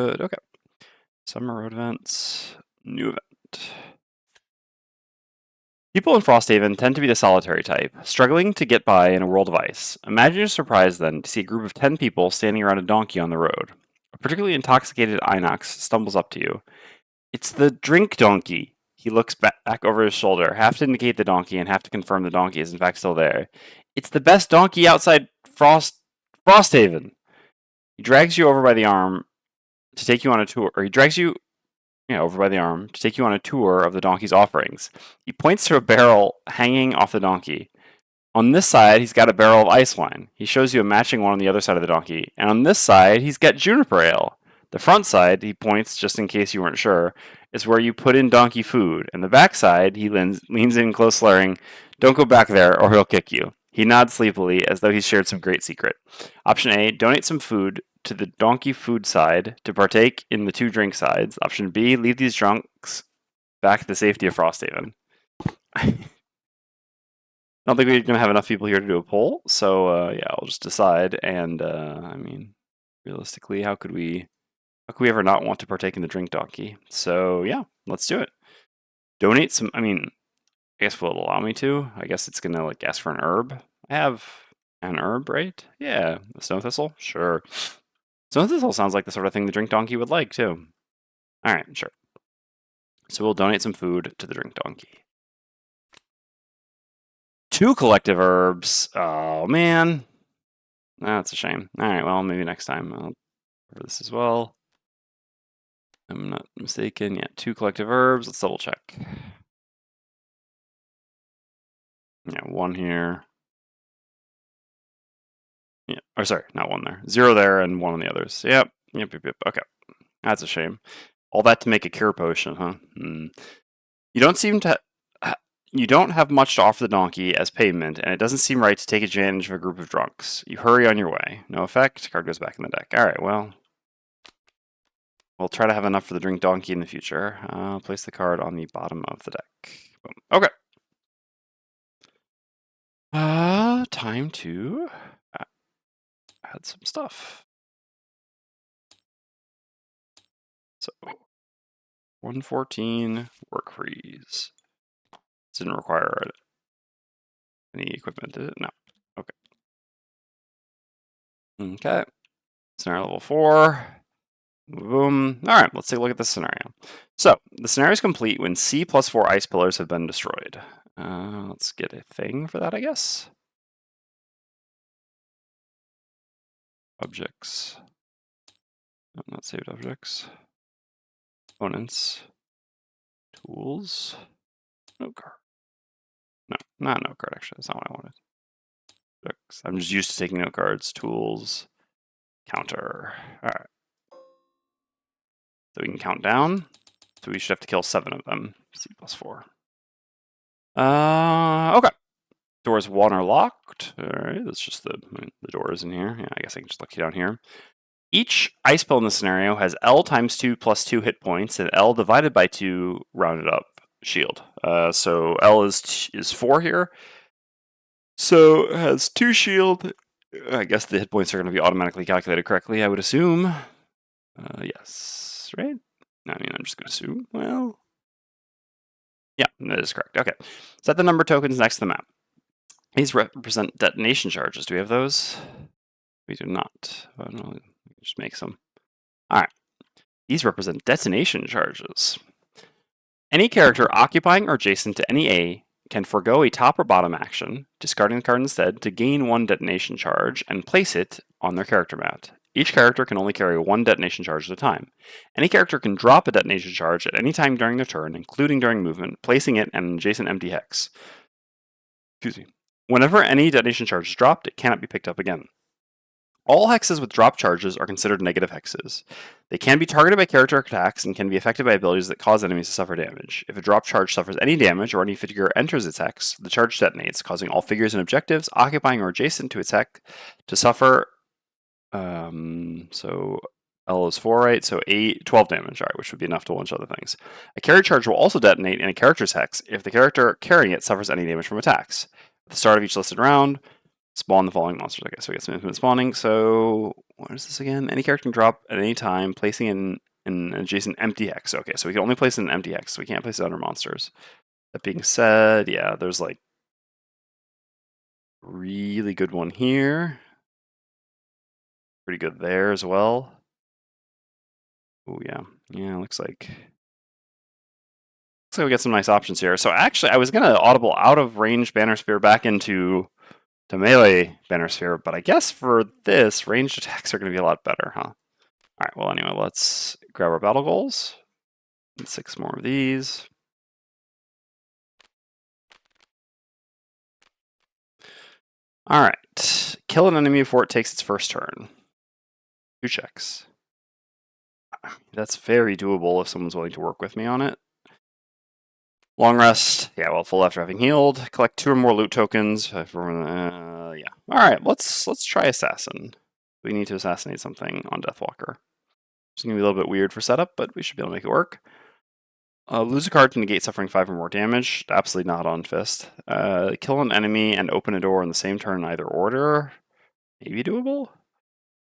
Good, okay. Summer road events, new event. People in Frosthaven tend to be the solitary type, struggling to get by in a world of ice. Imagine your surprise then to see a group of 10 people standing around a donkey on the road. A particularly intoxicated Inox stumbles up to you. It's the drink donkey. He looks back over his shoulder, half to indicate the donkey and half to confirm the donkey is in fact still there. It's the best donkey outside Frosthaven. He drags you over by the arm to take you on a tour, or he drags you over by the arm to take you on a tour of the donkey's offerings. He points to a barrel hanging off the donkey. On this side, he's got a barrel of ice wine. He shows you a matching one on the other side of the donkey. And on this side, he's got juniper ale. The front side, he points, just in case you weren't sure, is where you put in donkey food. And the back side, he leans in close, slurring, "Don't go back there, or he'll kick you." He nods sleepily, as though he shared some great secret. Option A, donate some food to the donkey food side to partake in the two drink sides. Option B, leave these drunks back to the safety of Frosthaven. I don't think we're going to have enough people here to do a poll, so yeah, I'll just decide. And I mean, realistically, how could we ever not want to partake in the drink donkey? So yeah, let's do it. Donate some. I mean, I guess will it allow me to? I guess it's going to like ask for an herb. I have an herb, right? Yeah, the snow thistle. Sure. Snow thistle sounds like the sort of thing the drink donkey would like too. All right, sure. So we'll donate some food to the drink donkey. 2 collective herbs. Oh, man. That's a shame. All right, well, maybe next time I'll cover this as well. I'm not mistaken. Yeah, 2 collective herbs. Let's double check. Yeah, 1 here. Yeah, or sorry, not 1 there. 0 there and 1 on the others. Yep. Okay. That's a shame. All that to make a cure potion, huh? You don't have much to offer the donkey as payment, and it doesn't seem right to take advantage of a group of drunks. You hurry on your way. No effect. Card goes back in the deck. All right, well, we'll try to have enough for the drink donkey in the future. Place the card on the bottom of the deck. Boom. Okay. Time to add some stuff. So, 114 work freeze. Didn't require any equipment, did it? No. Okay. Okay. Scenario level 4. Boom. All right, let's take a look at this scenario. So, the scenario is complete when C plus 4 ice pillars have been destroyed. Let's get a thing for that, I guess. Objects. No, not saved objects. Components. Tools. Note card. No, not note card, actually. That's not what I wanted. Objects. I'm just used to taking note cards. Tools. Counter. All right. So we can count down. So we should have to kill 7 of them. C plus 4. Okay. Doors 1 are locked. All right, that's just the doors in here. Yeah, I guess I can just look down here. Each ice pill in the scenario has L times 2 plus 2 hit points and L divided by 2 rounded up shield. So L is 4 here. So it has 2 shield. I guess the hit points are going to be automatically calculated correctly, I would assume. Yes, right? I mean, I'm just going to assume. Well, yeah, that is correct. Okay. Set the number tokens next to the map. These represent detonation charges. Do we have those? We do not. Oh, no, just make some. All right. These represent detonation charges. Any character occupying or adjacent to any A can forego a top or bottom action, discarding the card instead to gain 1 detonation charge and place it on their character mat. Each character can only carry 1 detonation charge at a time. Any character can drop a detonation charge at any time during their turn, including during movement, placing it in an adjacent empty hex. Excuse me. Whenever any detonation charge is dropped, it cannot be picked up again. All hexes with drop charges are considered negative hexes. They can be targeted by character attacks and can be affected by abilities that cause enemies to suffer damage. If a drop charge suffers any damage or any figure enters its hex, the charge detonates, causing all figures and objectives occupying or adjacent to its hex to suffer. So L is 4, right? So 12 damage, all right, which would be enough to launch other things. A carry charge will also detonate in a character's hex if the character carrying it suffers any damage from attacks. At the start of each listed round, Spawn the following monsters. Okay, so we get some infinite spawning. So what is this again? Any character can drop at any time, placing in an adjacent empty hex. Okay, so we can only place it in an empty hex. So we can't place it under monsters. That being said, yeah, there's like really good one here. Pretty good there as well. Oh yeah, yeah. Looks like we get some nice options here. So actually, I was gonna audible out of range Banner Spear back into melee Banner Sphere, but I guess for this, ranged attacks are going to be a lot better, huh? All right, well, anyway, let's grab our battle goals. 6 more of these. All right, kill an enemy before it takes its first turn. 2 checks. That's very doable if someone's willing to work with me on it. Long rest. Yeah, well, full after having healed. Collect 2 or more loot tokens. Yeah. All right, let's try assassin. We need to assassinate something on Deathwalker. It's going to be a little bit weird for setup, but we should be able to make it work. Lose a card to negate suffering 5 or more damage. Absolutely not on Fist. Kill an enemy and open a door in the same turn in either order. Maybe doable.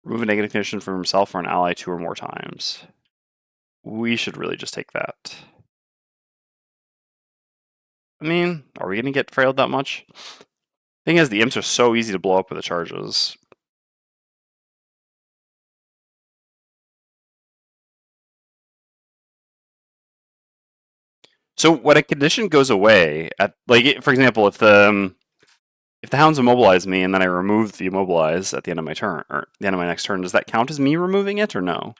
Remove a negative condition from himself or an ally 2 or more times. We should really just take that. I mean, are we going to get frailed that much? Thing is, the imps are so easy to blow up with the charges. So when a condition goes away, like for example, if the hounds immobilize me and then I remove the immobilize at the end of my turn, or the end of my next turn, does that count as me removing it or no?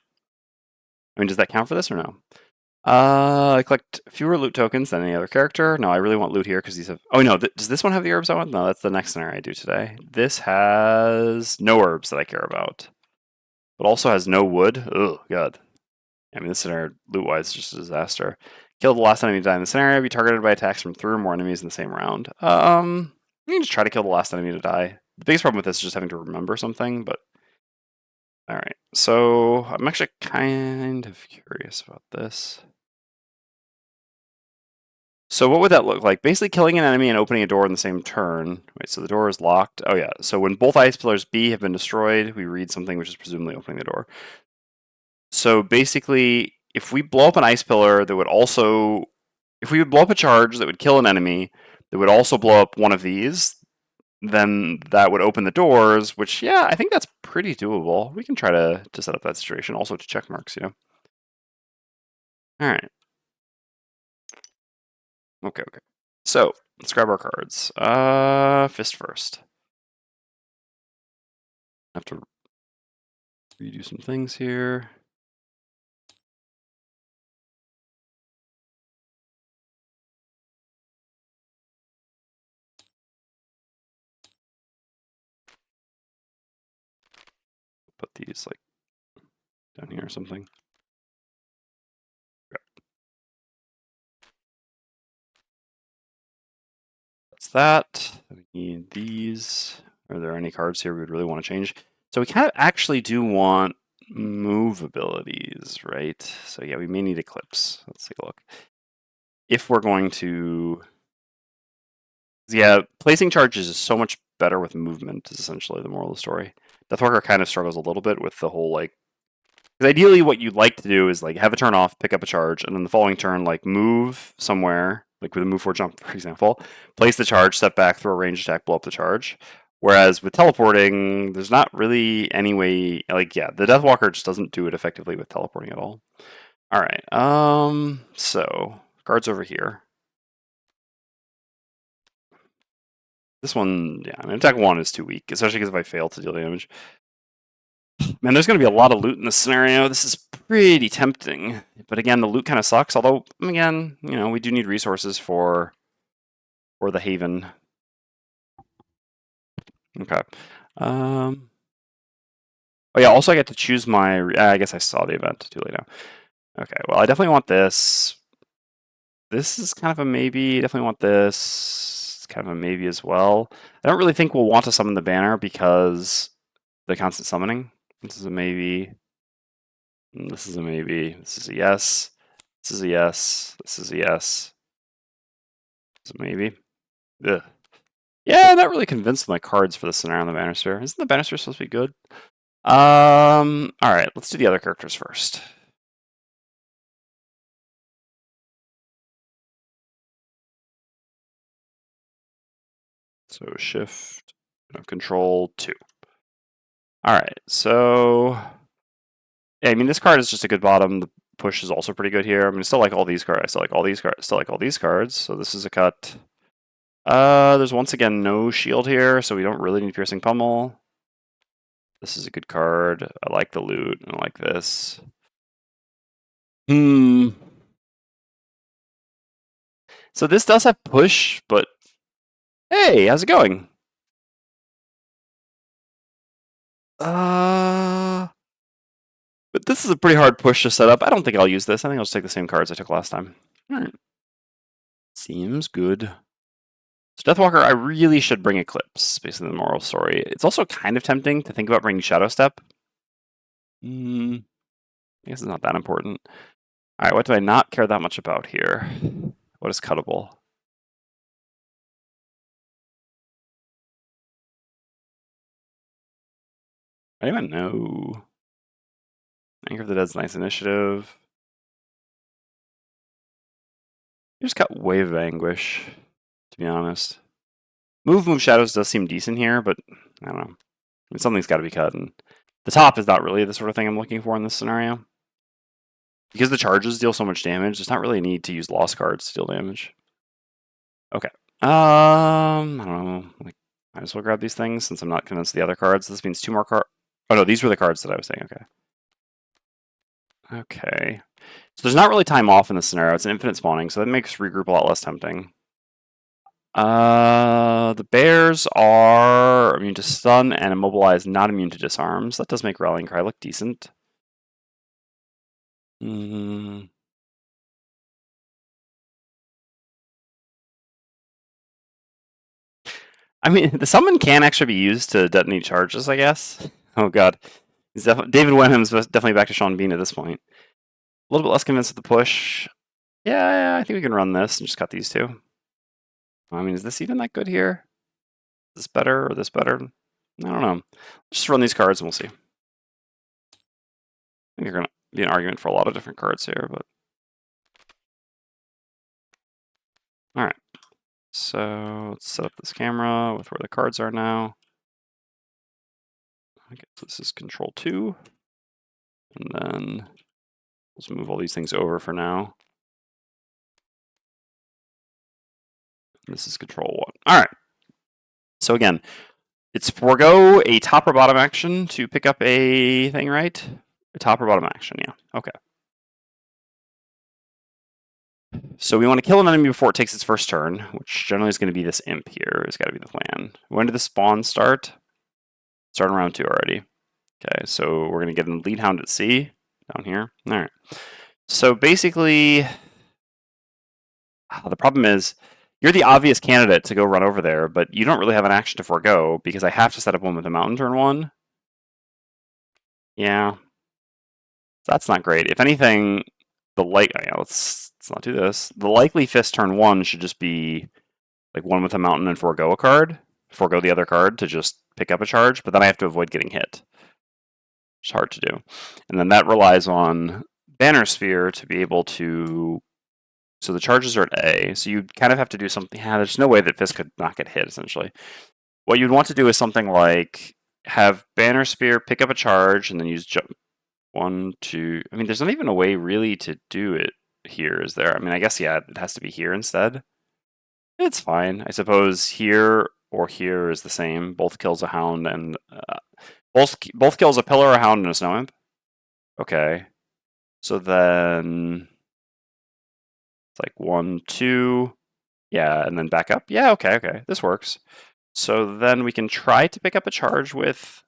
I mean, does that count for this or no? I collect fewer loot tokens than any other character. No, I really want loot here because these have... Oh, no, does this one have the herbs I want? No, that's the next scenario I do today. This has no herbs that I care about, but also has no wood. Oh, God. I mean, this scenario, loot-wise, is just a disaster. Kill the last enemy to die in the scenario. Be targeted by attacks from 3 or more enemies in the same round. You can just try to kill the last enemy to die. The biggest problem with this is just having to remember something, but... Alright, so I'm actually kind of curious about this. So what would that look like? Basically killing an enemy and opening a door in the same turn. Wait, so the door is locked. Oh yeah, so when both ice pillars B have been destroyed, we read something which is presumably opening the door. So basically, if we blow up an ice pillar that would also... If we would blow up a charge that would kill an enemy, that would also blow up one of these, then that would open the doors, which, yeah, I think that's pretty doable. We can try to set up that situation, also to check marks, you know? Alright. Okay. So, let's grab our cards. Fist first. Have to redo some things here. Put these, like, down here or something. That's that. We need these. Are there any cards here we would really want to change? So we kind of actually do want move abilities, right? So yeah, we may need Eclipse. Let's take a look. If we're going to... Yeah, placing charges is so much better with movement, is essentially the moral of the story. Deathwalker kind of struggles a little bit with the whole, like... Because ideally what you'd like to do is, like, have a turn off, pick up a charge, and then the following turn, like, move somewhere, like with a move for jump, for example, place the charge, step back, throw a ranged attack, blow up the charge. Whereas with teleporting, there's not really any way... Like, yeah, the Deathwalker just doesn't do it effectively with teleporting at all. Alright, so, cards over here. This one, yeah, I mean, attack 1 is too weak, especially because if I fail to deal damage. Man, there's going to be a lot of loot in this scenario. This is pretty tempting. But again, the loot kind of sucks. Although, again, you know, we do need resources for the Haven. Okay. Oh yeah, also I get to choose my... I guess I saw the event. Too late now. Okay, well, I definitely want this. This is kind of a maybe. Definitely want this. It's kind of a maybe as well. I don't really think we'll want to summon the banner because the constant summoning. This is a maybe. This is a maybe. This is a yes. This is a yes. This is a yes. This is a maybe. Ugh. Yeah, not really convinced with my cards for the scenario on the Banister. Isn't the Banister supposed to be good? Alright, let's do the other characters first. So shift, control 2. Alright, so yeah, I mean this card is just a good bottom. The push is also pretty good here. I mean, I still like all these cards. I still like all these cards. Still like all these cards. So this is a cut. There's once again no shield here, so we don't really need piercing pummel. This is a good card. I like the loot. I like this. So this does have push, but hey, how's it going? But this is a pretty hard push to set up. I don't think I'll use this. I think I'll just take the same cards I took last time. Alright. Seems good. So Deathwalker, I really should bring Eclipse, based on the moral story. It's also kind of tempting to think about bringing Shadow Step. I guess it's not that important. Alright, what do I not care that much about here? What is cuttable? I don't even know. Anger of the Dead's nice initiative. You just got Wave of Anguish, to be honest. Move Shadows does seem decent here, but I don't know. I mean, something's got to be cut, and the top is not really the sort of thing I'm looking for in this scenario. Because the charges deal so much damage, there's not really a need to use lost cards to deal damage. Okay. I don't know. Like, might as well grab these things since I'm not convinced of the other cards. This means 2 more cards. Oh no, these were the cards that I was saying. Okay. Okay. So there's not really time off in this scenario. It's an infinite spawning, so that makes regroup a lot less tempting. The bears are immune to stun and immobilize, not immune to disarms. That does make Rallying Cry look decent. I mean, the summon can actually be used to detonate charges, I guess. Oh god. David Wenham's definitely back to Sean Bean at this point. A little bit less convinced with the push. Yeah, I think we can run this and just cut these two. I mean, is this even that good here? Is this better or this better? I don't know. Just run these cards and we'll see. I think there's going to be an argument for a lot of different cards here, but... Alright. So, let's set up this camera with where the cards are now. I guess this is Control 2. And then let's move all these things over for now. This is Control 1. Alright. So again, it's forego a top or bottom action to pick up a thing, right? A top or bottom action, yeah. Okay. So we want to kill an enemy before it takes its first turn, which generally is going to be this imp here. It's got to be the plan. When did the spawn start? Start in round 2 already. Okay, so we're going to get a lead hound at sea down here. All right. So basically, the problem is you're the obvious candidate to go run over there, but you don't really have an action to forego because I have to set up one with a mountain turn 1. Yeah. That's not great. If anything, let's not do this. The likely fist turn 1 should just be like one with a mountain and forego a card. Forego the other card to just pick up a charge, but then I have to avoid getting hit. It's hard to do. And then that relies on Banner Spear to be able to... So the charges are at A, so you kind of have to do something... Yeah, there's no way that Fist could not get hit, essentially. What you'd want to do is something like have Banner Spear pick up a charge and then use jump 1, 2... I mean, there's not even a way really to do it here, is there? I mean, I guess, yeah, it has to be here instead. It's fine. I suppose here or here is the same. Both kills a hound and... both kills a pillar, a hound, and a snow imp? Okay. So then... It's like 1, 2... Yeah, and then back up? Yeah, okay. This works. So then we can try to pick up a charge with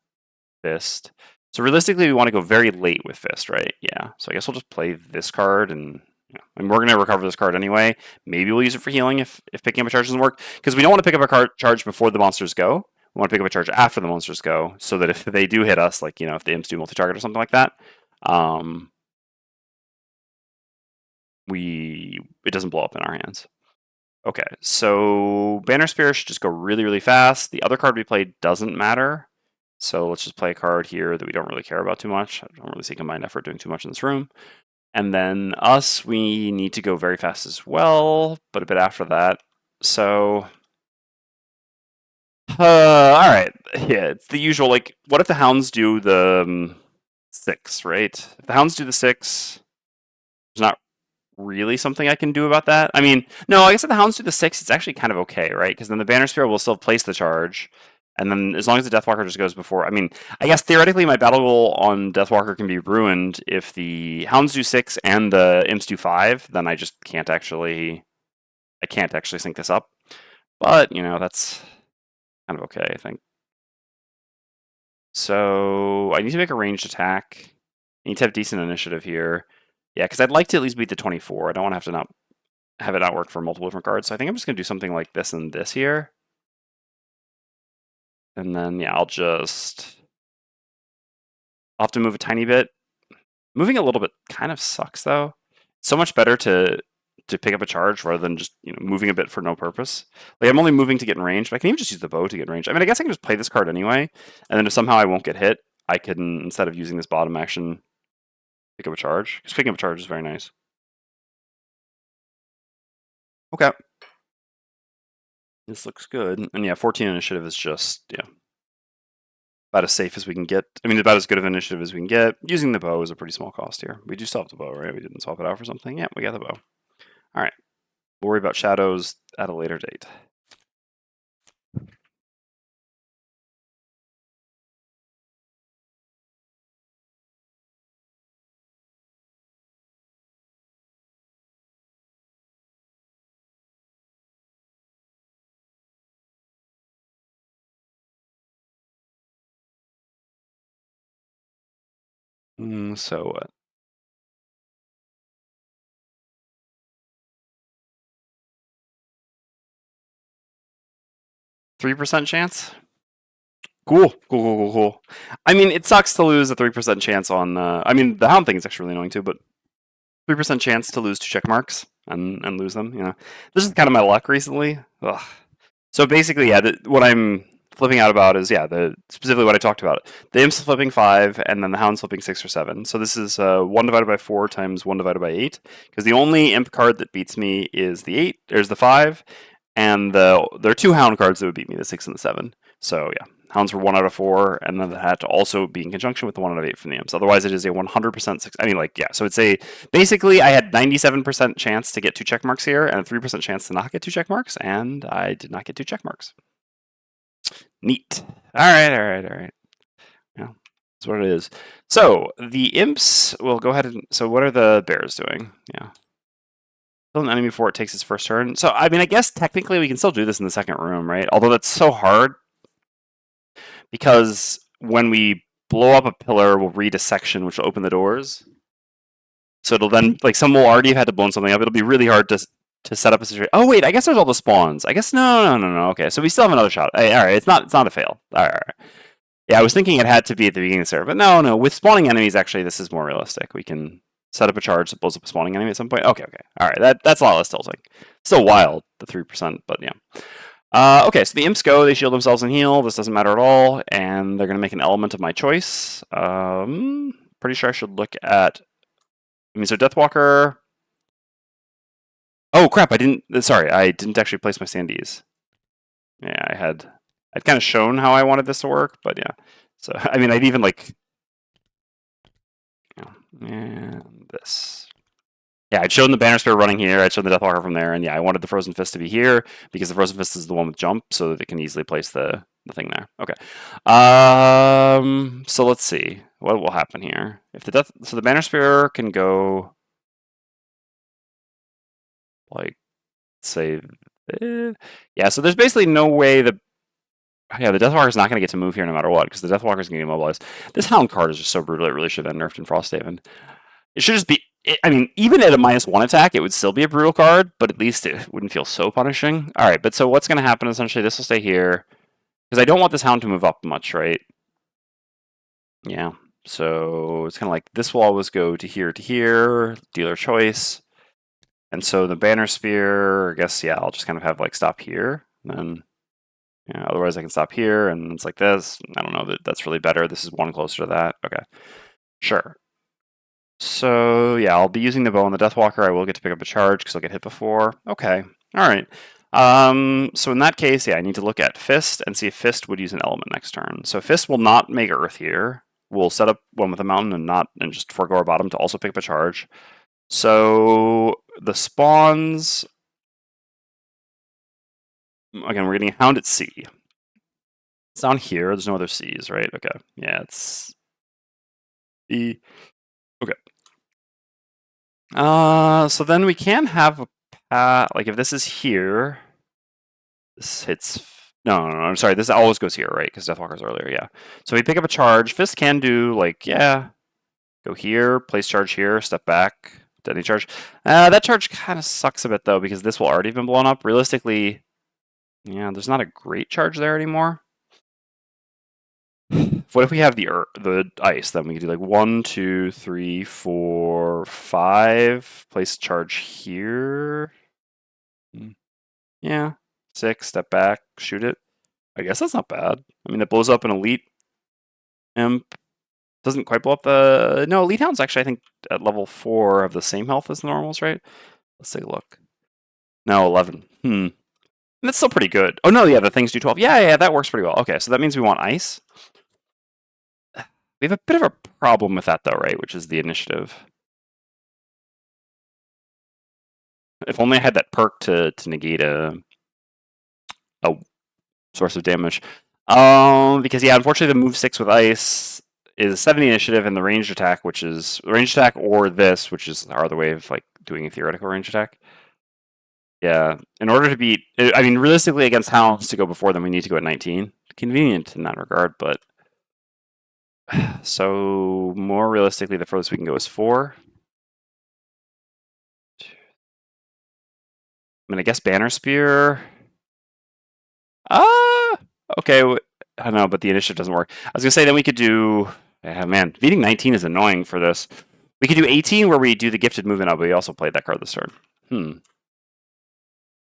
Fist. So realistically, we want to go very late with Fist, right? Yeah. So I guess we'll just play this card and... And we're going to recover this card anyway. Maybe we'll use it for healing if picking up a charge doesn't work. Because we don't want to pick up a charge before the monsters go. We want to pick up a charge after the monsters go, so that if they do hit us, like, if the imps do multi-target or something like that, it doesn't blow up in our hands. Okay, so Banner Spear should just go really, really fast. The other card we played doesn't matter. So let's just play a card here that we don't really care about too much. I don't really see combined effort doing too much in this room. And then us, we need to go very fast as well, but a bit after that. So, all right. Yeah, it's the usual, like, what if the Hounds do the 6, right? If the Hounds do the 6, there's not really something I can do about that. I mean, no, I guess if the Hounds do the 6, it's actually kind of okay, right? Because then the Banner Spear will still place the charge. And then as long as the Deathwalker just goes before, I mean, I guess theoretically my battle goal on Deathwalker can be ruined if the Hounds do 6 and the Imps do 5, then I just can't actually, I can't actually sync this up. But, you know, that's kind of okay, I think. So I need to make a ranged attack. I need to have decent initiative here. Yeah, because I'd like to at least beat the 24. I don't want to have to not have it not work for multiple different cards. So I think I'm just going to do something like this and this here. And then, yeah, I'll have to move a tiny bit. Moving a little bit kind of sucks, though. It's so much better to pick up a charge rather than just, you know, moving a bit for no purpose. Like, I'm only moving to get in range, but I can even just use the bow to get in range. I mean, I guess I can just play this card anyway, and then if somehow I won't get hit, I can, instead of using this bottom action, pick up a charge. Because picking up a charge is very nice. Okay. This looks good. And yeah, 14 initiative is just, yeah, about as safe as we can get. I mean, about as good of an initiative as we can get. Using the bow is a pretty small cost here. We do still have the bow, right? We didn't swap it out for something. Yeah, we got the bow. All right. We'll worry about shadows at a later date. So what? 3% chance? Cool. Cool. I mean, it sucks to lose a 3% chance on. I mean, the Hound thing is actually really annoying too, but 3% chance to lose 2 check marks and lose them. You know, this is kind of my luck recently. Ugh. So basically, yeah, what I'm flipping out about is specifically what I talked about. The Imps flipping 5, and then the Hounds flipping 6 or 7. So this is 1 divided by 4 times 1 divided by 8. Because the only Imp card that beats me is the 8. There's the 5, and there are 2 Hound cards that would beat me, the 6 and the 7. So yeah, Hounds were 1 out of 4, and then that had to also be in conjunction with the 1 out of 8 from the Imps. Otherwise, it is a 100% six. I mean, like, yeah. So it's basically I had 97% chance to get 2 check marks here, and a 3% chance to not get 2 check marks, and I did not get 2 check marks. Neat. All right. Yeah, that's what it is. So the Imps will go ahead and. So what are the Bears doing? Yeah. Kill an enemy before it takes its first turn. So I mean, I guess technically we can still do this in the second room, right? Although that's so hard because when we blow up a pillar, we'll read a section which will open the doors. So it'll then, like, someone will already have had to blow something up. It'll be really hard to set up a situation. Oh wait, I guess there's all the spawns. I guess no. Okay, so we still have another shot. Hey, all right, it's not a fail. All right. Yeah, I was thinking it had to be at the beginning of the server, but no. With spawning enemies, actually, this is more realistic. We can set up a charge that blows up a spawning enemy at some point. Okay. All right, that's a lot less tilting. Still wild, the 3%, but yeah. Okay, so the Imps go, they shield themselves and heal. This doesn't matter at all, and they're going to make an element of my choice. Pretty sure I should look at. I mean, so Deathwalker. Oh crap! I didn't actually place my Sandies. Yeah, I'd kind of shown how I wanted this to work, but yeah. So I mean, I'd even like, you know, and this. Yeah, I'd shown the Banner Spear running here. I'd shown the Deathwalker from there, and yeah, I wanted the Frozen Fist to be here because the Frozen Fist is the one with jump, so that it can easily place the thing there. Okay. So let's see what will happen here. If the Banner Spear can go, like, say, yeah. So there's basically no way the Deathwalker is not going to get to move here no matter what because the Deathwalker is going to get immobilized. This Hound card is just so brutal; it really should have been nerfed in Frosthaven. It should just be. I mean, even at a -1 attack, it would still be a brutal card, but at least it wouldn't feel so punishing. All right, but so what's going to happen essentially? This will stay here because I don't want this Hound to move up much, right? Yeah. So it's kind of like this will always go to here, dealer choice, And so the banner spear, I guess, yeah, I'll just kind of have like stop here. And then, yeah, otherwise I can stop here and it's like this. I don't know that that's really better. This is one closer to that. Okay, sure. So yeah, I'll be using the bow and the Deathwalker. I will get to pick up a charge because I'll get hit before. Okay, all right. So in that case, yeah, I need to look at Fist and see if Fist would use an element next turn. So Fist will not make Earth here. We'll set up one with a mountain and just forego our bottom to also pick up a charge. So the spawns, again, we're getting a Hound at C. It's down here. There's no other C's, right? Okay. Yeah, it's E. Okay. So then we can have a path, like if this is here, this hits. No, I'm sorry. This always goes here, right? Because Deathwalker's earlier, yeah. So we pick up a charge. Fist can do like, yeah, go here, place charge here, step back, detonate charge. That charge kind of sucks a bit though because this will already have been blown up. Realistically, yeah, there's not a great charge there anymore. What if we have the ice? Then we could do like 1, 2, 3, 4, 5. Place charge here. Yeah, 6. Step back, shoot it. I guess that's not bad. I mean, it blows up an elite imp. Doesn't quite blow up the. No, elite hounds actually I think at level 4 have the same health as the normals, right? Let's take a look. No, 11. That's still pretty good. Oh no, yeah, the things do 12. Yeah, that works pretty well. Okay, so that means we want ice. We have a bit of a problem with that though, right? Which is the initiative. If only I had that perk to negate a source of damage. Because yeah, unfortunately the move 6 with ice is 70 initiative and the ranged attack, which is ranged attack or this, which is our other way of like doing a theoretical ranged attack. Yeah, in order to beat, I mean, realistically against hounds to go before them, we need to go at 19. Convenient in that regard, but so more realistically, the furthest we can go is 4. I mean, I guess Banner Spear. Okay. I don't know, but the initiative doesn't work. I was gonna say then we could do. Man, beating 19 is annoying for this. We could do 18 where we do the gifted movement up, but we also played that card this turn.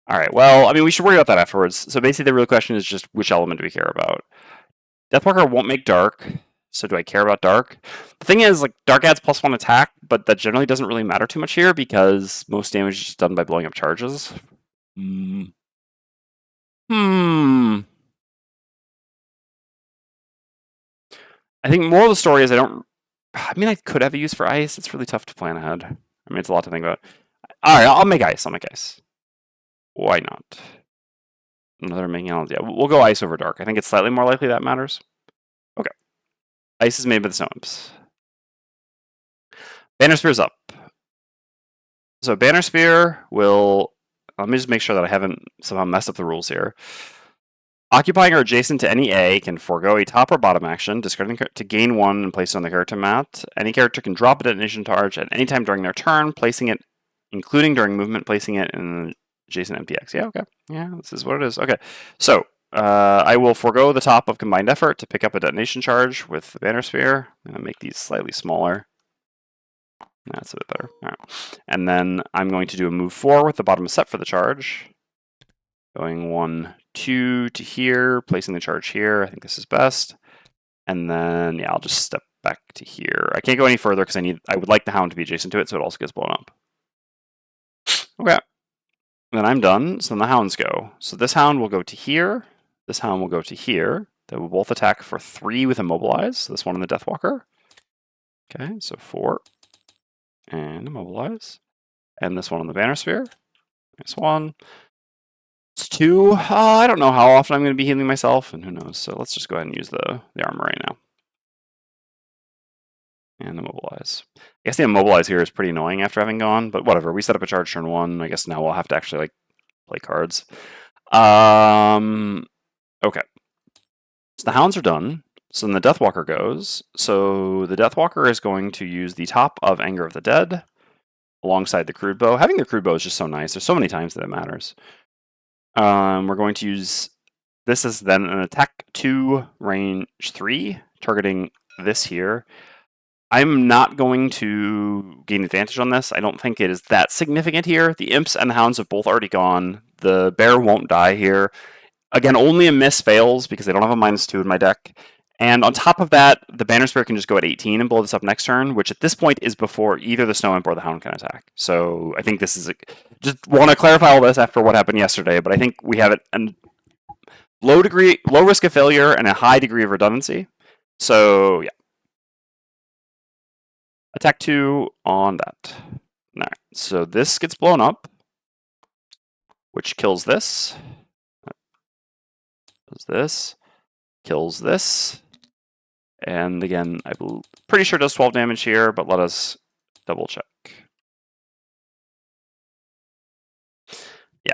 All right. Well, I mean, we should worry about that afterwards. So basically, the real question is just which element do we care about? Deathwalker won't make dark, so do I care about dark? The thing is, like, dark adds +1 attack, but that generally doesn't really matter too much here because most damage is done by blowing up charges. I think more of the story is I mean, I could have a use for ice. It's really tough to plan ahead. I mean, it's a lot to think about. All right, I'll make ice. Why not? Another making element. Yeah, we'll go ice over dark. I think it's slightly more likely that matters. Okay. Ice is made by the snow imps. Banner Spear's up. So Banner Spear will. Let me just make sure that I haven't somehow messed up the rules here. Occupying or adjacent to any A can forego a top or bottom action, discarding to gain 1 and place it on the character mat. Any character can drop a detonation charge at any time during their turn, placing it, including during movement, placing it in an adjacent MPX. Yeah, okay. Yeah, this is what it is. Okay, so I will forego the top of combined effort to pick up a detonation charge with the Banner Spear. I'm going to make these slightly smaller. That's a bit better. All right. And then I'm going to do a move 4 with the bottom set for the charge. Going 1, 2 to here, placing the charge here. I think this is best. And then, yeah, I'll just step back to here. I can't go any further because I would like the hound to be adjacent to it so it also gets blown up. Okay. Then I'm done. So then the hounds go. So this hound will go to here. This hound will go to here. They will both attack for 3 with Immobilize. So this one in the Deathwalker. Okay, so 4. And Immobilize. And this one on the Banner Spear. Nice one. It's 2. I don't know how often I'm going to be healing myself, and who knows. So let's just go ahead and use the armor right now. And Immobilize. I guess the Immobilize here is pretty annoying after having gone, but whatever. We set up a charge turn 1. I guess now we'll have to actually like play cards. Okay. So the hounds are done. So then the Deathwalker goes. So the Deathwalker is going to use the top of Anger of the Dead alongside the Crude Bow. Having the Crude Bow is just so nice. There's so many times that it matters. We're going to use this as then an attack 2, range 3, targeting this here. I'm not going to gain advantage on this. I don't think it is that significant here. The Imps and the Hounds have both already gone. The Bear won't die here. Again, only a miss fails because I don't have a -2 in my deck. And on top of that, the Banner Spear can just go at 18 and blow this up next turn, which at this point is before either the Snow Imp or the Hound can attack. So I think this is just want to clarify all this after what happened yesterday, but I think we have it a low risk of failure and a high degree of redundancy. So yeah, attack 2 on that. All right, so this gets blown up, which kills this. Does this, kills this. And again, I'm pretty sure it does 12 damage here, but let us double check. Yeah.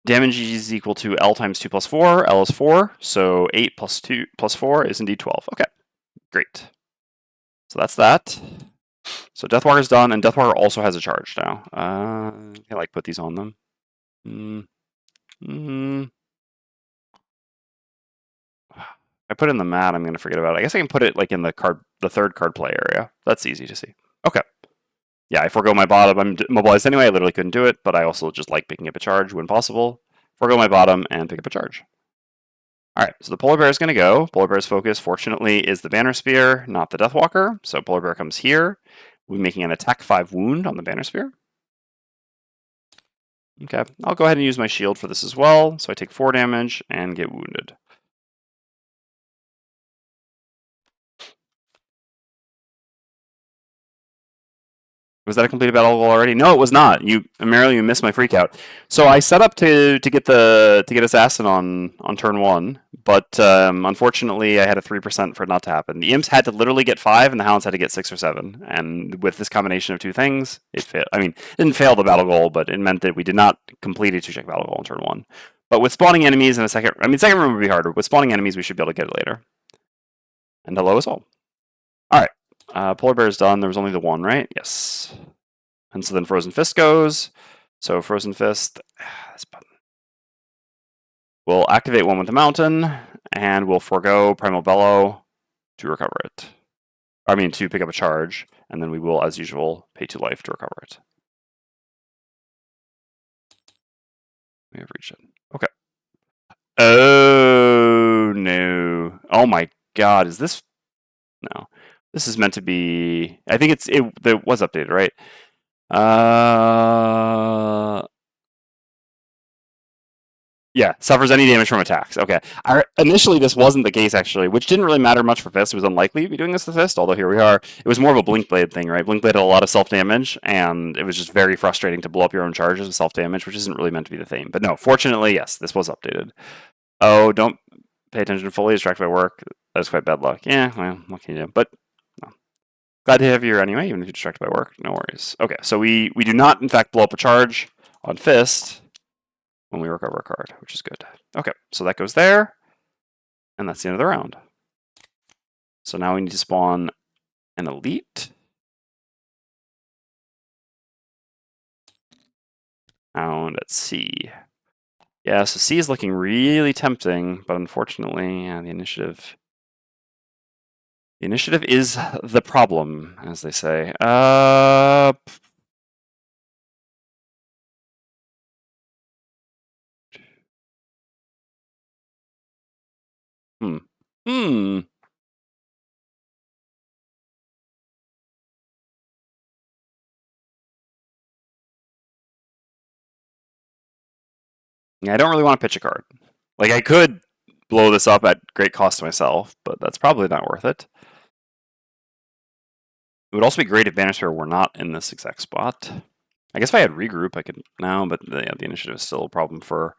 Damage is equal to L times 2 plus 4. L is 4, so 8 plus 2 plus 4 is indeed 12. Okay, great. So that's that. So Deathwalker's done, and Deathwalker also has a charge now. Can I like put these on them? I put it in the mat, I'm going to forget about it. I guess I can put it like in the third card play area. That's easy to see. Okay. Yeah, I forego my bottom. I'm mobilized anyway. I literally couldn't do it, but I also just like picking up a charge when possible. Forego my bottom and pick up a charge. All right, so the Polar Bear is going to go. Polar Bear's focus, fortunately, is the Banner Spear, not the Deathwalker. So Polar Bear comes here. We'll be making an attack 5 wound on the Banner Spear. Okay, I'll go ahead and use my shield for this as well. So I take 4 damage and get wounded. Was that a completed battle goal already? No, it was not. Mariel, you missed my freak out. So I set up to get assassin on turn 1, but unfortunately I had a 3% for it not to happen. The imps had to literally get 5, and the hounds had to get 6 or 7. And with this combination of two things, it failed. I mean, it didn't fail the battle goal, but it meant that we did not complete a 2-check battle goal on turn 1. But with spawning enemies in a second, second room would be harder. With spawning enemies, we should be able to get it later. And hello as well. All right. Polar Bear is done. There was only the one, right? Yes. And so then Frozen Fist goes. So Frozen Fist, this button. We'll activate one with the mountain, and we'll forego Primal Bellow to recover it. I mean, to pick up a charge, and then we will, as usual, pay 2 life to recover it. We have reached it. Okay. Oh, no. Oh my god, is this... No. This is meant to be... I think it was updated, right? Yeah, suffers any damage from attacks. Okay. Initially, this wasn't the case, actually, which didn't really matter much for Fist. It was unlikely to be doing this to Fist, although here we are. It was more of a Blinkblade thing, right? Blinkblade had a lot of self-damage, and it was just very frustrating to blow up your own charges with self-damage, which isn't really meant to be the theme. But no, fortunately, yes, this was updated. Oh, don't pay attention fully. Distracted by work. That is quite bad luck. Yeah, well, what can you do? But no. Glad to have you here anyway, even if you're distracted by work. No worries. Okay, so we do not, in fact, blow up a charge on Fist when we recover a card, which is good. Okay, so that goes there, and that's the end of the round. So now we need to spawn an elite. Found at C. Yeah, so C is looking really tempting, but unfortunately, yeah, the initiative is the problem, as they say. Yeah, I don't really want to pitch a card. Like, I could blow this up at great cost to myself, but that's probably not worth it. It would also be great if Banisher were not in this exact spot. I guess if I had regroup, I could now, but the initiative is still a problem for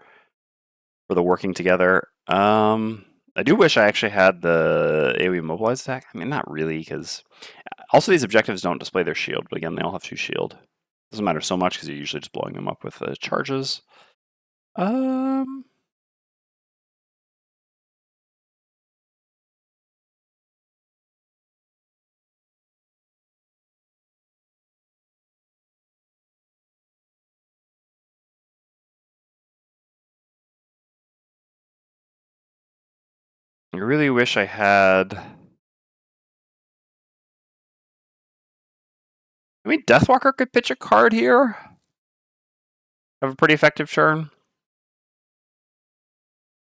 the working together. I do wish I actually had the AoE mobilized attack. I mean, not really, because also these objectives don't display their shield, but again, they all have 2 shield. Doesn't matter so much because you're usually just blowing them up with the charges. I really wish I had I mean, Deathwalker could pitch a card here. Have a pretty effective turn.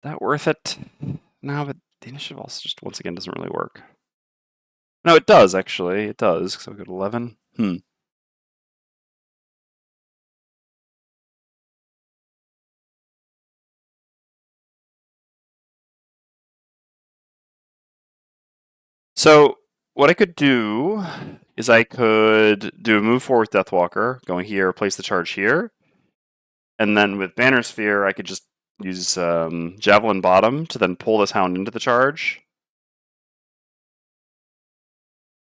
That worth it? No, but the initiative also just once again doesn't really work. No, it does actually. It does. So we go to 11. So what I could do is I could do a move forward with Deathwalker, going here, place the charge here, and then with Banner Sphere, I could just use Javelin Bottom to then pull this Hound into the charge,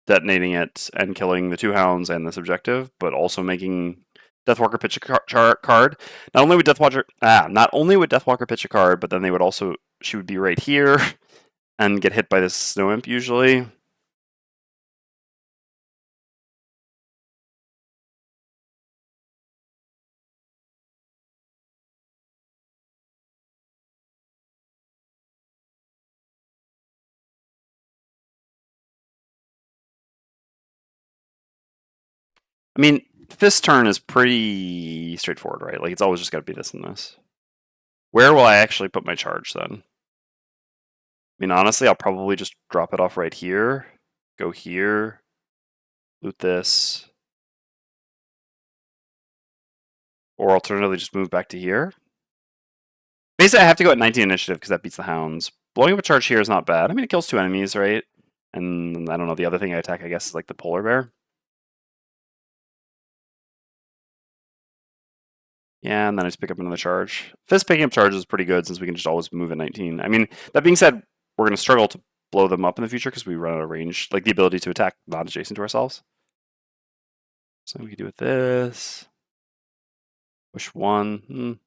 detonating it and killing the 2 Hounds and this objective, but also making Deathwalker pitch a card. Not only would Deathwalker pitch a card, but then she would be right here and get hit by this Snow Imp usually. I mean, this turn is pretty straightforward, right? Like, it's always just got to be this and this. Where will I actually put my charge then? I mean, honestly, I'll probably just drop it off right here, go here, loot this, or alternatively just move back to here. Basically, I have to go at 19 initiative because that beats the Hounds. Blowing up a charge here is not bad. I mean, it kills 2 enemies, right? And I don't know, the other thing I attack, I guess, is like the Polar Bear. Yeah, and then I just pick up another charge. Fist picking up charges is pretty good since we can just always move at 19. I mean, that being said, we're going to struggle to blow them up in the future because we run out of range, like the ability to attack not adjacent to ourselves. So we can do with this. Push 1.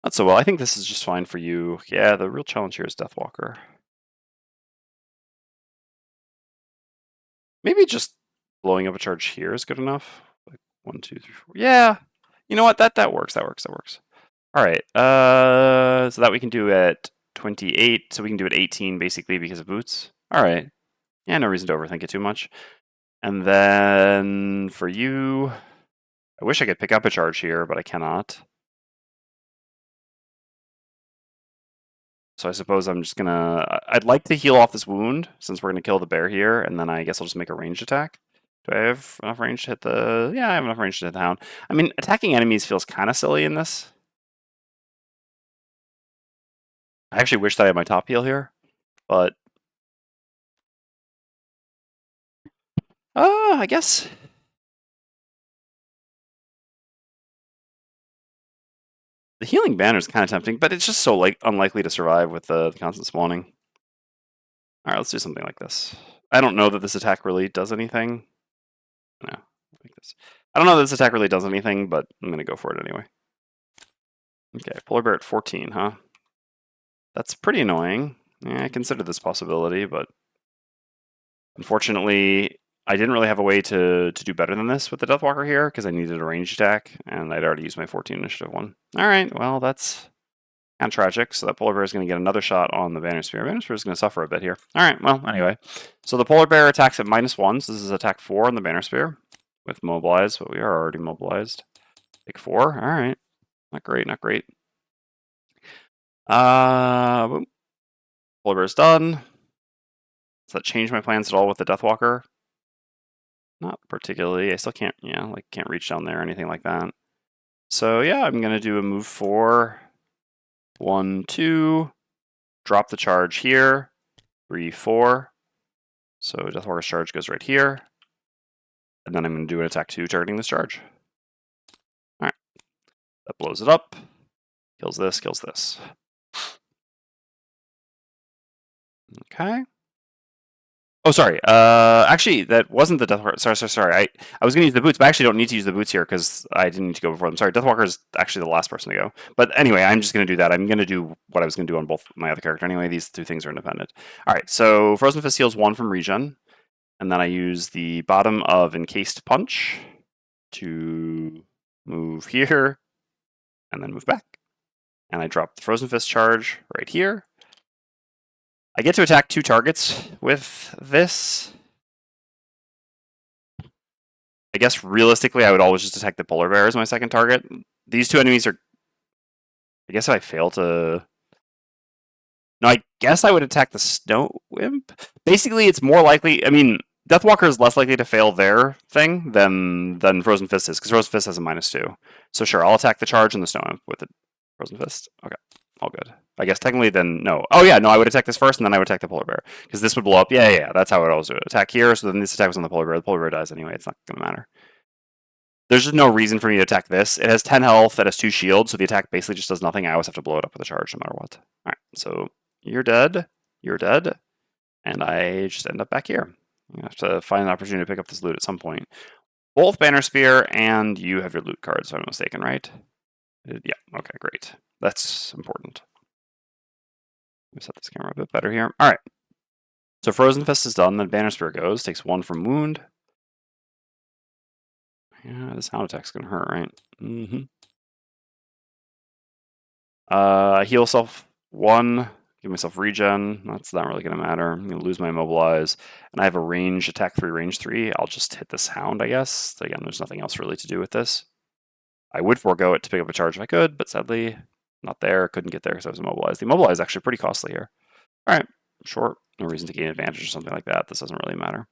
Not so well. I think this is just fine for you. Yeah, the real challenge here is Deathwalker. Maybe just blowing up a charge here is good enough. Like 1, 2, 3, 4. Yeah. You know what? That works. That works. All right. So that we can do at 28. So we can do at 18 basically because of boots. All right. Yeah, no reason to overthink it too much. And then for you, I wish I could pick up a charge here, but I cannot. So I suppose I'm just gonna. I'd like to heal off this wound since we're gonna kill the bear here, and then I guess I'll just make a ranged attack. Do I have enough range to hit the? Yeah, I have enough range to hit the Hound. I mean, attacking enemies feels kind of silly in this. I actually wish that I had my top heal here, but I guess the healing banner is kind of tempting, but it's just so unlikely to survive with the constant spawning. All right, let's do something like this. I don't know that this attack really does anything. No, like this. I don't know that this attack really does anything, but I'm gonna go for it anyway. Okay, polar bear at 14, huh? That's pretty annoying. Yeah, I considered this possibility, but unfortunately, I didn't really have a way to do better than this with the Deathwalker here because I needed a ranged attack, and I'd already used my 14 initiative one. All right, well, that's kind of tragic. So that polar bear is going to get another shot on the Banner Spear. Banner Spear is going to suffer a bit here. All right, well, anyway. So the polar bear attacks at -1, so this is attack 4 on the Banner Spear with mobilize, but we are already mobilized. Take 4, all right. Not great, not great. Boom. Polar bear is done. Does that change my plans at all with the Deathwalker? Not particularly. I still can't, can't reach down there or anything like that. So yeah, I'm gonna do a move 4, 1, 2, drop the charge here, 3, 4. So Deathwalker's charge goes right here, and then I'm gonna do an attack 2 targeting this charge. All right, that blows it up, kills this, kills this. Okay. Oh, sorry. Actually, that wasn't the Deathwalker. Sorry. I was going to use the boots, but I actually don't need to use the boots here because I didn't need to go before them. Sorry, Deathwalker is actually the last person to go. But anyway, I'm just going to do that. I'm going to do what I was going to do on both my other character anyway. These two things are independent. All right, so Frozen Fist heals 1 from regen, and then I use the bottom of Encased Punch to move here, and then move back. And I drop the Frozen Fist charge right here. I get to attack 2 targets with this. I guess realistically, I would always just attack the polar bear as my second target. These two enemies are... I guess if I fail to... No, I guess I would attack the snow imp. Basically, it's more likely... I mean, Deathwalker is less likely to fail their thing than Frozen Fist is, because Frozen Fist has a -2. So sure, I'll attack the charge and the snow imp with the Frozen Fist. Okay, all good. I guess technically then, no. Oh yeah, no, I would attack this first, and then I would attack the polar bear, because this would blow up. Yeah, that's how I would always do it. Attack here, so then this attack was on the polar bear. The polar bear dies anyway, it's not going to matter. There's just no reason for me to attack this. It has 10 health, it has 2 shields, so the attack basically just does nothing. I always have to blow it up with a charge no matter what. Alright, so you're dead, and I just end up back here. I have to find an opportunity to pick up this loot at some point. Both Banner Spear and you have your loot cards, if I'm mistaken, right? Yeah, okay, great. That's important. Let me set this camera a bit better here. Alright. So Frozen Fist is done, then Banner Spear goes, takes 1 from wound. Yeah, the sound attack's gonna hurt, right? Mm-hmm. Heal self 1, give myself regen. That's not really gonna matter. I'm gonna lose my immobilize. And I have a range, attack 3, range 3. I'll just hit this hound, I guess. Again, there's nothing else really to do with this. I would forego it to pick up a charge if I could, but sadly, not there. Couldn't get there because I was immobilized. The immobilize is actually pretty costly here. Alright, short. No reason to gain advantage or something like that. This doesn't really matter.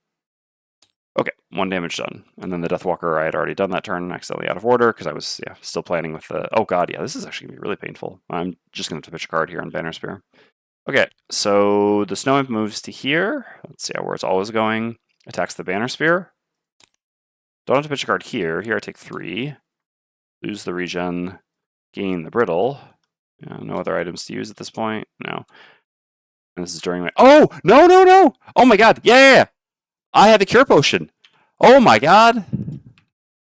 Okay, 1 damage done. And then the Deathwalker, I had already done that turn, accidentally out of order, because I was still planning with the... Oh god, yeah, this is actually going to be really painful. I'm just going to have to pitch a card here on Banner Spear. Okay, so the Snow Imp moves to here. Let's see where it's always going. Attacks the Banner Spear. Don't have to pitch a card here. Here I take 3. Lose the regen. Gain the Brittle. No other items to use at this point. No. And this is during my... Oh! No! Oh my god! Yeah! I have a cure potion. Oh my god.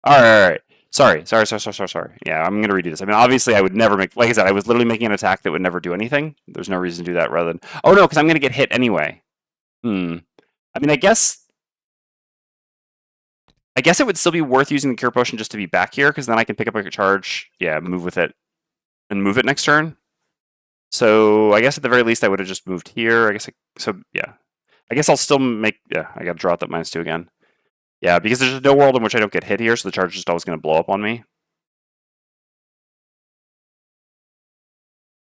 Alright. Sorry. Yeah, I'm going to redo this. I mean, obviously, I would never make... Like I said, I was literally making an attack that would never do anything. There's no reason to do that rather than... Oh no, because I'm going to get hit anyway. I mean, I guess it would still be worth using the cure potion just to be back here, because then I can pick up a charge, move with it, and move it next turn. So I guess at the very least I would have just moved here. I guess I'll still make... Yeah, I got to draw out that -2 again. Yeah, because there's no world in which I don't get hit here, so the charge is just always going to blow up on me.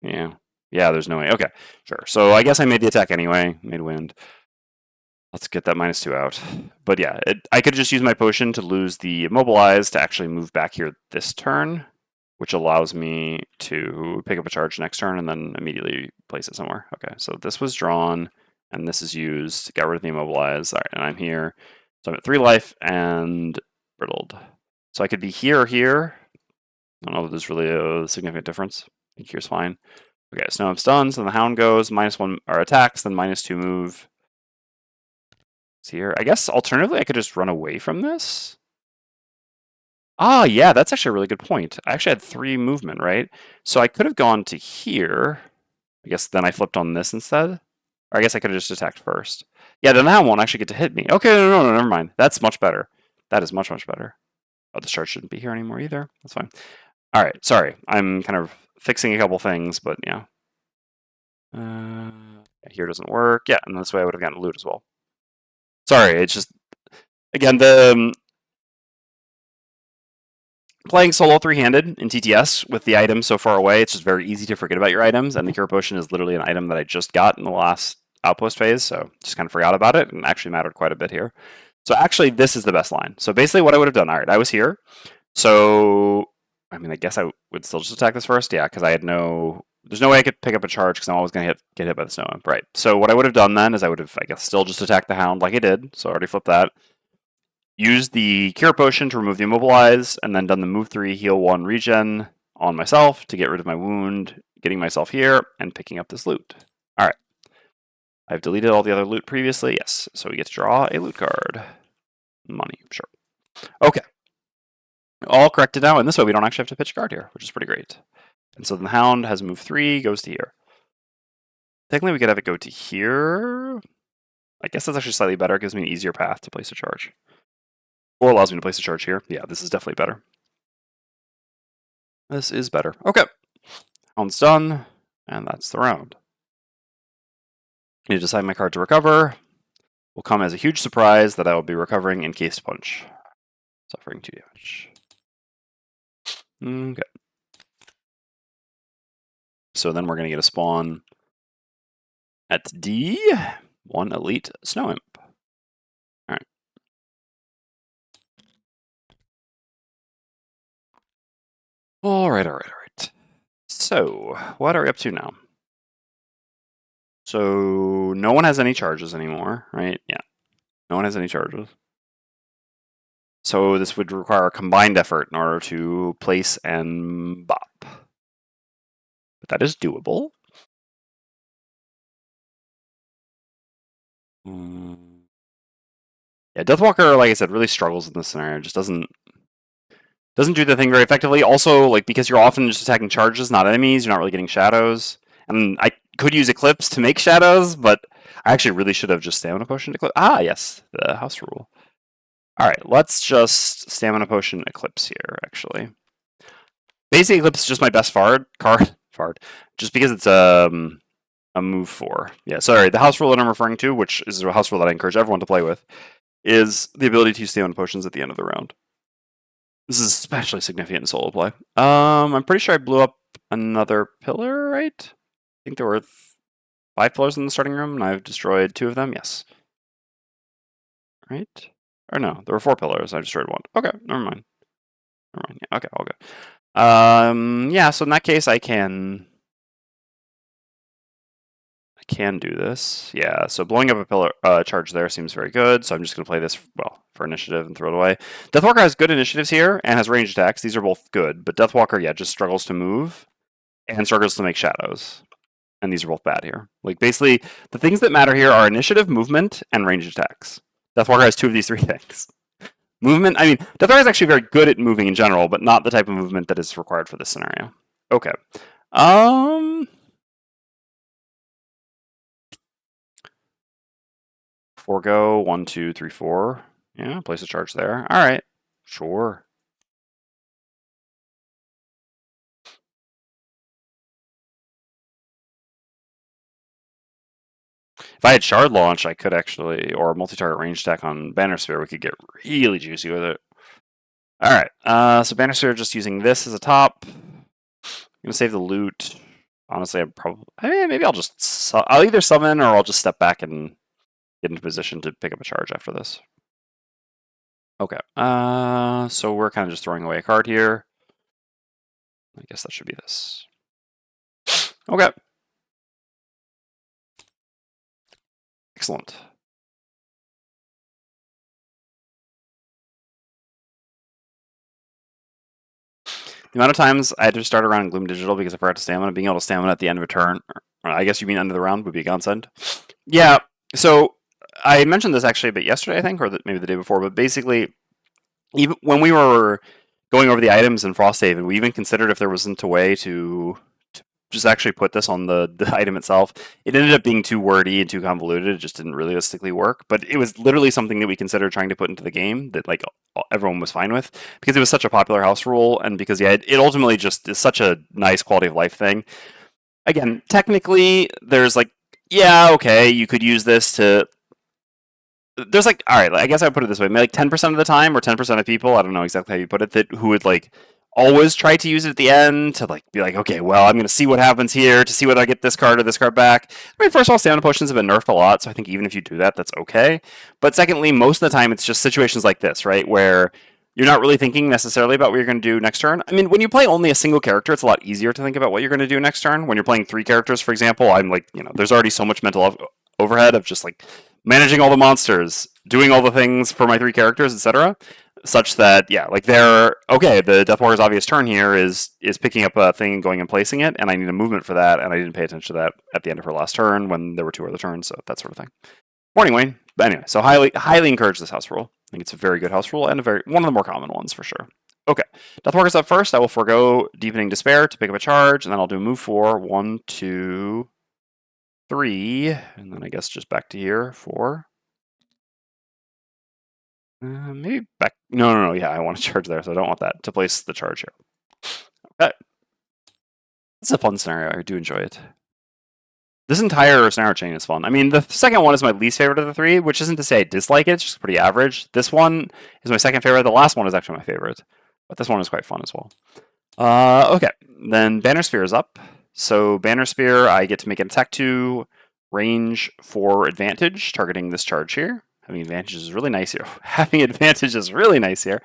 Yeah, there's no way. Okay, sure. So I guess I made the attack anyway. Made wind. Let's get that -2 out. But yeah, I could just use my potion to lose the immobilize to actually move back here this turn, which allows me to pick up a charge next turn and then immediately place it somewhere. Okay, so this was drawn, and this is used. Got rid of the immobilize. All right, and I'm here. So I'm at 3 life and brittled. So I could be here or here. I don't know if there's really a significant difference. I think here's fine. Okay, Snow Imp's done. So the Hound goes, -1 or attacks, then -2 move. It's here. I guess alternatively I could just run away from this. Ah, yeah, that's actually a really good point. I actually had 3 movement, right? So I could have gone to here. I guess then I flipped on this instead. Or I guess I could have just attacked first. Yeah, then that won't actually get to hit me. Okay, no, never mind. That's much better. That is much better. Oh, the chart shouldn't be here anymore either. That's fine. All right, sorry. I'm kind of fixing a couple things, but yeah. Here doesn't work. Yeah, and this way I would have gotten loot as well. Sorry, it's just... Again, the... Playing solo 3-handed in TTS with the items so far away, it's just very easy to forget about your items, and the Cure Potion is literally an item that I just got in the last outpost phase, so just kind of forgot about it, and actually mattered quite a bit here. So actually, this is the best line. So basically what I would have done, all right, I was here, so, I mean, I guess I would still just attack this first, yeah, because I had no... There's no way I could pick up a charge, because I'm always going to get hit by the Snow Imp, right. So what I would have done then is I would have, I guess, still just attacked the Hound like I did, so I already flipped that. Used the Cure Potion to remove the Immobilize, and then done the move 3, heal 1 regen on myself to get rid of my wound, getting myself here, and picking up this loot. Alright. I've deleted all the other loot previously, yes. So we get to draw a loot card. Money, sure. Okay. All corrected now, and this way we don't actually have to pitch a card here, which is pretty great. And so the Hound has move 3, goes to here. Technically we could have it go to here. I guess that's actually slightly better, it gives me an easier path to place a charge. Or allows me to place a charge here. Yeah, this is definitely better. This is better. Okay. Hound's done, and that's the round. I need to decide my card to recover. Will come as a huge surprise that I will be recovering Encased Punch. Suffering 2 damage. Okay. So then we're going to get a spawn at D. 1 elite snow imp. Alright. Alright. So, what are we up to now? So, no one has any charges anymore, right? Yeah. No one has any charges. So this would require a combined effort in order to place and bop. But that is doable. Yeah, Deathwalker, like I said, really struggles in this scenario. Just doesn't do the thing very effectively. Also, like because you're often just attacking charges, not enemies, you're not really getting shadows. And I could use Eclipse to make shadows, but I actually really should have just Stamina Potion Eclipse. Ah, yes, the house rule. All right, let's just Stamina Potion Eclipse here, actually. Basic Eclipse is just my best card, just because it's a move 4. Yeah, sorry, the house rule that I'm referring to, which is a house rule that I encourage everyone to play with, is the ability to use Stamina Potions at the end of the round. This is especially significant in solo play. I'm pretty sure I blew up another pillar, right? I think there were 5 pillars in the starting room, and I've destroyed 2 of them, yes. Right? Or no, there were 4 pillars, I destroyed 1. Okay, never mind. Yeah, okay, all good. Yeah, so in that case, I can do this. Yeah, so blowing up a pillar charge there seems very good, so I'm just going to play this, well, for initiative and throw it away. Deathwalker has good initiatives here and has ranged attacks. These are both good, but Deathwalker, yeah, just struggles to move and struggles to make shadows. And these are both bad here. Like, basically, the things that matter here are initiative, movement, and ranged attacks. Deathwalker has 2 of these 3 things. Movement, I mean, Deathwalker is actually very good at moving in general, but not the type of movement that is required for this scenario. Okay. Forgo 1, 2, 3, 4. Yeah, place a charge there. All right, sure. If I had Shard Launch, I could actually, or multi-target range attack on Banner Sphere, we could get really juicy with it. All right, so Banner Sphere, just using this as a top. I'm gonna save the loot. Honestly, maybe I'll either summon or I'll just step back and get into position to pick up a charge after this. Okay, so we're kind of just throwing away a card here. I guess that should be this. Okay. Excellent. The amount of times I had to start around in Gloom Digital because I forgot to stamina, being able to stamina at the end of a turn, or I guess you mean end of the round, would be a godsend. Yeah, so I mentioned this actually a bit yesterday, I think, or maybe the day before, but basically, even when we were going over the items in Frosthaven, we even considered if there wasn't a way to just actually put this on the item itself. It ended up being too wordy and too convoluted. It just didn't realistically work. But it was literally something that we considered trying to put into the game that like everyone was fine with because it was such a popular house rule and because yeah, it ultimately just is such a nice quality of life thing. Again, technically, there's like yeah, okay, you could use this to. There's like all right, I guess I would put it this way: maybe like 10% of the time or 10% of people, I don't know exactly how you put it, that who would like always try to use it at the end to like be like, okay, well, I'm going to see what happens here to see whether I get this card or this card back. I mean, first of all, stamina potions have been nerfed a lot, so I think even if you do that, that's okay. But secondly, most of the time, it's just situations like this, right, where you're not really thinking necessarily about what you're going to do next turn. I mean, when you play only a single character, it's a lot easier to think about what you're going to do next turn. When you're playing 3 characters, for example, I'm like, there's already so much mental overhead of just like managing all the monsters, doing all the things for my 3 characters, etc. Such that, yeah, like they're okay. The Deathwalker's obvious turn here is picking up a thing and going and placing it, and I need a movement for that, and I didn't pay attention to that at the end of her last turn when there were 2 other turns, so that sort of thing. Morning, Wayne. But anyway, so highly encourage this house rule. I think it's a very good house rule and one of the more common ones for sure. Okay, Deathwalker's up first. I will forego Deepening Despair to pick up a charge, and then I'll do a move 4. 1, 2, 3, and then I guess just back to here 4. Maybe back. No. Yeah, I want to charge there, so I don't want that to place the charge here. Okay. It's a fun scenario. I do enjoy it. This entire snare chain is fun. I mean, the second one is my least favorite of the three, which isn't to say I dislike it, it's just pretty average. This one is my second favorite. The last one is actually my favorite, but this one is quite fun as well. Okay, then Banner Spear is up. So Banner Spear, I get to make an attack 2, range 4 advantage, targeting this charge here. Having advantage is really nice here. Having advantage is really nice here.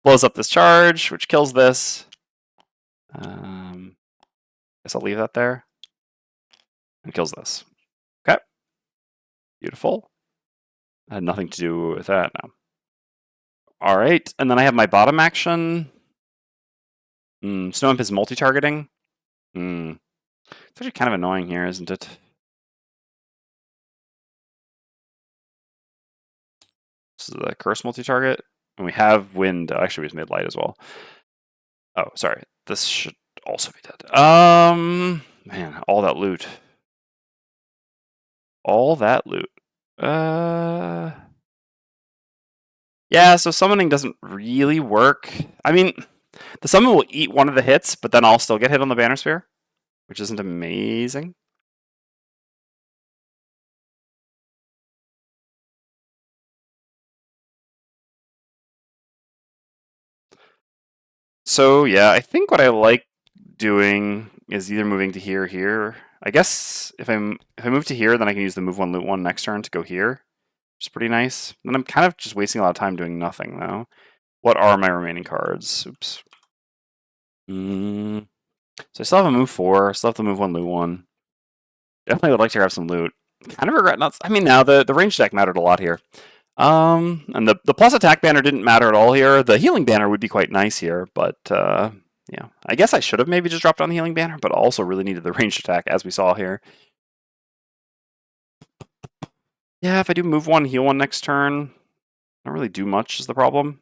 Blows up this charge, which kills this. Guess I'll leave that there. And kills this. Okay. Beautiful. I had nothing to do with that now. All right, and then I have my bottom action. Snow Imp is multi-targeting. It's actually kind of annoying here, isn't it? This is the curse multi-target. And we have wind. Actually, we just made light as well. Oh, sorry. This should also be dead. Man, all that loot. All that loot. Yeah, so summoning doesn't really work. I mean, the summon will eat one of the hits, but then I'll still get hit on the Banner Spear, which isn't amazing. So yeah, I think what I like doing is either moving to here or here. I guess if I move to here, then I can use the move one, loot one next turn to go here, which is pretty nice. Then I'm kind of just wasting a lot of time doing nothing though. What are my remaining cards? Oops. So I still have a move 4, still have to move one, loot one. Definitely would like to grab some loot. Kind of regret not. I mean, now the range deck mattered a lot here. And the plus attack banner didn't matter at all here. The healing banner would be quite nice here, but yeah, I guess I should have maybe just dropped on the healing banner, but also really needed the ranged attack as we saw here. Yeah, if I do move one, heal one next turn, I don't really do much is the problem.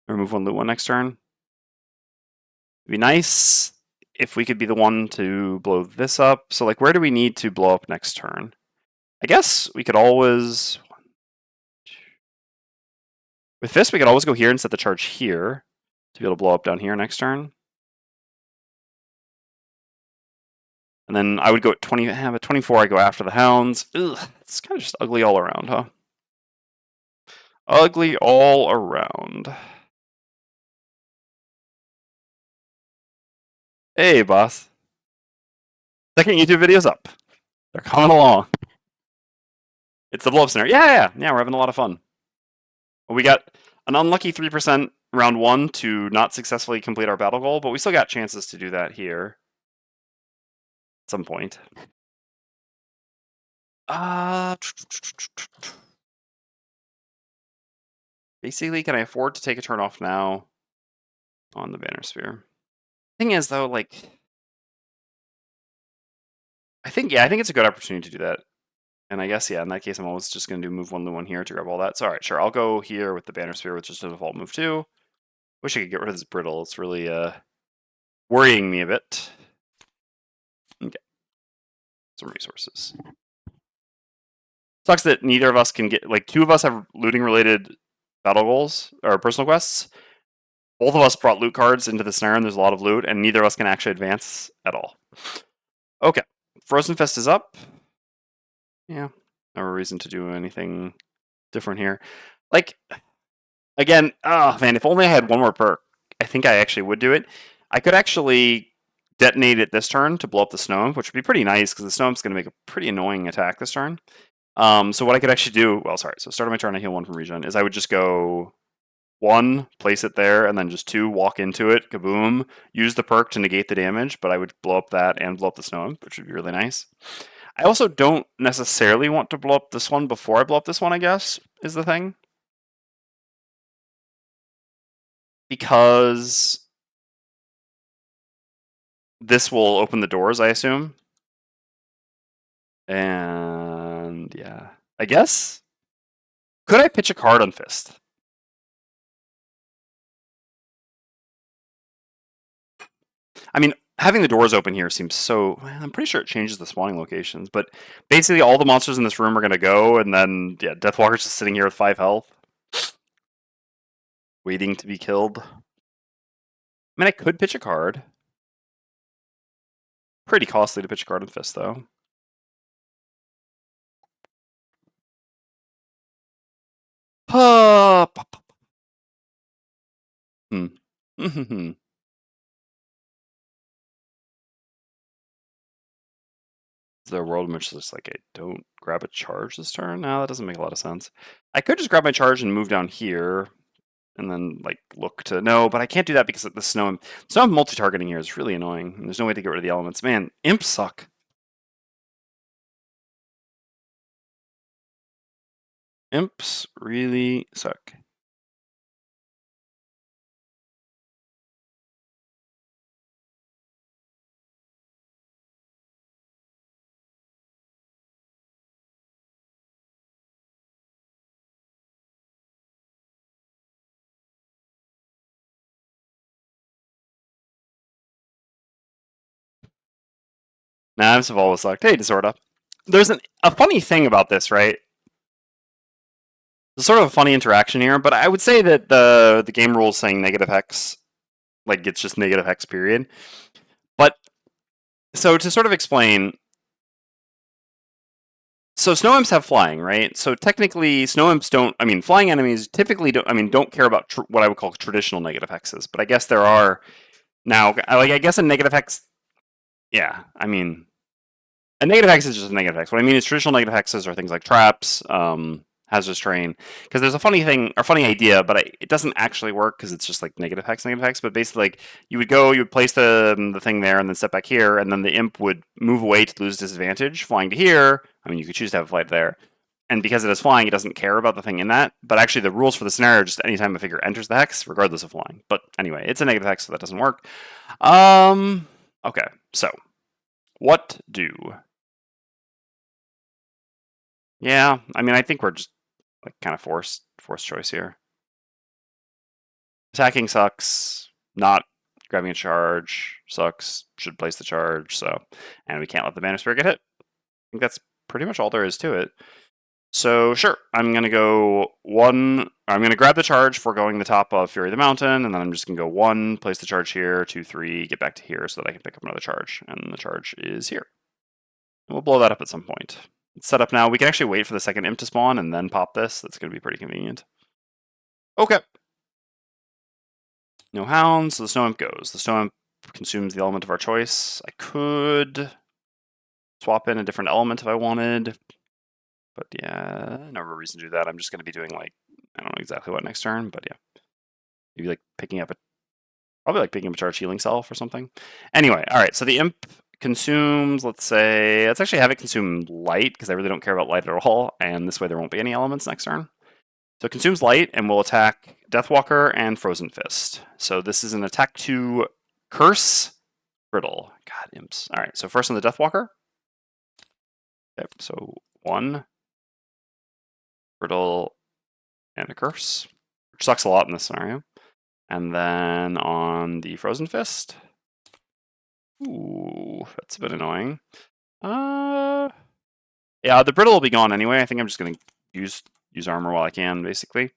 Or move one, loot one next turn. It'd be nice if we could be the one to blow this up. So like, where do we need to blow up next turn? I guess we could always... With this, we could always go here and set the charge here to be able to blow up down here next turn. And then I would go at 20, at 24, I go after the hounds. Ugh, it's kind of just ugly all around, huh? Ugly all around. Hey, boss. Second YouTube video's up. They're coming along. It's the blow up scenario. Yeah, we're having a lot of fun. We got an unlucky 3% round 1 to not successfully complete our battle goal, but we still got chances to do that here at some point. Basically, can I afford to take a turn off now on the Banner Sphere? Thing is, though, like, I think it's a good opportunity to do that. And I guess, yeah, in that case, I'm always just going to do move one, loot one here to grab all that. So, all right, sure, I'll go here with the Banner Sphere with just a default move 2. Wish I could get rid of this brittle. It's really worrying me a bit. Okay. Some resources. Sucks that neither of us can get, like, 2 of us have looting related battle goals or personal quests. Both of us brought loot cards into the snare and there's a lot of loot, and neither of us can actually advance at all. Okay. Frozen Fist is up. Yeah. No reason to do anything different here. Like, again, oh man, if only I had one more perk, I think I actually would do it. I could actually detonate it this turn to blow up the Snow Imp, which would be pretty nice because the Snow Imp's going to make a pretty annoying attack this turn. So what I could actually do, well, sorry, so start of my turn, I heal 1 from regen, is I would just go 1, place it there, and then just 2, walk into it, kaboom, use the perk to negate the damage, but I would blow up that and blow up the Snow Imp, which would be really nice. I also don't necessarily want to blow up this one before I blow up this one, I guess, is the thing. Because this will open the doors, I assume. And yeah, I guess. Could I pitch a card on Fist? I mean, having the doors open here seems so... I'm pretty sure it changes the spawning locations, but basically all the monsters in this room are going to go, and then, yeah, Deathwalker's just sitting here with 5 health. Waiting to be killed. I mean, I could pitch a card. Pretty costly to pitch a Garden Fist, though. Hmm. Is there a world in which it's like I don't grab a charge this turn? No, that doesn't make a lot of sense. I could just grab my charge and move down here, and then like look to no, but I can't do that because of the snow. Snow multi-targeting here is really annoying. And there's no way to get rid of the elements. Man, imps suck. Imps really suck. Nah, imps have always sucked. Hey, Disorda. There's a funny thing about this, right? There's sort of a funny interaction here, but I would say that the game rules saying negative hex, like it's just negative hex period. But so to sort of explain, so snow imps have flying, right? So technically, snow imps don't. I mean, flying enemies typically don't. I mean, don't care about what I would call traditional negative hexes. But I guess there are now. Like I guess a negative hex. Yeah, I mean, a negative hex is just a negative hex. What I mean is traditional negative hexes are things like traps, hazardous terrain. Because there's a funny thing or funny idea, but it doesn't actually work because it's just like negative hex, negative hex. But basically, like you would place the thing there and then step back here, and then the imp would move away to lose disadvantage, flying to here. I mean, you could choose to have a flight there. And because it is flying, it doesn't care about the thing in that. But actually, the rules for the scenario are just anytime a figure enters the hex, regardless of flying. But anyway, it's a negative hex, so that doesn't work. Okay, so what do? Yeah, I mean, I think we're just like kind of forced choice here. Attacking sucks. Not grabbing a charge sucks. Should place the charge. So, and we can't let the Banner Spirit get hit. I think that's pretty much all there is to it. So sure, I'm gonna go one. I'm gonna grab the charge for going the top of Fury of the Mountain, and then I'm just gonna go one, place the charge here, 2, 3, get back to here so that I can pick up another charge, and the charge is here. And we'll blow that up at some point. It's set up now. We can actually wait for the second imp to spawn and then pop this. That's gonna be pretty convenient. Okay. No hounds, so the snow imp goes. The snow imp consumes the element of our choice. I could swap in a different element if I wanted. But yeah, no reason to do that. I'm just going to be doing like, I don't know exactly what next turn, but yeah. Maybe like probably like picking up a charge healing self or something. Anyway, all right, so the imp consumes, let's actually have it consume light because I really don't care about light at all. And this way there won't be any elements next turn. So it consumes light and will attack Deathwalker and Frozen Fist. So this is an attack to Curse Brittle. God, imps. All right, so first on the Deathwalker. Okay, so 1 Brittle and a Curse, which sucks a lot in this scenario. And then on the Frozen Fist. Ooh, that's a bit annoying. Yeah, the Brittle will be gone anyway. I think I'm just going to use armor while I can, basically.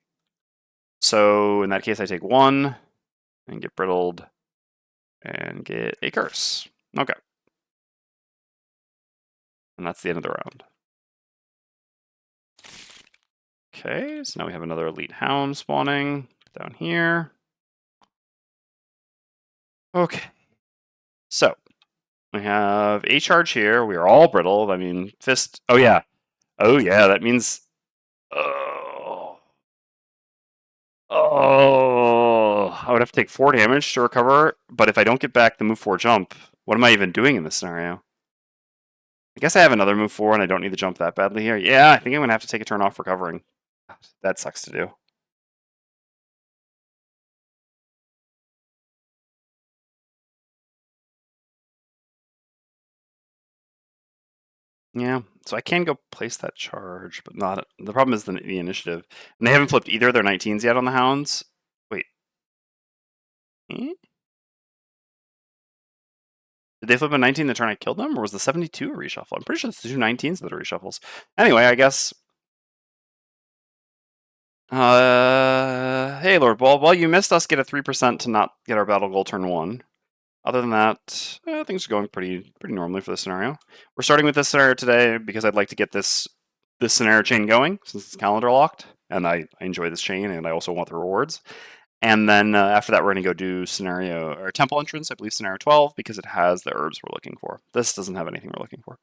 So in that case, I take 1 and get brittled and get a curse. Okay. And that's the end of the round. Okay, so now we have another Elite Hound spawning down here. Okay. So we have a charge here. We are all brittled. I mean, fist. Oh, yeah. Oh, yeah. That means. Oh, I would have to take 4 damage to recover. But if I don't get back the move 4 jump, what am I even doing in this scenario? I guess I have another move 4 and I don't need to jump that badly here. Yeah, I think I'm going to have to take a turn off recovering. That sucks to do. Yeah, so I can go place that charge, but not. The problem is the initiative. And they haven't flipped either of their 19s yet on the Hounds. Wait. Eh? Did they flip a 19 the turn I killed them, or was the 72 a reshuffle? I'm pretty sure it's the 2 19s that are reshuffles. Anyway, I guess. Hey, Lord Ball. Well, you missed us get a 3% to not get our battle goal turn 1. Other than that, things are going pretty normally for this scenario. We're starting with this scenario today because I'd like to get this scenario chain going since it's calendar locked, and I enjoy this chain, and I also want the rewards. And then after that, we're going to go do scenario or temple entrance. I believe scenario 12 because it has the herbs we're looking for. This doesn't have anything we're looking for.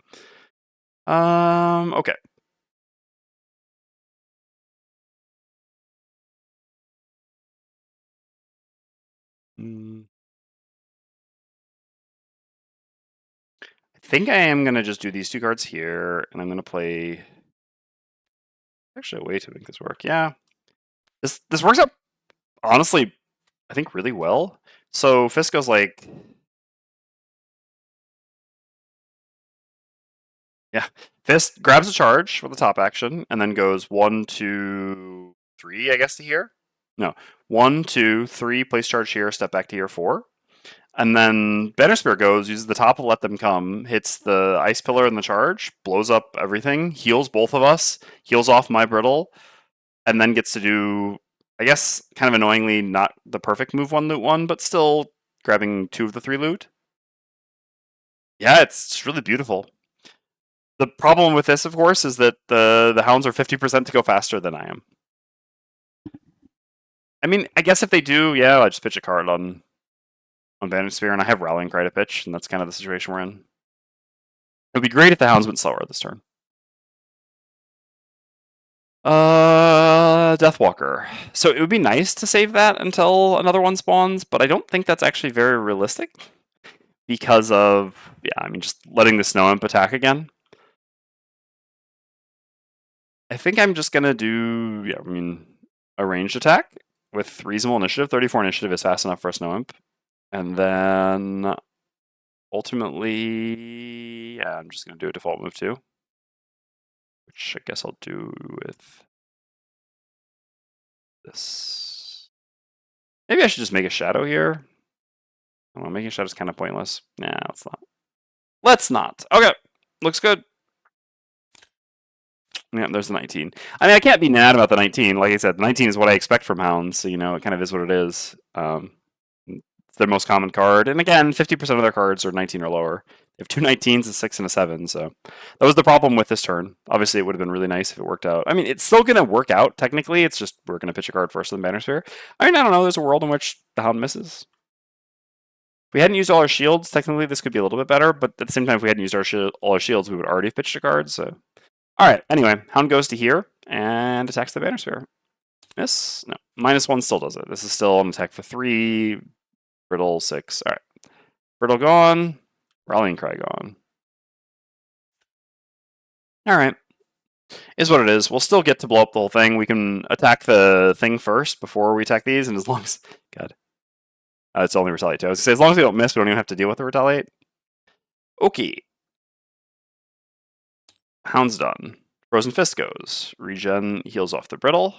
Okay. I think I am going to just do these 2 cards here, and I'm going to play. Actually, a way to make this work. Yeah, this works out honestly. I think really well. So Fisk goes like, yeah, Fist grabs a charge with the top action, and then goes 1, 2, 3. I guess to here. No, 1, 2, 3. Place charge here. Step back to here 4. And then Banner Spear goes, uses the top of Let Them Come, hits the Ice Pillar and the charge, blows up everything, heals both of us, heals off my Brittle, and then gets to do, I guess, kind of annoyingly, not the perfect move 1 loot 1, but still grabbing 2 of the 3 loot. Yeah, it's really beautiful. The problem with this, of course, is that the hounds are 50% to go faster than I am. I mean, I guess if they do, yeah, I just pitch a card on Bandage Spear, and I have Rallying Cry to pitch, and that's kind of the situation we're in. It would be great if the hounds went slower this turn. Deathwalker. So it would be nice to save that until another one spawns, but I don't think that's actually very realistic because of, yeah, I mean, just letting the Snow Imp attack again. I think I'm just going to do, yeah, I mean, a ranged attack with reasonable initiative. 34 initiative is fast enough for a Snow Imp. And then ultimately, yeah, I'm just going to do a default move too, which I guess I'll do with this. Maybe I should just make a shadow here. Well, making a shadow is kind of pointless. Nah, let's not. Let's not. Okay, looks good. Yeah, there's the 19. I mean, I can't be mad about the 19. Like I said, 19 is what I expect from hounds, so, you know, it kind of is what it is. It's their most common card. And again, 50% of their cards are 19 or lower. They have 2 19s, a 6, and a 7, so that was the problem with this turn. Obviously, it would have been really nice if it worked out. I mean, it's still going to work out, technically. It's just we're going to pitch a card first in the Banner Sphere. I mean, I don't know. There's a world in which the hound misses. If we hadn't used all our shields, technically this could be a little bit better, but at the same time, if we hadn't used all our shields, we would already have pitched a card, so... Alright, anyway, Hound goes to here, and attacks the Banner Sphere. Miss? No. -1 still does it. This is still an attack for 3, Brittle 6. Alright. Brittle gone, Rallying Cry gone. Alright. Is what it is. We'll still get to blow up the whole thing. We can attack the thing first before we attack these, and as long as... God. It's only retaliate too. I was going to say, as long as we don't miss, we don't even have to deal with the retaliate. Okay. Hound's done. Frozen Fist goes. Regen heals off the Brittle.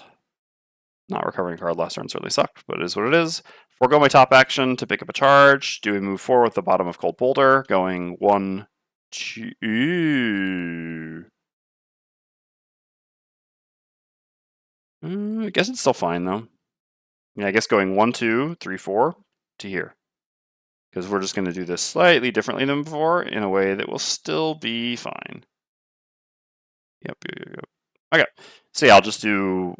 Not recovering a card last turn certainly sucked, but it is what it is. Forgo my top action to pick up a charge. Do we move forward with the bottom of Cold Boulder? Going 1, 2... I guess it's still fine, though. Yeah, I guess going 1, 2, 3, 4 to here. Because we're just going to do this slightly differently than before in a way that will still be fine. Yep. Okay. So yeah, I'll just do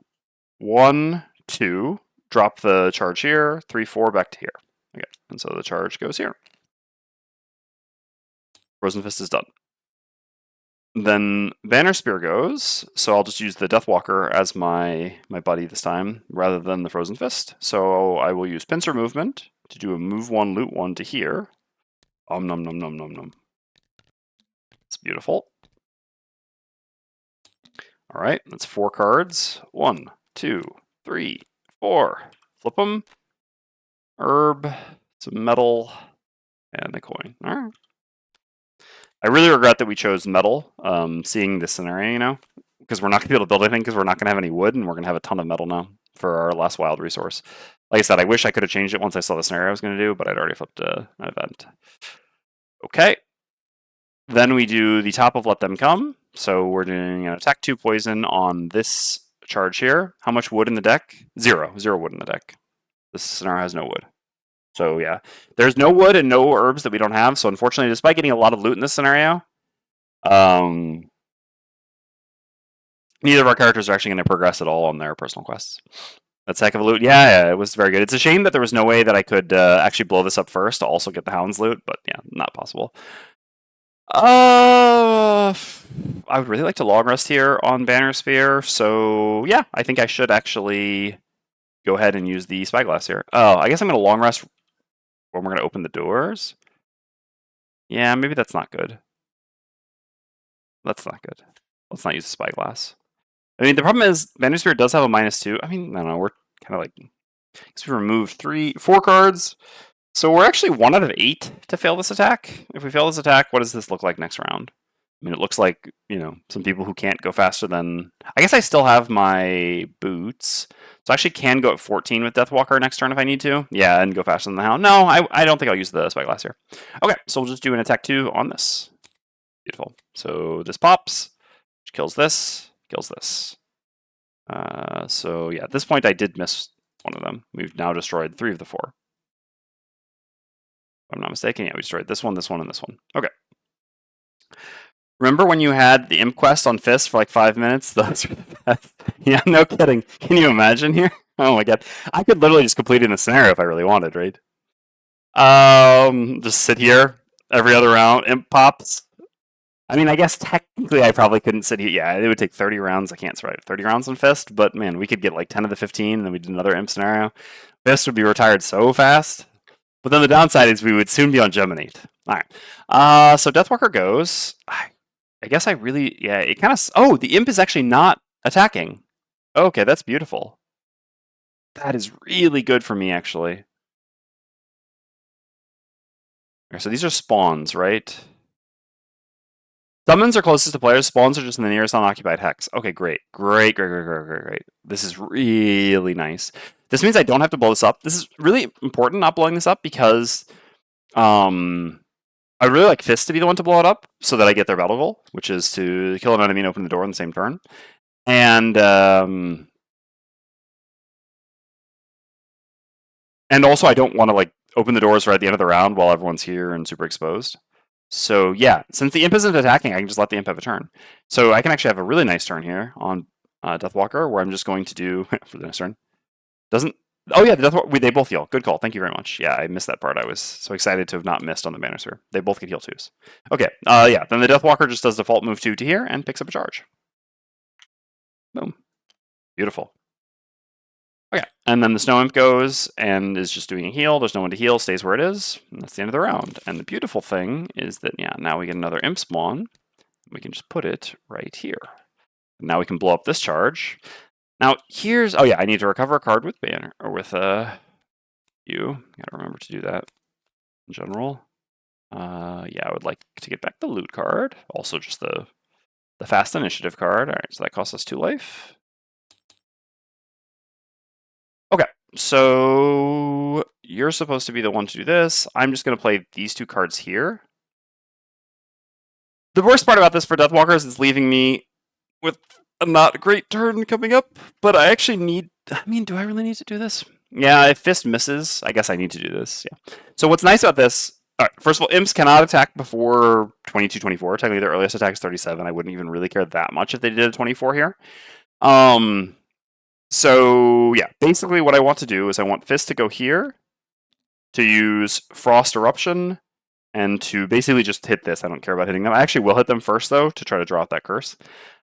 1, 2, drop the charge here, 3, 4, back to here. Okay. And so the charge goes here. Frozen Fist is done. Then Banner Spear goes, so I'll just use the Deathwalker as my buddy this time, rather than the Frozen Fist. So I will use Pincer Movement to do a move 1, loot 1 to here. Nom nom nom nom nom. It's beautiful. Alright, that's 4 cards. 1, 2, 3, 4. Flip them. Herb, some metal, and a coin. Alright. I really regret that we chose metal, seeing this scenario, you know, because we're not going to be able to build anything because we're not going to have any wood, and we're going to have a ton of metal now for our last wild resource. Like I said, I wish I could have changed it once I saw the scenario I was going to do, but I'd already flipped an event. Okay. Then we do the top of Let Them Come. So we're doing an attack 2 poison on this charge here. How much wood in the deck? 0. 0 wood in the deck. This scenario has no wood. So yeah, there's no wood and no herbs that we don't have. So unfortunately, despite getting a lot of loot in this scenario, um, neither of our characters are actually going to progress at all on their personal quests. That's a heck of a loot. Yeah, it was very good. It's a shame that there was no way that I could actually blow this up first to also get the Hound's loot, but yeah, not possible. I would really like to long rest here on Banner Spear, so yeah, I think I should actually go ahead and use the Spyglass here. Oh, I guess I'm going to long rest when we're going to open the doors. Yeah, maybe that's not good. That's not good. Let's not use the Spyglass. I mean, the problem is Banner Spear does have a -2. I mean, I don't know, we're kind of like... Because we removed 4 cards. So we're actually 1 out of 8 to fail this attack. If we fail this attack, what does this look like next round? I mean, it looks like, you know, some people who can't go faster than... I guess I still have my boots. So I actually can go at 14 with Deathwalker next turn if I need to. Yeah, and go faster than the Hound. No, I don't think I'll use the Spyglass here. Okay, so we'll just do an attack 2 on this. Beautiful. So this pops, which kills this, kills this. So yeah, at this point I did miss one of them. We've now destroyed 3 of the 4. If I'm not mistaken, yeah, we destroyed this one, and this one. Okay. Remember when you had the Imp quest on Fist for like 5 minutes? Those were the best. Yeah, no kidding. Can you imagine here? Oh my god. I could literally just complete it in the scenario if I really wanted, right? Just sit here every other round. Imp pops. I mean, I guess technically I probably couldn't sit here. Yeah, it would take 30 rounds. I can't survive 30 rounds on Fist, but man, we could get like 10 of the 15, and then we did another Imp scenario. Fist would be retired so fast. But then the downside is we would soon be on Geminate. All right. So Deathwalker goes. I guess I really... Yeah, it kind of... Oh, the Imp is actually not attacking. Okay, that's beautiful. That is really good for me, actually. Okay, so these are spawns, right? Summons are closest to players. Spawns are just in the nearest unoccupied hex. Okay, great. Great. This is really nice. This means I don't have to blow this up. This is really important, not blowing this up, because I really like Fist to be the one to blow it up, so that I get their battle goal, which is to kill an enemy and open the door on the same turn. And also I don't want to like open the doors right at the end of the round while everyone's here and super exposed. So yeah, since the Imp isn't attacking, I can just let the Imp have a turn. So I can actually have a really nice turn here on Deathwalker, where I'm just going to do for the next turn. Doesn't... Oh yeah, the Deathwalker, they both heal. Good call. Thank you very much. Yeah, I missed that part. I was so excited to have not missed on the Banner Sphere. They both get heal 2s. Okay, yeah, then the Deathwalker just does default move 2 to here and picks up a charge. Boom. Beautiful. Okay, and then the Snow Imp goes and is just doing a heal. There's no one to heal, stays where it is. And that's the end of the round. And the beautiful thing is that, yeah, now we get another Imp spawn. We can just put it right here. Now we can blow up this charge. Now here's... Oh yeah, I need to recover a card with Banner, or with you. Gotta remember to do that in general. Yeah, I would like to get back the loot card. Also just the fast initiative card. All right, so that costs us 2 life. Okay, so you're supposed to be the one to do this. I'm just going to play these 2 cards here. The worst part about this for Deathwalker is it's leaving me with a not great turn coming up, but I actually need... I mean, do I really need to do this? Yeah, if Fist misses, I guess I need to do this, yeah. So what's nice about this... All right, first of all, Imps cannot attack before 22-24. Technically, their earliest attack is 37. I wouldn't even really care that much if they did a 24 here. So, yeah, basically what I want to do is I want Fist to go here, to use Frost Eruption, and to basically just hit this. I don't care about hitting them. I actually will hit them first, though, to try to draw out that curse.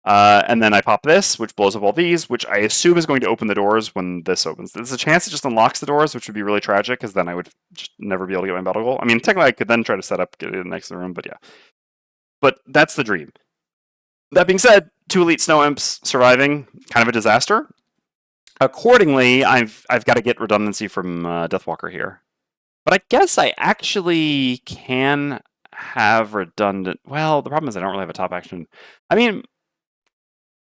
And then I pop this, which blows up all these, which I assume is going to open the doors when this opens. There's a chance it just unlocks the doors, which would be really tragic, because then I would just never be able to get my battle goal. I mean, technically I could then try to set up, get it next to the room, but yeah. But that's the dream. That being said, 2 Elite Snow Imps surviving, kind of a disaster. Accordingly, I've got to get redundancy from Deathwalker here. But I guess I actually can have redundant... Well, the problem is I don't really have a top action. I mean...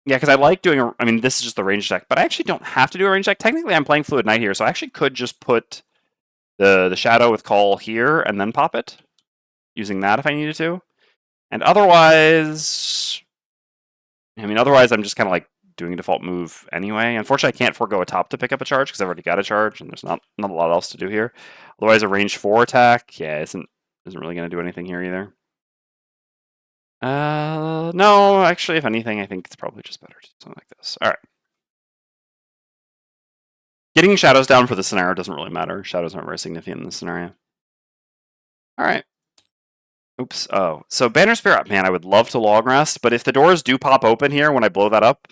Yeah, because I like doing a... I mean, this is just the range deck, but I actually don't have to do a range deck. Technically, I'm playing Fluid Knight here, so I actually could just put the Shadow with Call here and then pop it, using that if I needed to. And otherwise... I mean, otherwise I'm just kind of like doing a default move anyway. Unfortunately, I can't forego a top to pick up a charge because I've already got a charge, and there's not a lot else to do here. Otherwise, a range 4 attack, yeah, isn't really going to do anything here either. No, actually, if anything, I think it's probably just better to do something like this. All right. Getting shadows down for the scenario doesn't really matter. Shadows aren't very significant in this scenario. All right. Oops. Oh, so Banner Spirit, man, I would love to long rest, but if the doors do pop open here when I blow that up,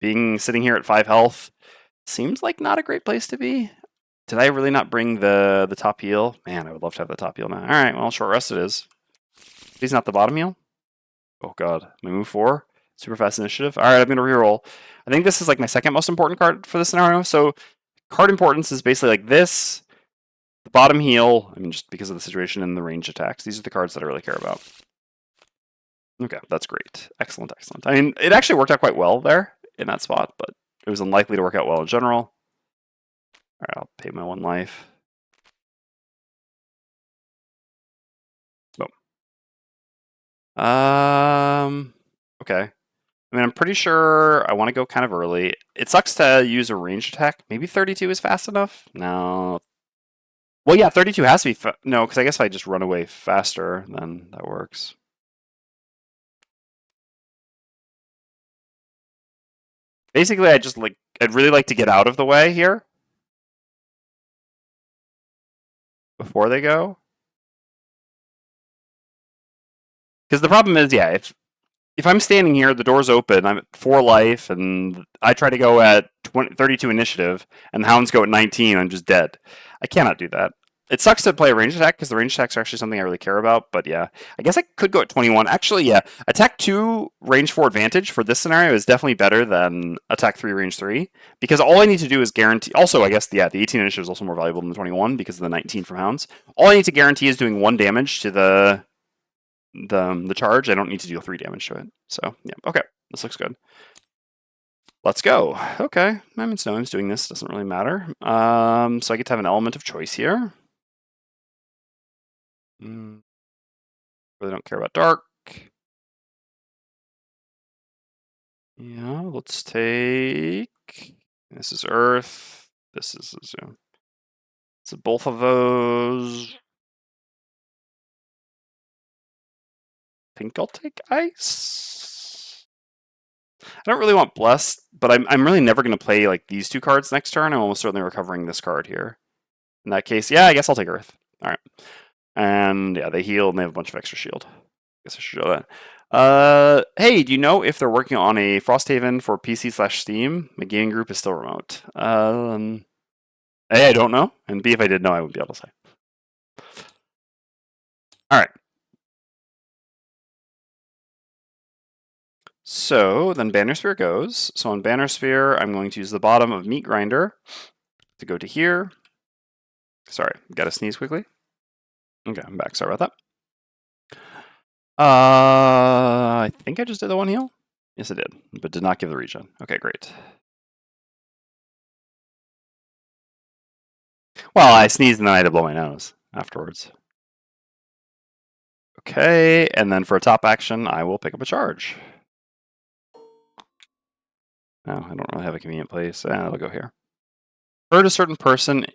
being sitting here at 5 health seems like not a great place to be. Did I really not bring the top heal? Man, I would love to have the top heal now. All right, well, short rest it is. He's not the bottom heal. Oh god, my move 4, super fast initiative. All right, I'm gonna reroll. I think this is like my second most important card for the scenario. So card importance is basically like this. The bottom heal, I mean, just because of the situation and the range attacks. These are the cards that I really care about. Okay, that's great. Excellent, excellent. I mean, it actually worked out quite well there in that spot, but it was unlikely to work out well in general. All right, I'll pay my 1 life. Boom. Okay. I mean, I'm pretty sure I want to go kind of early. It sucks to use a ranged attack. Maybe 32 is fast enough? No. Well, yeah, 32 has to be... No, because I guess if I just run away faster, then that works. Basically, I'd really like to get out of the way here. Before they go. Because the problem is, yeah, if I'm standing here, the door's open, I'm at 4 life, and I try to go at 32 initiative, and the hounds go at 19, I'm just dead. I cannot do that. It sucks to play a range attack, because the range attacks are actually something I really care about, but yeah. I guess I could go at 21. Actually, yeah, attack 2, range 4 advantage for this scenario is definitely better than attack 3, range 3, because all I need to do is guarantee... Also, I guess, yeah, the 18 initiative is also more valuable than the 21, because of the 19 from hounds. All I need to guarantee is doing 1 damage to the charge. I don't need to deal 3 damage to it. So, yeah, okay. This looks good. Let's go. Okay. I mean, Snowman's doing this. Doesn't really matter. So I get to have an element of choice here. Really don't care about dark. Yeah, let's take... This is Earth. This is Zoom. So both of those... I think I'll take Ice. I don't really want Blessed, but I'm really never going to play like these 2 cards next turn. I'm almost certainly recovering this card here. In that case, yeah, I guess I'll take Earth. All right. And yeah, they heal and they have a bunch of extra shield. I guess I should show that. Hey, do you know if they're working on a Frosthaven for PC/Steam? My gaming group is still remote. A, I don't know. And B, if I did know, I would be able to say. All right. So then Banner Sphere goes. So on Banner Sphere, I'm going to use the bottom of Meat Grinder to go to here. Sorry, gotta sneeze quickly. Okay, I'm back. Sorry about that. I think I just did the 1 heal. Yes, I did, but did not give the regen. Okay, great. Well, I sneezed and then I had to blow my nose afterwards. Okay, and then for a top action, I will pick up a charge. No, I don't really have a convenient place. I'll go here. Hurt a certain person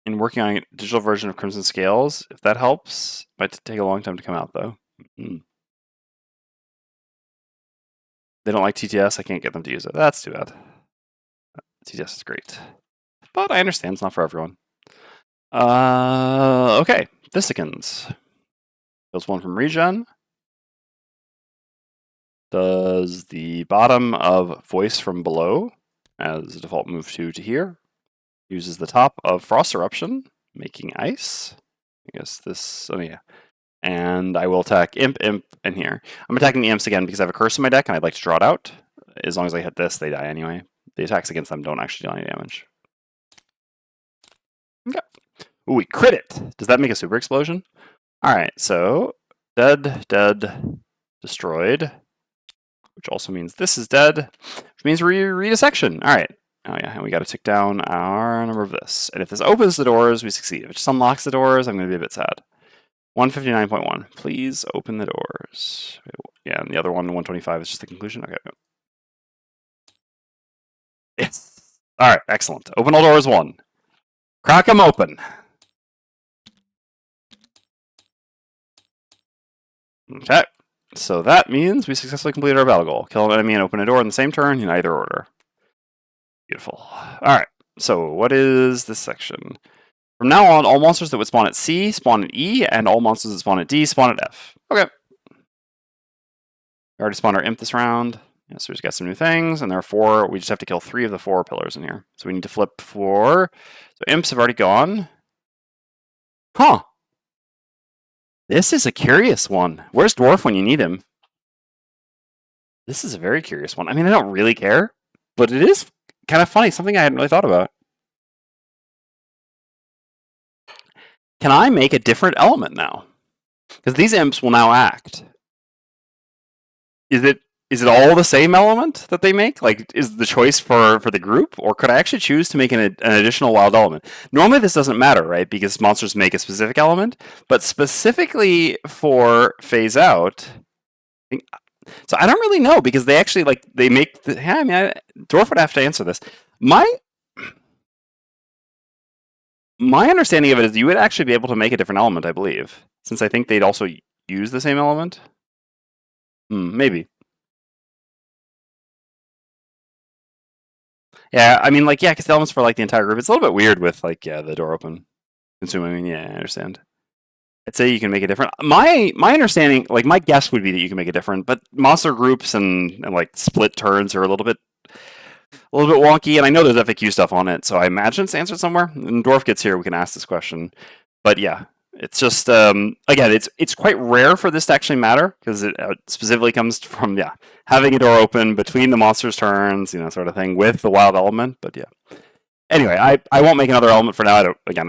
in working on a digital version of Crimson Scales. If that helps, might take a long time to come out, though. They don't like TTS. I can't get them to use it. That's too bad. TTS is great. But I understand it's not for everyone. Okay. Thistacans. Does 1 from regen. Does the bottom of Voice from Below as a default move 2 to here. Uses the top of Frost Eruption, making ice. I guess this, oh yeah. And I will attack Imp, and here. I'm attacking the Imps again because I have a curse in my deck and I'd like to draw it out. As long as I hit this, they die anyway. The attacks against them don't actually deal any damage. Okay. Ooh, we crit it! Does that make a super explosion? Alright, so dead, destroyed. Which also means this is dead, which means we read a section. Alright. Oh yeah, and we gotta tick down our number of this. And if this opens the doors, we succeed. If it just unlocks the doors, I'm gonna be a bit sad. 159.1. Please open the doors. Yeah, and the other one, 125, is just the conclusion. Okay. Yes. All right, excellent. Open all doors 1. Crack them open. Okay. So that means we successfully completed our battle goal. Kill an enemy and open a door in the same turn in either order. Beautiful. All right. So what is this section? From now on, all monsters that would spawn at C spawn at E, and all monsters that spawn at D spawn at F. Okay. We already spawned our imp this round. Yeah, so we just got some new things, and there are 4. We just have to kill 3 of the 4 pillars in here. So we need to flip 4. So imps have already gone. Huh. This is a curious one. Where's Dwarf when you need him? This is a very curious one. I mean, I don't really care, but it is kind of funny. Something I hadn't really thought about. Can I make a different element now? Because these imps will now act. Is it all the same element that they make? Like, is the choice for the group? Or could I actually choose to make an additional wild element? Normally this doesn't matter, right? Because monsters make a specific element. But specifically for phase out... So I don't really know, because they actually, like, they make... Dwarf would have to answer this. My understanding of it is you would actually be able to make a different element, I believe. Since I think they'd also use the same element. Maybe. Yeah, I mean, like, yeah, because the elements for, like, the entire group, it's a little bit weird with, like, yeah, the door open. Consuming, yeah, I understand. I'd say you can make it different. My understanding, like, my guess would be that you can make it different, but monster groups and like, split turns are a little bit wonky, and I know there's FAQ stuff on it, so I imagine it's answered somewhere. When Dwarf gets here, we can ask this question. But yeah, it's just, again, it's quite rare for this to actually matter, because it specifically comes from, yeah, having a door open between the monster's turns, sort of thing, with the wild element, but yeah. Anyway, I won't make another element for now. I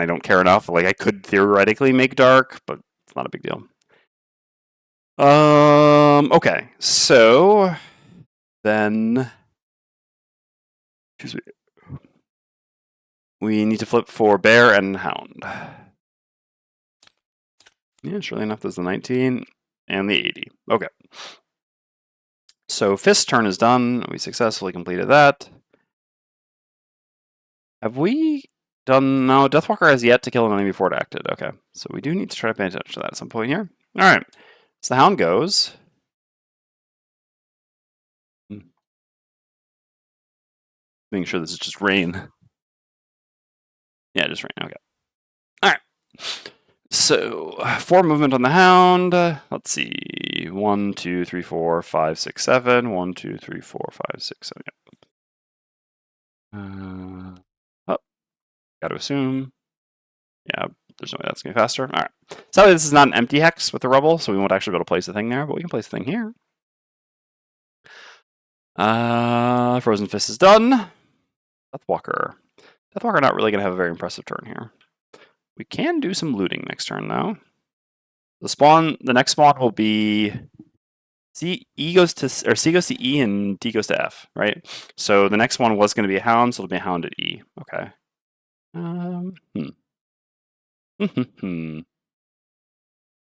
don't care enough. Like, I could theoretically make dark, but it's not a big deal. Okay, so then we need to flip for bear and hound. Yeah, surely enough, there's the 19 and the 80. Okay. So fist turn is done. We successfully completed that. Have we done... No, Deathwalker has yet to kill an enemy before it acted. Okay, so we do need to try to pay attention to that at some point here. Alright, so the hound goes. Making sure this is just rain. Yeah, just rain, okay. Alright. So, 4 movement on the hound. Let's see. 1, 2, 3, 4, 5, 6, 7. 1, 2, 3, 4, 5, 6, 7. Oh, gotta assume. Yeah, there's no way that's gonna be faster. Alright. So this is not an empty hex with the rubble, so we won't actually be able to place the thing there, but we can place the thing here. Frozen Fist is done. Deathwalker. Deathwalker not really gonna have a very impressive turn here. We can do some looting next turn, though. The next spawn will be C goes to E and D goes to F, right? So the next one was going to be a hound, so it'll be a hound at E. Okay. Know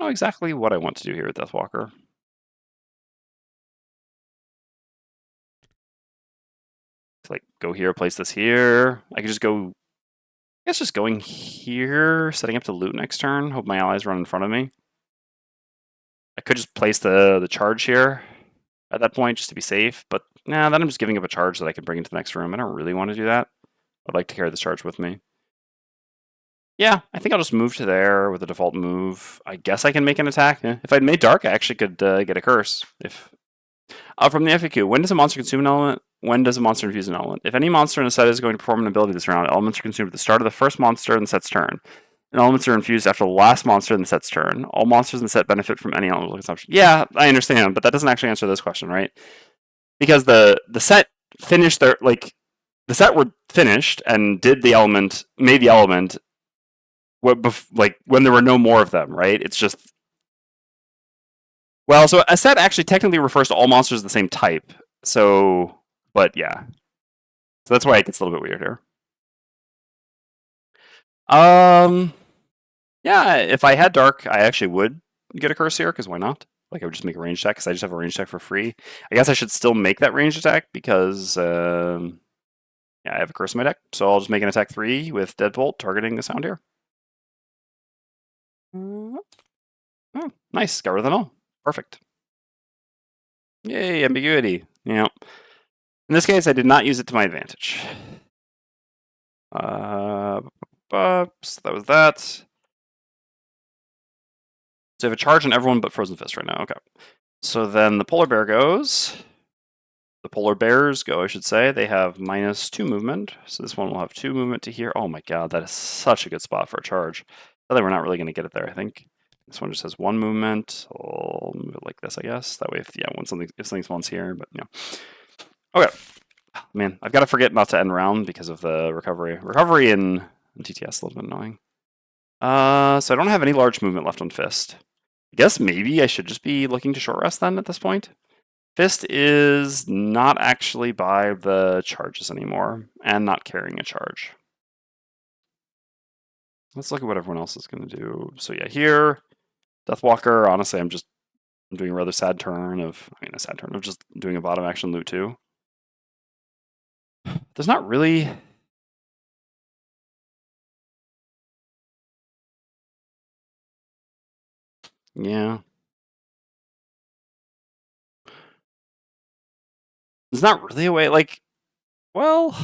exactly what I want to do here with Deathwalker. Like, go here, place this here. I could just go... I guess just going here, setting up to loot next turn. Hope my allies run in front of me. I could just place the charge here at that point just to be safe, but nah, then I'm just giving up a charge that I can bring into the next room. I don't really want to do that. I'd like to carry this charge with me. Yeah, I think I'll just move to there with a default move. I guess I can make an attack. Yeah. If I'd made dark, I actually could get a curse. From the FAQ, when does a monster consume an element? When does a monster infuse an element? If any monster in a set is going to perform an ability this round, elements are consumed at the start of the first monster in the set's turn. And elements are infused after the last monster in the set's turn. All monsters in the set benefit from any elemental consumption. Yeah, I understand, but that doesn't actually answer this question, right? Because the set finished their... Like, the set were finished and made the element... like, when there were no more of them, right? It's just... Well, so a set actually technically refers to all monsters of the same type. So... But yeah. So that's why it gets a little bit weird here. Yeah, if I had dark, I actually would get a curse here, because why not? Like, I would just make a range attack, because I just have a range attack for free. I guess I should still make that range attack, because... Yeah, I have a curse in my deck, so I'll just make an attack 3 with Deadbolt targeting the sound here. Oh, nice. Got rid of the null. Perfect. Yay, ambiguity. Yeah. In this case, I did not use it to my advantage. So that was that. So I have a charge on everyone but Frozen Fist right now. Okay. So then the Polar Bear goes. The Polar Bears go, I should say. They have -2 movement. So this one will have 2 movement to here. Oh my god, that is such a good spot for a charge. Although we're not really going to get it there, I think. This one just has 1 movement. I'll move it like this, I guess. That way, if something spawns here, but yeah. Okay. Man, I've got to forget not to end round because of the recovery. Recovery in TTS is a little bit annoying. So I don't have any large movement left on Fist. I guess maybe I should just be looking to short rest then at this point. Fist is not actually by the charges anymore, and not carrying a charge. Let's look at what everyone else is going to do. So yeah, here, Deathwalker, honestly, I'm doing a rather sad turn of just doing a bottom action loot too. There's not really... Yeah. There's not really a way, like, well...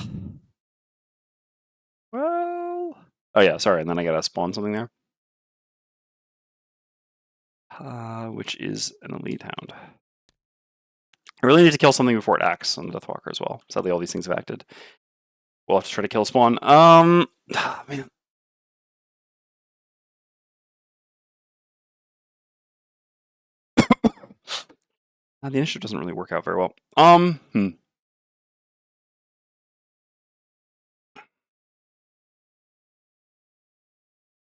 Oh yeah, sorry, and then I gotta spawn something there. Which is an Elite Hound. I really need to kill something before it acts on the Deathwalker as well. Sadly, all these things have acted. We'll have to try to kill spawn. Man. The initiative doesn't really work out very well.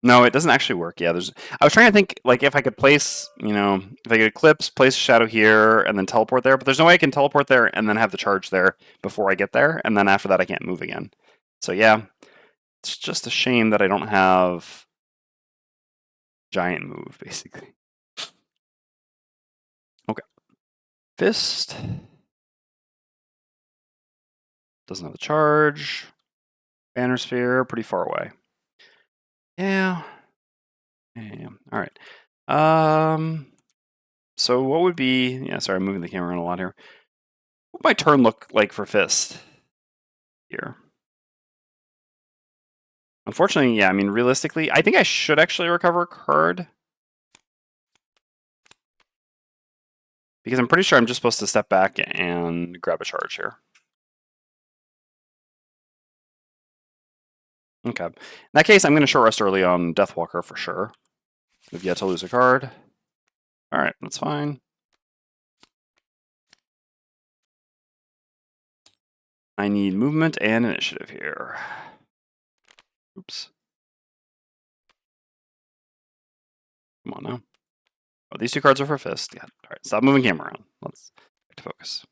No, it doesn't actually work. Yeah, I was trying to think, like, if I could place, if I could Eclipse, place a Shadow here, and then teleport there, but there's no way I can teleport there and then have the charge there before I get there, and then after that I can't move again. So yeah, it's just a shame that I don't have giant move, basically. Okay. Fist. Doesn't have the charge. Banner Sphere, pretty far away. Yeah. Yeah. All right. So what would be... Yeah, sorry, I'm moving the camera around a lot here. What would my turn look like for Fist here? Unfortunately, yeah, I mean, realistically, I think I should actually recover a card. Because I'm pretty sure I'm just supposed to step back and grab a charge here. Okay. In that case, I'm going to short rest early on Deathwalker for sure. We've yet to lose a card. Alright, that's fine. I need movement and initiative here. Oops. Come on now. Oh, these 2 cards are for Fist. Yeah. Alright, stop moving camera around. Let's back to focus.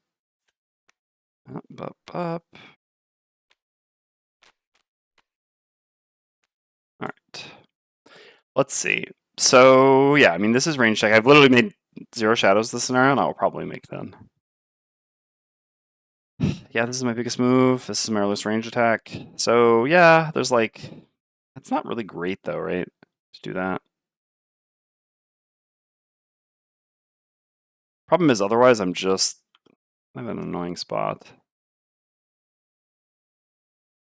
Up. Alright. Let's see. So, yeah, I mean, this is range check. I've literally made 0 shadows this scenario, and I'll probably make then. Yeah, this is my biggest move. This is my earliest range attack. So, yeah, there's like... That's not really great, though, right? To do that. Problem is, otherwise, I have an annoying spot.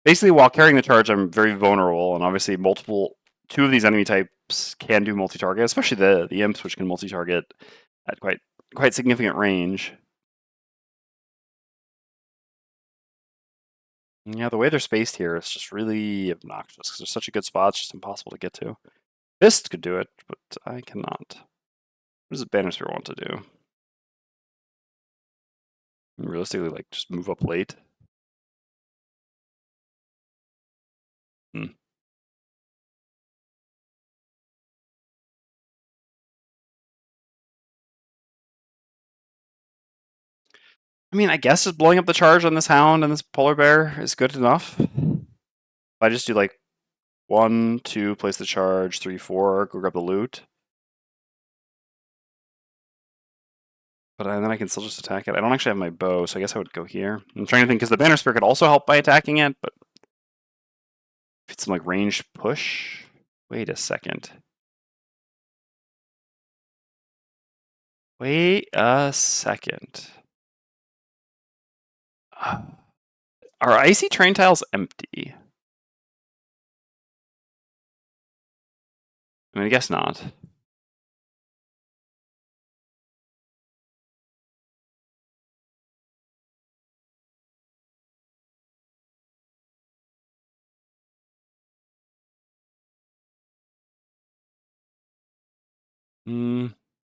Basically, while carrying the charge, I'm very vulnerable, and obviously 2 of these enemy types can do multi-target, especially the imps, which can multi-target at quite significant range. Yeah, the way they're spaced here is just really obnoxious, because they're such a good spot, it's just impossible to get to. Fist could do it, but I cannot. What does Banner Sphere want to do? Realistically, like, just move up late? Hmm. I mean, I guess just blowing up the charge on this Hound and this Polar Bear is good enough. If I just do, like, 1, 2, place the charge, 3, 4, go grab the loot. But then I can still just attack it. I don't actually have my bow, so I guess I would go here. I'm trying to think, because the Banner Spear could also help by attacking it, but if it's some like ranged push. Wait a second. Wait a second. Are icy train tiles empty? I mean, I guess not.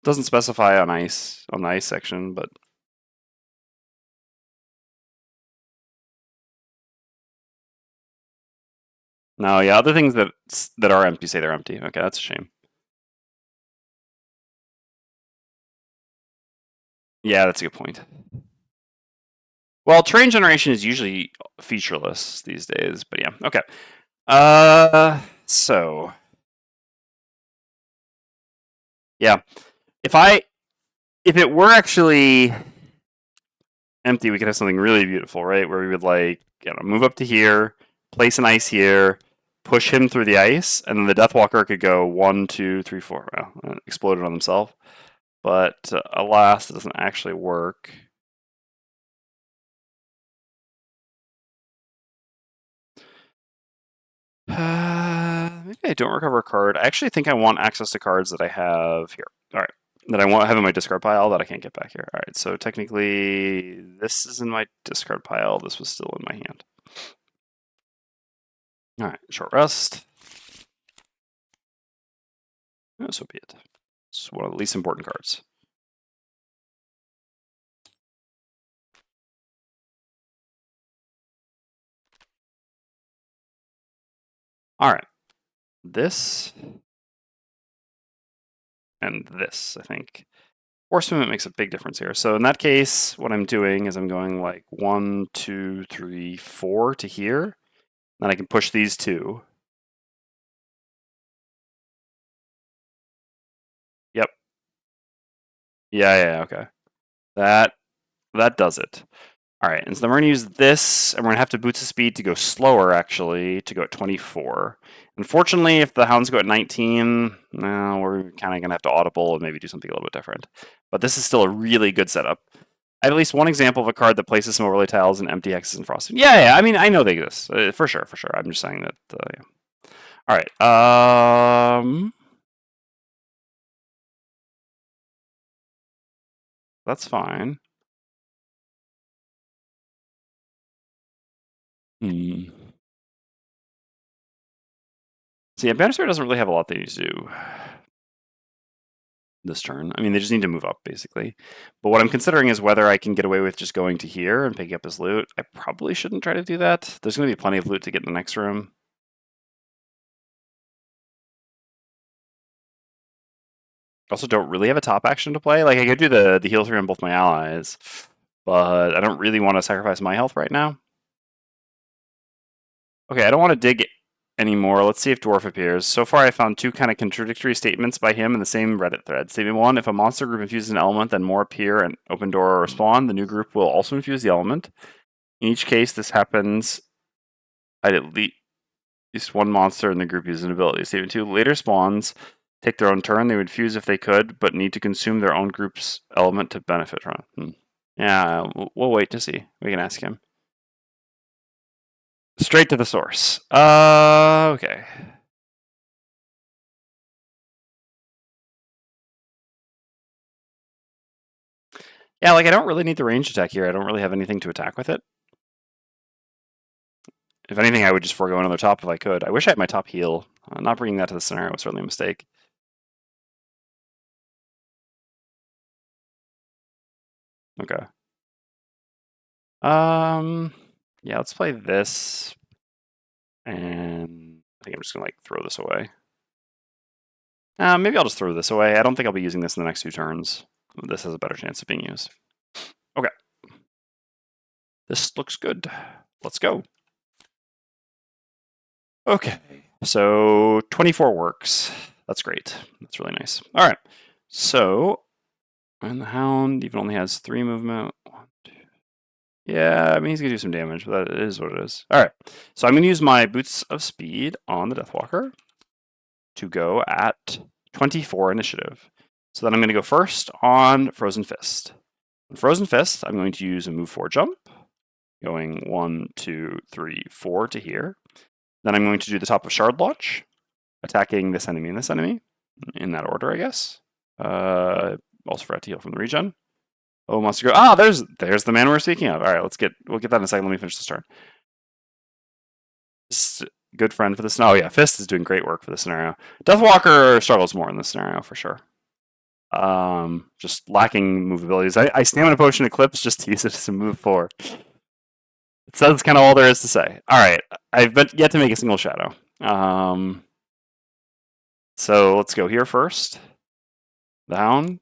Doesn't specify on the ice section, but no, yeah, other things that are empty say they're empty. Okay, that's a shame. Yeah, that's a good point. Well, terrain generation is usually featureless these days, but yeah, okay. So yeah, if it were actually empty, we could have something really beautiful, right? Where we would like, move up to here, place an ice here, push him through the ice, and then the Deathwalker could go 1, 2, 3, 4. Well, exploded on himself. But alas, it doesn't actually work. Maybe I don't recover a card. I actually think I want access to cards that I have here. All right, that I have in my discard pile that I can't get back here. All right, so technically this is in my discard pile. This was still in my hand. All right, short rest. Oh, so be it. It's one of the least important cards. All right, this and this, I think. Force movement makes a big difference here. So in that case, what I'm doing is I'm going like 1, 2, 3, 4 to here. Then I can push these two. Yep. Yeah, okay. That does it. All right, and so then we're going to use this, and we're going to have to boost the speed to go slower, actually, to go at 24. Unfortunately, if the hounds go at 19, no, we're kind of going to have to audible and maybe do something a little bit different. But this is still a really good setup. I have at least one example of a card that places some overlay tiles and empty hexes and Frosthaven. Yeah, I mean, I know they exist. For sure. I'm just saying that, yeah. All right, that's fine. Hmm. See, Bannister doesn't really have a lot they need to do this turn. I mean, they just need to move up, basically. But what I'm considering is whether I can get away with just going to here and picking up his loot. I probably shouldn't try to do that. There's going to be plenty of loot to get in the next room. Also, don't really have a top action to play. Like, I could do the heal 3 on both my allies, but I don't really want to sacrifice my health right now. Okay, I don't want to dig anymore. Let's see if Dwarf appears. So far, I found 2 kind of contradictory statements by him in the same Reddit thread. Statement 1, if a monster group infuses an element, then more appear and open door or spawn, the new group will also infuse the element. In each case, this happens at least one monster in the group uses an ability. Statement 2, later spawns take their own turn. They would fuse if they could, but need to consume their own group's element to benefit from it. Yeah, we'll wait to see. We can ask him. Straight to the source. Okay. Yeah, like I don't really need the range attack here. I don't really have anything to attack with it. If anything, I would just forego another top if I could. I wish I had my top heal. Not bringing that to the scenario was certainly a mistake. Okay. Yeah, let's play this. And I think I'm just gonna like throw this away. Maybe I'll just throw this away. I don't think I'll be using this in the next 2 turns. This has a better chance of being used. Okay. This looks good. Let's go. Okay. So 24 works. That's great. That's really nice. All right. So And the Hound even only has 3 movement. 1, 2. Yeah, I mean, he's going to do some damage, but that is what it is. All right, so I'm going to use my Boots of Speed on the Deathwalker to go at 24 initiative. So then I'm going to go first on Frozen Fist. On Frozen Fist, I'm going to use a move 4 jump, going 1, 2, 3, 4 to here. Then I'm going to do the top of Shard Launch, attacking this enemy and this enemy, in that order, I guess. Also forgot to heal from the regen. Oh, monster go. Ah, there's the man we're speaking of. All right, we'll get that in a second. Let me finish this turn. Good friend for the scenario. Oh yeah, Fist is doing great work for the scenario. Deathwalker struggles more in this scenario for sure. Just lacking move abilities. I Stamina Potion Eclipse just to use it as a move 4. It says kind of all there is to say. All right, I've yet to make a single shadow. So let's go here first. The Hound.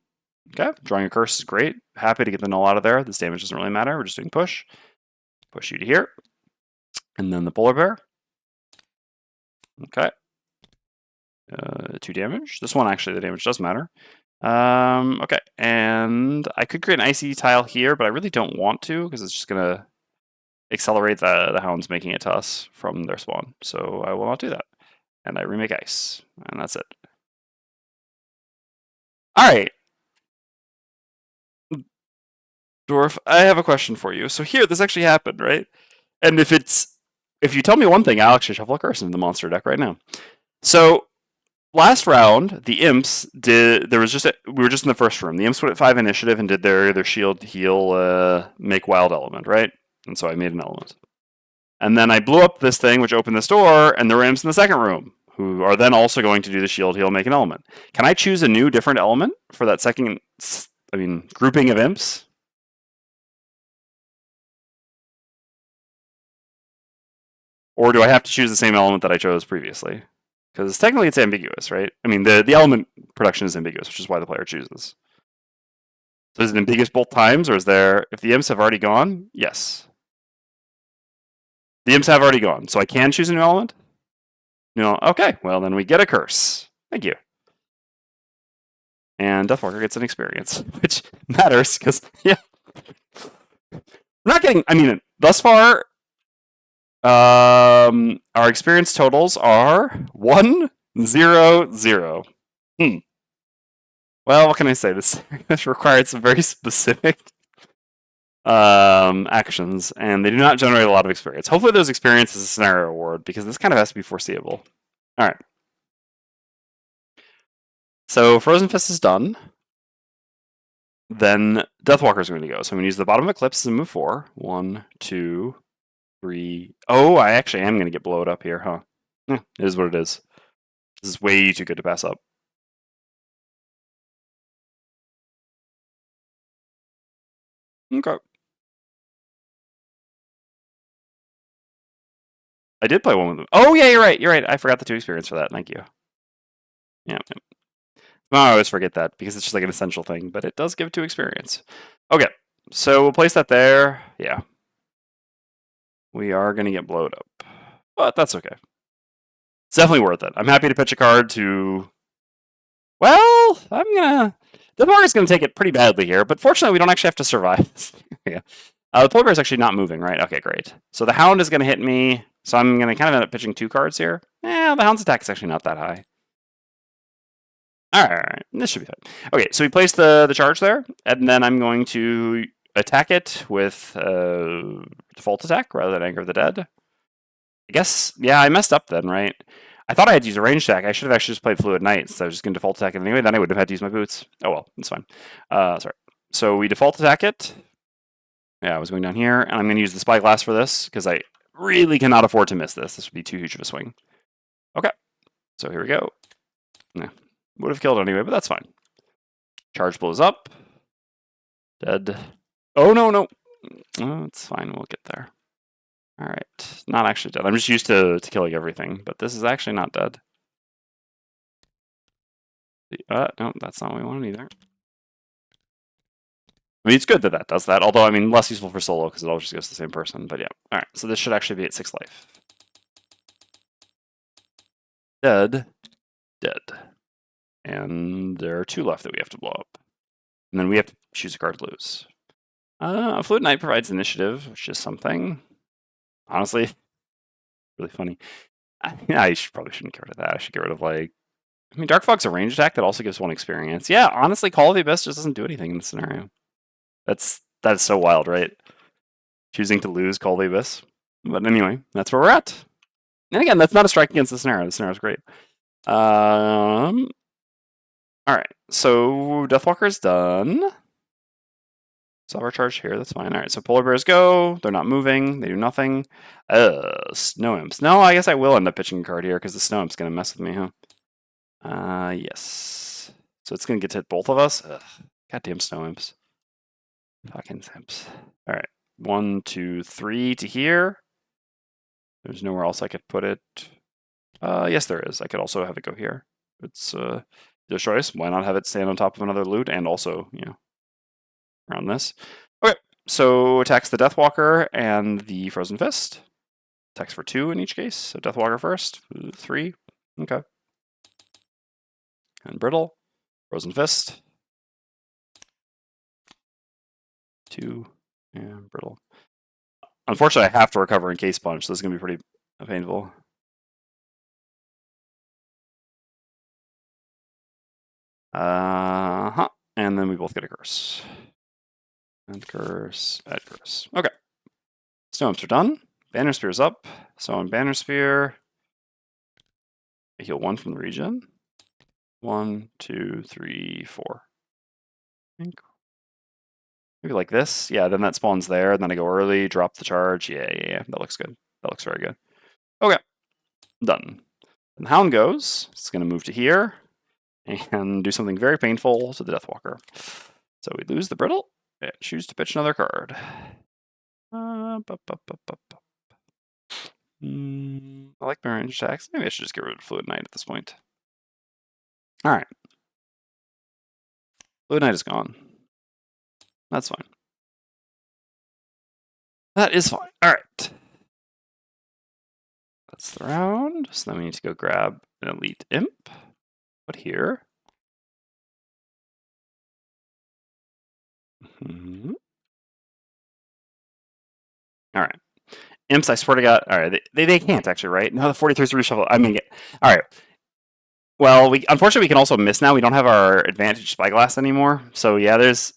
Okay, drawing a curse is great. Happy to get the null out of there. This damage doesn't really matter. We're just doing push. Push you to here. And then the Polar Bear. Okay. 2 damage. This one, actually, the damage does matter. Okay, and I could create an icy tile here, but I really don't want to, because it's just going to accelerate the Hounds making it to us from their spawn. So I will not do that. And I remake ice, and that's it. All right. Dwarf, I have a question for you. So here, this actually happened, right? And if you tell me one thing, I'll actually shuffle a curse into the monster deck right now. So last round, the imps did. We were just in the first room. The imps went at 5 initiative and did their shield, heal, make wild element, right? And so I made an element. And then I blew up this thing, which opened this door, and there were imps in the second room, who are then also going to do the shield, heal, make an element. Can I choose a new, different element for that second, grouping of imps? Or do I have to choose the same element that I chose previously? Because technically it's ambiguous, right? I mean, the element production is ambiguous, which is why the player chooses. So is it ambiguous both times, or is there, if the imps have already gone? Yes. The imps have already gone, so I can choose a new element? No, okay, well then we get a curse. Thank you. And Deathwalker gets an experience, which matters, because, yeah. I'm not getting, I mean, thus far, our experience totals are 1, 0, 0. Well, what can I say? This required some very specific actions, and they do not generate a lot of experience. Hopefully those experience is a scenario award, because this kind of has to be foreseeable. All right. So Frozen Fist is done. Then Deathwalker is going to go. So I'm going to use the bottom of Eclipse and move 4. 1, 2, 3. Oh, I actually am going to get blowed up here, huh? It is what it is. This is way too good to pass up. Okay. I did play one with them. Oh, yeah, you're right. You're right. I forgot the 2 experience for that. Thank you. Yeah. Well, I always forget that because it's just like an essential thing, but it does give 2 experience. Okay. So we'll place that there. Yeah. We are going to get blowed up. But that's okay. It's definitely worth it. I'm happy to pitch a card to... Well, the Polar is going to take it pretty badly here, but fortunately we don't actually have to survive this. Yeah. The Polar Bear is actually not moving, right? Okay, great. So the Hound is going to hit me, so I'm going to kind of end up pitching 2 cards here. The Hound's attack is actually not that high. All right, this should be fine. Okay, so we place the charge there, and then I'm going to attack it with default attack rather than Anger of the Dead. I guess, yeah, I messed up then, right? I thought I had to use a range attack. I should have actually just played Fluid Knight, so I was just going to default attack it anyway. Then I would have had to use my boots. Oh well, it's fine. Sorry. So we default attack it. Yeah, I was going down here, and I'm going to use the Spyglass for this, because I really cannot afford to miss this. This would be too huge of a swing. Okay, so here we go. Nah, would have killed anyway, but that's fine. Charge blows up. Dead. Oh, no, no. Oh, it's fine. We'll get there. All right. Not actually dead. I'm just used to killing everything, but this is actually not dead. No, that's not what we wanted either. I mean, it's good that that does that, although, I mean, less useful for solo because it all just goes to the same person, but yeah. All right, so this should actually be at 6 life. Dead. Dead. And there are 2 left that we have to blow up. And then we have to choose a card to lose. Fluid Knight provides initiative, which is something. Honestly, really funny. Yeah, I probably shouldn't get rid of that. I should get rid of like. I mean, Dark Fog's a range attack that also gives 1 experience. Yeah, honestly, Call of the Abyss just doesn't do anything in this scenario. That's so wild, right? Choosing to lose Call of the Abyss. But anyway, that's where we're at. And again, that's not a strike against the scenario. The scenario's great. All right, so Deathwalker's done. So our charge here, that's fine. All right, so polar bears go. They're not moving. They do nothing. Snow imps. No, I guess I will end up pitching a card here because the snow imp's going to mess with me, huh? Yes. So it's going to get to hit both of us. Ugh. Goddamn snow imps. Fucking imps. All right, 1, 2, 3 to here. There's nowhere else I could put it. Yes, there is. I could also have it go here. It's the choice. Why not have it stand on top of another loot and also, around this? Okay, so attacks the Deathwalker and the Frozen Fist. Attacks for 2 in each case. So Deathwalker first. 3. Okay. And Brittle. Frozen Fist. 2. And Brittle. Unfortunately, I have to recover in Case Punch. So this is going to be pretty painful. And then we both get a curse. And curse, add curse. Okay. Snow imps are done. Banner Spear's up. So on Banner Spear, I heal 1 from the region. 1, 2, 3, 4. Maybe like this. Yeah, then that spawns there. And then I go early, drop the charge. Yeah. That looks good. That looks very good. Okay. Done. And the Hound goes. It's going to move to here and do something very painful to the Deathwalker. So we lose the Brittle and choose to pitch another card. I like my range attacks. Maybe I should just get rid of Fluid Knight at this point. All right. Fluid Knight is gone. That's fine. That is fine. All right. That's the round. So then we need to go grab an Elite Imp. Put here. All right. Imps, I swear to God. All right. They can't actually, right? No, the 43 is reshuffle. I mean, all right. Well, unfortunately we can also miss now. We don't have our advantage spyglass anymore. So yeah, there's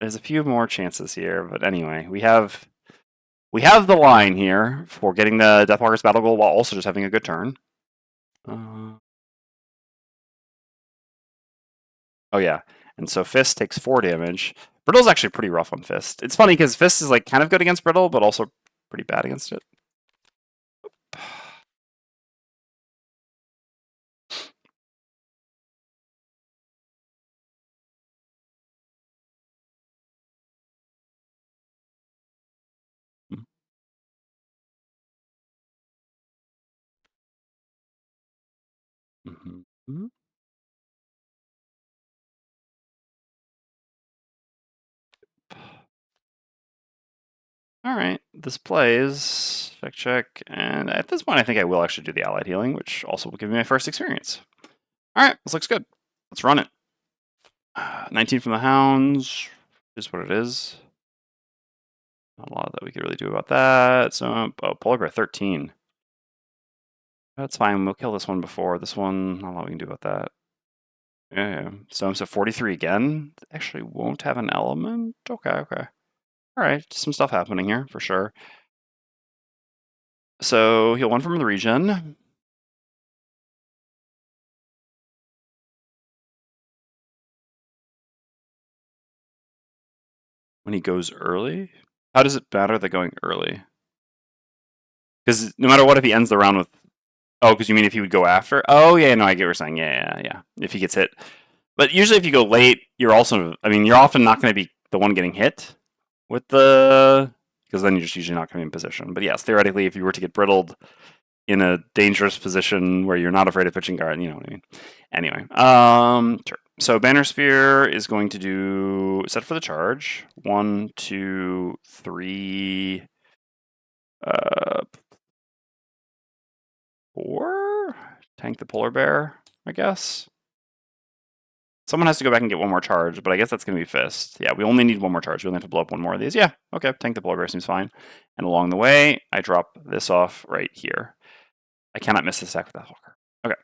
a few more chances here. But anyway, we have the line here for getting the Deathwalker's battle goal while also just having a good turn. Oh yeah, and so Fist takes 4 damage. Brittle's actually pretty rough on Fist. It's funny because Fist is like kind of good against Brittle, but also pretty bad against it. Mm-hmm. All right, this plays. Check. And at this point, I think I will actually do the allied healing, which also will give me my first experience. All right, this looks good. Let's run it. 19 from the Hounds is what it is. Not a lot that we could really do about that. So, Polar Bear 13. That's fine. We'll kill this one before. This one, not a lot we can do about that. Yeah. So I'm 43 again. Actually won't have an element. Okay. All right. Some stuff happening here for sure. So heal 1 from the region. When he goes early? How does it matter that going early? Because no matter what, if he ends the round with... Oh, because you mean if he would go after? Oh, yeah, no, I get what you're saying. Yeah. If he gets hit. But usually if you go late, you're also... I mean, you're often not going to be the one getting hit with the... Because then you're just usually not going to be in position. But yes, theoretically, if you were to get brittled in a dangerous position where you're not afraid of pitching guard, you know what I mean. Anyway, sure. So Banner Spear is going to do set for the charge. 1, 2, 3, 4. Tank the polar bear, I guess. Someone has to go back and get one more charge, but I guess that's going to be Fist. Yeah, we only need one more charge. We only have to blow up one more of these. Yeah, okay, tank the polar bear seems fine. And along the way, I drop this off right here. I cannot miss this attack with Deathwalker. Okay.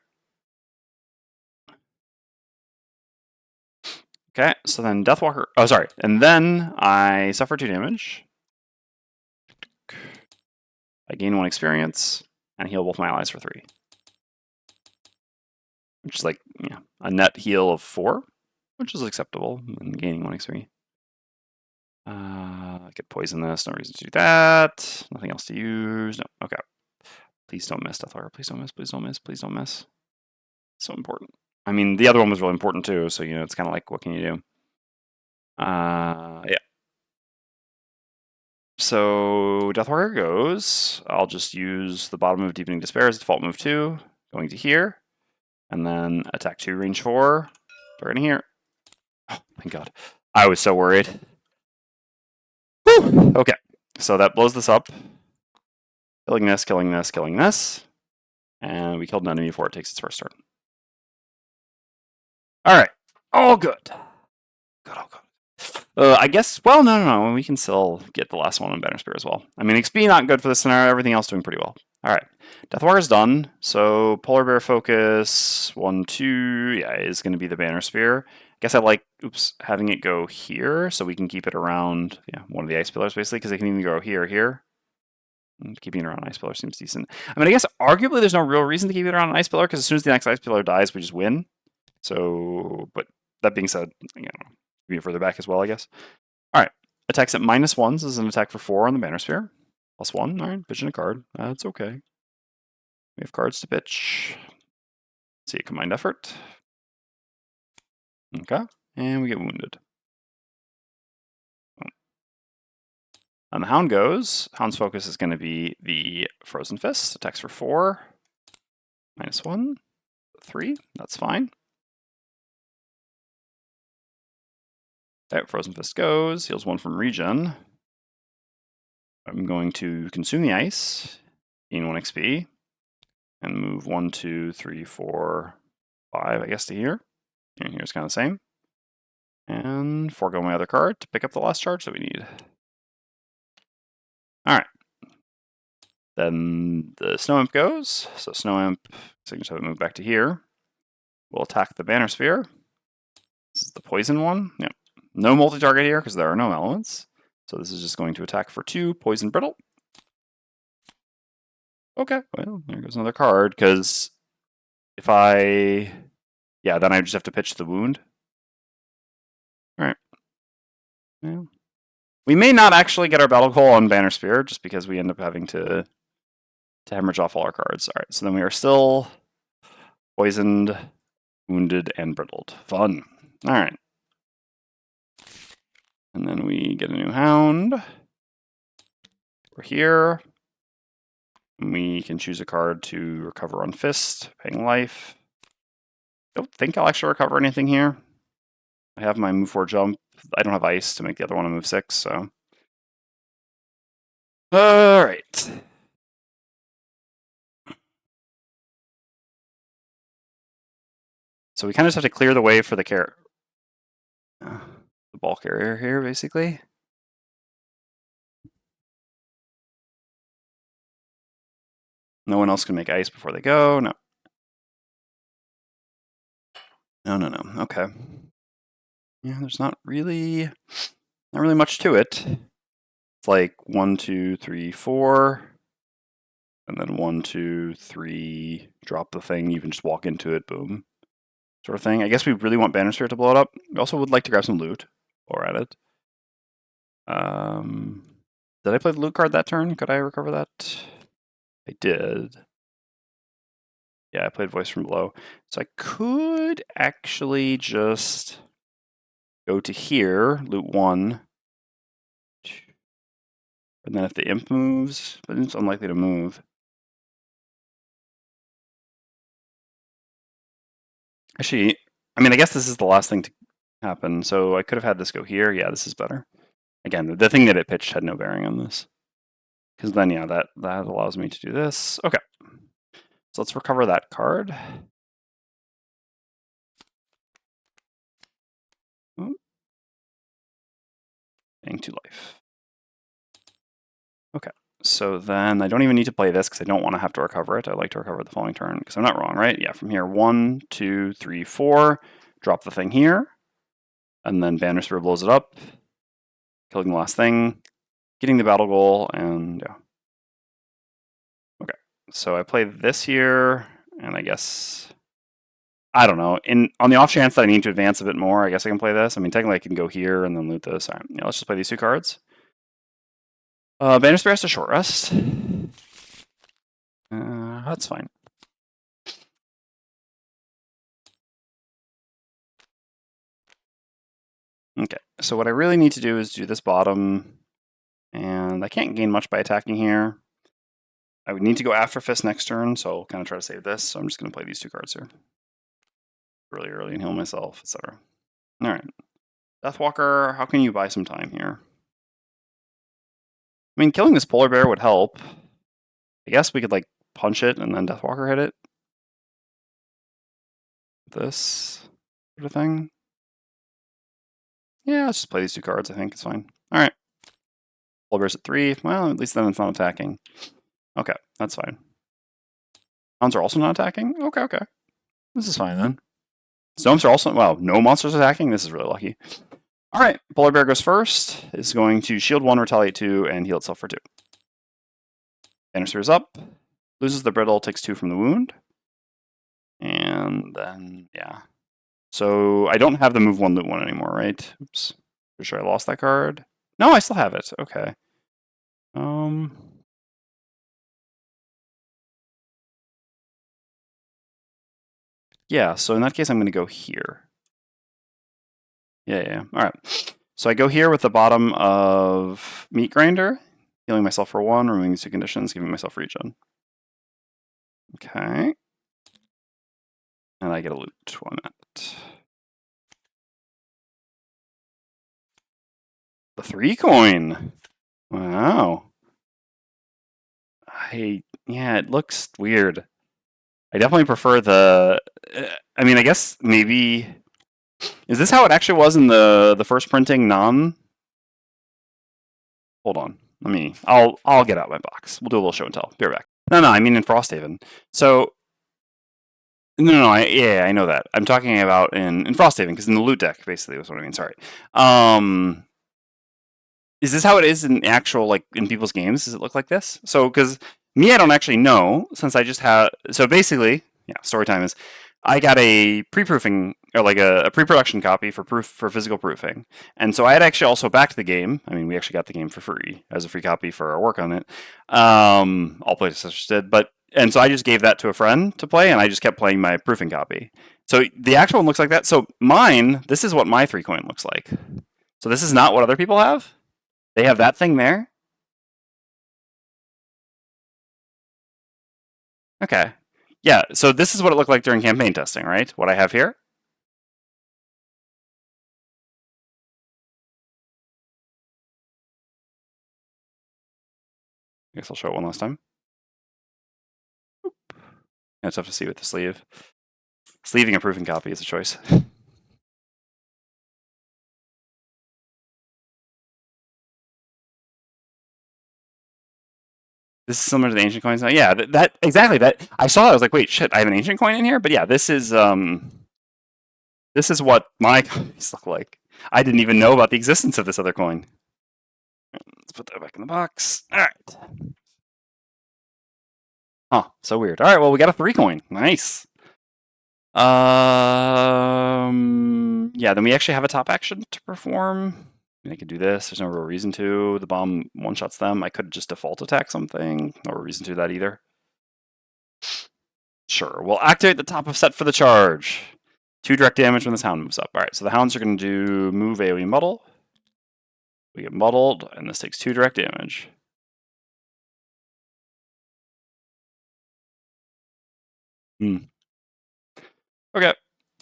Okay, so then Deathwalker... Oh, sorry. And then I suffer 2 damage. I gain 1 experience, and heal both my allies for 3. Which is like, yeah, a net heal of 4, which is acceptable, and gaining 1 experience. I could poison this, no reason to do that. Nothing else to use. No, okay. Please don't miss, Deathwalker. Please don't miss, please don't miss, please don't miss. So important. I mean, the other one was really important too, so, you know, it's kind of like, what can you do? Yeah. So, Deathwalker goes. I'll just use the bottom of Deepening Despair as default move 2, going to here, and then attack 2, range 4, targeting here. Oh, thank God. I was so worried. Whew. Okay, so that blows this up. Killing this, killing this, killing this. And we killed an enemy before it takes its first turn. Alright, all good. Good, all good. I guess, well, no. We can still get the last one on Banner Spear as well. I mean, XP not good for this scenario, everything else doing pretty well. Alright, Deathwalker's done. So, Polar Bear focus, 1, 2, yeah, is going to be the Banner Spear. I guess I like, having it go here, so we can keep it around, yeah, one of the Ice Pillars, basically, because they can even go here. And keeping it around an Ice Pillar seems decent. I mean, I guess, arguably, there's no real reason to keep it around an Ice Pillar, because as soon as the next Ice Pillar dies, we just win. So, but that being said, you know, be further back as well, I guess. Alright, attacks at -1. This is an attack for 4 on the Banner Spear. +1, alright, pitching a card. That's okay. We have cards to pitch. Let's see, a combined effort. Okay, and we get wounded. And the Hound goes. Hound's focus is going to be the Frozen Fist. Attacks for 4. -1. 3. That's fine. Alright, Frozen Fist goes. Heals 1 from regen. I'm going to consume the ice. Gain 1 XP. And move 1, 2, 3, 4, 5, I guess, to here. And here's kind of the same. And forego my other card to pick up the last charge that we need. Alright. Then the Snow Imp goes. So Snow Imp, signature have it move back to here. We'll attack the Banner Spear. This is the poison one. Yep. No multi-target here because there are no elements. So this is just going to attack for 2, Poison Brittle. Okay, well, there goes another card, because if I... Yeah, then I just have to pitch the wound. Alright. Well, we may not actually get our Battle Call on Banner Spear, just because we end up having to hemorrhage off all our cards. Alright, so then we are still poisoned, wounded, and brittled. Fun. Alright. And then we get a new Hound. We're here. We can choose a card to recover on Fist, paying life. Don't think I'll actually recover anything here. I have my move 4 jump. I don't have ice to make the other one a move 6, so. Alright. So we kind of just have to clear the way for the the ball carrier here, basically. No one else can make ice before they go. No. No. Okay. Yeah, there's not really much to it. It's like 1, 2, 3, 4. And then 1, 2, 3, drop the thing. You can just walk into it, boom. Sort of thing. I guess we really want Banner Spirit to blow it up. We also would like to grab some loot while we're at it. Did I play the loot card that turn? Could I recover that? I did. Yeah, I played Voice from Below. So I could actually just go to here, loot 1. And then if the imp moves, but it's unlikely to move. Actually, I mean, I guess this is the last thing to happen. So I could have had this go here. Yeah, this is better. Again, the thing that it pitched had no bearing on this. Because then, yeah, that allows me to do this. Okay. So let's recover that card. gaining 2 life. Okay, so then I don't even need to play this because I don't want to have to recover it. I like to recover the following turn because I'm not wrong, right? Yeah, from here, 1, 2, 3, 4. Drop the thing here, and then Banner Spear blows it up, killing the last thing, getting the battle goal, and yeah. Okay, so I play this here, and I guess, I don't know. On the off chance that I need to advance a bit more, I guess I can play this. I mean, technically I can go here and then loot this. All right, yeah, let's just play these 2 cards. Banner Spear has to short rest. That's fine. Okay, so what I really need to do is do this bottom, and I can't gain much by attacking here. I would need to go after Fist next turn, so I'll kind of try to save this. So I'm just going to play these 2 cards here. Really early and heal myself, etc. Alright. Deathwalker, how can you buy some time here? I mean, killing this polar bear would help. I guess we could, like, punch it and then Deathwalker hit it. This sort of thing. Yeah, let's just play these 2 cards, I think. It's fine. Alright. Polar bear's at 3. Well, at least then it's not attacking. Okay, that's fine. Hounds are also not attacking? Okay, okay. This is fine then. Gnomes are also, well, no monsters attacking? This is really lucky. Alright, Polar Bear goes first. It's going to shield 1, retaliate 2, and heal itself for 2. Banner Spear's up. Loses the brittle, takes 2 from the wound. And then, yeah. So I don't have the move 1, loot 1 anymore, right? Oops. Pretty sure I lost that card. No, I still have it. Okay. Yeah, so in that case, I'm going to go here. Yeah. All right. So I go here with the bottom of Meat Grinder, healing myself for 1, removing these 2 conditions, giving myself regen. Okay. And I get a loot 1 at. The 3 coin. Wow. Yeah, it looks weird. I definitely prefer the. I mean, I guess maybe. Is this how it actually was in the first printing? Hold on. I'll get out my box. We'll do a little show and tell. Be right back. No, I mean in Frosthaven. So. No, I know that. I'm talking about in Frosthaven because in the loot deck, basically, was what I mean. Sorry. Is this how it is in actual, like, in people's games? Does it look like this? So, because me, I don't actually know, since I just have. So basically, yeah, story time is, I got a pre-proofing, or like a pre-production copy for physical proofing, and so I had actually also backed the game. I mean, we actually got the game for free as a free copy for our work on it. All playtesters did, and so I just gave that to a friend to play, and I just kept playing my proofing copy. So the actual one looks like that. So mine, this is what my 3 coin looks like. So this is not what other people have. They have that thing there? Okay. Yeah, so this is what it looked like during campaign testing, right? What I have here? I guess I'll show it one last time. Yeah, it's tough to see with the sleeve. Sleeving a proofing copy is a choice. This is similar to the ancient coins. Yeah, that exactly. That I saw. I was like, wait, shit! I have an ancient coin in here. But yeah, this is what my coins look like. I didn't even know about the existence of this other coin. Let's put that back in the box. All right. Huh? So weird. All right. Well, we got a 3 coin. Nice. Yeah. Then we actually have a top action to perform. I could do this. There's no real reason to. The bomb one-shots them. I could just default attack something. No reason to that either. Sure. We'll activate the top of set for the charge. 2 direct damage when this hound moves up. All right, so the hounds are going to do move AoE muddle. We get muddled, and this takes 2 direct damage. Okay.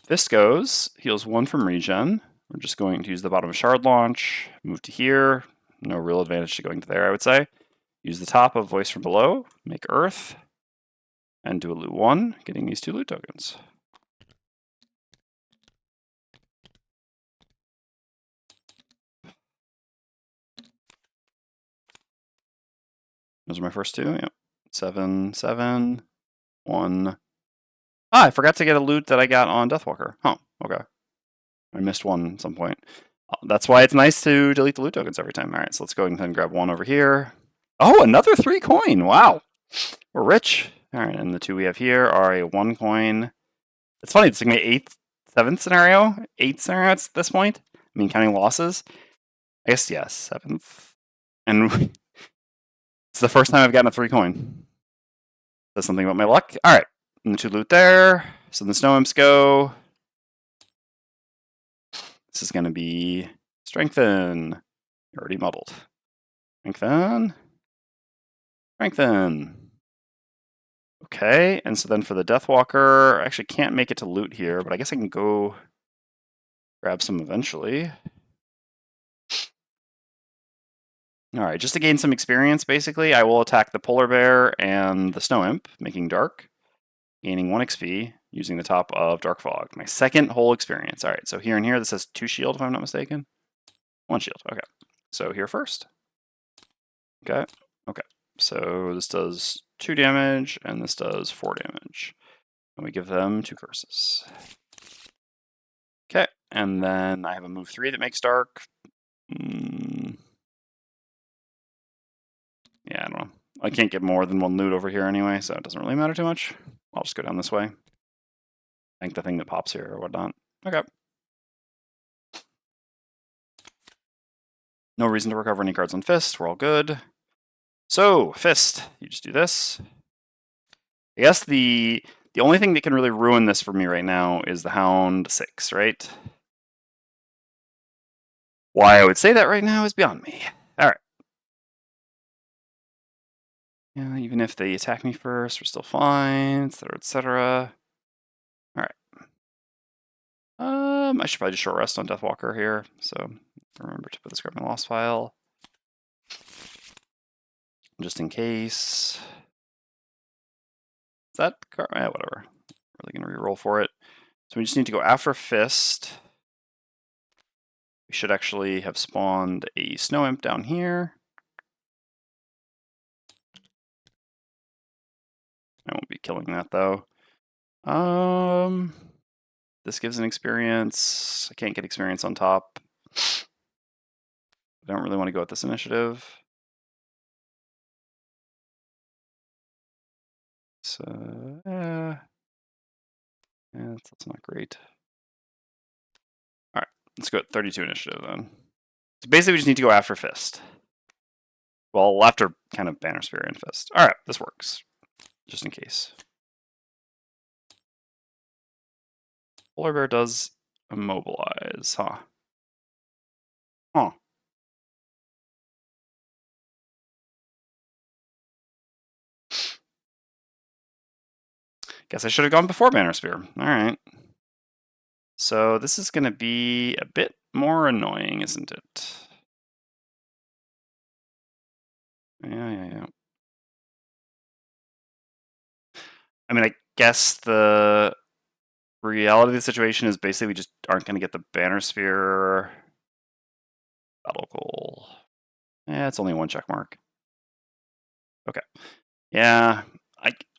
This goes, heals 1 from regen. We're just going to use the bottom of shard launch, move to here. No real advantage to going to there, I would say. Use the top of voice from below, make earth, and do a loot 1, getting these 2 loot tokens. Those are my first two. Yep. 7, 7, 1. Ah, I forgot to get a loot that I got on Deathwalker. Huh, okay. I missed one at some point. That's why it's nice to delete the loot tokens every time. All right, so let's go ahead and grab one over here. Oh, another 3 coin. Wow. We're rich. All right, and the 2 we have here are a 1 coin. It's funny, it's like my 8th, 7th scenario. 8th scenario at this point. I mean, counting losses. I guess, yes, 7th. And it's the first time I've gotten a 3 coin. Says something about my luck. All right, and the 2 loot there. So the snow imps go. This is going to be strengthen. You're already muddled. Strengthen. Strengthen. Okay, and so then for the Deathwalker, I actually can't make it to loot here, but I guess I can go grab some eventually. All right, just to gain some experience, basically, I will attack the Polar Bear and the Snow Imp, making dark, gaining 1 XP using the top of Dark Fog. My second whole experience. All right, so here and here, this has 2 shield, if I'm not mistaken. 1 shield, okay. So here first. Okay, okay. So this does 2 damage, and this does 4 damage. And we give them 2 curses. Okay, and then I have a move 3 that makes dark. Yeah, I don't know. I can't get more than 1 loot over here anyway, so it doesn't really matter too much. I'll just go down this way. Thank the thing that pops here or whatnot. Okay. No reason to recover any cards on Fist. We're all good. So, Fist. You just do this. I guess the only thing that can really ruin this for me right now is the Hound 6, right? Why I would say that right now is beyond me. All right. Yeah, even if they attack me first, we're still fine, etc., etc. All right. I should probably just short rest on Deathwalker here. So remember to put this card in my lost file, just in case. Is that card? Yeah, whatever. Really gonna reroll for it. So we just need to go after Fist. We should actually have spawned a Snow Imp down here. I won't be killing that though. This gives an experience. I can't get experience on top. I don't really want to go with this initiative. So, yeah, that's not great. All right, let's go at 32 initiative then. So basically, we just need to go after Fist. Well, after kind of Banner Spear and Fist. All right, this works, just in case. Polar Bear does immobilize, huh? Huh. Guess I should have gone before Banner Spear. All right. So this is going to be a bit more annoying, isn't it? Yeah. I mean, I guess the reality of the situation is basically we just aren't going to get the Banner Spear. Battle goal. Yeah, it's only 1 check mark. Okay. Yeah,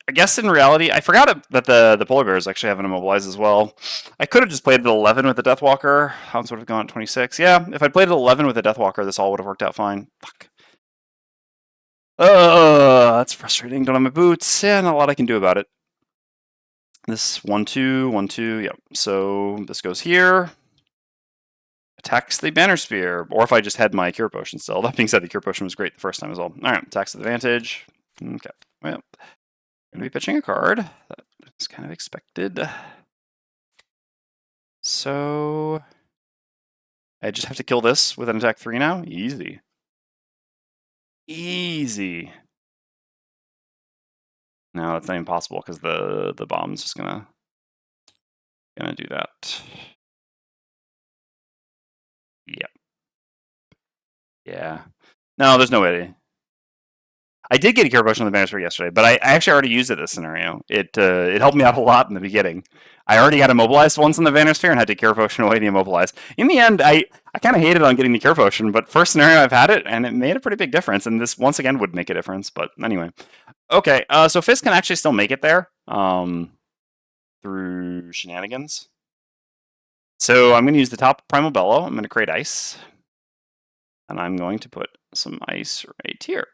I guess in reality, I forgot that the Polar Bears actually have an immobilize as well. I could have just played at 11 with the Deathwalker. Hounds would have gone at 26. Yeah, if I played at 11 with the Deathwalker, this all would have worked out fine. Fuck. That's frustrating. Don't have my boots. Yeah, not a lot I can do about it. This 1, 2, 1, 2. Yep. So this goes here. Attacks the Banner Spear. Or if I just had my Cure Potion still. That being said, the Cure Potion was great the first time as well. All right, attacks with advantage. Okay. Well, going to be pitching a card. That is kind of expected. So I just have to kill this with an attack 3 now. Easy. Easy. No, that's not impossible because the bomb's just gonna do that. Yep. Yeah. No, there's no way. I did get a Cure Potion on the Banner Spear yesterday, but I actually already used it this scenario. It helped me out a lot in the beginning. I already got immobilized once on the Banner Sphere and had to Cure Potion away the immobilize. In the end, I I kind of hated on getting the cure potion, but first scenario I've had it, and it made a pretty big difference. And this once again would make a difference. But anyway, okay. So Fizz can actually still make it there through shenanigans. So I'm going to use the top Primal Bellow. I'm going to create ice, and I'm going to put some ice right here.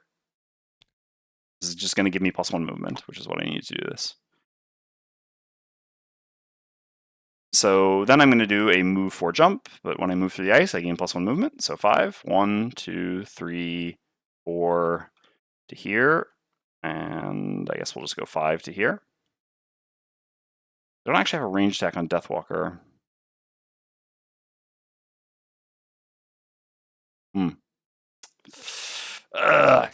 This is just going to give me +1 movement, which is what I need to do this. So then I'm going to do a move 4 jump, but when I move through the ice, I gain +1 movement. So 5, 1, 2, 3, 4 to here, and I guess we'll just go 5 to here. I don't actually have a range attack on Deathwalker.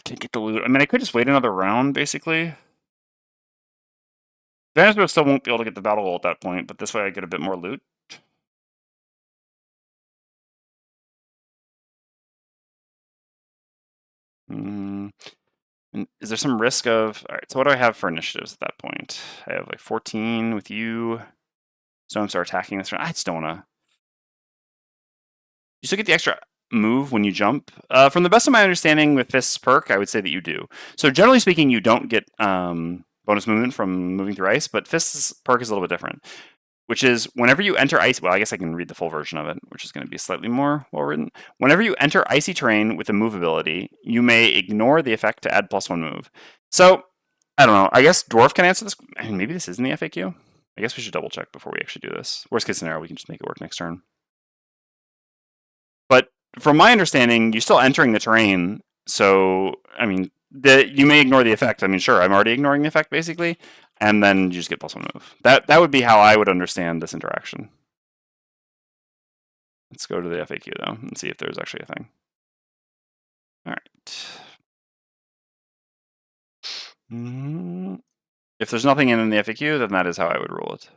Can't get the loot. I mean, I could just wait another round, basically. Vanismo still won't be able to get the battle hole at that point, but this way I get a bit more loot. Is there some risk of... Alright, so what do I have for initiatives at that point? I have like 14 with you. So I'm start attacking this round. I just don't want to... You still get the extra move when you jump. From the best of my understanding with this perk, I would say that you do. So generally speaking, you don't get bonus movement from moving through ice, but Fist's perk is a little bit different, which is whenever you enter ice... Well, I guess I can read the full version of it, which is going to be slightly more well-written. Whenever you enter icy terrain with a move ability, you may ignore the effect to add +1 move. So, I don't know. I guess Dwarf can answer this. I mean, maybe this is in the FAQ. I guess we should double check before we actually do this. Worst case scenario, we can just make it work next turn. But from my understanding, you're still entering the terrain. So, I mean, you may ignore the effect. I mean, sure, I'm already ignoring the effect, basically. And then you just get +1 move. That would be how I would understand this interaction. Let's go to the FAQ, though, and see if there's actually a thing. All right. If there's nothing in the FAQ, then that is how I would rule it.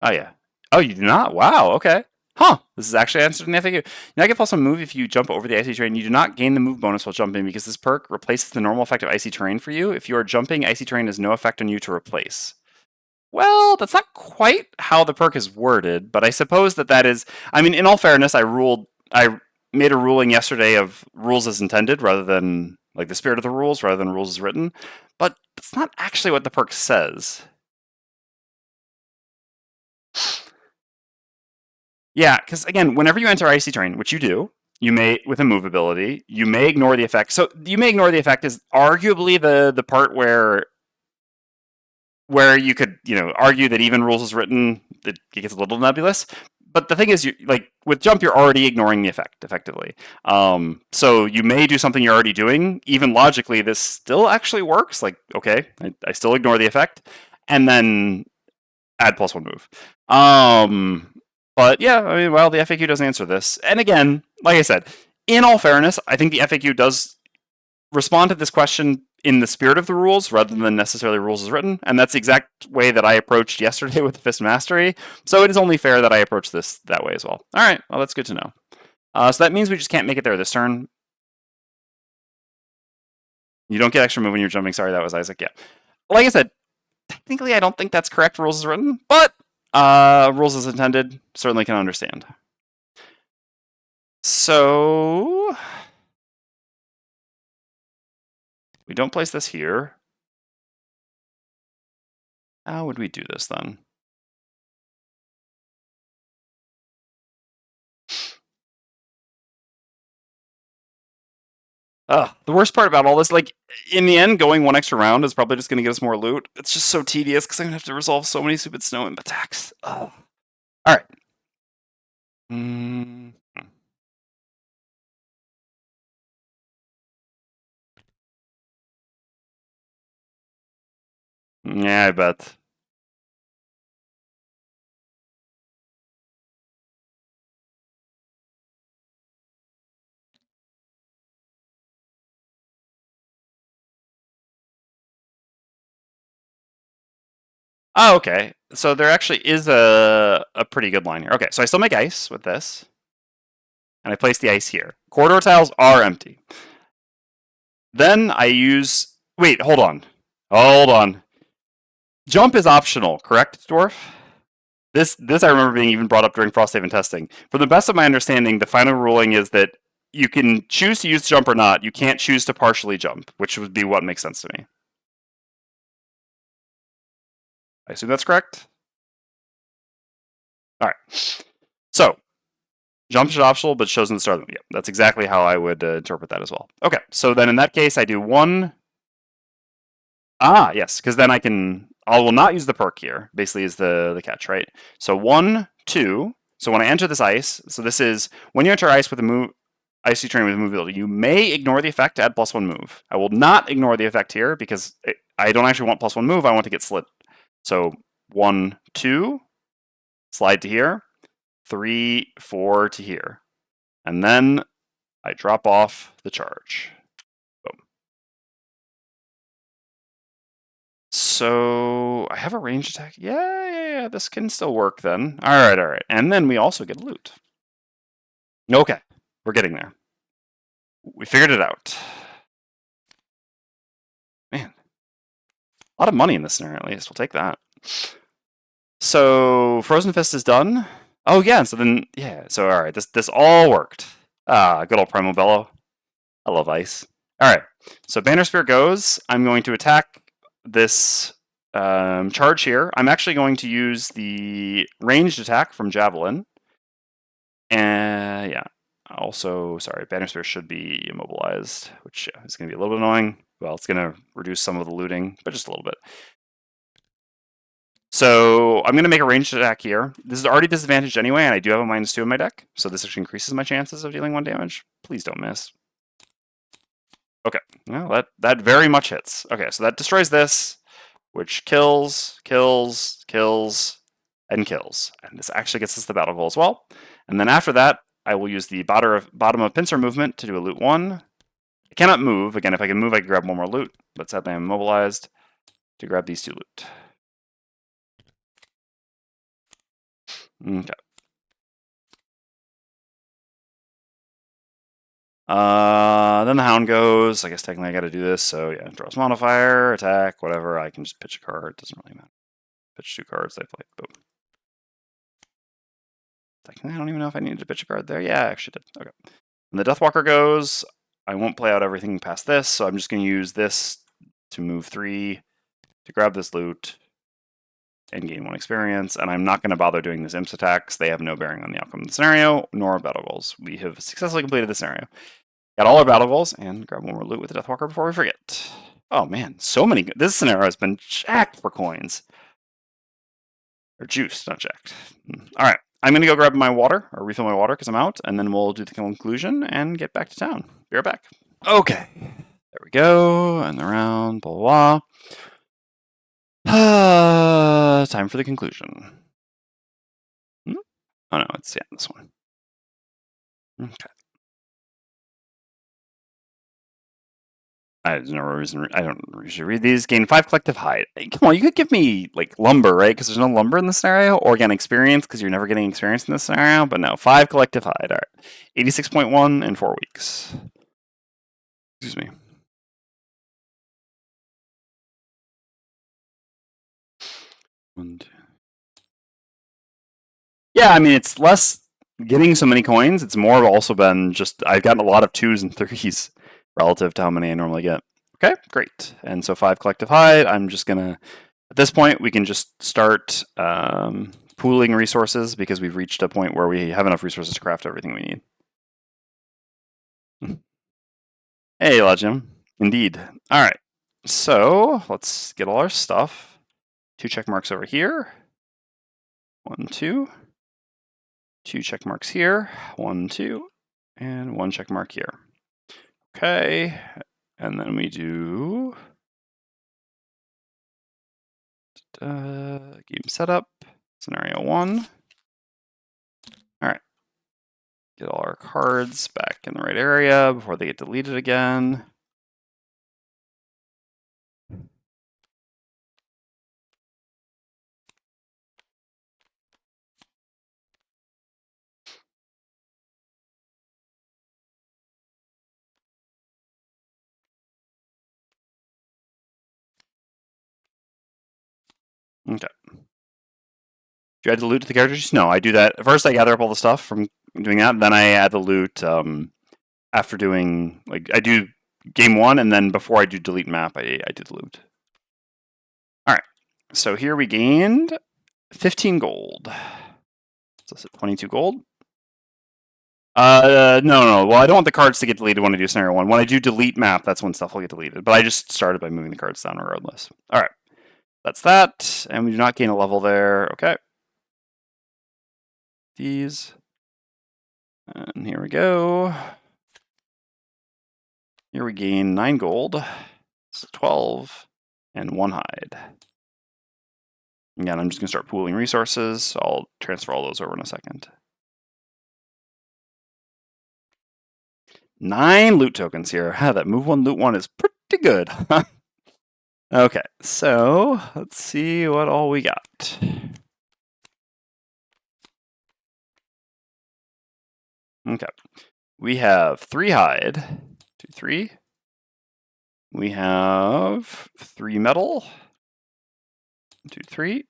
Oh, yeah. Oh, you do not? Wow, okay. Huh, this is actually answered in the FAQ. You now get +1 move if you jump over the icy terrain. You do not gain the move bonus while jumping because this perk replaces the normal effect of icy terrain for you. If you are jumping, icy terrain has no effect on you to replace. Well, that's not quite how the perk is worded, but I suppose that is... I mean, in all fairness, I made a ruling yesterday of rules as intended rather than, like, the spirit of the rules rather than rules as written, but that's not actually what the perk says. Yeah, because again, whenever you enter icy terrain, which you do, you may, with a move ability, you may ignore the effect. So you may ignore the effect is arguably the part where you could, argue that even rules is written, that it gets a little nebulous. But the thing is, with jump, you're already ignoring the effect, effectively. So you may do something you're already doing. Even logically, this still actually works. Like, okay, I still ignore the effect, and then add +1 move. But yeah, I mean, well, the FAQ doesn't answer this. And again, like I said, in all fairness, I think the FAQ does respond to this question in the spirit of the rules rather than necessarily rules as written. And that's the exact way that I approached yesterday with Fist Mastery. So it is only fair that I approach this that way as well. All right, well, that's good to know. So that means we just can't make it there this turn. You don't get extra move when you're jumping. Sorry, that was Isaac. Yeah. Like I said, technically, I don't think that's correct rules as written, but rules as intended, certainly can understand. So we don't place this here. How would we do this then? The worst part about all this, like, in the end, going one extra round is probably just going to get us more loot. It's just so tedious because I'm going to have to resolve so many stupid snow attacks. All right. Yeah, I bet. Oh, okay. So there actually is a pretty good line here. Okay, so I still make ice with this. And I place the ice here. Corridor tiles are empty. Then I use... Wait, hold on. Hold on. Jump is optional, correct, Dwarf? This I remember being even brought up during Frosthaven testing. For the best of my understanding, the final ruling is that you can choose to use jump or not. You can't choose to partially jump, which would be what makes sense to me. I assume that's correct. All right. So jump is optional, but shows in the start. Yeah, that's exactly how I would interpret that as well. Okay, so then in that case, I do one. Ah, yes, because then I will not use the perk here. Basically, is the catch, right? So 1, 2. So when I enter this ice, so this is when you enter ice with a move, icy terrain with a move ability, you may ignore the effect to add +1 move. I will not ignore the effect here because I don't actually want +1 move. I want to get slit. So 1, 2, slide to here, 3, 4 to here, and then I drop off the charge. Boom. So I have a ranged attack. Yeah. This can still work then. All right. And then we also get loot. Okay, we're getting there. We figured it out. Man, a lot of money in this scenario. At least we'll take that. So Frozen Fist is done. Oh yeah. So then yeah. So all right. This all worked. Ah, good old Primal Bellow. I love ice. All right. So Banner Spear goes. I'm going to attack this charge here. I'm actually going to use the ranged attack from Javelin. And yeah. Also, sorry, Banner Spear should be immobilized, which is going to be a little bit annoying. Well, it's going to reduce some of the looting, but just a little bit. So I'm going to make a ranged attack here. This is already disadvantaged anyway, and I do have a -2 in my deck, so this actually increases my chances of dealing 1 damage. Please don't miss. Okay, well, that very much hits. Okay, so that destroys this, which kills, and kills. And this actually gets us the battle goal as well. And then after that, I will use the bottom of pincer movement to do a loot 1. I cannot move. Again, if I can move, I can grab 1 more loot, but sadly I'm immobilized to grab these 2 loot. Okay. Then the Hound goes. I guess technically I got to do this. So yeah, draws modifier, attack, whatever. I can just pitch a card. Doesn't really matter. Pitch 2 cards. I play. Boom. Technically, I don't even know if I needed to pitch a card there. Yeah, I actually did. Okay. And the Deathwalker goes. I won't play out everything past this, so I'm just going to use this to move 3 to grab this loot and gain 1 experience. And I'm not going to bother doing this imps attacks. They have no bearing on the outcome of the scenario, nor battle goals. We have successfully completed the scenario. Got all our battle goals, and grab 1 more loot with the Deathwalker before we forget. Oh man, so many. This scenario has been jacked for coins. Or juice, not jacked. All right. I'm going to go grab my water, or refill my water because I'm out, and then we'll do the conclusion and get back to town. Be right back. Okay. There we go. And around, blah, blah. Time for the conclusion. Oh no, it's this one. Okay. There's no reason. I don't usually read these. Gain 5 collective hide. Come on, you could give me like lumber, right? Because there's no lumber in the scenario, or again experience because you're never getting experience in this scenario. But no, 5 collective hide. All right, 86.1 in 4 weeks. Excuse me. Yeah, I mean it's less getting so many coins. It's more also been just I've gotten a lot of 2s and 3s relative to how many I normally get. Okay, great. And so 5 collective hide. I'm just gonna at this point we can just start pooling resources because we've reached a point where we have enough resources to craft everything we need. Hey, Legend. Indeed. All right. So let's get all our stuff. 2 check marks over here. 1, 2. 2 check marks here. 1, 2. And 1 check mark here. Okay. And then we do game setup, scenario 1. All right. Get all our cards back in the right area before they get deleted again. Okay. Do you add the loot to the characters? No, I do that. First, I gather up all the stuff from doing that. Then I add the loot after doing, like, I do game 1, and then before I do delete map, I do the loot. All right. So here we gained 15 gold. So that's 22 gold. No. Well, I don't want the cards to get deleted when I do scenario 1. When I do delete map, that's when stuff will get deleted. But I just started by moving the cards down regardless. All right. That's that. And we do not gain a level there. Okay. These. And here we go. Here we gain 9 gold. So 12 and 1 hide. Again, I'm just going to start pooling resources. So I'll transfer all those over in a second. 9 loot tokens here. That move 1, loot 1 is pretty good. Okay, so let's see what all we got. Okay, we have 3 hide, 2, 3. We have 3 metal, 2, 3.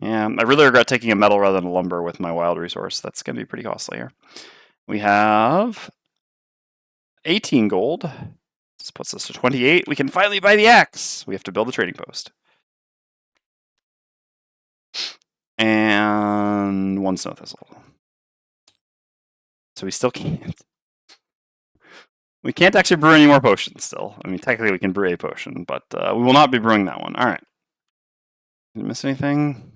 Yeah, I really regret taking a metal rather than a lumber with my wild resource. That's going to be pretty costly here. We have 18 gold. This puts us to 28. We can finally buy the axe. We have to build a trading post. And 1 snow thistle. So we still can't. We can't actually brew any more potions still. I mean, technically we can brew a potion, but we will not be brewing that one. All right. Did I miss anything?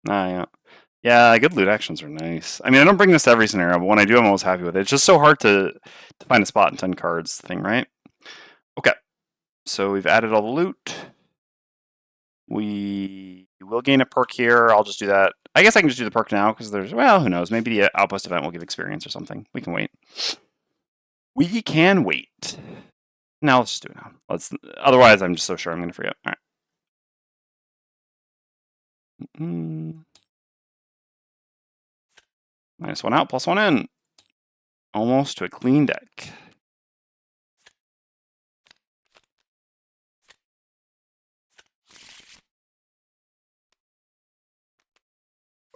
Yeah. Yeah, good loot actions are nice. I mean, I don't bring this to every scenario, but when I do, I'm always happy with it. It's just so hard to find a spot in 10 cards thing, right? Okay. So we've added all the loot. We will gain a perk here. I'll just do that. I guess I can just do the perk now because there's, well, who knows? Maybe the outpost event will give experience or something. We can wait. We can wait. Now let's just do it now. Otherwise, I'm just so sure I'm going to forget. All right. -1 out, +1 in. Almost to a clean deck.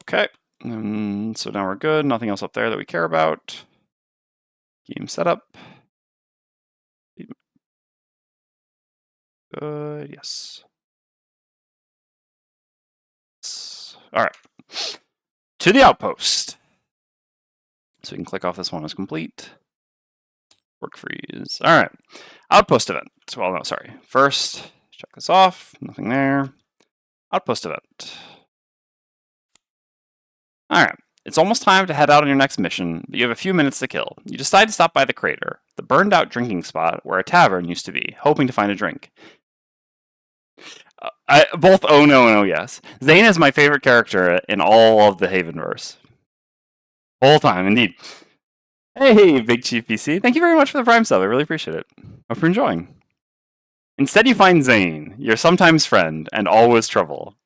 Okay. So now we're good. Nothing else up there that we care about. Game setup. Good. Yes. All right. To the outpost. So we can click off this one as complete. Work freeze. All right. Outpost event. Well, no, sorry. First, check this off. Nothing there. Outpost event. All right. It's almost time to head out on your next mission, but you have a few minutes to kill. You decide to stop by the crater, the burned out drinking spot where a tavern used to be, hoping to find a drink. Both oh no and oh yes. Zane is my favorite character in all of the Havenverse. Whole time, indeed. Hey, Big Chief PC. Thank you very much for the Prime sub. I really appreciate it. Hope you're enjoying. Instead, you find Zane, your sometimes friend, and always trouble.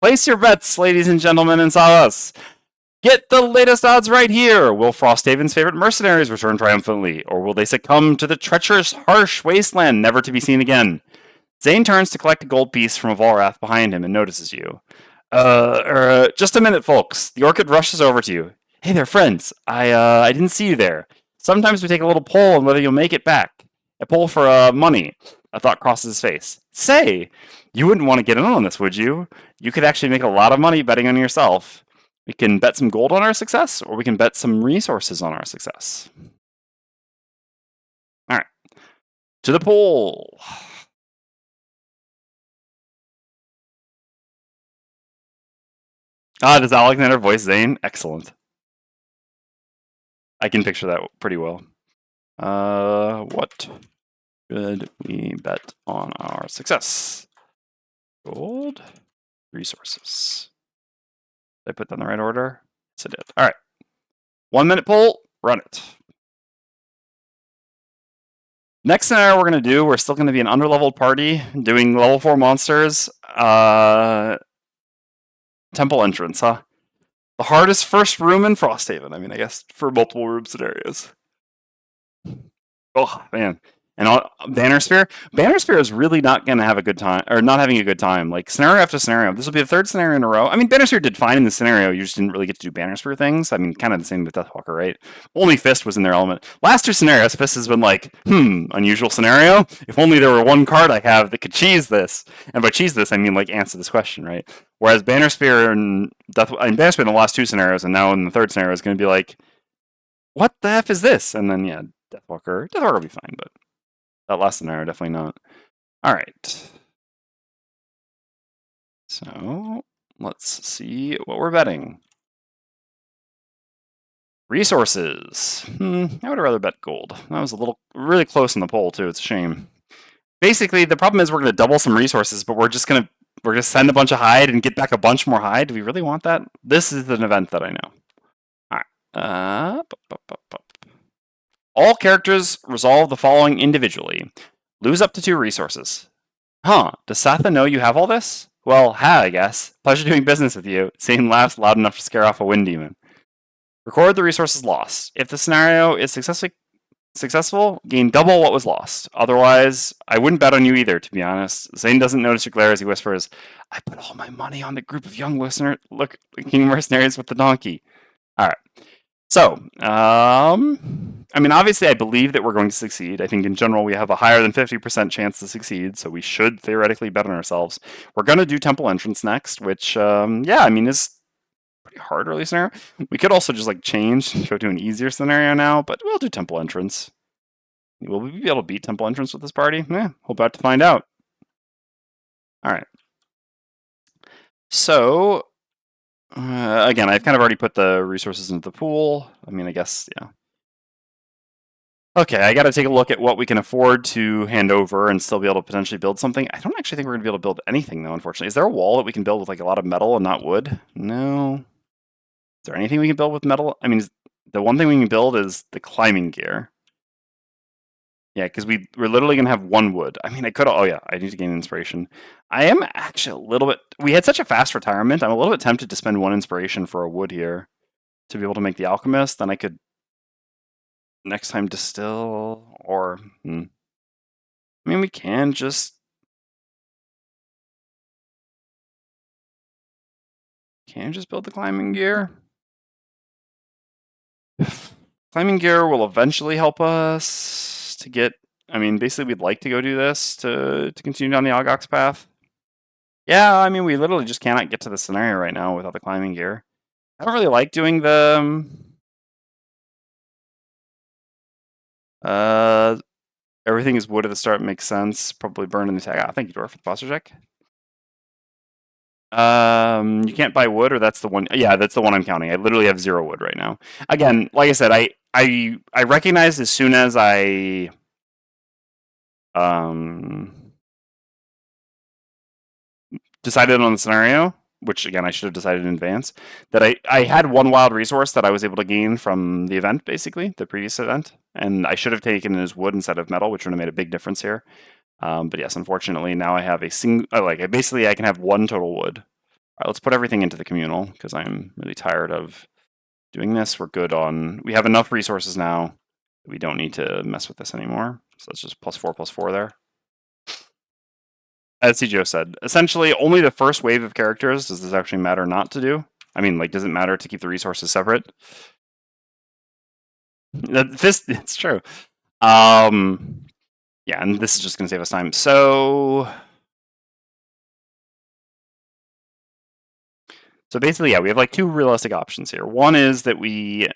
Place your bets, ladies and gentlemen, and saw us. Get the latest odds right here. Will Frosthaven's favorite mercenaries return triumphantly, or will they succumb to the treacherous, harsh wasteland never to be seen again? Zane turns to collect a gold piece from a Volrath behind him and notices you. Just a minute, folks. The Orchid rushes over to you. Hey there, friends. I didn't see you there. Sometimes we take a little poll on whether you'll make it back. A poll for, money. A thought crosses his face. Say, you wouldn't want to get in on this, would you? You could actually make a lot of money betting on yourself. We can bet some gold on our success, or we can bet some resources on our success. All right. To the poll. Does Alexander voice Zane? Excellent. I can picture that pretty well. What should we bet on our success? Gold, resources. Did I put that in the right order? Yes, I did. All right. 1 minute poll, run it. Next scenario we're going to do, we're still going to be an underleveled party doing level 4 monsters. Temple entrance, huh? The hardest first room in Frosthaven. I mean, I guess for multiple room scenarios. Oh man. And Banner Spear. Banner Spear is really not going to have a good time, or not having a good time. Like scenario after scenario. This will be the third scenario in a row. I mean, Banner Spear did fine in the scenario. You just didn't really get to do Banner Spear things. I mean, kind of the same with Deathwalker, right? Only Fist was in their element. Last two scenarios, Fist has been like, unusual scenario. If only there were one card I have that could cheese this. And by cheese this, I mean like answer this question, right? Whereas Banner Spear and Banner Spear in the last two scenarios, and now in the third scenario is going to be like, what the F is this? And then yeah, Deathwalker will be fine, but that last scenario, definitely not. All right. So let's see what we're betting. Resources. I would rather bet gold. That was really close in the poll too. It's a shame. Basically, the problem is we're going to double some resources, but we're gonna send a bunch of hide and get back a bunch more hide. Do we really want that? This is an event that I know. All right. All characters resolve the following individually. Lose up to 2 resources. Huh, does Satha know you have all this? Well, I guess. Pleasure doing business with you. Satan laughs loud enough to scare off a wind demon. Record the resources lost. If the scenario is successful, gain double what was lost. Otherwise, I wouldn't bet on you either, to be honest. Zane doesn't notice your glare as he whispers, I put all my money on the group of young looking mercenaries with the donkey. Alright. So, I mean, obviously, I believe that we're going to succeed. I think in general, we have a higher than 50% chance to succeed, so we should theoretically bet on ourselves. We're going to do Temple Entrance next, which, yeah, I mean, is pretty hard early scenario. We could also just, like, change, go to an easier scenario now, but we'll do Temple Entrance. Will we be able to beat Temple Entrance with this party? Yeah, we're about to find out. All right. So, again, I've kind of already put the resources into the pool. I mean, I guess, yeah. Okay, I got to take a look at what we can afford to hand over and still be able to potentially build something. I don't actually think we're going to be able to build anything, though, unfortunately. Is there a wall that we can build with, like, a lot of metal and not wood? No. Is there anything we can build with metal? I mean, the one thing we can build is the climbing gear. Yeah, because we're literally going to have 1 wood. I mean, I could... Oh, yeah, I need to gain inspiration. I am actually a little bit... We had such a fast retirement. I'm a little bit tempted to spend 1 inspiration for a wood here to be able to make the alchemist. Then I could next time distill, or... I mean, we can just... build the climbing gear. Climbing gear will eventually help us to get... I mean, basically, we'd like to go do this to continue down the Algox path. Yeah, I mean, we literally just cannot get to the scenario right now without the climbing gear. I don't really like doing the... everything is wood at the start makes sense. Probably burn in the tag. Thank you, Dwarf, for the posture check. You can't buy wood, or that's the one... Yeah, that's the one I'm counting. I literally have 0 wood right now. Again, like I said, I recognized as soon as I... decided on the scenario, which again I should have decided in advance, that I had 1 wild resource that I was able to gain from the event, basically, the previous event, and I should have taken it as wood instead of metal, which would have made a big difference here. But yes, unfortunately, now I have a single... basically, I can have 1 total wood. All right, let's put everything into the communal, because I'm really tired of doing this. We're good on... We have enough resources now. We don't need to mess with this anymore. So let's just +4/+4 there. As CGO said, essentially, only the first wave of characters does this actually matter not to do. I mean, like, does it matter to keep the resources separate? It's true. Yeah, and this is just going to save us time. So basically, yeah, we have like 2 realistic options here. One is that we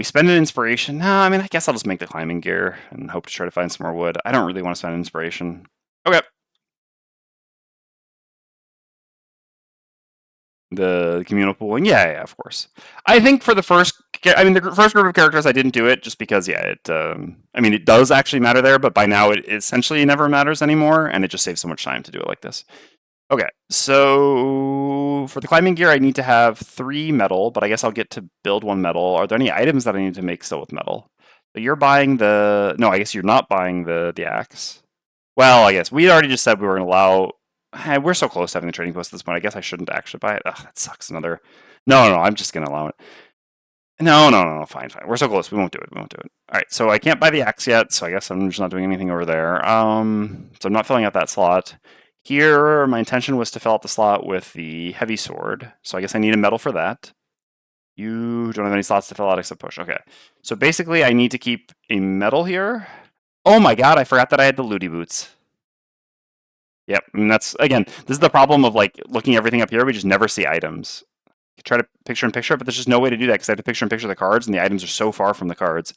spend an inspiration. No, I mean, I guess I'll just make the climbing gear and hope to try to find some more wood. I don't really want to spend an inspiration. Okay. The communal pooling, yeah, of course. I think for the first... I mean, the first group of characters, I didn't do it just because, yeah, I mean, it does actually matter there, but by now it essentially never matters anymore, and it just saves so much time to do it like this. Okay, so for the climbing gear, I need to have 3 metal, but I guess I'll get to build 1 metal. Are there any items that I need to make still with metal? So you're buying the... No, I guess you're not buying the axe. Well, I guess we already just said we were going to allow... We're so close to having the trading post at this point. I guess I shouldn't actually buy it. Ugh, that sucks. No, I'm just going to allow it. No, fine. We're so close. We won't do it. All right, so I can't buy the axe yet, so I guess I'm just not doing anything over there. So I'm not filling out that slot. Here, my intention was to fill out the slot with the heavy sword, so I guess I need a metal for that. You don't have any slots to fill out except push. Okay, so basically I need to keep a metal here. Oh my god, I forgot that I had the looty boots. Yep, and that's, again, this is the problem of like looking everything up here, we just never see items. Try to picture in picture, but there's just no way to do that because I have to picture in picture the cards, and the items are so far from the cards.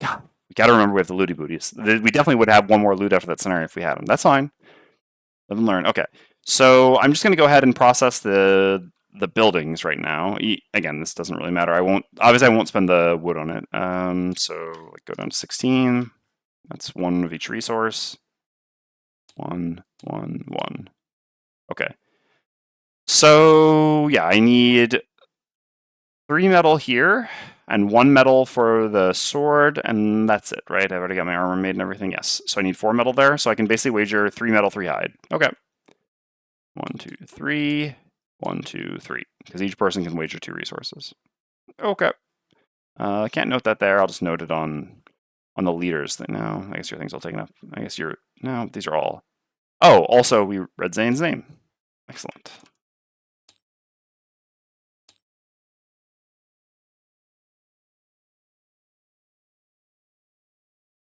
God, we got to remember we have the looty booties. We definitely would have one more loot after that scenario if we had them. That's fine. Live and learn. Okay, so I'm just going to go ahead and process the buildings right now. Again, this doesn't really matter. I won't spend the wood on it. So like go down to 16. That's one of each resource. One. Okay. So yeah, I need 3 metal here and 1 metal for the sword, and that's it, right? I've already got my armor made and everything. Yes. So I need 4 metal there, so I can basically wager 3 metal, 3 hide. Okay. 1, 2, 3. 1, 2, 3. Because each person can wager 2 resources. Okay. I can't note that there. I'll just note it on the leaders thing. No, I guess your thing's all taken up. I guess no, these are all. Oh, also we read Zane's name. Excellent.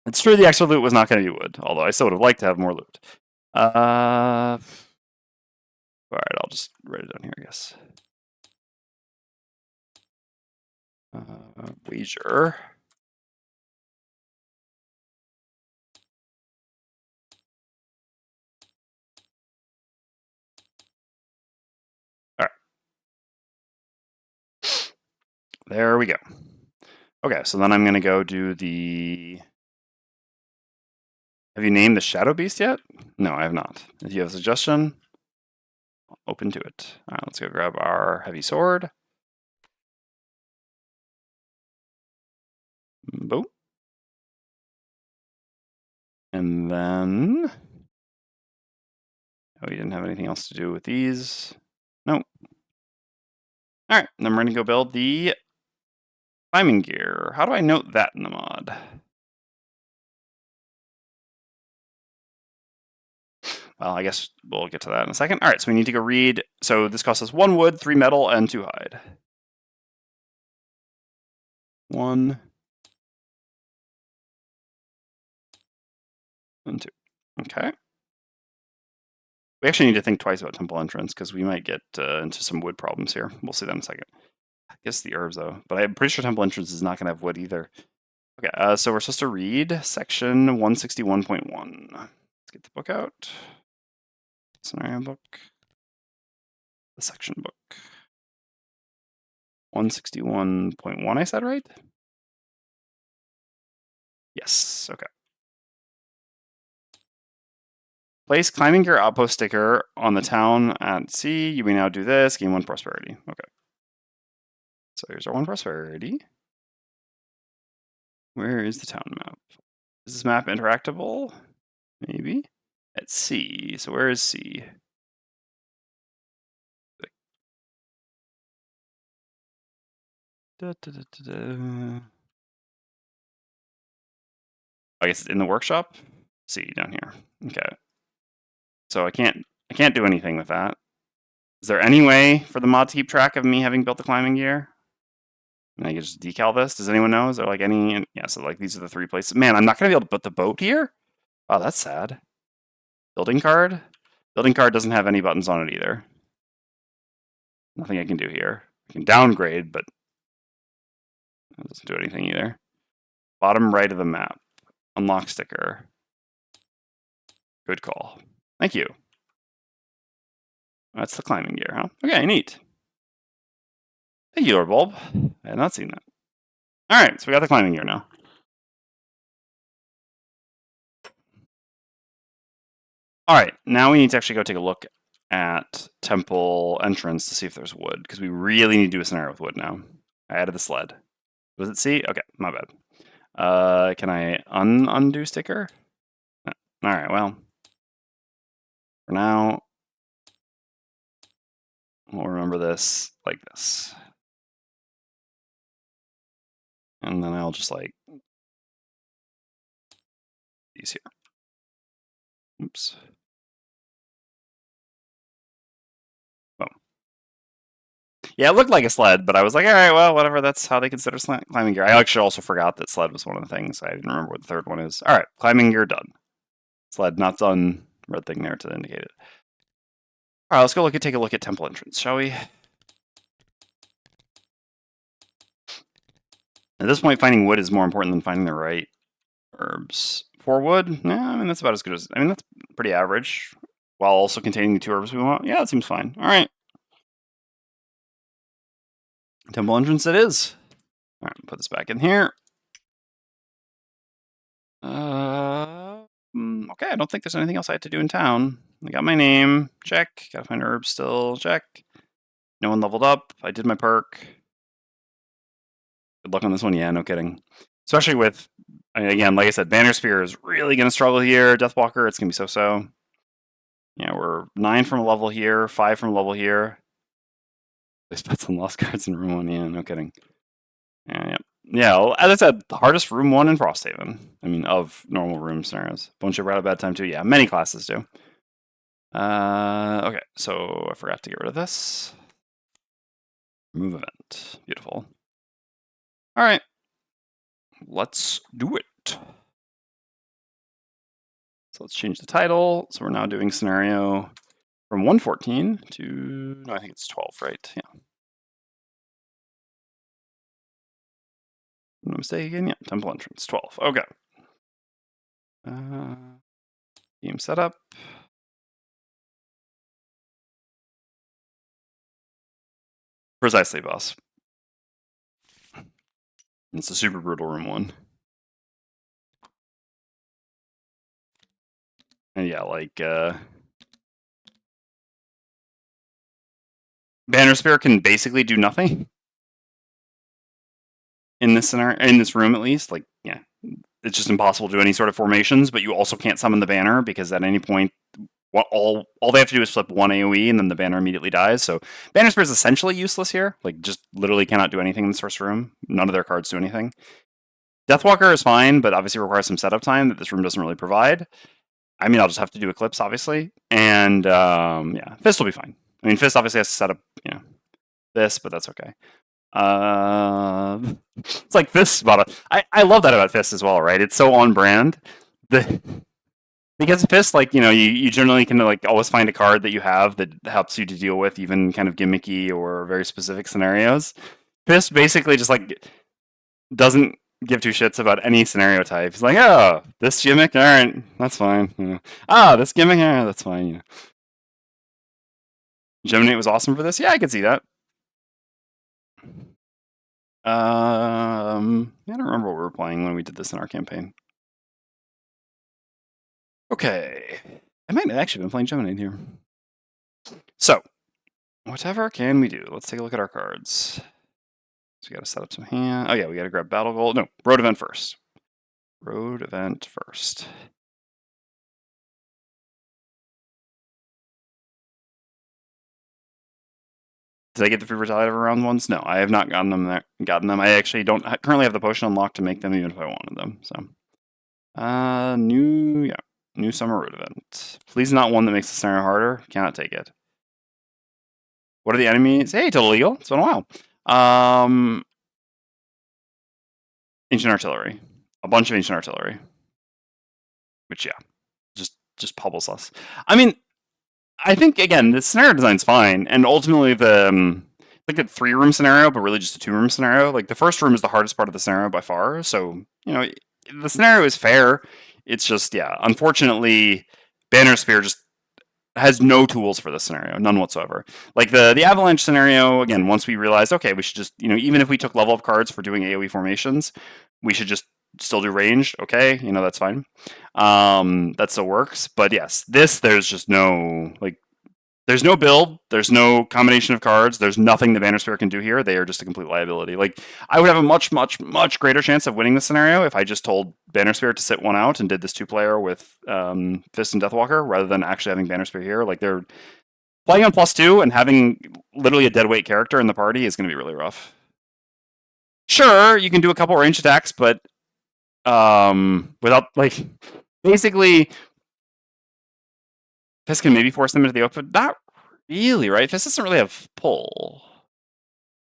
It's true the extra loot was not going to be wood, although I still would have liked to have more loot. Alright, I'll just write it down here, I guess. Wager. Alright. There we go. Okay, so then I'm going to go do the... Have you named the Shadow Beast yet? No, I have not. If you have a suggestion, open to it. Alright, let's go grab our heavy sword. Boom. And then... Oh, we didn't have anything else to do with these. Nope. Alright, then we're going to go build the climbing gear. How do I note that in the mod? Well, I guess we'll get to that in a second. All right, so we need to go read. So this costs us 1 wood, 3 metal, and 2 hide. 1 and 2. Okay. We actually need to think twice about temple entrance because we might get into some wood problems here. We'll see that in a second. I guess the herbs, though. But I'm pretty sure temple entrance is not going to have wood either. Okay, so we're supposed to read section 161.1. Let's get the book out. Scenario book. The section book. 161.1, I said right? Yes, okay. Place climbing gear outpost sticker on the town at sea. You may now do this. Gain 1 prosperity. Okay. So here's our 1 prosperity. Where is the town map? Is this map interactable? Maybe. At sea. So where is sea? Da, da, da, da, da. I guess it's in the workshop. Sea down here. Okay. So I can't do anything with that. Is there any way for the mod to keep track of me having built the climbing gear? And I can just decal this. Does anyone know? Is there like any? Yeah, so like these are the 3 places. Man, I'm not gonna be able to put the boat here. Oh, that's sad. Building card? Building card doesn't have any buttons on it either. Nothing I can do here. I can downgrade, but it doesn't do anything either. Bottom right of the map. Unlock sticker. Good call. Thank you. That's the climbing gear, huh? Okay, neat. Thank you, Lord Bulb. I had not seen that. Alright, so we got the climbing gear now. Alright, now we need to actually go take a look at temple entrance to see if there's wood, because we really need to do a scenario with wood now. I added the sled. Was it C? Okay, my bad. Can I undo sticker? Alright, well. For now, we'll remember this like this. And then I'll just like these here. Oops. Boom. Yeah, it looked like a sled, but I was like, all right, well, whatever. That's how they consider climbing gear. I actually also forgot that sled was one of the things. I didn't remember what the third one is. All right, climbing gear done. Sled not done. Red thing there to indicate it. All right, let's go take a look at temple entrance, shall we? At this point, finding wood is more important than finding the right herbs. 4 wood? Yeah, I mean, that's about as good as... I mean, that's pretty average. While also containing the 2 herbs we want. Yeah, that seems fine. All right. Temple entrance it is. All right, put this back in here. Okay, I don't think there's anything else I had to do in town. I got my name. Check. Gotta find herbs still. Check. No one leveled up. I did my perk. Good luck on this one. Yeah, no kidding. Especially with, I mean, again, like I said, Banner Spear is really going to struggle here. Deathwalker, it's going to be so-so. Yeah, we're 9 from a level here, 5 from a level here. Place bets on lost cards in room 1. Yeah, no kidding. Yeah. Well, as I said, the hardest room 1 in Frosthaven. I mean, of normal room scenarios. Bunch of Rat Bad Time too. Yeah, many classes do. Okay, so I forgot to get rid of this. Remove event. Beautiful. All right. Let's do it. So let's change the title. So we're now doing scenario from 114 to, no, I think it's 12, right? Yeah. No mistake again? Yeah, temple entrance, 12. Okay. Game setup. Precisely, boss. It's a super brutal room 1. And yeah, like, Banner Spear can basically do nothing. In this scenario, in this room at least, like, yeah. It's just impossible to do any sort of formations, but you also can't summon the banner because at any point, all they have to do is flip 1 AoE and then the banner immediately dies. So Banner Spear is essentially useless here. Like, just literally cannot do anything in this first room. None of their cards do anything. Deathwalker is fine, but obviously requires some setup time that this room doesn't really provide. I mean, I'll just have to do Eclipse, obviously. And, yeah, Fist will be fine. I mean, Fist obviously has to set up, you know, this, but that's okay. It's like Fist I love that about Fist as well, right? It's so on brand. Because Fist, like, you know, you generally can like always find a card that you have that helps you to deal with even kind of gimmicky or very specific scenarios. Fist basically just like doesn't give two shits about any scenario type. He's like, oh, this gimmick, all right, that's fine. You know. This gimmick, that's fine. You know. Geminate was awesome for this. Yeah, I could see that. I don't remember what we were playing when we did this in our campaign. Okay. I might have actually been playing Geminate here. So, whatever can we do? Let's take a look at our cards. So we gotta set up some hand. Oh yeah, we gotta grab Battle Gold. No, Road Event first. Road Event first. Did I get the Free Vitality of round ones? No, I have not gotten them. I actually don't currently have the potion unlocked to make them, even if I wanted them. So, new summer road event. Please not one that makes the scenario harder. Cannot take it. What are the enemies? Hey, Total Eagle. It's been a while. Ancient artillery. A bunch of ancient artillery. Which, yeah, just pubbles us. I mean, I think, again, the scenario design's fine, and ultimately like a 3-room scenario, but really just a 2-room scenario. Like, the first room is the hardest part of the scenario by far, so, you know, the scenario is fair. It's just, yeah, unfortunately, Banner Spear just has no tools for this scenario, none whatsoever. Like, the Avalanche scenario, again, once we realized, okay, we should just, you know, even if we took level up cards for doing AoE formations, we should just still do ranged, okay, you know, that's fine. That still works. But yes, there's just no, like, there's no build, there's no combination of cards, there's nothing the Banner Spear can do here. They are just a complete liability. Like, I would have a much, much, much greater chance of winning this scenario if I just told Banner Spear to sit one out and did this 2-player with Fist and Deathwalker rather than actually having Banner Spear here. Like, they're playing on +2 and having literally a deadweight character in the party is going to be really rough. Sure, you can do a couple range attacks, but without like basically Fist can maybe force them into the open. Not really, right? Fist doesn't really have pull.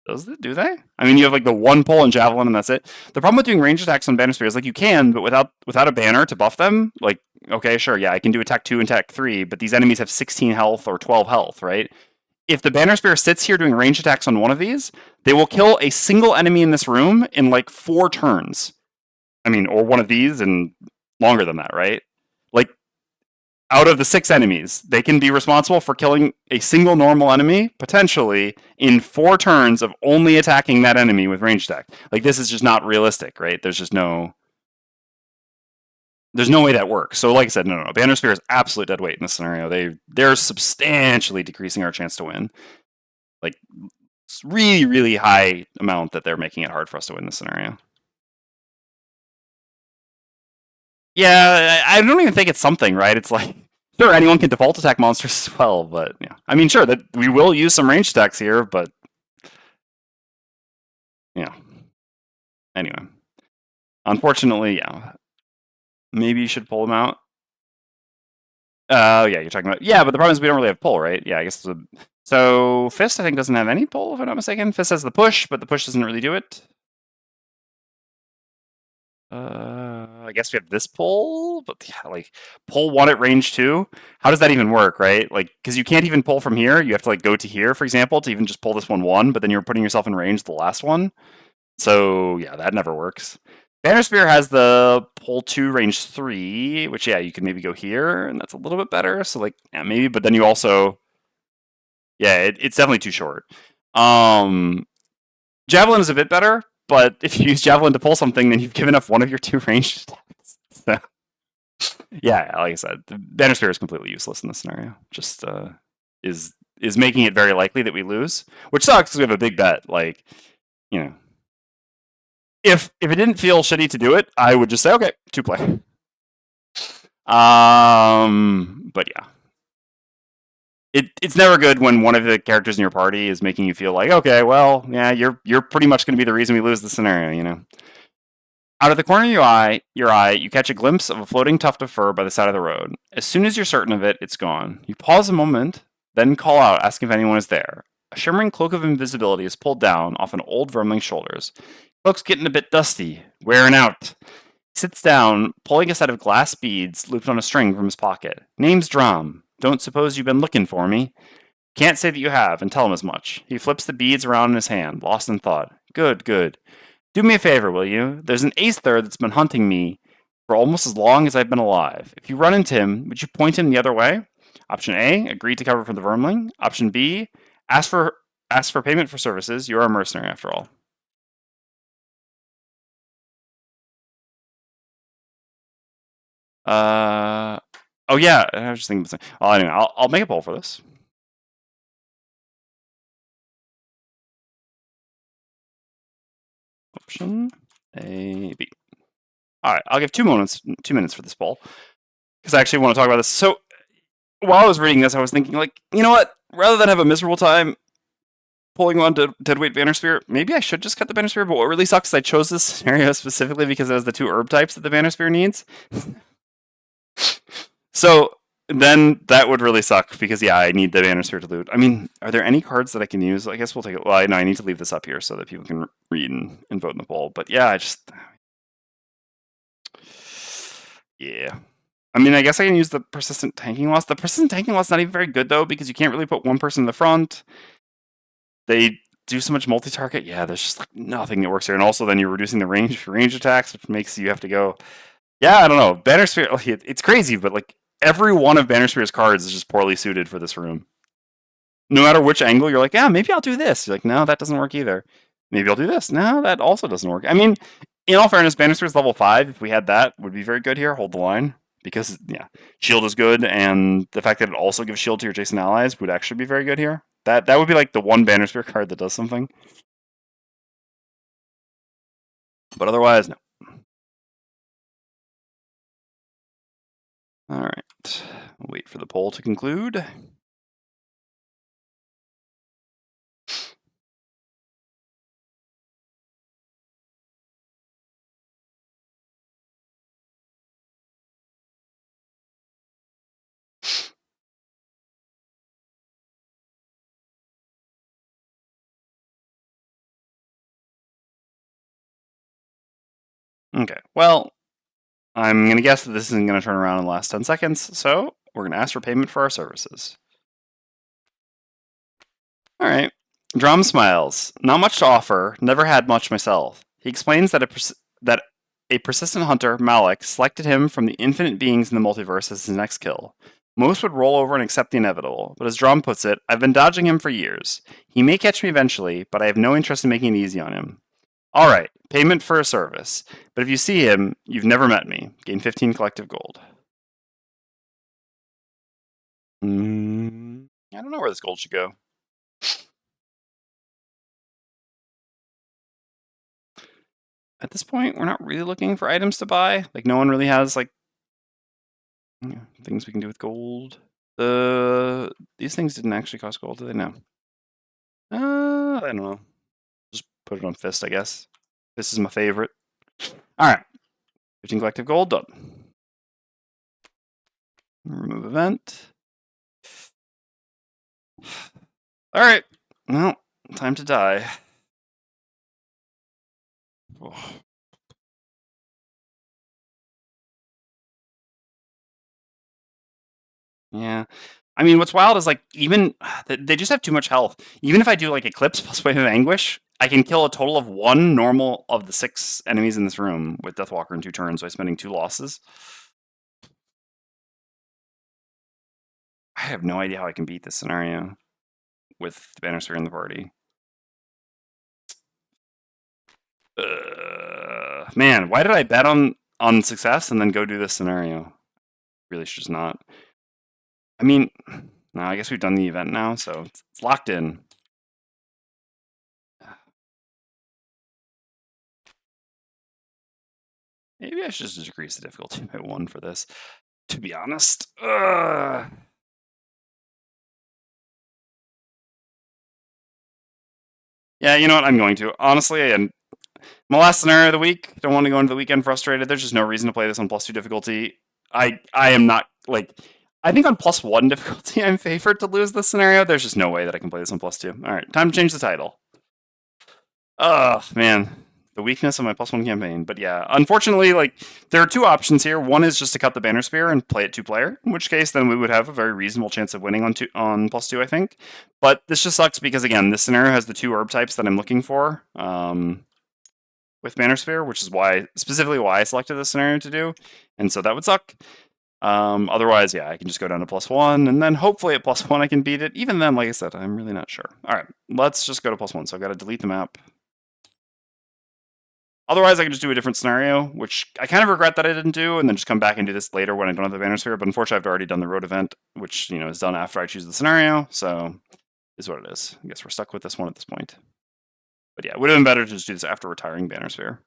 Does it? Do they? I mean, you have like the one pull and javelin, and that's it. The problem with doing range attacks on banner spear is like you can, but without a banner to buff them, like okay, sure, yeah, I can do attack 2 and attack 3, but these enemies have 16 health or 12 health, right? If the banner spear sits here doing range attacks on one of these, they will kill a single enemy in this room in like 4 turns. I mean, or one of these and longer than that, right? Like out of the 6 enemies, they can be responsible for killing a single normal enemy, potentially, in 4 turns of only attacking that enemy with ranged attack. Like, this is just not realistic, right? There's no way that works. So, like I said, no. Banner Spear is absolute dead weight in this scenario. They're substantially decreasing our chance to win. Like, it's really, really high amount that they're making it hard for us to win this scenario. Yeah, I don't even think it's something, right? It's like, sure, anyone can default attack monsters as well, but yeah. I mean, sure, that we will use some range attacks here, but yeah. Anyway, unfortunately, yeah. Maybe you should pull them out. Oh, yeah, you're talking about yeah, but the problem is we don't really have pull, right? Yeah, I guess so. Fist, I think, doesn't have any pull, if I'm not mistaken. Fist has the push, but the push doesn't really do it. I guess we have this pull, but yeah, like pull 1 at range 2. How does that even work, right? Like, because you can't even pull from here. You have to like go to here, for example, to even just pull this one, but then you're putting yourself in range the last one. So yeah, that never works. Banner Spear has the pull 2 range 3, which yeah, you can maybe go here, and that's a little bit better. So like yeah, maybe, but then you also yeah, it's definitely too short. Javelin is a bit better, but if you use Javelin to pull something, then you've given up one of your 2 ranged attacks. So, yeah, like I said, the Banner Spear is completely useless in this scenario. Just is making it very likely that we lose, which sucks because we have a big bet. Like, you know, if it didn't feel shitty to do it, I would just say, okay, 2 play. But yeah. It's never good when one of the characters in your party is making you feel like, okay, well, yeah, you're pretty much going to be the reason we lose the scenario, you know. Out of the corner of your eye, you catch a glimpse of a floating tuft of fur by the side of the road. As soon as you're certain of it, it's gone. You pause a moment, then call out, asking if anyone is there. A shimmering cloak of invisibility is pulled down off an old vermling's shoulders. Cloak's getting a bit dusty, wearing out. He sits down, pulling a set of glass beads looped on a string from his pocket. Name's Drum. Don't suppose you've been looking for me? Can't say that you have, and tell him as much. He flips the beads around in his hand, lost in thought. Good, good. Do me a favor, will you? There's an ace there that's been hunting me for almost as long as I've been alive. If you run into him, would you point him the other way? Option A, agree to cover for the vermling. Option B, ask for payment for services. You are a mercenary after all. Oh yeah, I was just thinking. Oh, anyway, I'll make a poll for this. Option A, B. All right, I'll give 2 minutes. 2 minutes for this poll because I actually want to talk about this. So while I was reading this, I was thinking, like, you know what? Rather than have a miserable time pulling on to Deadweight Banner Spear, maybe I should just cut the Banner Spear. But what really sucks is I chose this scenario specifically because it has the 2 herb types that the Banner Spear needs. So then that would really suck because yeah, I need the Banner Spear to loot. I mean, are there any cards that I can use? I guess we'll take it. Well, I need to leave this up here so that people can read and vote in the poll. But yeah, yeah. I mean, I guess I can use the persistent tanking loss. The persistent tanking loss is not even very good though because you can't really put one person in the front. They do so much multi-target. Yeah, there's just like nothing that works here. And also then you're reducing the range attacks, which makes you have to go. Yeah, I don't know. Banner Spear, it's crazy, but like every one of Banner Spear's cards is just poorly suited for this room. No matter which angle, you're like, yeah, maybe I'll do this. You're like, no, that doesn't work either. Maybe I'll do this. No, that also doesn't work. I mean, in all fairness, Banner Spear's level 5, if we had that, would be very good here. Hold the line. Because, yeah, shield is good, and the fact that it also gives shield to your adjacent allies would actually be very good here. That would be like the one Banner Spear card that does something. But otherwise, no. Alright. Wait for the poll to conclude. Okay, well, I'm going to guess that this isn't going to turn around in the last 10 seconds, so we're going to ask for payment for our services. All right. Drum smiles. Not much to offer. Never had much myself. He explains that a persistent hunter, Malik, selected him from the infinite beings in the multiverse as his next kill. Most would roll over and accept the inevitable, but as Drum puts it, I've been dodging him for years. He may catch me eventually, but I have no interest in making it easy on him. All right, payment for a service. But if you see him, you've never met me. Gain 15 collective gold. I don't know where this gold should go. At this point, we're not really looking for items to buy. Like, no one really has, like, things we can do with gold. These things didn't actually cost gold, do they? No. I don't know. Just put it on Fist, I guess. This is my favorite. Alright. 15 collective gold, done. Remove event. Alright. Well, time to die. Oh. Yeah. I mean, what's wild is, like, even they just have too much health. Even if I do, like, Eclipse plus Wave of Anguish, I can kill a total of 1 normal of the 6 enemies in this room with Deathwalker in 2 turns by spending 2 losses. I have no idea how I can beat this scenario with the Banner Sphere in the party. Man, why did I bet on success and then go do this scenario? Really should just not. I mean, no, I guess we've done the event now, so it's locked in. Maybe I should just decrease the difficulty by 1 for this, to be honest. Yeah, you know what? I'm going to. Honestly, and my last scenario of the week, don't want to go into the weekend frustrated. There's just no reason to play this on +2 difficulty. I am not, like, I think on +1 difficulty I'm favored to lose this scenario. There's just no way that I can play this on +2. Alright, time to change the title. Oh, man. The weakness of my +1 campaign. But yeah, unfortunately, like, there are 2 options here. One is just to cut the Banner Spear and play it 2-player, in which case then we would have a very reasonable chance of winning on +2, I think. But this just sucks because, again, this scenario has the 2 herb types that I'm looking for with Banner Sphere, which is specifically why I selected this scenario to do. And so that would suck. Otherwise, yeah, I can just go down to +1, and then hopefully at +1 I can beat it. Even then, like I said, I'm really not sure. All right, let's just go to +1. So I've got to delete the map. Otherwise, I can just do a different scenario, which I kind of regret that I didn't do, and then just come back and do this later when I don't have the Banner Sphere. But unfortunately, I've already done the road event, which, you know, is done after I choose the scenario. So is what it is. I guess we're stuck with this one at this point. But yeah, it would have been better to just do this after retiring Banner Sphere.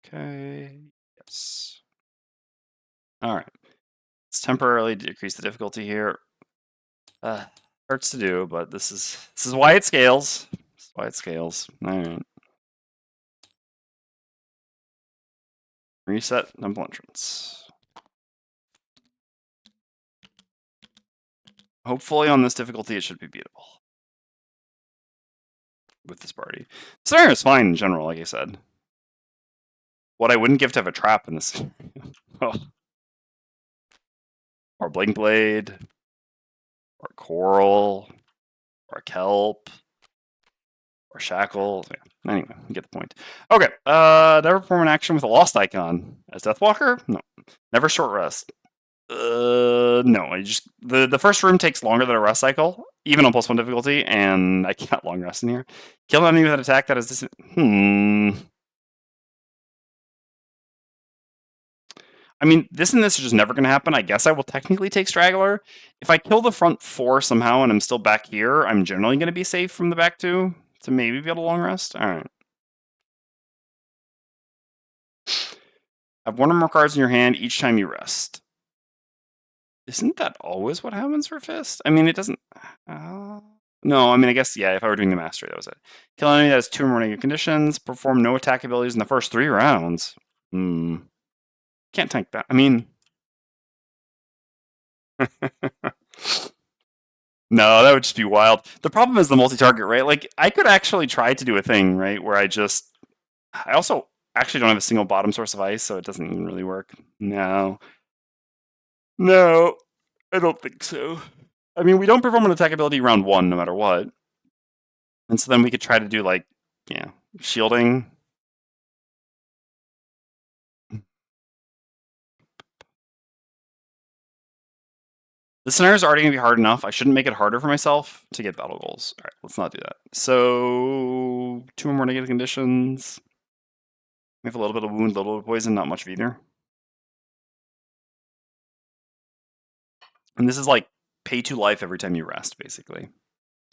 Okay. Yes. All right. Let's temporarily decrease the difficulty here. Hurts to do, but this is why it scales. This is why it scales. All right. Reset temple entrance. Hopefully on this difficulty it should be beatable. With this party. Scenario is fine in general, like I said. What I wouldn't give to have a trap in this. Oh. Or Blink Blade. Or Coral. Or Kelp. Or Shackle. Yeah. Anyway, you get the point. Okay. Never perform an action with a lost icon. As Deathwalker? No. Never short rest. No. I just the first room takes longer than a rest cycle, even on +1 difficulty, and I can't long rest in here. Kill an enemy with an attack that is I mean, this and this is just never going to happen. I guess I will technically take Straggler. If I kill the front 4 somehow and I'm still back here, I'm generally going to be safe from the back 2 to maybe be able to long rest. All right. Have 1 or more cards in your hand each time you rest. Isn't that always what happens for Fist? I mean, it doesn't... no, I mean, I guess, yeah, if I were doing the Mastery, that was it. Kill an enemy that has 2 or more negative conditions. Perform no attack abilities in the first 3 rounds. Can't tank that. I mean... No, that would just be wild. The problem is the multi-target, right? Like, I could actually try to do a thing, right, where I actually don't have a single bottom source of ice, so it doesn't even really work. No. No, I don't think so. I mean, we don't perform an attack ability round 1 no matter what. And so then we could try to do, like, yeah, shielding. The scenario is already going to be hard enough. I shouldn't make it harder for myself to get battle goals. All right, let's not do that. So, 2 or more negative conditions. We have a little bit of wound, a little bit of poison, not much of either. And this is like pay 2 life every time you rest, basically.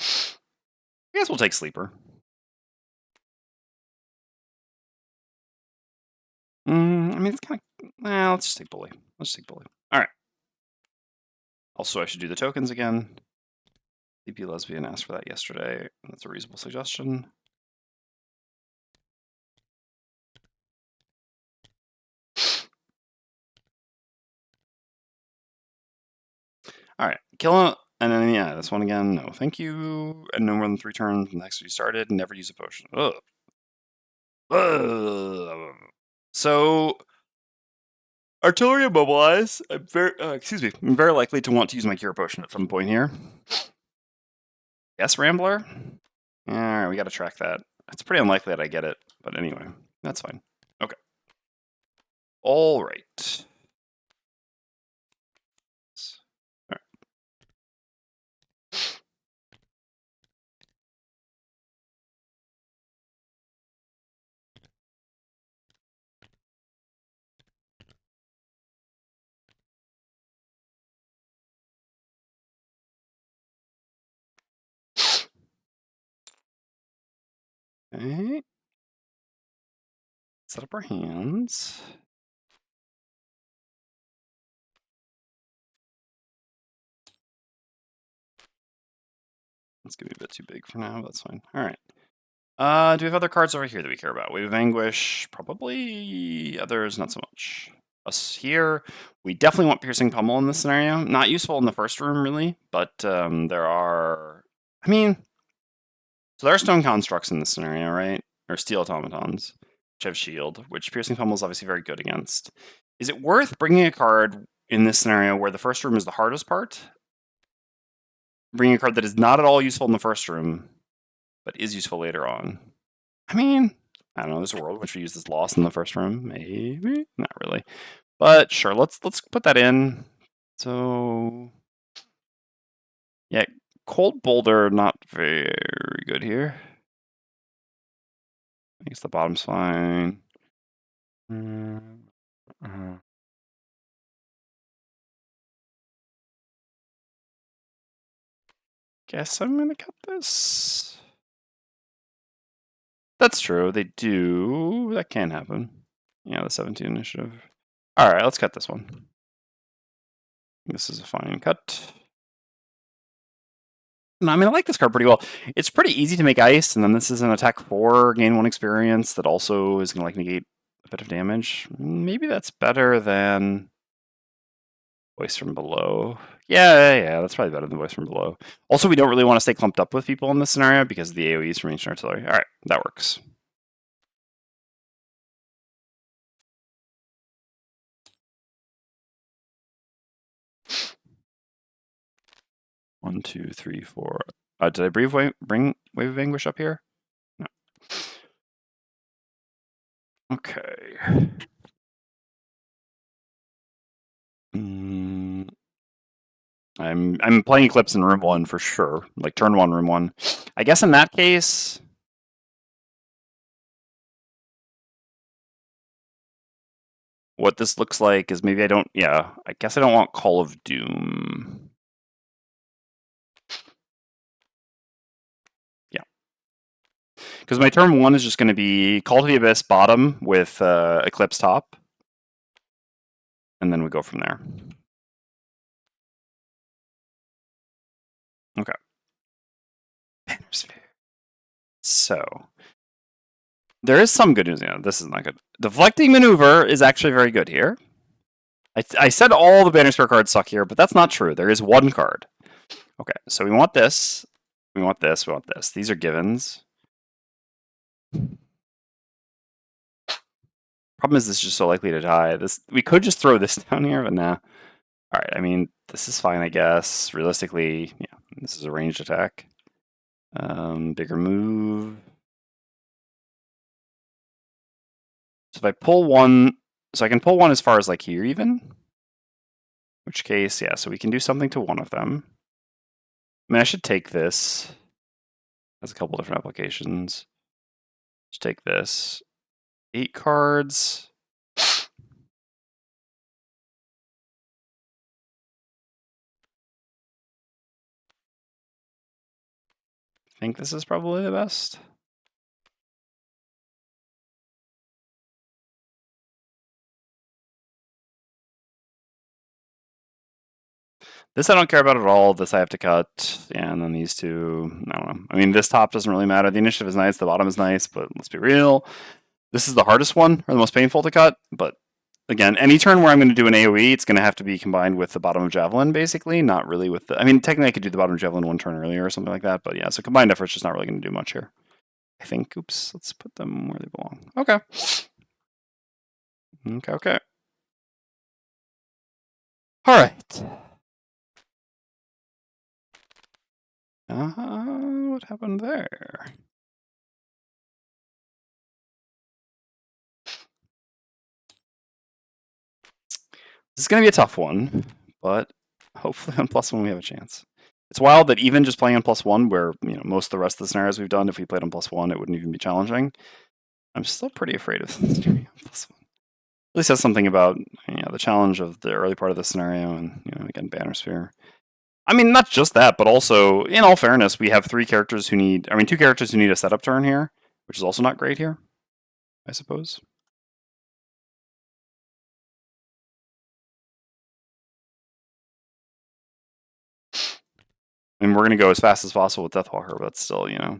I guess we'll take Sleeper. I mean, it's kind of... let's just take Bully. Let's just take Bully. All right. Also, I should do the tokens again. DP Lesbian asked for that yesterday. That's a reasonable suggestion. All right, kill him, and then yeah, this one again. No, thank you. And no more than 3 turns next we started. Never use a potion. Ugh. Ugh. So, artillery immobilize. I'm very, I'm very likely to want to use my cure potion at some point here. Yes, Rambler. All right, we got to track that. It's pretty unlikely that I get it, but anyway, that's fine. Okay. All right. Okay. Set up our hands. It's gonna be a bit too big for now. That's fine. All right. Do we have other cards over here that we care about? Wave of Anguish, probably. Others, not so much. Us here. We definitely want Piercing Pummel in this scenario. Not useful in the first room, really, but there are... I mean... So there are Stone Constructs in this scenario, right? Or Steel Automatons, which have Shield, which Piercing Pummel is obviously very good against. Is it worth bringing a card in this scenario where the first room is the hardest part? Bringing a card that is not at all useful in the first room, but is useful later on. I mean, I don't know. There's a world in which we use this loss in the first room. Maybe not really, but sure. Let's put that in. So yeah, Cold Boulder not very good here. I guess the bottom's fine. Guess I'm gonna cut this. That's true. They do. That can happen. Yeah, the 17 initiative. All right, let's cut this one. This is a fine cut. No, I mean, I like this card pretty well. It's pretty easy to make ice, and then this is an attack 4, gain 1 experience that also is going to like negate a bit of damage. Maybe that's better than Voice from Below. Yeah, that's probably better than Voice from Below. Also, we don't really want to stay clumped up with people in this scenario because of the AoEs from Ancient Artillery. All right, that works. One, two, three, four. Did I bring Wave of Anguish up here? No. Okay. I'm playing Eclipse in room 1 for sure. Like turn 1, room 1. I guess in that case, what this looks like is maybe I don't. Yeah, I guess I don't want Call of Doom. Yeah, because my turn 1 is just going to be Call to the Abyss bottom with Eclipse top, and then we go from there. Okay. So there is some good news. Yeah, this is not good. Deflecting Maneuver is actually very good here. I said all the Banner Spare cards suck here, but that's not true. There is one card. Okay, so we want this. We want this. We want this. These are givens. Problem is, this is just so likely to die. We could just throw this down here, but nah. All right, I mean, this is fine, I guess. Realistically, yeah, this is a ranged attack. Bigger move. So if I pull one, so I can pull one as far as like here even. In which case, yeah, so we can do something to one of them. I mean, I should take this. Has a couple different applications. Just take this. 8 cards. I think this is probably the best. This I don't care about at all. This I have to cut. Yeah, and then these two, I don't know. I mean, this top doesn't really matter. The initiative is nice, the bottom is nice, but let's be real. This is the hardest one, or the most painful to cut, but again, any turn where I'm going to do an AoE, it's going to have to be combined with the bottom of Javelin, basically, not really with the... I mean, technically I could do the bottom of Javelin one turn earlier or something like that, but yeah, so combined effort's just not really going to do much here. I think, oops, let's put them where they belong. Okay. Okay. All right. What happened there? This is going to be a tough one, but hopefully on +1 we have a chance. It's wild that even just playing on +1, where most of the rest of the scenarios we've done, if we played on +1, it wouldn't even be challenging. I'm still pretty afraid of doing on +1. At least that's something about the challenge of the early part of the scenario, and again, Banner Sphere. I mean, not just that, but also, in all fairness, we have 2 characters who need a setup turn here, which is also not great here, I suppose. I mean, we're going to go as fast as possible with Deathwalker, but that's still, All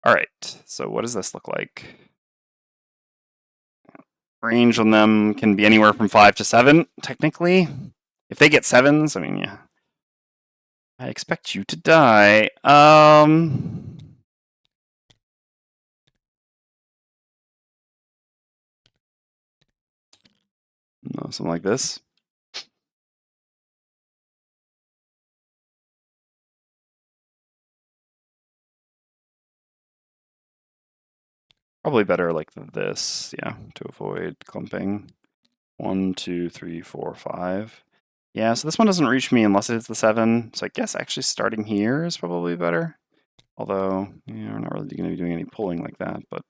right, so what does this look like? Range on them can be anywhere from 5 to 7, technically. If they get 7s, I mean, yeah. I expect you to die. No, something like this. Probably better like this, yeah, to avoid clumping. 1, 2, 3, 4, 5. Yeah, so this one doesn't reach me unless it hits the 7. So I guess actually starting here is probably better. Although, we're not really going to be doing any pulling like that, but...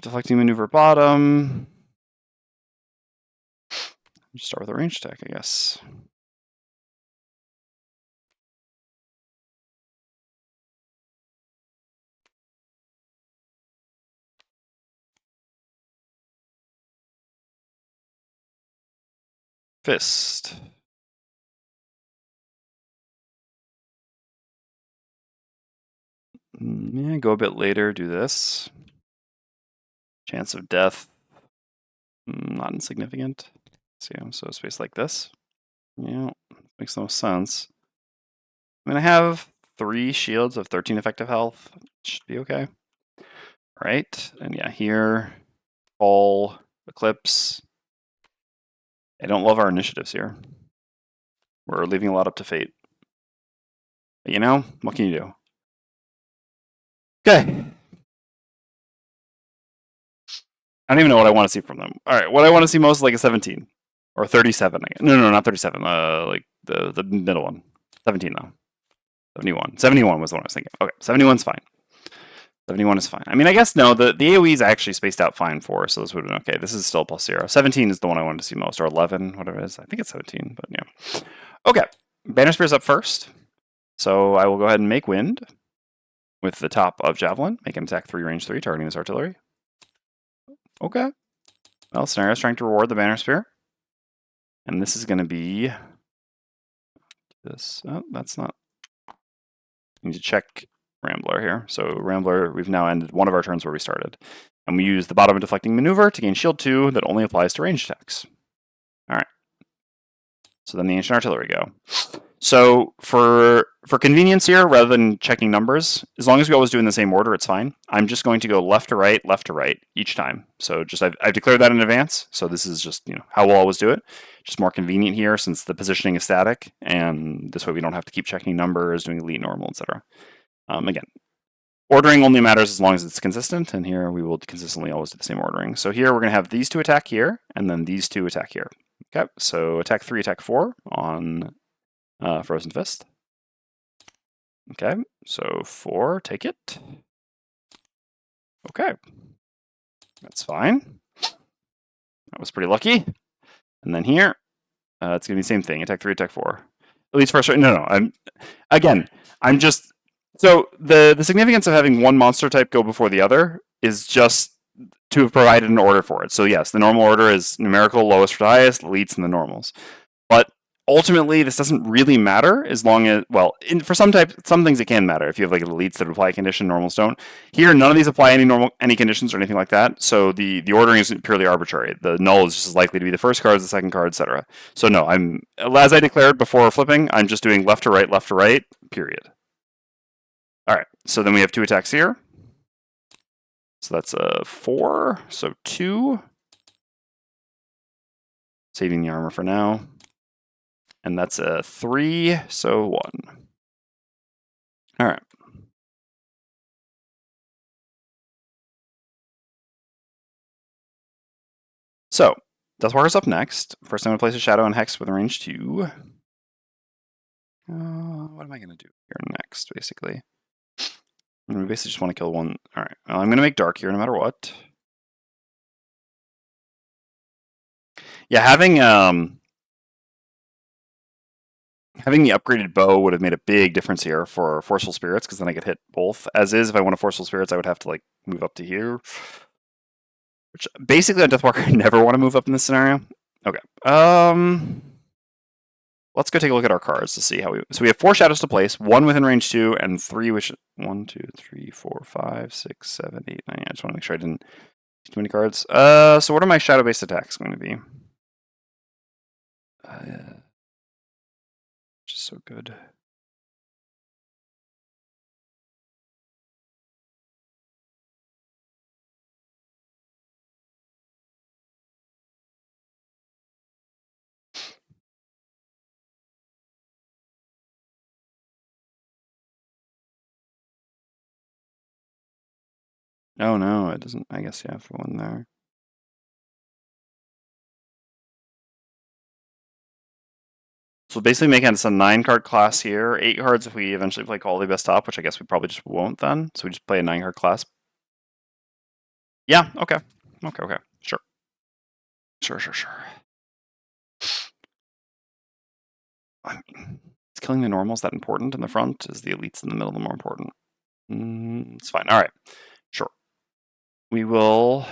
deflecting maneuver bottom. Just start with a range attack, I guess. Fist. Yeah, go a bit later, do this. Chance of death, not insignificant. So space like this. Yeah, makes no sense. I'm gonna have 3 shields of 13 effective health. Should be okay. Right, and yeah, here, Fall, Eclipse. I don't love our initiatives here. We're leaving a lot up to fate. But what can you do? Okay. I don't even know what I want to see from them. All right, what I want to see most is like a 17 or 37. No, not 37. Like the middle one. 17 though. 71. 71 was the one I was thinking. Okay, 71's fine. 71 is fine. I mean, I guess no. The AoE is actually spaced out fine for us, so this would have been okay. This is still +0. 17 is the one I wanted to see most, or 11, whatever it is. I think it's 17, but yeah. Okay, Banner Spear's up first, so I will go ahead and make wind with the top of Javelin. Make an attack 3, range 3, targeting this artillery. Okay. Well, Scenario's trying to reward the Banner Spear. And this is going to be this. Oh, that's not. We need to check Rambler here. So Rambler, we've now ended one of our turns where we started. And we use the bottom of deflecting maneuver to gain shield 2 that only applies to ranged attacks. All right. So then the Ancient Artillery go. So for convenience here, rather than checking numbers, as long as we always do in the same order, it's fine. I'm just going to go left to right each time. So just I've declared that in advance. So this is just how we'll always do it. Just more convenient here since the positioning is static, and this way we don't have to keep checking numbers, doing elite, normal, etc. Again, ordering only matters as long as it's consistent, and here we will consistently always do the same ordering. So here we're going to have these two attack here, and then these two attack here. Okay, so attack 3, attack 4 on Frozen Fist. Okay, so 4, take it. Okay, that's fine. That was pretty lucky. And then here, it's going to be the same thing. Attack 3, attack 4. At least first. No. I'm just. So the significance of having one monster type go before the other is just to have provided an order for it. So yes, the normal order is numerical, lowest to highest, elites, and the normals. But ultimately, this doesn't really matter as long as, well, for some things it can matter. If you have like elites that apply a condition, normals don't. Here, none of these apply any conditions or anything like that. So the ordering is purely arbitrary. The null is just as likely to be the first card as the second card, etc. So no, as I declared before flipping, I'm just doing left to right, period. All right. So then we have 2 attacks here. So that's a 4. So 2. Saving the armor for now. And that's a 3, so 1. All right. So, Deathwalker's up next. First, I'm going to place a Shadow and Hex with a range 2. What am I going to do here next, basically? I basically just want to kill one. All right. Well, I'm going to make Dark here no matter what. Yeah, having the upgraded bow would have made a big difference here for Forceful Spirits, because then I could hit both. As is, if I want a Forceful Spirits, I would have to like move up to here. Which basically on Deathwalker, I never want to move up in this scenario. Okay. Let's go take a look at our cards to see how we. So we have 4 shadows to place, 1 within range 2, and 3 which 1, 2, 3, 4, 5, 6, 7, 8, 9. I just want to make sure I didn't too many cards. So what are my shadow-based attacks going to be? Just so good. Oh no, it doesn't. I guess yeah, for 1 there. So basically making it a 9-card class here, 8 cards if we eventually play Quality Best Top, which I guess we probably just won't then. So we just play a 9-card class. Yeah, okay. Sure. I mean, is killing the normals that important in the front? Is the elites in the middle the more important? It's fine. All right. Sure. We will.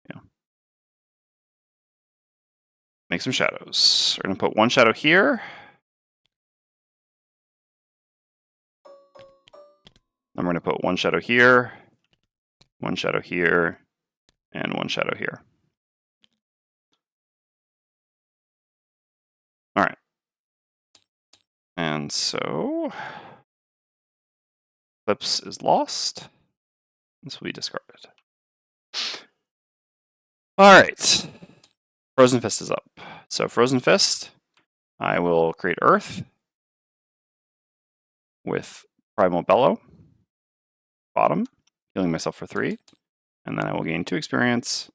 Yeah. Make some shadows. We're going to put 1 shadow here. Then we're going to put 1 shadow here, 1 shadow here, and 1 shadow here. All right. And so Eclipse is lost. This will be discarded. All right. Frozen Fist is up. So Frozen Fist, I will create Earth with Primal Bellow, bottom, healing myself for 3, and then I will gain 2 experience,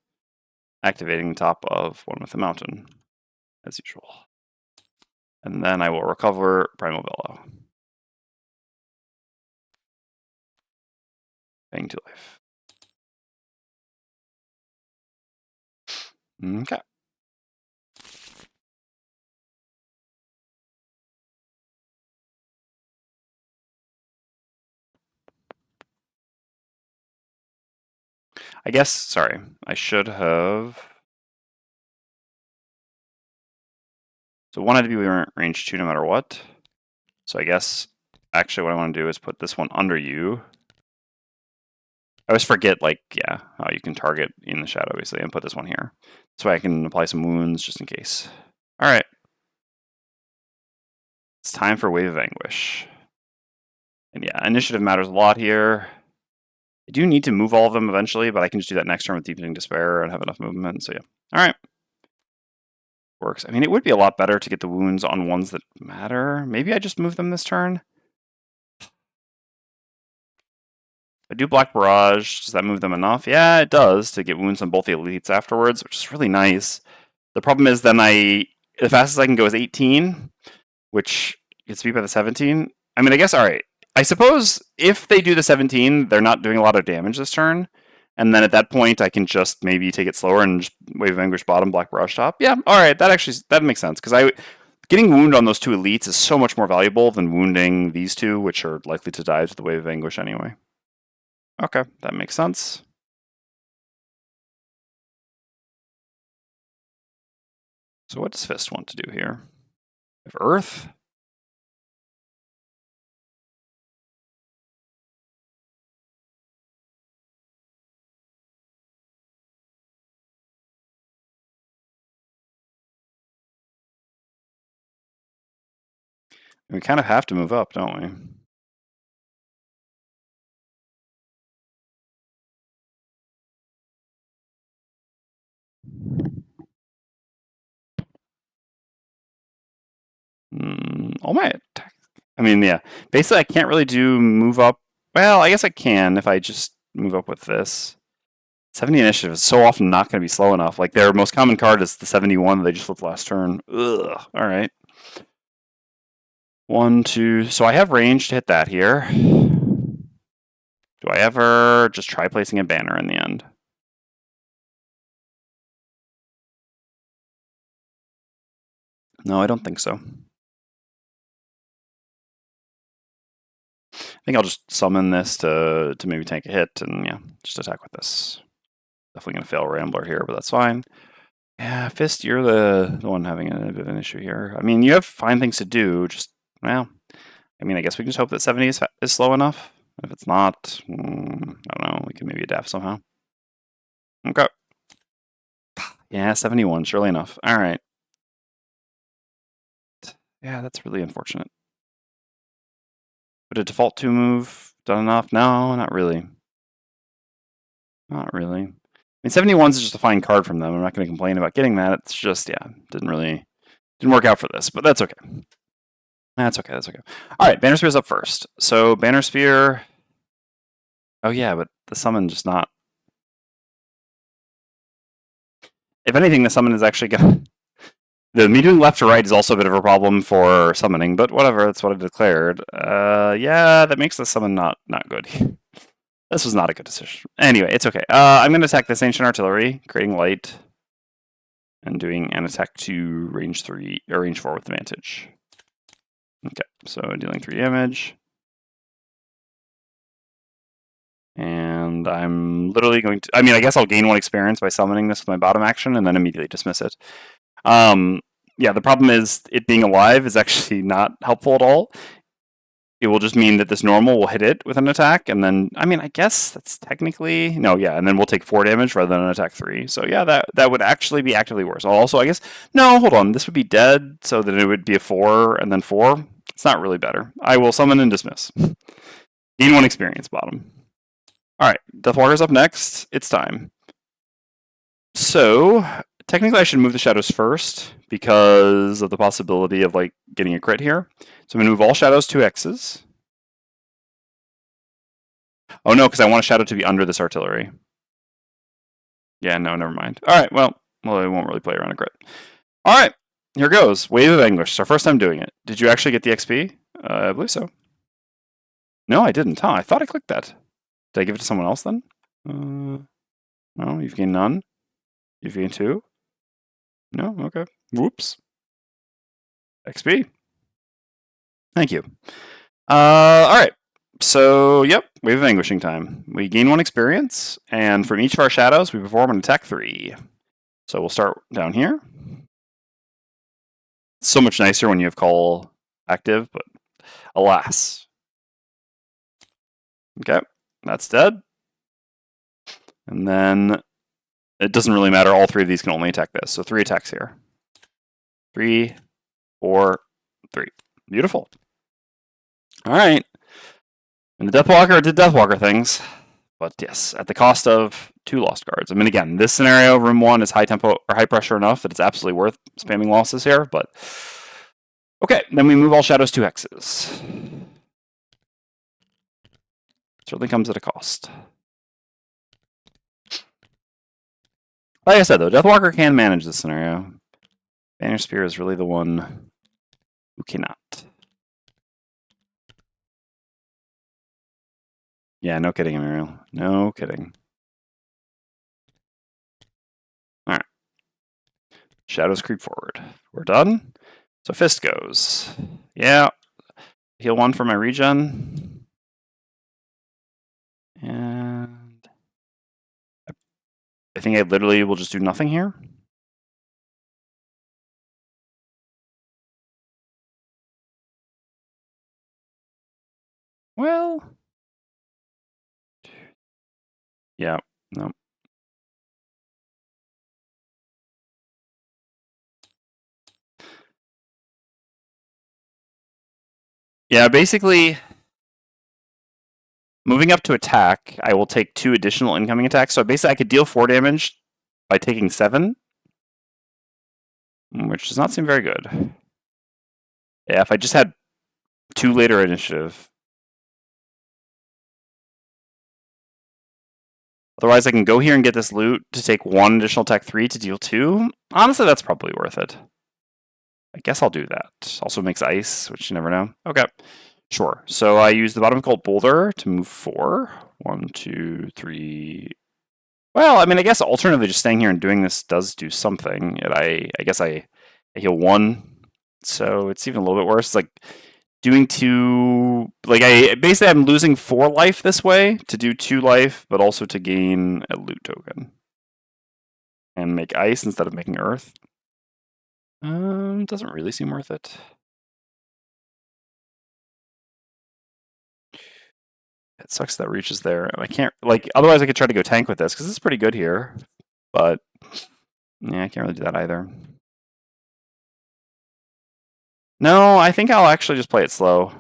activating the top of one with the mountain, as usual. And then I will recover Primal Bellow. Paying 2 life. Okay. I guess, sorry, I should have. So 1 had to be range 2 no matter what. So I guess actually what I want to do is put this one under you. I always forget, like, yeah, how you can target in the shadow, basically, and put this one here. That's why I can apply some wounds just in case. All right. It's time for Wave of Anguish. And yeah, initiative matters a lot here. I do need to move all of them eventually, but I can just do that next turn with Deepening Despair and have enough movement, so yeah. All right. Works. I mean, it would be a lot better to get the wounds on ones that matter. Maybe I just move them this turn. I do Black Barrage. Does that move them enough? Yeah, it does, to get wounds on both the elites afterwards, which is really nice. The problem is then the fastest I can go is 18, which gets beat by the 17. I mean, I guess, all right. I suppose if they do the 17, they're not doing a lot of damage this turn. And then at that point, I can just maybe take it slower and just Wave of Anguish bottom, Black Barrage top. Yeah, all right, that makes sense, because getting wound on those two elites is so much more valuable than wounding these two, which are likely to die to the Wave of Anguish anyway. Okay, that makes sense. So what does Fist want to do here? If Earth? We kind of have to move up, don't we? All my attack. I mean, yeah. Basically, I can't really do move up. Well, I guess I can if I just move up with this. 70 initiative is so often not going to be slow enough. Like, their most common card is the 71 that they just flipped last turn. Ugh. All right. 1, 2. So I have range to hit that here. Do I ever just try placing a banner in the end? No, I don't think so. I think I'll just summon this to maybe tank a hit and yeah, just attack with this. Definitely going to fail Rambler here, but that's fine. Yeah, Fist, you're the one having a bit of an issue here. I mean, you have fine things to do, just, well, I mean, I guess we can just hope that 70 is slow enough. If it's not, I don't know, we can maybe adapt somehow. Okay. Yeah, 71, surely enough. All right. Yeah, that's really unfortunate. Would a default 2 move done enough? No, not really. Not really. I mean, 71 is just a fine card from them. I'm not going to complain about getting that. It's just, yeah, didn't work out for this, but that's okay. That's okay. All right, Banner Spear's up first. So Banner Spear. Oh yeah, but the summon just not. If anything, the summon is actually going. The me doing left to right is also a bit of a problem for summoning, but whatever. That's what I declared. Yeah, that makes the summon not good. This was not a good decision. Anyway, it's okay. I'm going to attack this Ancient Artillery, creating light, and doing an attack to range 3 or range 4 with advantage. Okay, so dealing 3 damage. And I'm literally going to, I mean, I guess I'll gain 1 experience by summoning this with my bottom action and then immediately dismiss it. Yeah, the problem is it being alive is actually not helpful at all. It will just mean that this normal will hit it with an attack, and then, I mean, I guess that's technically, no, yeah, and then we'll take 4 damage rather than an attack 3. So yeah, that would actually be actively worse. Also, I guess, no, hold on, this would be dead, so that it would be a 4 and then 4. It's not really better. I will summon and dismiss. Gain 1 experience, bottom. Alright, Deathwalker's up next. It's time. So, technically I should move the shadows first, because of the possibility of, like, getting a crit here. So I'm going to move all shadows 2 X's. Oh no, because I want a shadow to be under this artillery. Yeah, no, never mind. Alright, well, I won't really play around a crit. Alright, here goes. Wave of Anguish. It's our first time doing it. Did you actually get the XP? I believe so. No, I didn't, huh? I thought I clicked that. Did I give it to someone else then? No, you've gained none. You've gained 2. No, okay. Whoops. XP. Thank you. Alright. So, yep, Wave of Anguishing time. We gain 1 experience, and from each of our shadows, we perform an attack 3. So we'll start down here. It's so much nicer when you have Call active, but alas. Okay, that's dead. And then it doesn't really matter. All three of these can only attack this. So 3 attacks here. 3, 4, 3. Beautiful. All right. And the Deathwalker did Deathwalker things. But yes, at the cost of 2 lost cards. I mean, again, this scenario, room 1 is high tempo or high pressure enough that it's absolutely worth spamming losses here. But okay, then we move all shadows 2 hexes. Certainly comes at a cost. Like I said, though, Deathwalker can manage this scenario. Banner Spear is really the one who cannot. Yeah, no kidding, Emil. No kidding. Alright. Shadows creep forward. We're done. So Fist goes. Yeah. Heal 1 for my regen. And I think I literally will just do nothing here. Well. Yeah. No. Yeah, basically, moving up to attack, I will take 2 additional incoming attacks. So basically, I could deal 4 damage by taking 7, which does not seem very good. Yeah, if I just had 2 later initiative. Otherwise, I can go here and get this loot to take 1 additional attack 3 to deal 2. Honestly, that's probably worth it. I guess I'll do that. Also makes ice, which you never know. Okay, sure. So I use the bottom called boulder to move 4. 1, 2, 3. Well, I mean, I guess alternatively just staying here and doing this does do something. And I guess I heal 1, so it's even a little bit worse. It's like doing 2, like I'm losing 4 life this way to do 2 life, but also to gain a loot token and make ice instead of making earth. Doesn't really seem worth it. It sucks that reach is there. I can't, like, otherwise I could try to go tank with this because it's pretty good here, but yeah, I can't really do that either. No, I think I'll actually just play it slow.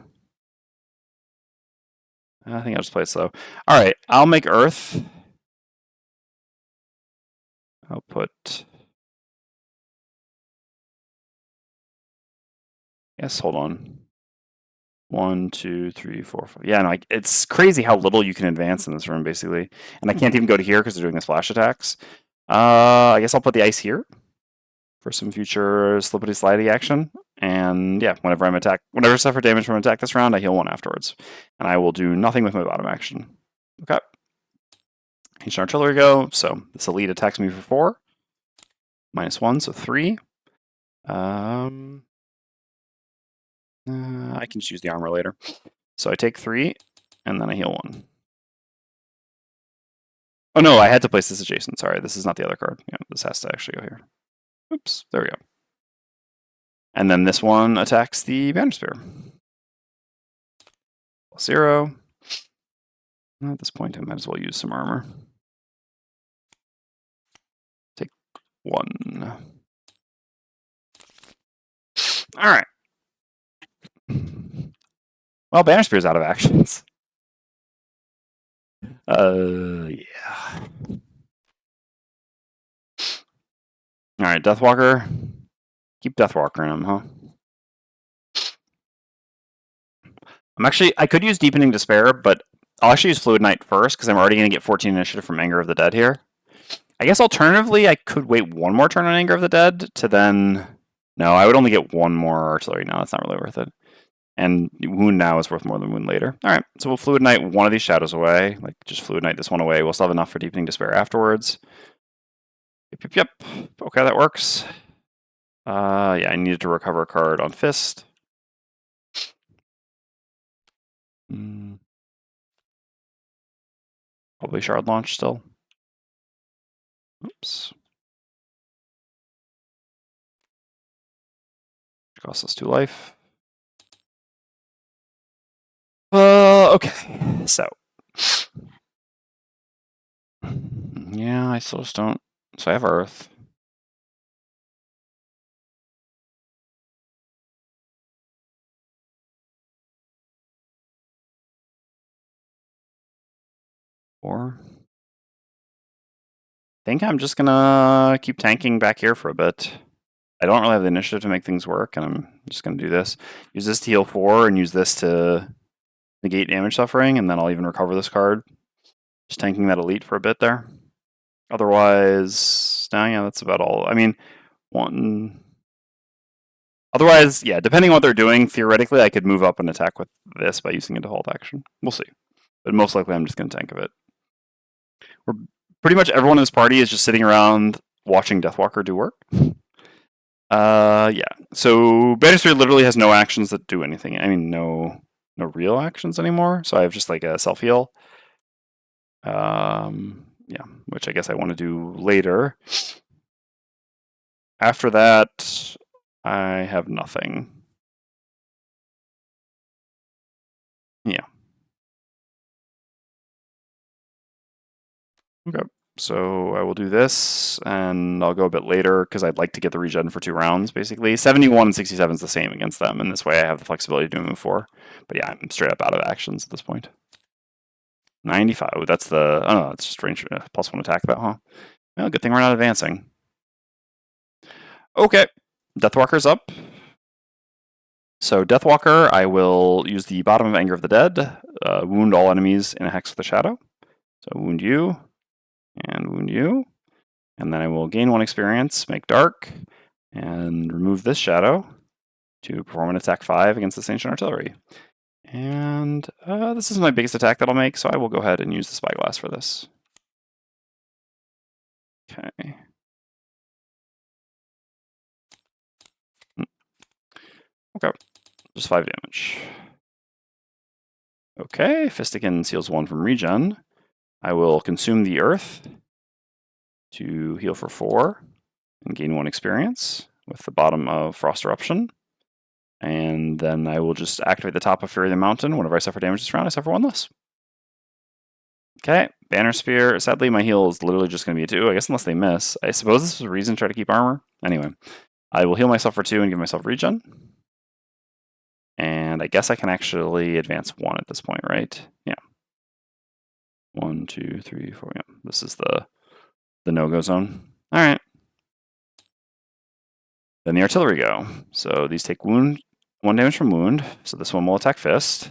I think I'll just play it slow. All right, I'll make earth. I'll put. Yes, hold on. 1, 2, 3, 4, 5. Yeah, no, it's crazy how little you can advance in this room, basically. And I can't even go to here because they're doing the splash attacks. I guess I'll put the ice here for some future slippity slidey action. And yeah, whenever I suffer damage from an attack this round, I heal 1 afterwards. And I will do nothing with my bottom action. Okay. Ancient Artillery go. So this elite attacks me for 4. -1, so 3. I can just use the armor later. So I take 3, and then I heal 1. Oh no, I had to place this adjacent. Sorry, this is not the other card. Yeah, this has to actually go here. Oops, there we go. And then this one attacks the Banner Spear. +0. At this point, I might as well use some armor. Take 1. All right. Well, Banner Spear's out of actions. Yeah. All right, Deathwalker. Keep Deathwalker in him, huh? I could use Deepening Despair, but I'll actually use Fluid Knight first because I'm already going to get 14 initiative from Anger of the Dead here. I guess alternatively, I could wait 1 more turn on Anger of the Dead to then. No, I would only get 1 more artillery now. That's not really worth it. And Wound now is worth more than Wound later. All right, so we'll Fluid Knight one of these shadows away. Like, just Fluid Knight this one away. We'll still have enough for Deepening Despair afterwards. Yep. Okay, that works. Yeah, I needed to recover a card on Fist. Probably Shard Launch still. Oops. Costs us 2 life. Okay, so. Yeah, I still just don't. So I have Earth. Or I think I'm just gonna keep tanking back here for a bit. I don't really have the initiative to make things work, and I'm just gonna do this. Use this to heal 4, and use this to negate damage suffering, and then I'll even recover this card. Just tanking that elite for a bit there. Otherwise, yeah, that's about all. I mean, one. Otherwise, yeah, depending on what they're doing, theoretically, I could move up and attack with this by using a default action. We'll see. But most likely, I'm just going to tank of it. We're pretty much everyone in this party is just sitting around watching Deathwalker do work. Yeah. So Bannister literally has no actions that do anything. I mean, no real actions anymore. So I have just like a self heal. Yeah, which I guess I want to do later. After that, I have nothing. Yeah. Okay. So I will do this, and I'll go a bit later because I'd like to get the regen for 2 rounds, basically. 71 and 67 is the same against them, and this way I have the flexibility to move 4. But yeah, I'm straight up out of actions at this point. 95. Oh, that's the... Oh, no, it's just range +1 attack, that, huh? Well, good thing we're not advancing. Okay. Deathwalker's up. So Deathwalker, I will use the bottom of Anger of the Dead, wound all enemies in a hex with a shadow. So wound you, and wound you. And then I will gain 1 experience, make dark, and remove this shadow to perform an attack 5 against this ancient artillery. And this is my biggest attack that I'll make, so I will go ahead and use the spyglass for this. Okay. Okay, just 5 damage. Okay, Fistikin seals 1 from regen. I will consume the earth to heal for 4 and gain 1 experience with the bottom of Frost Eruption. And then I will just activate the top of Fury of the Mountain. Whenever I suffer damage this round, I suffer 1 less. Okay, Banner Spear. Sadly, my heal is literally just going to be a 2, I guess, unless they miss. I suppose this is a reason to try to keep armor. Anyway, I will heal myself for 2 and give myself regen. And I guess I can actually advance 1 at this point, right? Yeah. 1, 2, 3, 4. Yeah, this is the no-go zone. All right. Then the artillery go. So these take 1 damage from wound. So this one will attack fist.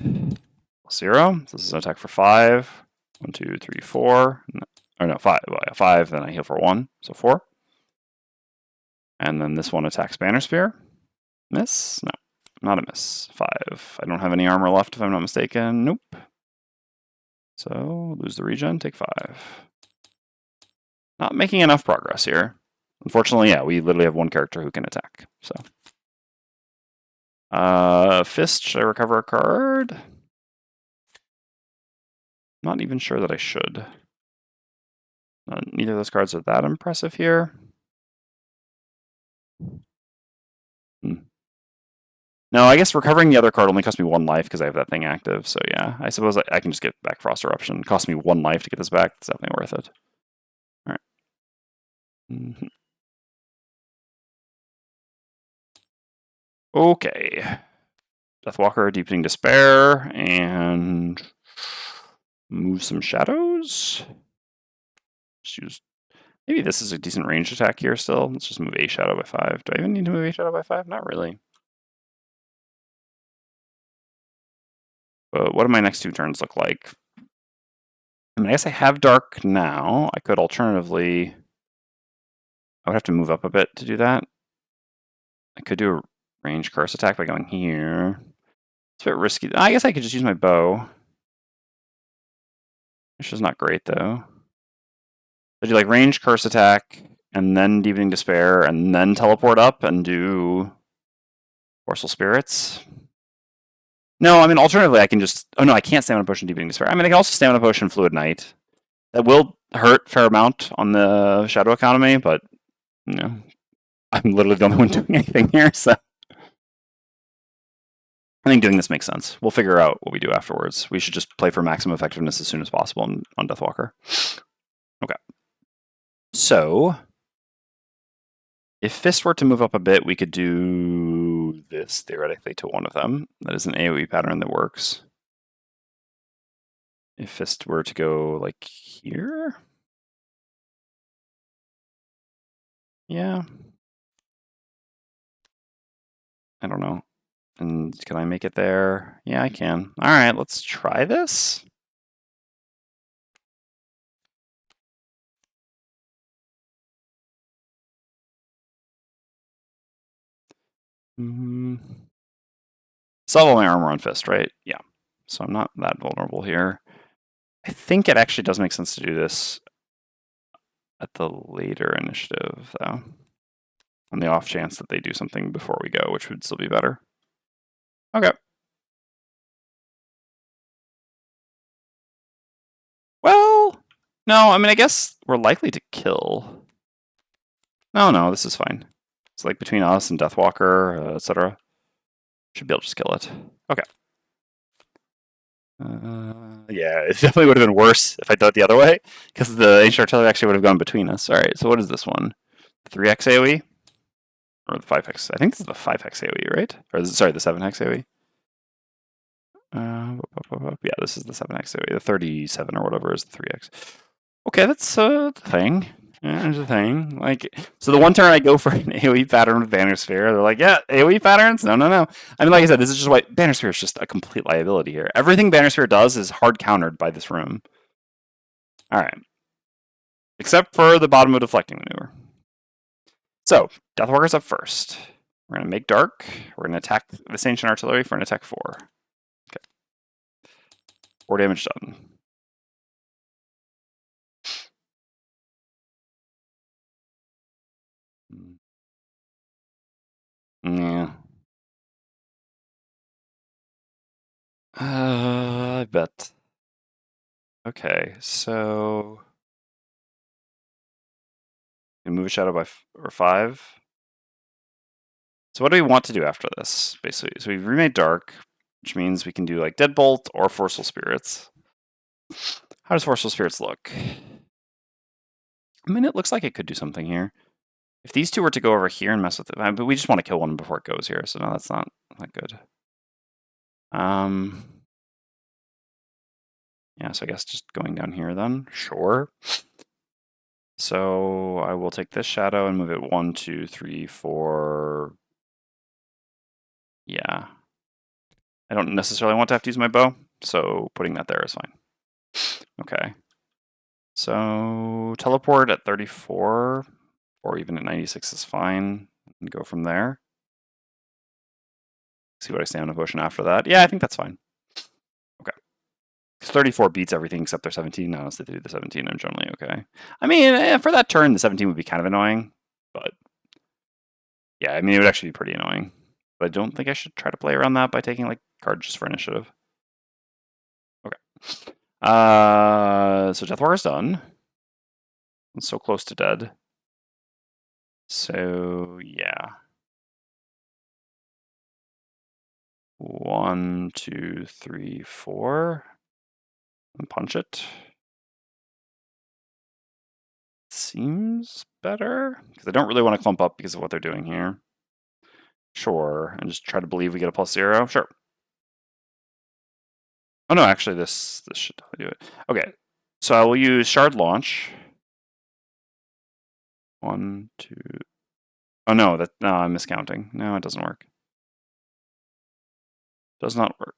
0. So this is an attack for 5. 1, 2, 3, 4. Or no, 5. Well, yeah, 5. Then I heal for 1. So 4. And then this one attacks Banner Spear. Miss? No, not a miss. 5. I don't have any armor left if I'm not mistaken. Nope. So lose the regen, take 5. Not making enough progress here. Unfortunately, yeah, we literally have 1 character who can attack. So, Fist, should I recover a card? Not even sure that I should. Neither of those cards are that impressive here. No, I guess recovering the other card only cost me 1 life because I have that thing active. So yeah, I suppose I can just get back Frost Eruption. It cost me 1 life to get this back. It's definitely worth it. All right. Okay. Deathwalker, Deepening Despair, and move some shadows. Just use... Maybe this is a decent range attack here still. Let's just move a shadow by 5. Do I even need to move a shadow by 5? Not really. But what do my next 2 turns look like? I mean, I guess I have dark now. I could alternatively... I would have to move up a bit to do that. I could do a range curse attack by going here. It's a bit risky. I guess I could just use my bow. Which is not great, though. I do like range curse attack, and then Deepening Despair, and then teleport up and do Forceful Spirits. No, I mean, alternatively, I can just... Oh, no, I can't Stamina Potion Deepening Despair. I mean, I can also Stamina Potion Fluid Knight. That will hurt a fair amount on the Shadow economy, but, you know, I'm literally the only one doing anything here, so... I think doing this makes sense. We'll figure out what we do afterwards. We should just play for maximum effectiveness as soon as possible on Deathwalker. Okay. So, if Fist were to move up a bit, we could do this theoretically to one of them. That is an AoE pattern that works. If Fist were to go like here, yeah, I don't know. And can I make it there? Yeah, I can. All right, let's try this. Still have all my armor on Fist, right? Yeah. So I'm not that vulnerable here. I think it actually does make sense to do this at the later initiative, though. On the off chance that they do something before we go, which would still be better. Okay. Well, no, I mean, I guess we're likely to kill. No, this is fine. It's like between us and Deathwalker, etc. Should be able to just kill it. Okay. Yeah, it definitely would have been worse if I done it the other way, because the ancient artillery actually would have gone between us. All right, so what is this one? 3x AoE? Or the 5x? I think this is the 5x AoE, right? Or sorry, the 7x AoE? Yeah, this is the 7x AoE. The 37 or whatever is the 3x. Okay, that's the thing. Yeah, there's a thing. Like, so the one turn I go for an AoE pattern with Banner Sphere, they're like, yeah, AoE patterns? No. I mean, like I said, this is just why Banner Sphere is just a complete liability here. Everything Banner Sphere does is hard countered by this room. All right. Except for the bottom of deflecting maneuver. So, Deathwalker's up first. We're going to make dark. We're going to attack this ancient artillery for an attack 4. Okay. 4 damage done. Yeah. I bet. Okay, so we move a shadow by 5. So what do we want to do after this, basically? So we've remade dark, which means we can do like Deadbolt or Forceful Spirits. How does Forceful Spirits look? I mean, it looks like it could do something here. If these two were to go over here and mess with it, but we just want to kill one before it goes here, so no, that's not good. Yeah, so I guess just going down here then. Sure. So I will take this shadow and move it 1, 2, 3, 4. Yeah. I don't necessarily want to have to use my bow, so putting that there is fine. Okay. So teleport at 34, or even at 96 is fine, and go from there. See what I say on a potion after that. Yeah, I think that's fine. Okay. 34 beats everything except their 17. No, so if they do the 17, I'm generally okay. I mean, for that turn, the 17 would be kind of annoying, but yeah, I mean, it would actually be pretty annoying. But I don't think I should try to play around that by taking like cards just for initiative. Okay. So Deathwalker's done. It's so close to dead. So yeah. 1, 2, 3, 4. And punch it. Seems better. Because I don't really want to clump up because of what they're doing here. Sure. And just try to believe we get a +0. Sure. Oh no, actually this should totally do it. Okay. So I will use Shard Launch. 1, 2. Oh no, no, I'm miscounting. No, it doesn't work. Does not work.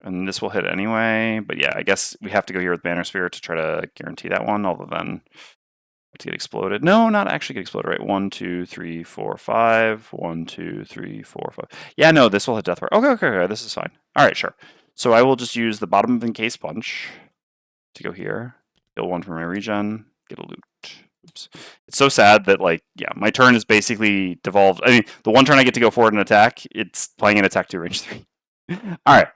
And this will hit anyway, but yeah, I guess we have to go here with Banner Sphere to try to guarantee that one, other than to get exploded. No, not actually get exploded, right? 1, 2, 3, 4, 5. 1, 2, 3, 4, 5. Yeah, no, this will hit Deathware. Okay, this is fine. All right, sure. So I will just use the bottom of Encase Punch to go here. Kill one for my regen, get a loot. Oops. It's so sad that, like, yeah, my turn is basically devolved. I mean, the one turn I get to go forward and attack, it's playing an attack 2, range 3. All right.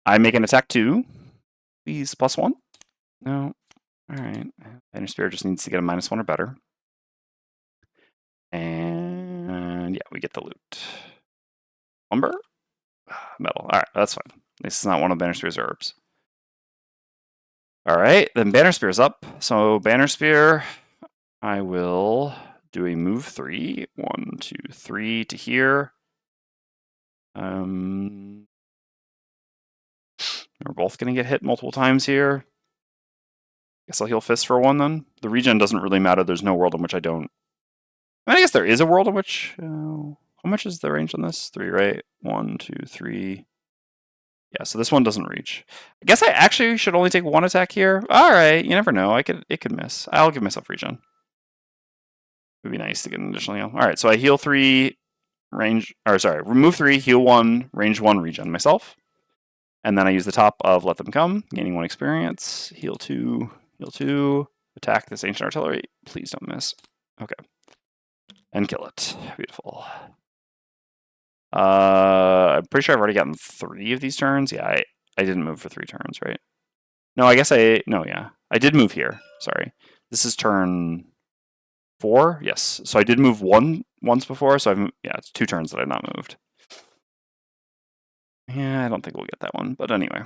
I make an attack 2. Please, +1. No. All right. Banner Spirit just needs to get a -1 or better. And yeah, we get the loot. Lumber? Metal. All right, that's fine. This is not one of Banner Spear's herbs. All right, then Banner Spear's up. So Banner Spear, I will do a move 3. 1, 2, 3 to here. We're both going to get hit multiple times here. Guess I'll heal Fist for 1 then. The regen doesn't really matter. There's no world in which I don't. I mean, I guess there is a world in which. How much is the range on this? 3, right? 1, 2, 3. Yeah, so this one doesn't reach. I guess I actually should only take 1 attack here. All right, you never know. It could miss. I'll give myself regen. It would be nice to get an additional heal. All right, so I heal 3, remove 3, heal 1, range 1, regen myself. And then I use the top of Let Them Come, gaining 1 experience, heal 2, attack this ancient artillery. Please don't miss. Okay. And kill it. Beautiful. I'm pretty sure I've already gotten 3 of these turns. Yeah, I didn't move for 3 turns, right? No, I guess yeah. I did move here. Sorry. This is turn 4? Yes. So I did move once before, so it's 2 turns that I've not moved. Yeah, I don't think we'll get that one, but anyway.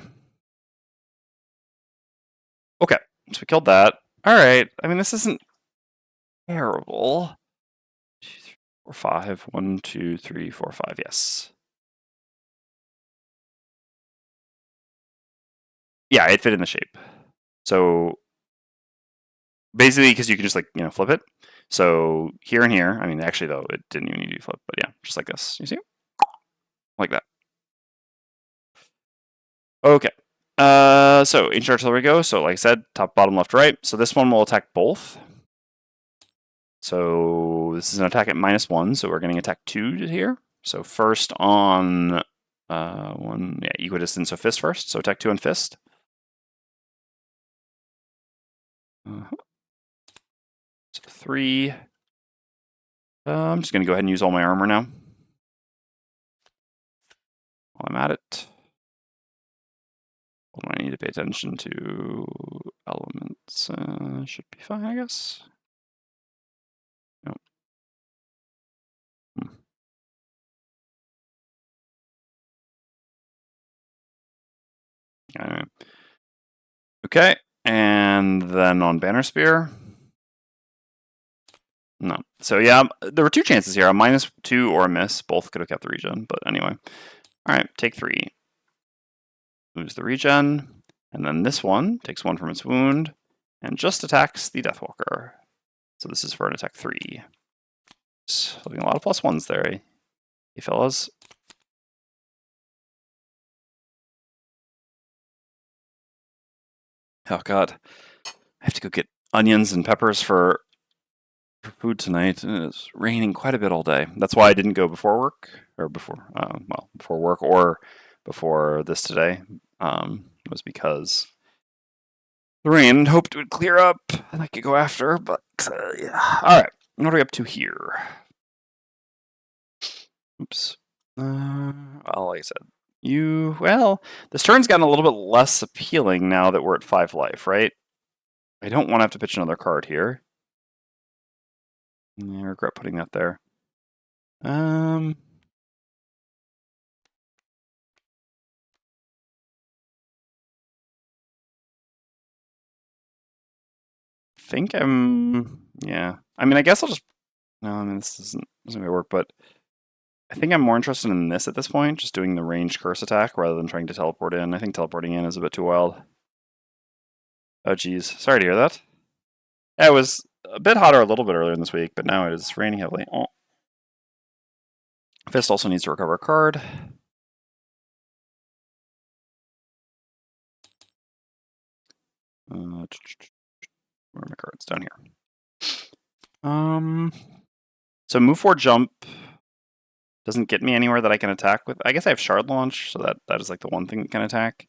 Okay, so we killed that. Alright, I mean, this isn't terrible. 2, 3, 4, 5. 1, 2, 3, 4, 5, yes. Yeah, it fit in the shape. So basically, because you can just flip it. So here and here, I mean, actually though, it didn't even need to be flipped, but yeah, just like this. You see? Like that. Okay. So ancient artillery go. So like I said, top, bottom, left, right. So this one will attack both. So this is an attack at -1. So we're getting attack 2 here. So first on 1, yeah, equidistant. So fist first. So attack 2 on fist. So 3. I'm just gonna go ahead and use all my armor now. While I'm at it. I need to pay attention to elements. Should be fine, I guess. Nope. Anyway. Okay, and then on Banner Spear. No. So yeah, there were 2 chances here, a -2 or a miss. Both could have kept the regen, but anyway. All right, take 3. Lose the regen, and then this one takes 1 from its wound, and just attacks the Deathwalker. So this is for an attack 3. Just looking a lot of +1s there, eh? Hey, fellas. Oh god, I have to go get onions and peppers for food tonight. It's raining quite a bit all day. That's why I didn't go before work, or before work, or before this today. Was because the rain hoped it would clear up and I could go after, but yeah. All right, what are we up to here? Oops. Well, like I said, this turn's gotten a little bit less appealing now that we're at 5 life, right? I don't want to have to pitch another card here. I regret putting that there. Think yeah. I mean, I guess I'll just, no, I mean, this isn't going to work, but I think I'm more interested in this at this point, just doing the ranged curse attack rather than trying to teleport in. I think teleporting in is a bit too wild. Oh, geez. Sorry to hear that. Yeah, it was a bit hotter a little bit earlier in this week, but now it is raining heavily. Oh. Fist also needs to recover a card. Where are my cards? Down here. So move 4 jump doesn't get me anywhere that I can attack with. I guess I have shard launch, so that is like the one thing that can attack.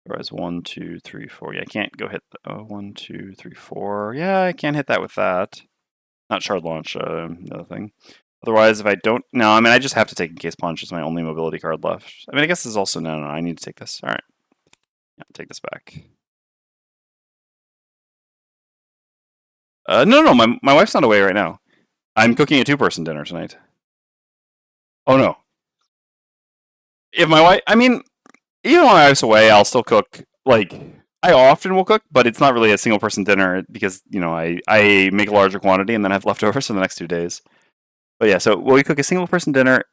Whereas 1, 2, 3, 4. Yeah, I can't go hit 1, 2, 3, 4. Yeah, I can't hit that with that. Not shard launch, the other thing. Otherwise, if I don't, no, I mean, I just have to take Encase Punch. It's my only mobility card left. I mean, I guess this is also, no, I need to take this. All right. Yeah, take this back. No, my wife's not away right now. I'm cooking a 2-person dinner tonight. Oh, no. If my wife, I mean, even when my wife's away, I'll still cook, like, I often will cook, but it's not really a single person dinner because I make a larger quantity and then have leftovers for the next 2 days. But yeah, so will you cook a single person dinner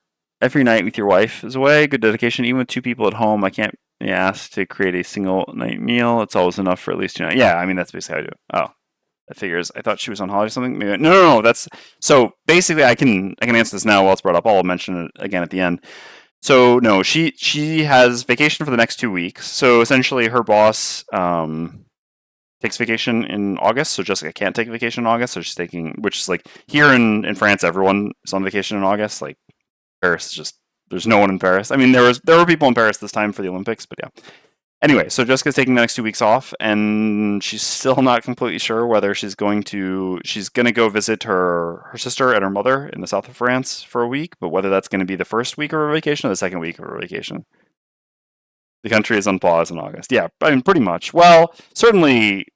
every night with your wife is a way. Good dedication. Even with 2 people at home, I can't be asked to create a single night meal. It's always enough for at least 2 nights. Yeah, I mean that's basically how I do it. Oh, that figures. I thought she was on holiday or something. Maybe, no. That's so basically I can answer this now while it's brought up. I'll mention it again at the end. So no, she has vacation for the next 2 weeks. So essentially, her boss takes vacation in August. So Jessica can't take vacation in August. So she's taking, which is like here in France, everyone is on vacation in August. Like Paris is just there's no one in Paris. I mean, there were people in Paris this time for the Olympics, but yeah. Anyway, so Jessica's taking the next 2 weeks off, and she's still not completely sure whether she's gonna go visit her sister and her mother in the south of France for a week, but whether that's gonna be the first week of her vacation or the second week of her vacation. The country is on pause in August. Yeah, I mean, pretty much. Well, certainly,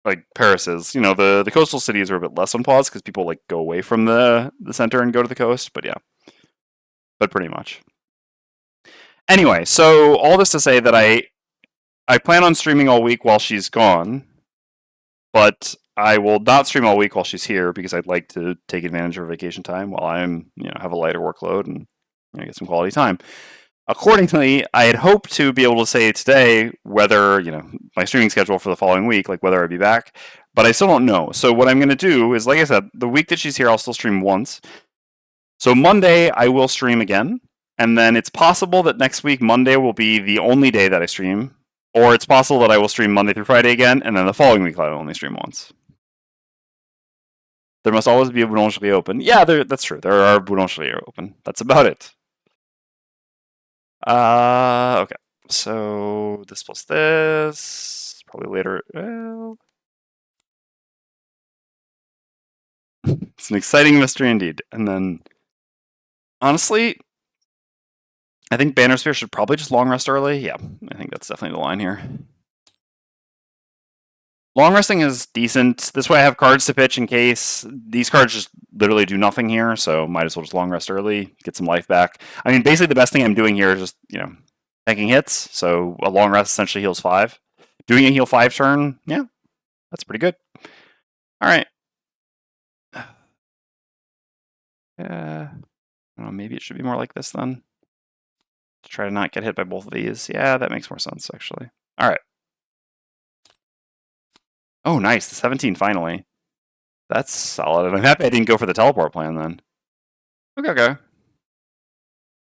like Paris is. The coastal cities are a bit less on pause because people like go away from the center and go to the coast. But yeah, but pretty much. Anyway, so all this to say that I plan on streaming all week while she's gone, but I will not stream all week while she's here because I'd like to take advantage of her vacation time while I'm have a lighter workload and get some quality time. Accordingly, I had hoped to be able to say today whether my streaming schedule for the following week, like whether I'd be back, but I still don't know. So what I'm going to do is, like I said, the week that she's here, I'll still stream once. So Monday I will stream again. And then it's possible that next week, Monday will be the only day that I stream. Or it's possible that I will stream Monday through Friday again, and then the following week I'll only stream once. There must always be a boulangerie open. Yeah, that's true. There are boulangerie open. That's about it. Okay. So this plus this. Probably later. Well, it's an exciting mystery indeed. And then, honestly, I think Banner Spear should probably just long rest early. Yeah, I think that's definitely the line here. Long resting is decent. This way I have cards to pitch in case these cards just literally do nothing here, so might as well just long rest early, get some life back. I mean, basically the best thing I'm doing here is just, tanking hits, so a long rest essentially heals 5. Doing a heal 5 turn, yeah, that's pretty good. Alright. I don't know, maybe it should be more like this then. To try to not get hit by both of these. Yeah, that makes more sense, actually. Alright. Oh, nice, the 17 finally. That's solid, and I'm happy I didn't go for the teleport plan then. Okay.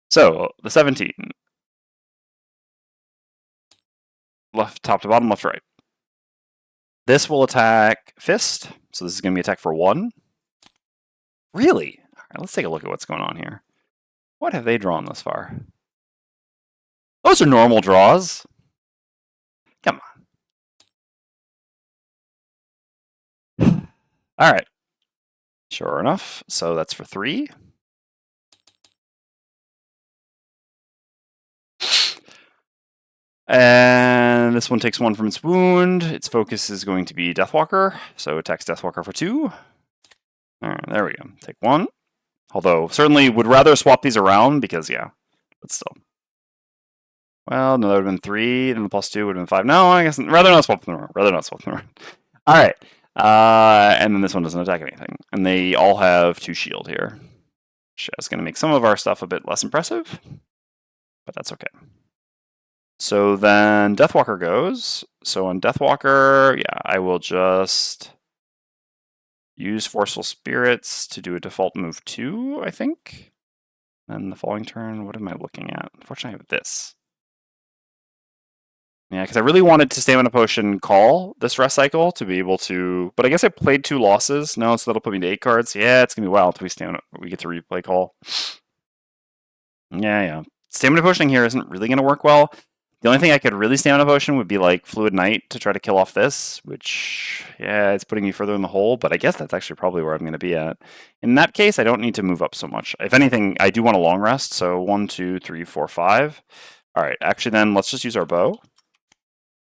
So, the 17. Left, top to bottom, left to right. This will attack Fist, so this is going to be attack for 1. Really? Alright, let's take a look at what's going on here. What have they drawn thus far? Those are normal draws. Come on. Alright. Sure enough, so that's for 3. And this one takes 1 from its wound. Its focus is going to be Deathwalker, so attacks Deathwalker for 2. Alright, there we go. Take 1. Although, certainly would rather swap these around because, yeah, but still. Well, no, that would have been 3, then the plus 2 would have been 5. No, I guess rather not swap them around. Alright. And then this one doesn't attack anything. And they all have 2 shield here. Which is going to make some of our stuff a bit less impressive. But that's okay. So then Deathwalker goes. So on Deathwalker, yeah, I will just use Forceful Spirits to do a default move 2, I think. And the following turn, what am I looking at? Unfortunately, I have this. Yeah, because I really wanted to Stamina Potion call this rest cycle to be able to... But I guess I played 2 losses. No, so that'll put me to 8 cards. Yeah, it's going to be wild until we get to replay call. Yeah. Stamina Potioning here isn't really going to work well. The only thing I could really Stamina Potion would be like Fluid Knight to try to kill off this, which, yeah, it's putting me further in the hole, but I guess that's actually probably where I'm going to be at. In that case, I don't need to move up so much. If anything, I do want a long rest, so 1, 2, 3, 4, 5. Alright, actually then, let's just use our bow.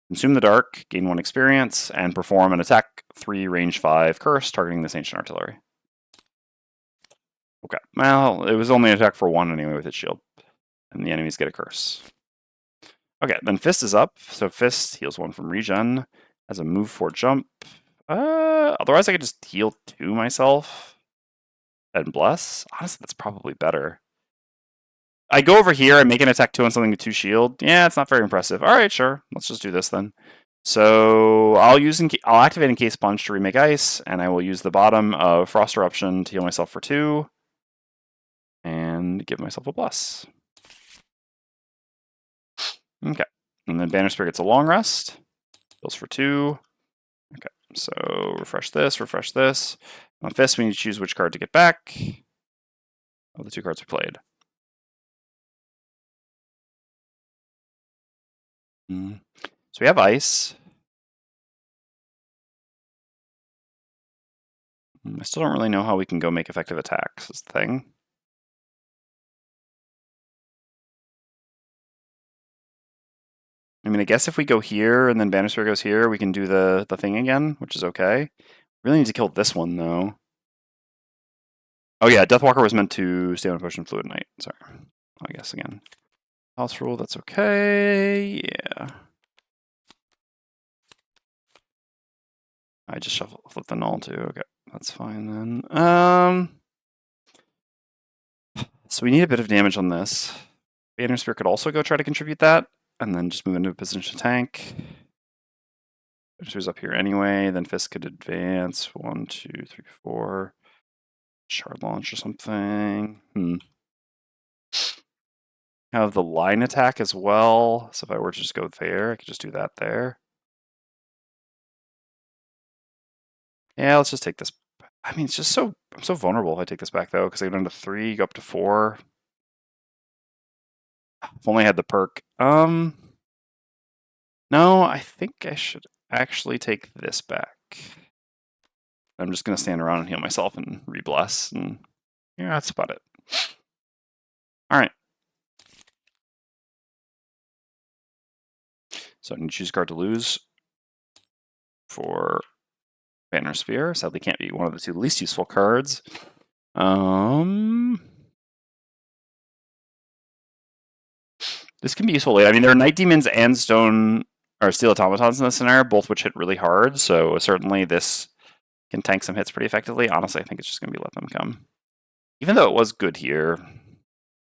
Consume the Dark, gain 1 experience, and perform an attack 3, range 5 curse, targeting this Ancient Artillery. Okay, well, it was only an attack for 1 anyway with its shield, and the enemies get a curse. Okay, then Fist is up. So Fist heals 1 from regen. Has a move 4 jump. Otherwise I could just heal 2 myself and bless. Honestly, that's probably better. I go over here and make an attack 2 on something with 2 shield. Yeah, it's not very impressive. All right, sure. Let's just do this then. So I'll activate Encase Punch to remake ice, and I will use the bottom of Frost Eruption to heal myself for 2 and give myself a bless. Okay, and then Banner Spear gets a long rest. Heals for 2. Okay, so refresh this, refresh this. On Fist, we need to choose which card to get back of the 2 cards we played. So we have ice. I still don't really know how we can go make effective attacks, is the thing. I mean, I guess if we go here and then Banner Spear goes here, we can do the thing again, which is okay. Really need to kill this one, though. Oh yeah, Deathwalker was meant to stay on Potion Fluid Knight. Sorry. I guess again. House Rule, that's okay. Yeah. I just flip the null too. Okay, that's fine then. So we need a bit of damage on this. Banner Spear could also go try to contribute that, and then just move into a position to tank. Banner Spear's up here anyway. Then Fist could advance 1, 2, 3, 4. Shard launch or something. Have the line attack as well. So if I were to just go there, I could just do that there. Yeah, let's just take this. I mean, it's just I'm so vulnerable if I take this back though, because I go down to 3, go up to 4. If only I had the perk. No, I think I should actually take this back. I'm just gonna stand around and heal myself and re-bless, and yeah, that's about it. All right. So I can choose card to lose for Banner Spear. Sadly, can't be one of the 2 least useful cards. This can be useful later. I mean, there are Night Demons and Stone or Steel Automatons in this scenario, both which hit really hard. So certainly this can tank some hits pretty effectively. Honestly, I think it's just going to be let them come. Even though it was good here.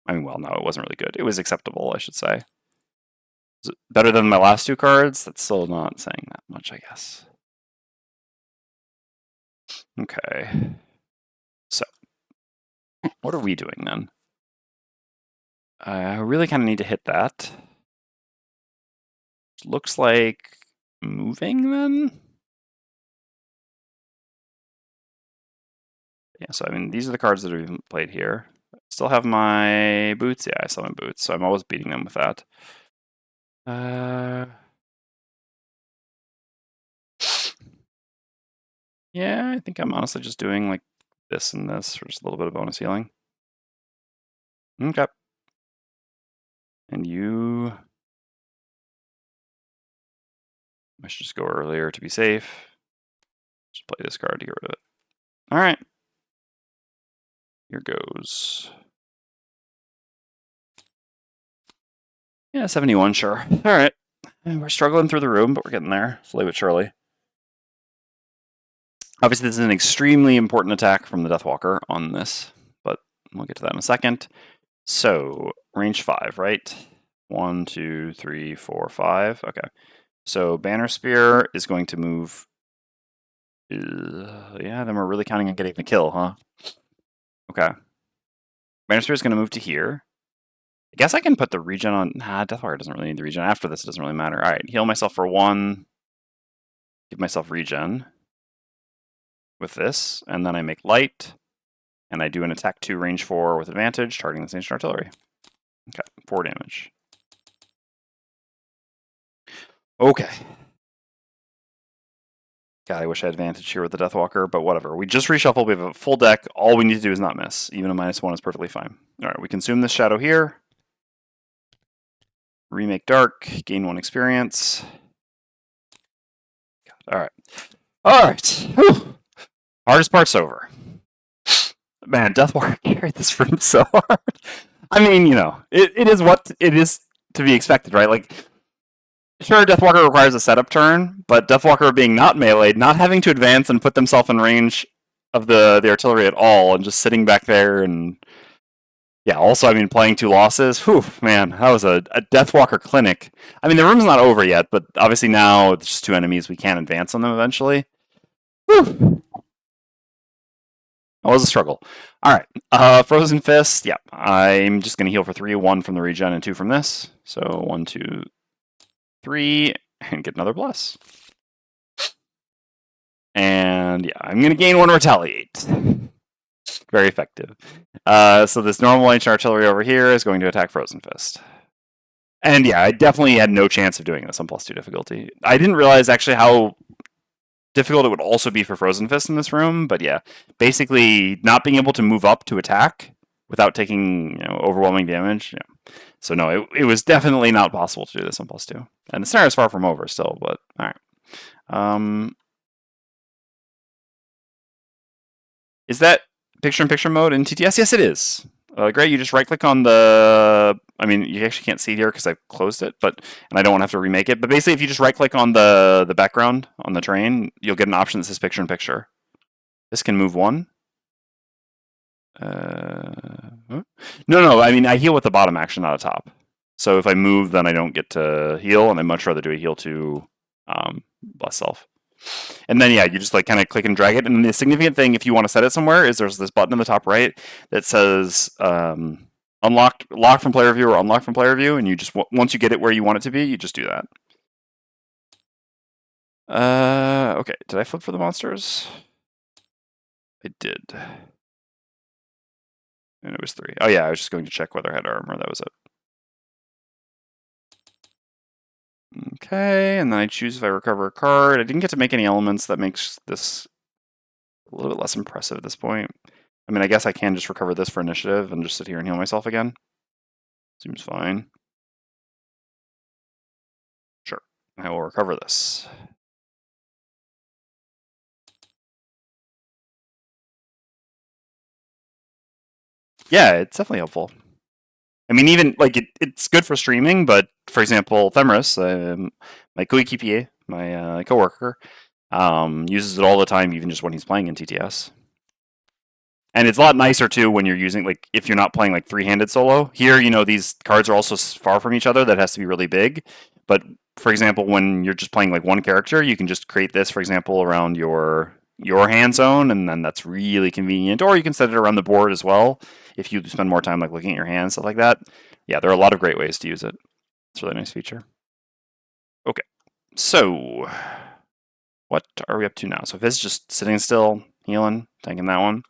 I mean, well, no, it wasn't really good. It was acceptable, I should say. Is it better than my last 2 cards? That's still not saying that much, I guess. Okay. So, what are we doing then? I really kind of need to hit that. Looks like moving then? Yeah, so I mean, these are the cards that are even played here. Still have my boots? Yeah, I still have my boots, so I'm always beating them with that. Yeah, I think I'm honestly just doing like this and this for just a little bit of bonus healing. Okay. And you... I should just go earlier to be safe. Just play this card to get rid of it. All right. Here goes. Yeah, 71, sure. All right. We're struggling through the room, but we're getting there, slowly but surely. Obviously, this is an extremely important attack from the Deathwalker on this, but we'll get to that in a second. So, range 5, right? 1, 2, 3, 4, 5. Okay. So, Banner Spear is going to move. Yeah, then we're really counting on getting the kill, huh? Okay. Banner Spear is going to move to here. I guess I can put the regen on. Nah, Deathwalker doesn't really need the regen. After this, it doesn't really matter. All right, heal myself for 1. Give myself regen with this, and then I make light, and I do an attack 2 range 4 with advantage, targeting the ancient artillery. Okay, 4 damage. Okay. God, I wish I had advantage here with the Deathwalker, but whatever. We just reshuffle. We have a full deck. All we need to do is not miss. Even a -1 is perfectly fine. All right, we consume this shadow here. Remake Dark. Gain 1 experience. God, all right. All right. Whew. Hardest part's over. Man, Deathwalker carried this room so hard. I mean, you know, it is what it is to be expected, right? Like, Sure, Deathwalker requires a setup turn, but Deathwalker being not meleeed, not having to advance and put themselves in range of the artillery at all, and just sitting back there and yeah, also, I mean, playing 2 losses, whew, man, that was a Deathwalker clinic. I mean, the room's not over yet, but obviously now it's just 2 enemies, we can't advance on them eventually. Whew. That was a struggle. Alright, Frozen Fist, yeah, I'm just going to heal for 3, 1 from the regen and 2 from this. So 1, 2, 3, and get another bless. And yeah, I'm going to gain 1 retaliate. Very effective. So this normal ancient artillery over here is going to attack Frozen Fist. And yeah, I definitely had no chance of doing this on +2 difficulty. I didn't realize actually how difficult it would also be for Frozen Fist in this room, but yeah, basically not being able to move up to attack without taking overwhelming damage. Yeah. So no, it was definitely not possible to do this on +2. And the scenario is far from over still, but all right. Is that picture-in-picture mode in TTS? Yes, it is. Great, you just right-click on the... I mean, you actually can't see it here because I closed it, and I don't want to have to remake it. But basically, if you just right-click on the background on the train, you'll get an option that says picture-in-picture. This can move 1. No, I mean, I heal with the bottom action, not a top. So if I move, then I don't get to heal, and I'd much rather do a heal to bless self. And then, yeah, you just like kind of click and drag it. And the significant thing, if you want to set it somewhere, is there's this button in the top right that says lock from player view or unlock from player view. And you just, once you get it where you want it to be, you just do that. Okay, did I flip for the monsters? I did. And it was 3. Oh yeah, I was just going to check whether I had armor. That was it. Okay, and then I choose if I recover a card. I didn't get to make any elements. That makes this a little bit less impressive at this point. I mean, I guess I can just recover this for initiative and just sit here and heal myself again. Seems fine. Sure, I will recover this. Yeah, it's definitely helpful. I mean, even like it's good for streaming, but for example, Themris, my coéquipier, my coworker, uses it all the time, even just when he's playing in TTS. And it's a lot nicer too when you're using, like, if you're not playing like 3-handed solo. Here, these cards are also far from each other. That has to be really big. But for example, when you're just playing like one character, you can just create this, for example, around your hand zone, and then that's really convenient. Or you can set it around the board as well if you spend more time like looking at your hands, stuff like that. Yeah, there are a lot of great ways to use it. It's a really nice feature. Okay, so what are we up to now? So if it's just sitting still, healing, tanking that one.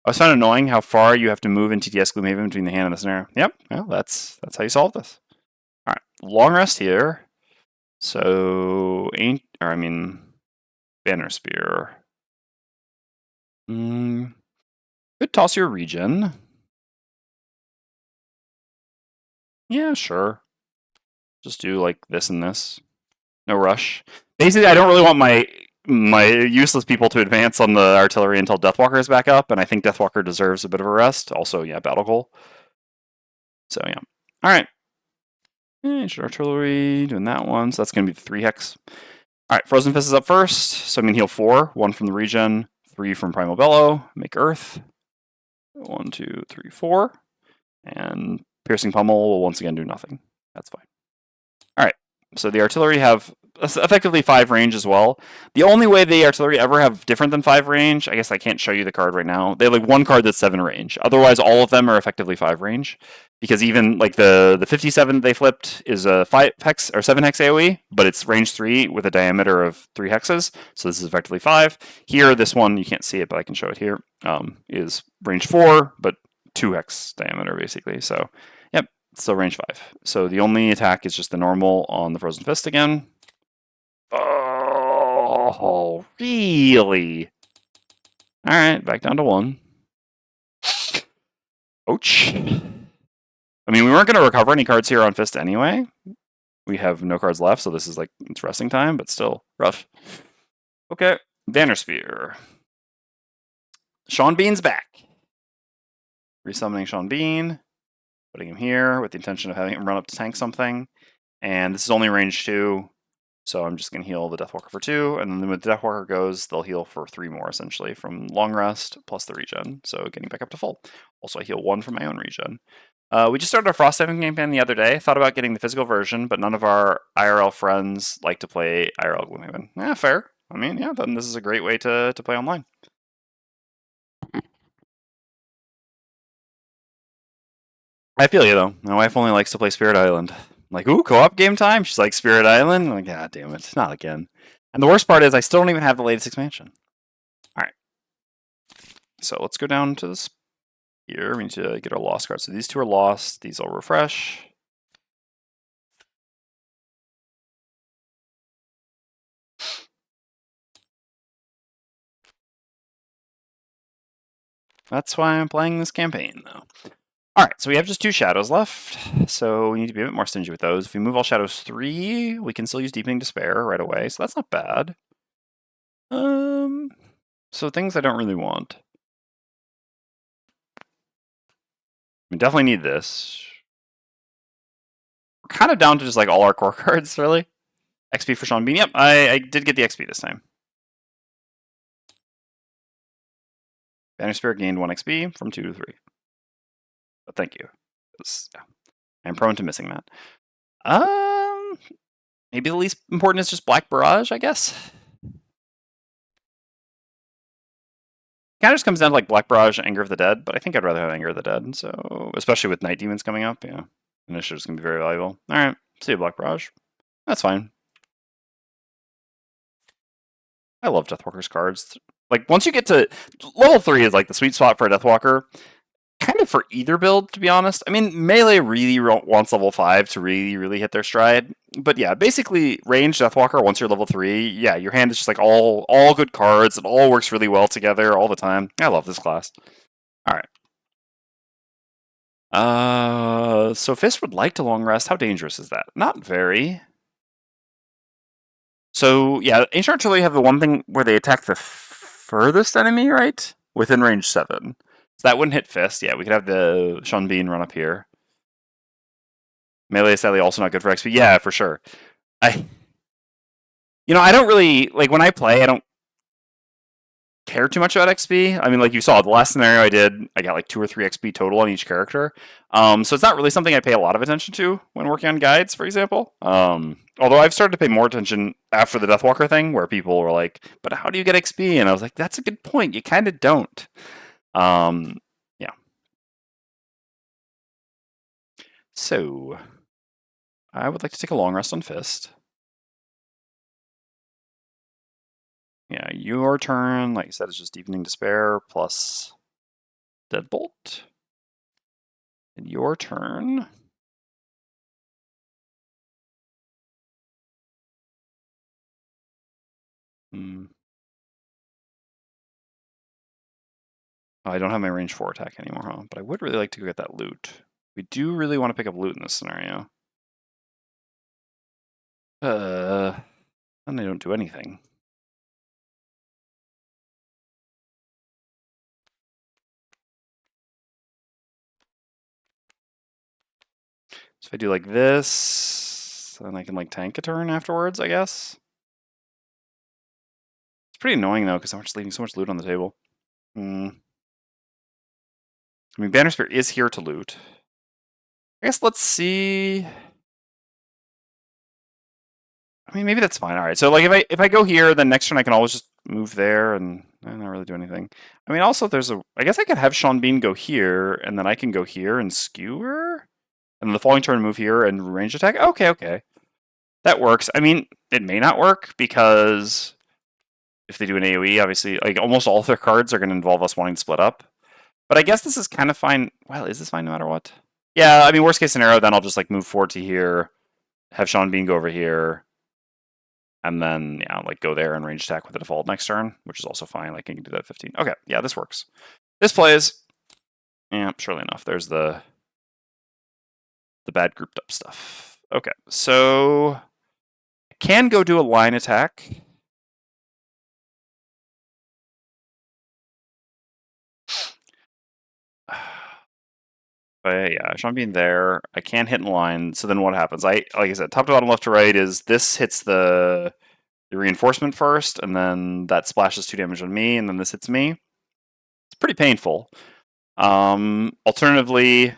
I was found annoying how far you have to move in TTS Gloomhaven between the hand and the snare. Yep, well, that's how you solve this. All right, long rest here. So, Banner Spear. Could toss your regen. Yeah, sure. Just do like this and this. No rush. Basically, I don't really want my useless people to advance on the artillery until Deathwalker is back up, and I think Deathwalker deserves a bit of a rest. Also, yeah, Battle Goal. So, yeah. All right. Ancient artillery, doing that one. So that's going to be the 3 hex. All right, Frozen Fist is up first. So I'm going to heal 4. 1 from the regen, 3 from Primal Bellow. Make Earth. 1, 2, 3, 4. And Piercing Pummel will once again do nothing. That's fine. All right, so the artillery have effectively 5 range as well. The only way the artillery ever have different than 5 range, I guess I can't show you the card right now. They have like one card that's 7 range. Otherwise, all of them are effectively 5 range. Because even like the 57 they flipped is a 5 hex or 7 hex AoE, but it's range 3 with a diameter of 3 hexes. So this is effectively 5. Here, this one, you can't see it, but I can show it here, is range 4, but 2 hex diameter basically. So, yep, still range 5. So the only attack is just the normal on the Frozen Fist again. Oh, really? All right, back down to 1. Ouch. I mean, we weren't going to recover any cards here on Fist anyway. We have no cards left, so this is like, it's resting time, but still rough. Okay, Banner Spear. Sean Bean's back. Resummoning Sean Bean. Putting him here with the intention of having him run up to tank something. And this is only range 2. So I'm just going to heal the Deathwalker for 2, and then when the Deathwalker goes, they'll heal for 3 more, essentially, from long rest plus the regen, so getting back up to full. Also, I heal 1 from my own regen. We just started our Frosthaven campaign the other day. Thought about getting the physical version, but none of our IRL friends like to play IRL Gloomhaven. Yeah, fair. I mean, yeah, then this is a great way to play online. I feel you, though. My wife only likes to play Spirit Island. I'm like, ooh, co-op game time? She's like, Spirit Island? I'm like, God damn it, not again. And the worst part is I still don't even have the latest expansion. Alright. So let's go down to this here. We need to get our lost cards. So these 2 are lost. These will refresh. That's why I'm playing this campaign, though. Alright, so we have just 2 shadows left, so we need to be a bit more stingy with those. If we move all shadows 3, we can still use Deepening Despair right away, so that's not bad. So things I don't really want. We definitely need this. We're kind of down to just like all our core cards, really. XP for Sean Bean. Yep, I did get the XP this time. Banner Spirit gained 1 XP from 2 to 3. But thank you. Yeah, I'm prone to missing that. Maybe the least important is just Black Barrage, I guess. Kind of just comes down to like Black Barrage, Anger of the Dead, but I think I'd rather have Anger of the Dead. So especially with Night Demons coming up, yeah, Initiative's gonna be very valuable. All right, see you, Black Barrage. That's fine. I love Deathwalker's cards. Like once you get to level 3 is like the sweet spot for a Deathwalker. Kind of for either build, to be honest. I mean, melee really wants level 5 to really hit their stride. But yeah, basically, range Deathwalker, once you're level 3, yeah, your hand is just like all good cards. It all works really well together all the time. I love this class. Alright. So Fist would like to long rest. How dangerous is that? Not very. So yeah, Ancient Artillery have the one thing where they attack the furthest enemy, right? Within range 7. So that wouldn't hit Fist. Yeah, we could have the Sean Bean run up here. Melee is sadly also not good for XP. Yeah, for sure. I don't really like when I play. I don't care too much about XP. I mean, like you saw the last scenario I did, I got like 2 or 3 XP total on each character. So it's not really something I pay a lot of attention to when working on guides, for example. Although I've started to pay more attention after the Deathwalker thing, where people were like, "But how do you get XP?" And I was like, "That's a good point. You kind of don't." Yeah. So I would like to take a long rest on Fist. Yeah, your turn, like you said, is just Deepening Despair plus Deadbolt. And your turn. Oh, I don't have my range 4 attack anymore, huh? But I would really like to go get that loot. We do really want to pick up loot in this scenario. Then I don't do anything. So if I do like this, then I can like tank a turn afterwards, I guess. It's pretty annoying though, because I'm just leaving so much loot on the table. I mean, Banner Spear is here to loot. I guess let's see. I mean, maybe that's fine. All right. So like if I go here, then next turn I can always just move there and not really do anything. I mean, also I guess I could have Sean Bean go here, and then I can go here and skewer, and then the following turn move here and range attack. Okay. That works. I mean, it may not work because if they do an AoE, obviously, like almost all of their cards are going to involve us wanting to split up. But I guess this is kind of fine. Well, is this fine no matter what? Yeah, I mean, worst case scenario, then I'll just like move forward to here, have Sean Bean go over here, and then yeah, like go there and range attack with the default next turn, which is also fine. Like I can do that at 15. Okay, yeah, this works. This plays. Yeah, surely enough. There's the bad grouped up stuff. Okay, so I can go do a line attack. But yeah, Sean being there, I can't hit in line. So then what happens? Like I said, top to bottom, left to right is this hits the reinforcement first, and then that splashes 2 damage on me, and then this hits me. It's pretty painful. Alternatively,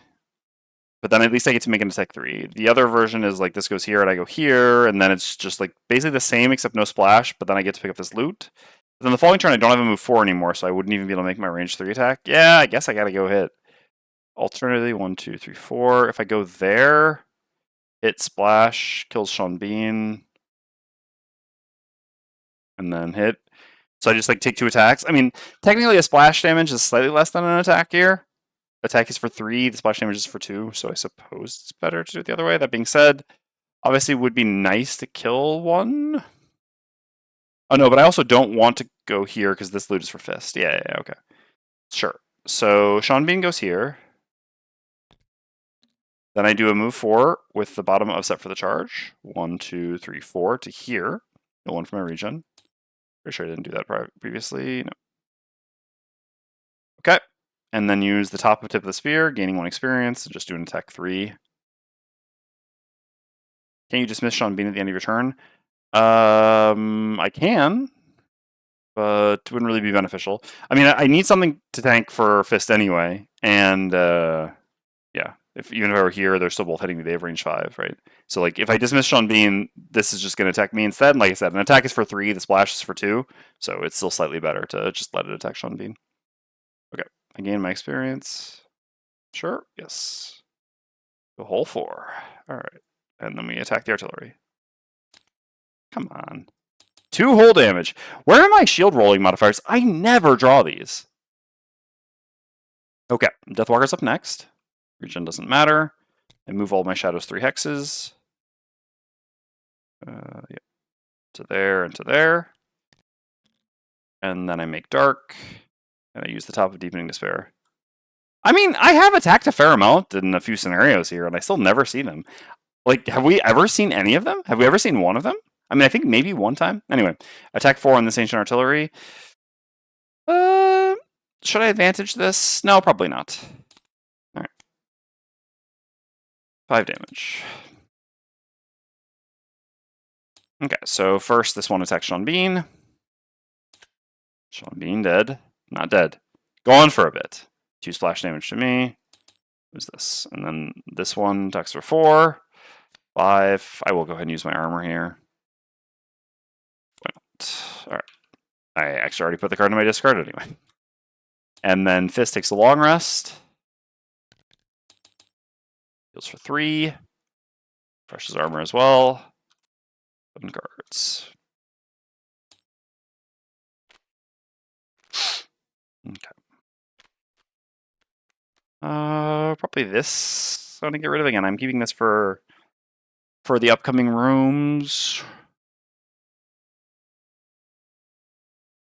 but then at least I get to make an attack 3. The other version is like this goes here and I go here, and then it's just like basically the same except no splash, but then I get to pick up this loot. But then the following turn I don't have a move 4 anymore, so I wouldn't even be able to make my range 3 attack. Yeah, I guess I gotta go hit. Alternatively, 1, 2, 3, 4. If I go there, hit splash, kills Sean Bean, and then hit. So I just like take 2 attacks. I mean, technically a splash damage is slightly less than an attack here. Attack is for 3, the splash damage is for 2, so I suppose it's better to do it the other way. That being said, obviously it would be nice to kill one. Oh no, but I also don't want to go here because this loot is for fist. Yeah, okay. Sure. So Sean Bean goes here. Then I do a move 4 with the bottom of set for the charge. 1, 2, 3, 4 to here. No one from my region. Pretty sure I didn't do that previously. No. Okay. And then use the top of tip of the spear, gaining 1 experience, and just do an attack 3. Can you dismiss Sean Bean at the end of your turn? I can, but it wouldn't really be beneficial. I mean, I need something to tank for fist anyway, and yeah, even if I were here, they're still both hitting me. They have range 5, right? So like, if I dismiss Sean Bean, this is just going to attack me instead. And like I said, an attack is for 3, the splash is for 2, so it's still slightly better to just let it attack Sean Bean. Okay, I gain my experience. Sure, yes. The whole 4. All right, and then we attack the artillery. Come on. 2 hull damage. Where are my shield rolling modifiers? I never draw these. Okay, Deathwalker's up next. Region doesn't matter. I move all my shadows 3 hexes. Yeah. To there and to there. And then I make dark. And I use the top of Deepening Despair. I mean, I have attacked a fair amount in a few scenarios here, and I still never see them. Like, have we ever seen any of them? Have we ever seen one of them? I mean, I think maybe one time. Anyway, attack 4 on this Ancient Artillery. Should I advantage this? No, probably not. All right. 5 damage. Okay, so first this one attacks Sean Bean. Sean Bean dead. Not dead. Going for a bit. 2 splash damage to me. Who's this? And then this one attacks for 4. 5. I will go ahead and use my armor here. Why not? Alright. I actually already put the card in my discard anyway. And then Fist takes a long rest. Heals for 3. Refreshes armor as well. 7 cards. Okay. Probably this. I'm gonna get rid of again. I'm keeping this for the upcoming rooms.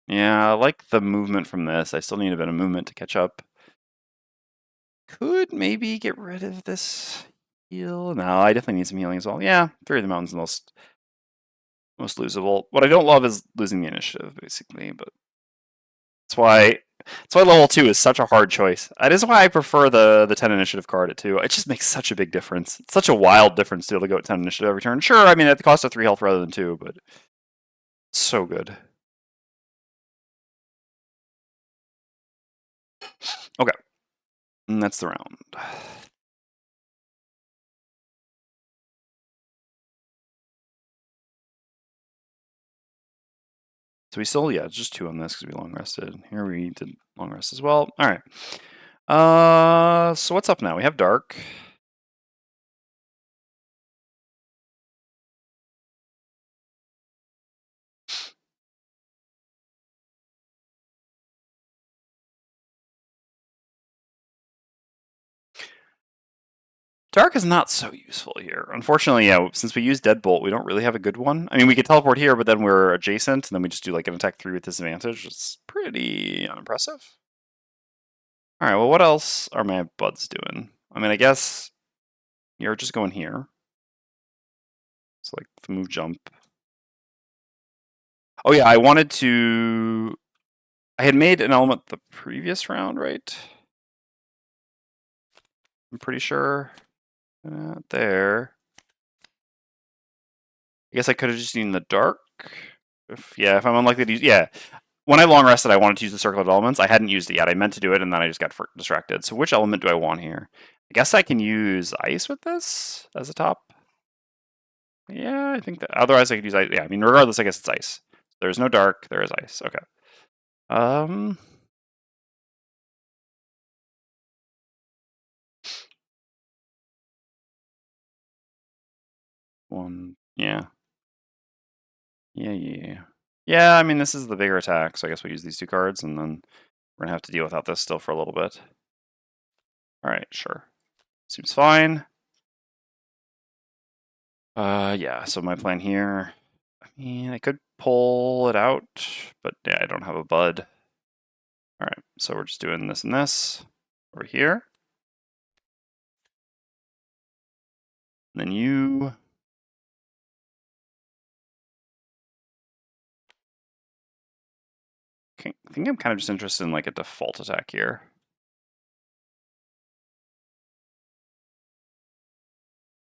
Yeah, I like the movement from this. I still need a bit of movement to catch up. Could maybe get rid of this heal. No, I definitely need some healing as well. Yeah, Fury of the Mountain's the most losable. What I don't love is losing the initiative, basically, but that's why level 2 is such a hard choice. That is why I prefer the 10 initiative card at 2. It just makes such a big difference. It's such a wild difference to be able to go at 10 initiative every turn. Sure, I mean at the cost of 3 health rather than 2, but it's so good. Okay. And that's the round. So we still, yeah, just 2 on this because we long rested. Here we did long rest as well. All right. So what's up now? We have dark. Dark is not so useful here. Unfortunately, yeah, since we use Deadbolt, we don't really have a good one. I mean, we could teleport here, but then we're adjacent, and then we just do like an attack 3 with disadvantage. It's pretty unimpressive. All right, well, what else are my buds doing? I mean, I guess you're just going here. It's like the move jump. Oh yeah, I wanted to... I had made an element the previous round, right? I'm pretty sure. There. I guess I could have just seen the dark. If I'm unlikely to use, When I long rested, I wanted to use the circle of elements. I hadn't used it yet. I meant to do it, and then I just got distracted. So which element do I want here? I guess I can use ice with this as a top. Yeah, I think that. Otherwise, I could use ice. Yeah, I mean, regardless, I guess it's ice. There's no dark. There is ice. Okay. One. Yeah. Yeah, I mean, this is the bigger attack, so I guess we'll use these 2 cards, and then we're gonna have to deal without this still for a little bit. Alright, sure. Seems fine. Yeah, so my plan here, I mean, I could pull it out, but yeah, I don't have a bud. Alright, so we're just doing this and this over here. And then you... I think I'm kind of just interested in like a default attack here.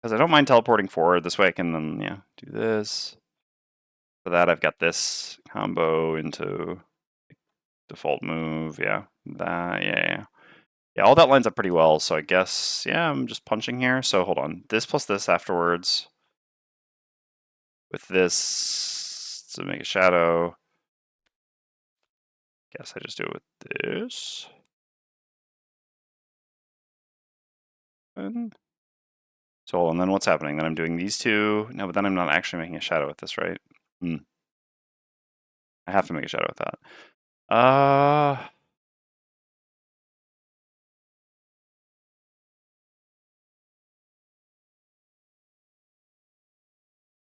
Because I don't mind teleporting forward. This way I can then, do this. For that, I've got this combo into default move. Yeah, that, yeah. Yeah, all that lines up pretty well. So I guess, I'm just punching here. So hold on. This plus this afterwards. With this to make a shadow. Guess I just do it with this. And so, and then what's happening? Then I'm doing these 2. No, but then I'm not actually making a shadow with this, right? I have to make a shadow with that.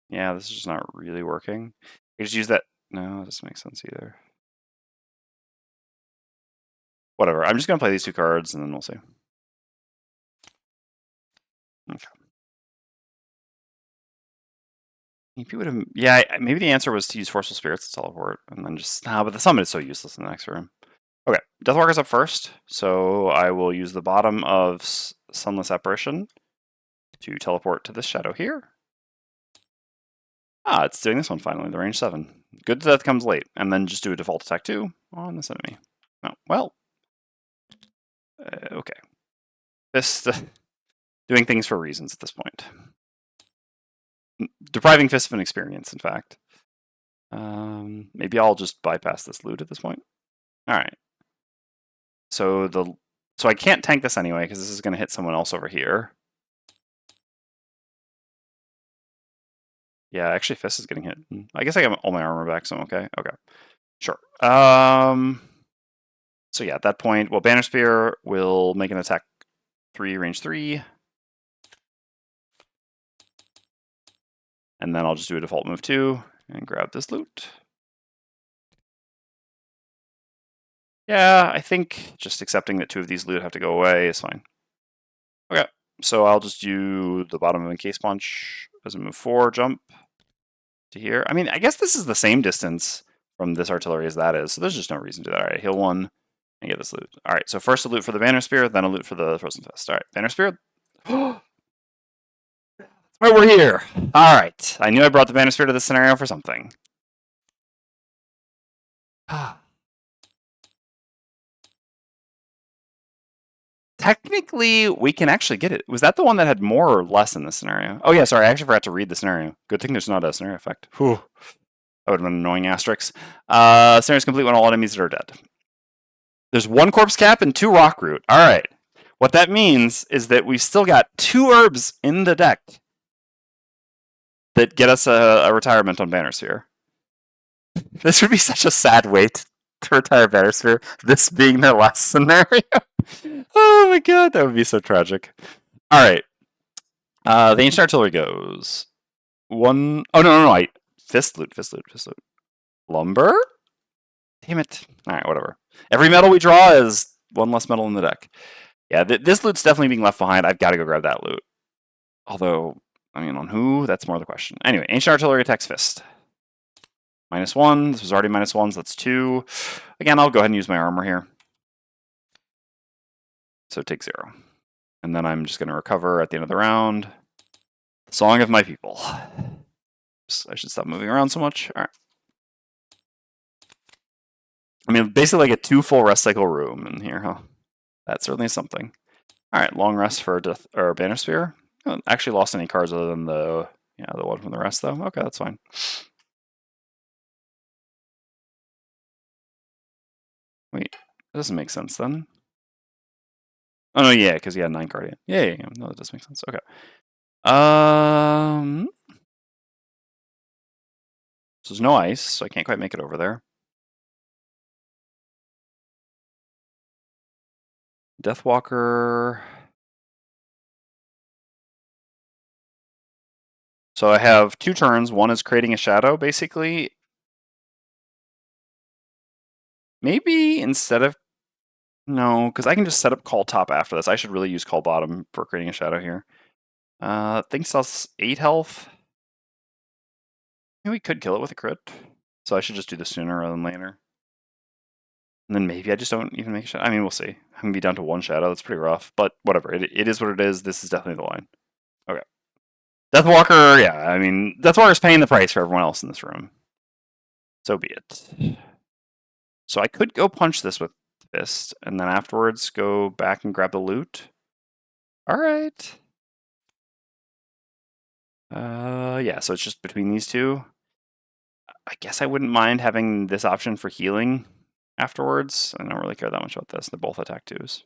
Yeah, this is just not really working. I just use that. No, it doesn't make sense either. Whatever. I'm just going to play these 2 cards, and then we'll see. Okay. Maybe the answer was to use Forceful Spirits to teleport, and then just... but the summon is so useless in the next room. Okay, Deathwalker's up first, so I will use the bottom of Sunless Apparition to teleport to this shadow here. It's doing this one finally, the range 7. Good that comes late, and then just do a default attack 2 on this enemy. Oh, well. Okay. This... doing things for reasons at this point. Depriving Fist of an experience, in fact. Maybe I'll just bypass this loot at this point. Alright. So I can't tank this anyway, because this is going to hit someone else over here. Yeah, actually Fist is getting hit. I guess I got all my armor back, so I'm okay. Okay. Sure. So yeah, at that point, Banner Spear will make an attack 3, range 3. And then I'll just do a default move 2 and grab this loot. Yeah, I think just accepting that 2 of these loot have to go away is fine. Okay, so I'll just do the bottom of Encase Punch as a move 4, jump to here. I mean, I guess this is the same distance from this artillery as that is, so there's just no reason to do that. All right, heal 1 and get this loot. All right, so first a loot for the Banner Spear, then a loot for the Frozen Fist. All right, Banner Spear. That's why we're here. All right, I knew I brought the Banner Spear to this scenario for something. Technically, we can actually get it. Was that the one that had more or less in this scenario? Oh, yeah, sorry. I actually forgot to read the scenario. Good thing there's not a scenario effect. Whew. That would have been an annoying asterisk. Scenario is complete when all enemies are dead. There's 1 corpse cap and 2 rock root. All right. What that means is that we've still got 2 herbs in the deck that get us a retirement on Banner Sphere. This would be such a sad way to retire Banner Sphere, this being their last scenario. Oh my god, that would be so tragic. Alright. The Ancient Artillery goes. 1... Oh, no. Fist loot. Lumber? Damn it. Alright, whatever. Every metal we draw is 1 less metal in the deck. Yeah, this loot's definitely being left behind. I've got to go grab that loot. Although, I mean, on who? That's more the question. Anyway, Ancient Artillery attacks Fist. -1. This was already -1, so that's 2. Again, I'll go ahead and use my armor here. So take 0. And then I'm just going to recover at the end of the round. Song of my people. I should stop moving around so much. All right. I mean, basically, I get 2 full rest cycle room in here, huh? That's certainly something. All right, long rest for Death or Banner Spear. I haven't actually lost any cards other than the one from the rest, though. Okay, that's fine. Wait, that doesn't make sense then. Oh no, yeah, because he had 9 Guardian. Yeah. No, that does make sense. Okay. So there's no ice, so I can't quite make it over there. Deathwalker. So I have 2 turns. One is creating a shadow, basically. Maybe instead of... No, because I can just set up call top after this. I should really use call bottom for creating a shadow here. Thing sells 8 health. Maybe we could kill it with a crit. So I should just do this sooner rather than later. And then maybe I just don't even make a shadow. I mean, we'll see. I'm going to be down to 1 shadow. That's pretty rough. But whatever. It is what it is. This is definitely the line. Okay. Deathwalker, yeah. I mean, Deathwalker's paying the price for everyone else in this room. So be it. So I could go punch this with Fist, and then afterwards go back and grab the loot. All right. Yeah, so it's just between these two. I guess I wouldn't mind having this option for healing afterwards. I don't really care that much about this. They're both attack 2s.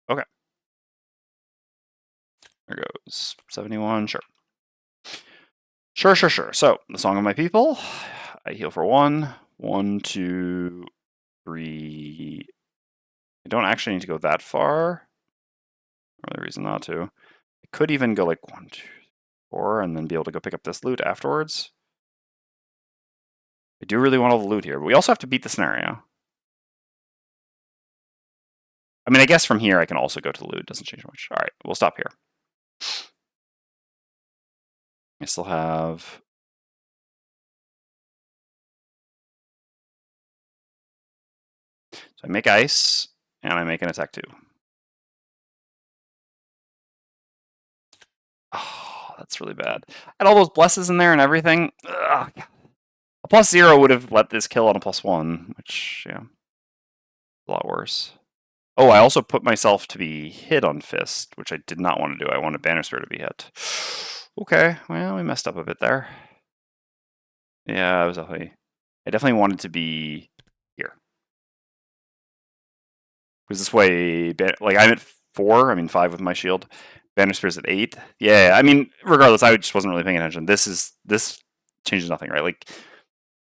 Okay. There goes 71, sure. Sure. So, the Song of My People. I heal for 1. 1, 2, 3. I don't actually need to go that far. Really reason not to. I could even go like 1, 2, 4, and then be able to go pick up this loot afterwards. I do really want all the loot here, but we also have to beat the scenario. I mean, I guess from here I can also go to the loot. Doesn't change much. All right, we'll stop here. I still have... So I make ice, and I make an attack 2. Oh, that's really bad. I had all those blesses in there and everything. Ugh. A +0 would have let this kill on a +1, which, yeah, a lot worse. Oh, I also put myself to be hit on Fist, which I did not want to do. I wanted Banner Spear to be hit. Okay, well, we messed up a bit there. Yeah, I definitely wanted to be here. Because this way, like, I'm at 4, I mean 5 with my shield. Banner Spear's at 8. Yeah, I mean, regardless, I just wasn't really paying attention. This changes nothing, right? Like,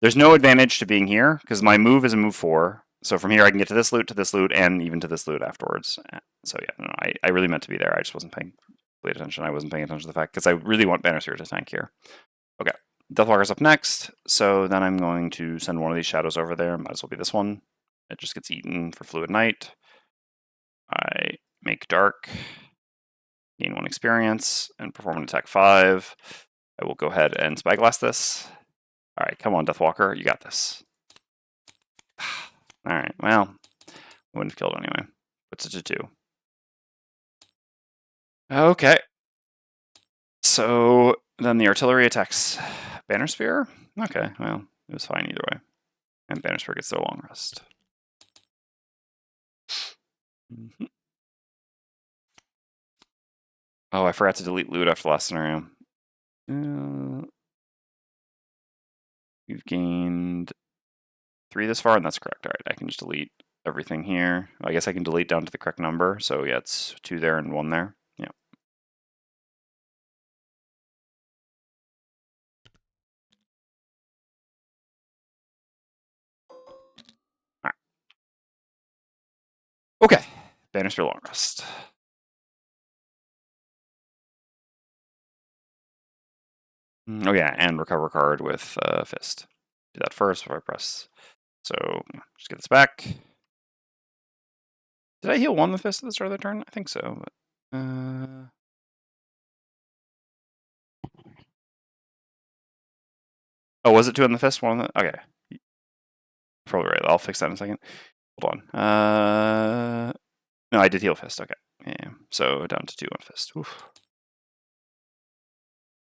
there's no advantage to being here, because my move is a move 4. So from here, I can get to this loot, and even to this loot afterwards. So yeah, no, I really meant to be there. I just wasn't paying complete attention. I wasn't paying attention to the fact, because I really want Banner Spear to tank here. Okay, Deathwalker's up next. So then I'm going to send one of these shadows over there. Might as well be this one. It just gets eaten for Fluid Night. I make Dark, gain 1 experience, and perform an attack 5. I will go ahead and Spyglass this. All right, come on, Deathwalker, you got this. All right, well, I wouldn't have killed anyway. Puts it to 2. Okay. So then the artillery attacks Banner Spear. Okay, well, it was fine either way. And Banner Spear gets their long rest. Oh, I forgot to delete loot after the last scenario. We've gained 3 this far, and that's correct. All right, I can just delete everything here. I guess I can delete down to the correct number. So yeah, it's 2 there and 1 there. Yeah. All right. Okay, Banner Spear long rest. Oh yeah, and recover card with Fist. Do that first before I press. So just get this back. Did I heal 1 with Fist at the start of the turn? I think so. But, oh, was it 2 on the Fist? 1 on the... Okay. Probably right. I'll fix that in a second. Hold on. No, I did heal Fist. Okay. Yeah, so down to 2 on fist. Oof.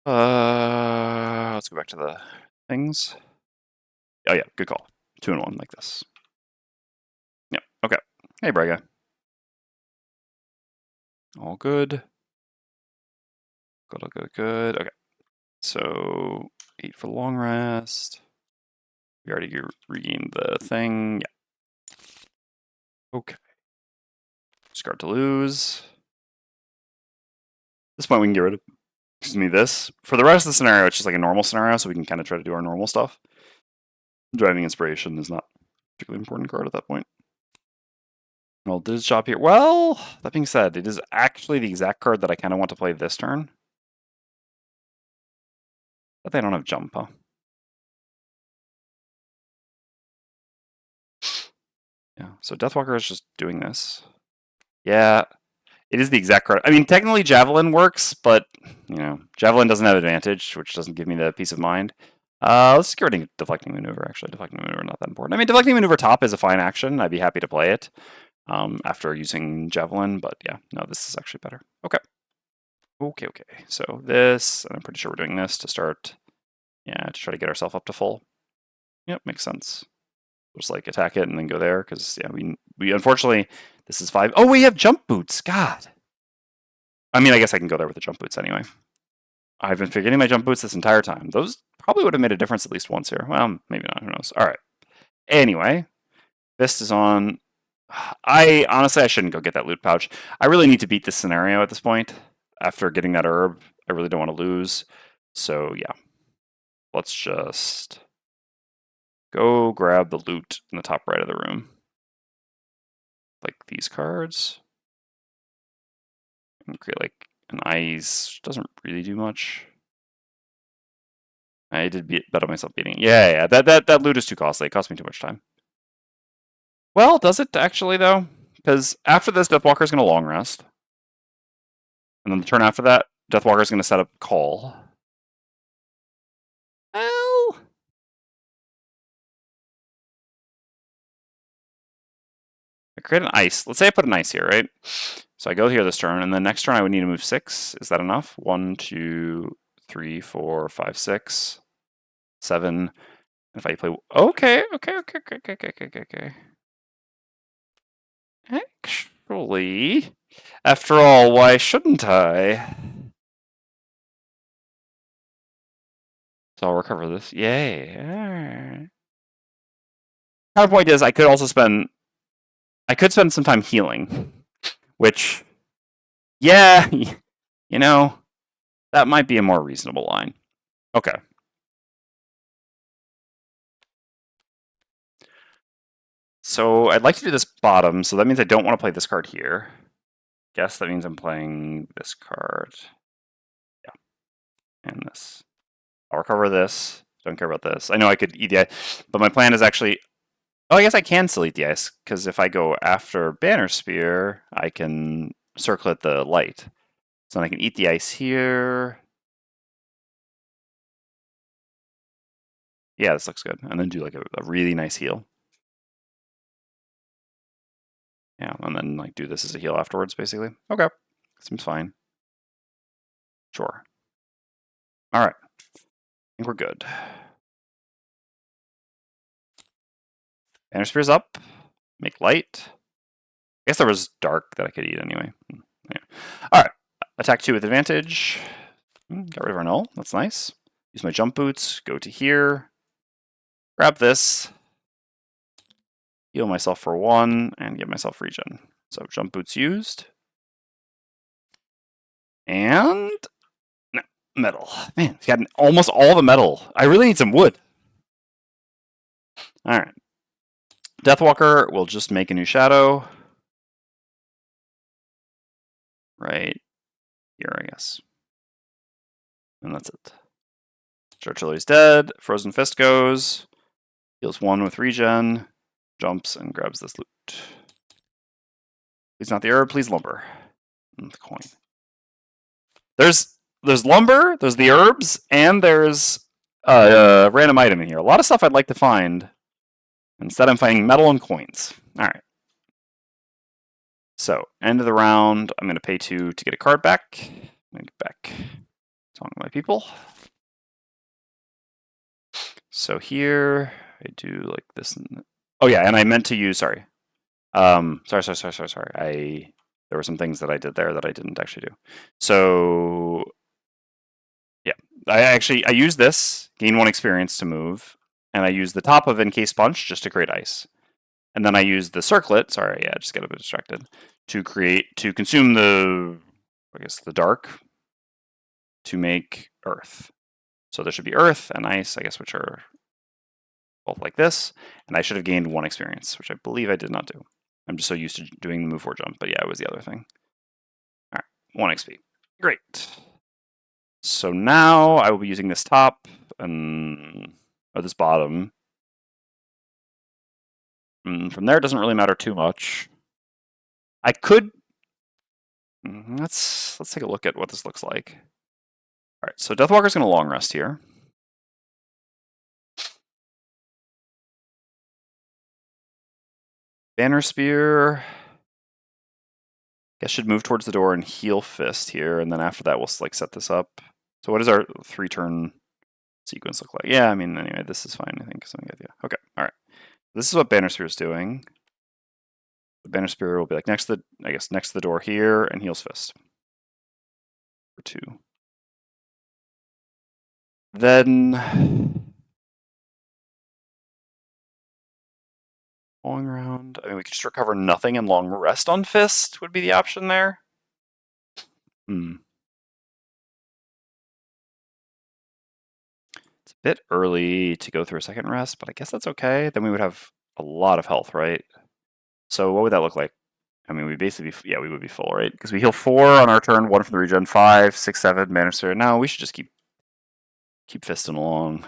Let's go back to the things. Oh yeah, good call. 2 and 1 like this. Yep. Okay. Hey, Braga. All good. Good. Okay. So 8 for the long rest. We already regained the thing. Yeah. Okay. Discard to lose. At this point, we can get rid of, excuse me, this. For the rest of the scenario, it's just like a normal scenario, so we can kind of try to do our normal stuff. Driving Inspiration is not a particularly important card at that point. Well, did it shop here? Well, that being said, it is actually the exact card that I kind of want to play this turn. But they don't have jump, huh? Yeah, so Deathwalker is just doing this. Yeah, it is the exact card. I mean, technically Javelin works, but, you know, Javelin doesn't have advantage, which doesn't give me the peace of mind. Let's get rid of Deflecting Maneuver, actually. Deflecting Maneuver, not that important. I mean, Deflecting Maneuver top is a fine action. I'd be happy to play it after using Javelin, but yeah, no, this is actually better. Okay. Okay. So this, and I'm pretty sure we're doing this to start, yeah, to try to get ourselves up to full. Yep, makes sense. Just like attack it and then go there, because yeah, we unfortunately, this is 5. Oh, we have jump boots. God. I mean, I guess I can go there with the jump boots anyway. I've been forgetting my jump boots this entire time. Those probably would have made a difference at least once here. Well, maybe not. Who knows? All right. Anyway, Fist is on. I honestly, I shouldn't go get that loot pouch. I really need to beat this scenario at this point. After getting that herb, I really don't want to lose. So yeah, let's just go grab the loot in the top right of the room. Like these cards. And create like an ice. Doesn't really do much. I did bet on myself beating. Yeah. That loot is too costly. It cost me too much time. Well, does it actually though? Because after this, Deathwalker is going to long rest, and then the turn after that, Deathwalker is going to set up call. Well, I create an ice. Let's say I put an ice here, right? So I go here this turn, and the next turn I would need to move 6. Is that enough? 1, 2, 3, 4, 5, 6, 7. If I play, okay. Actually, after all, why shouldn't I? So I'll recover this. Yay! Alright. Counterpoint is I could also spend some time healing, which, yeah, you know, that might be a more reasonable line. Okay. So I'd like to do this bottom, so that means I don't want to play this card here. Guess that means I'm playing this card. Yeah. And this. I'll recover this. Don't care about this. I know I could eat the ice, but my plan is actually... Oh, I guess I can still eat the ice, because if I go after Banner Spear, I can circlet the light. So then I can eat the ice here. Yeah, this looks good. And then do like a really nice heal. Yeah, and then like do this as a heal afterwards, basically. Okay, seems fine. Sure. All right, I think we're good. Banner Spear's up. Make light. I guess there was dark that I could eat anyway. Yeah. All right, attack 2 with advantage. Got rid of our null. That's nice. Use my jump boots. Go to here. Grab this. Heal myself for 1 and get myself regen. So jump boots used. And no, metal. Man, we've got almost all the metal. I really need some wood. All right. Deathwalker will just make a new shadow. Right here, I guess. And that's it. Churchilly's dead. Frozen Fist goes. Heals 1 with regen. Jumps and grabs this loot. Please not the herb, please lumber. And the coin. There's lumber, there's the herbs, and there's a random item in here. A lot of stuff I'd like to find. Instead, I'm finding metal and coins. All right. So, end of the round, I'm going to pay 2 to get a card back. I'm going to get back talking to my people. So here, I do like this. Oh yeah, and I meant to use, sorry. Sorry. There were some things that I did there that I didn't actually do. So, yeah, I used this, gain 1 experience to move, and I used the top of Encased Punch just to create ice. And then I used the circlet, sorry, yeah, just got a bit distracted, to consume the, I guess, the dark to make earth. So there should be earth and ice, I guess, which are both like this. And I should have gained 1 experience, which I believe I did not do. I'm just so used to doing the move 4 jump, but yeah, it was the other thing. All right, 1 XP. Great. So now I will be using this top and or this bottom. From there, it doesn't really matter too much. I could. Let's take a look at what this looks like. All right, so Deathwalker's going to long rest here. Banner Spear, I guess, should move towards the door and heal Fist here, and then after that we'll like set this up. So what does our 3-turn sequence look like? Yeah, I mean, anyway, this is fine, I think. Okay, all right. This is what Banner Spear is doing. The Banner Spear will be like next to the door here and heals Fist for 2. Then long round. I mean, we could just recover nothing and long rest on Fist would be the option there. It's a bit early to go through a second rest, but I guess that's okay. Then we would have a lot of health, right? So what would that look like? I mean, we basically, yeah, we would be full, right? Because we heal 4 on our turn, 1 from the regen, 5, 6, 7, Banner Spear. No, we should just keep fisting along.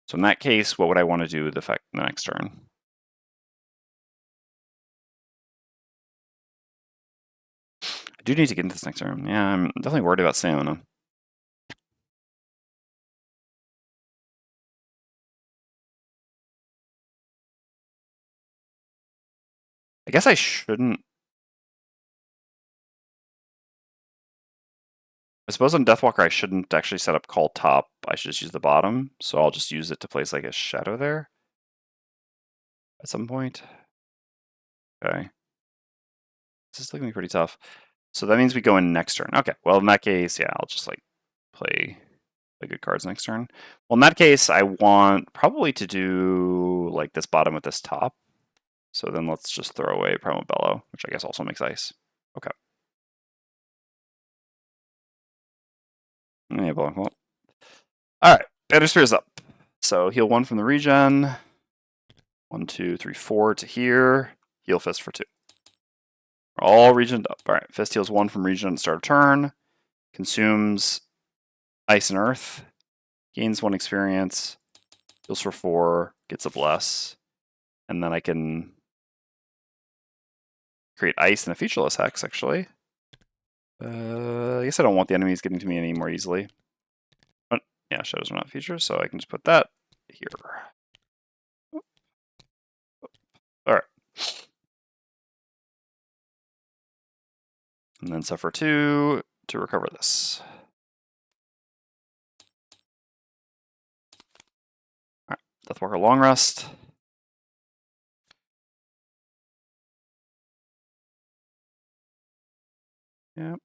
So in that case, what would I want to do with the next turn? I do need to get into this next turn. Yeah, I'm definitely worried about stamina. I guess I shouldn't. I suppose on Deathwalker I shouldn't actually set up call top. I should just use the bottom. So I'll just use it to place like a shadow there at some point. Okay. This is looking pretty tough. So that means we go in next turn. Okay, well in that case, yeah, I'll just like play good cards next turn. Well, in that case, I want probably to do like this bottom with this top. So then let's just throw away Primal Bellow, which I guess also makes ice. Okay. Yeah, all right, Banner Spear is up. So heal 1 from the regen. 1, 2, 3, 4 to here. Heal Fist for 2. We're all regened up. All right, Fist heals 1 from regen at the start of turn. Consumes ice and earth. Gains 1 experience. Heals for 4. Gets a bless. And then I can create ice and a featureless hex, actually. I guess I don't want the enemies getting to me any more easily. But yeah, shadows are not features, so I can just put that here. All right. And then suffer 2 to recover this. All right, Deathwalker long rest. Yep.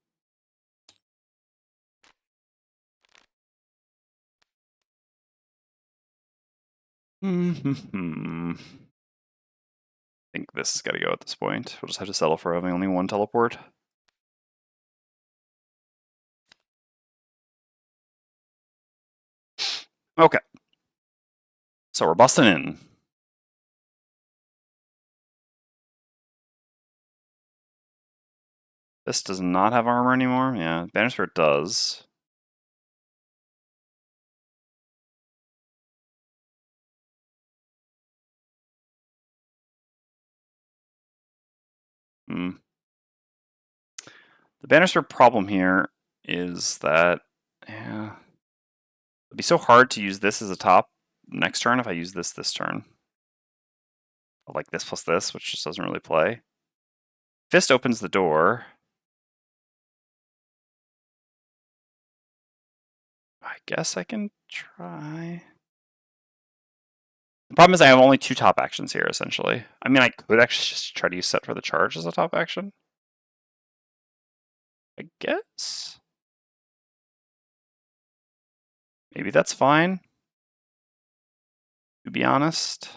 I think this has got to go at this point. We'll just have to settle for having only 1 teleport. Okay. So we're busting in. This does not have armor anymore. Yeah, Banner Spirit does. The Banner Spirit problem here is that, yeah, it'd be so hard to use this as a top next turn if I use this turn. Like this plus this, which just doesn't really play. Fist opens the door. I guess I can try. The problem is I have only 2 top actions here, essentially. I mean, I could actually just try to use Set for the Charge as a top action. I guess. Maybe that's fine, to be honest.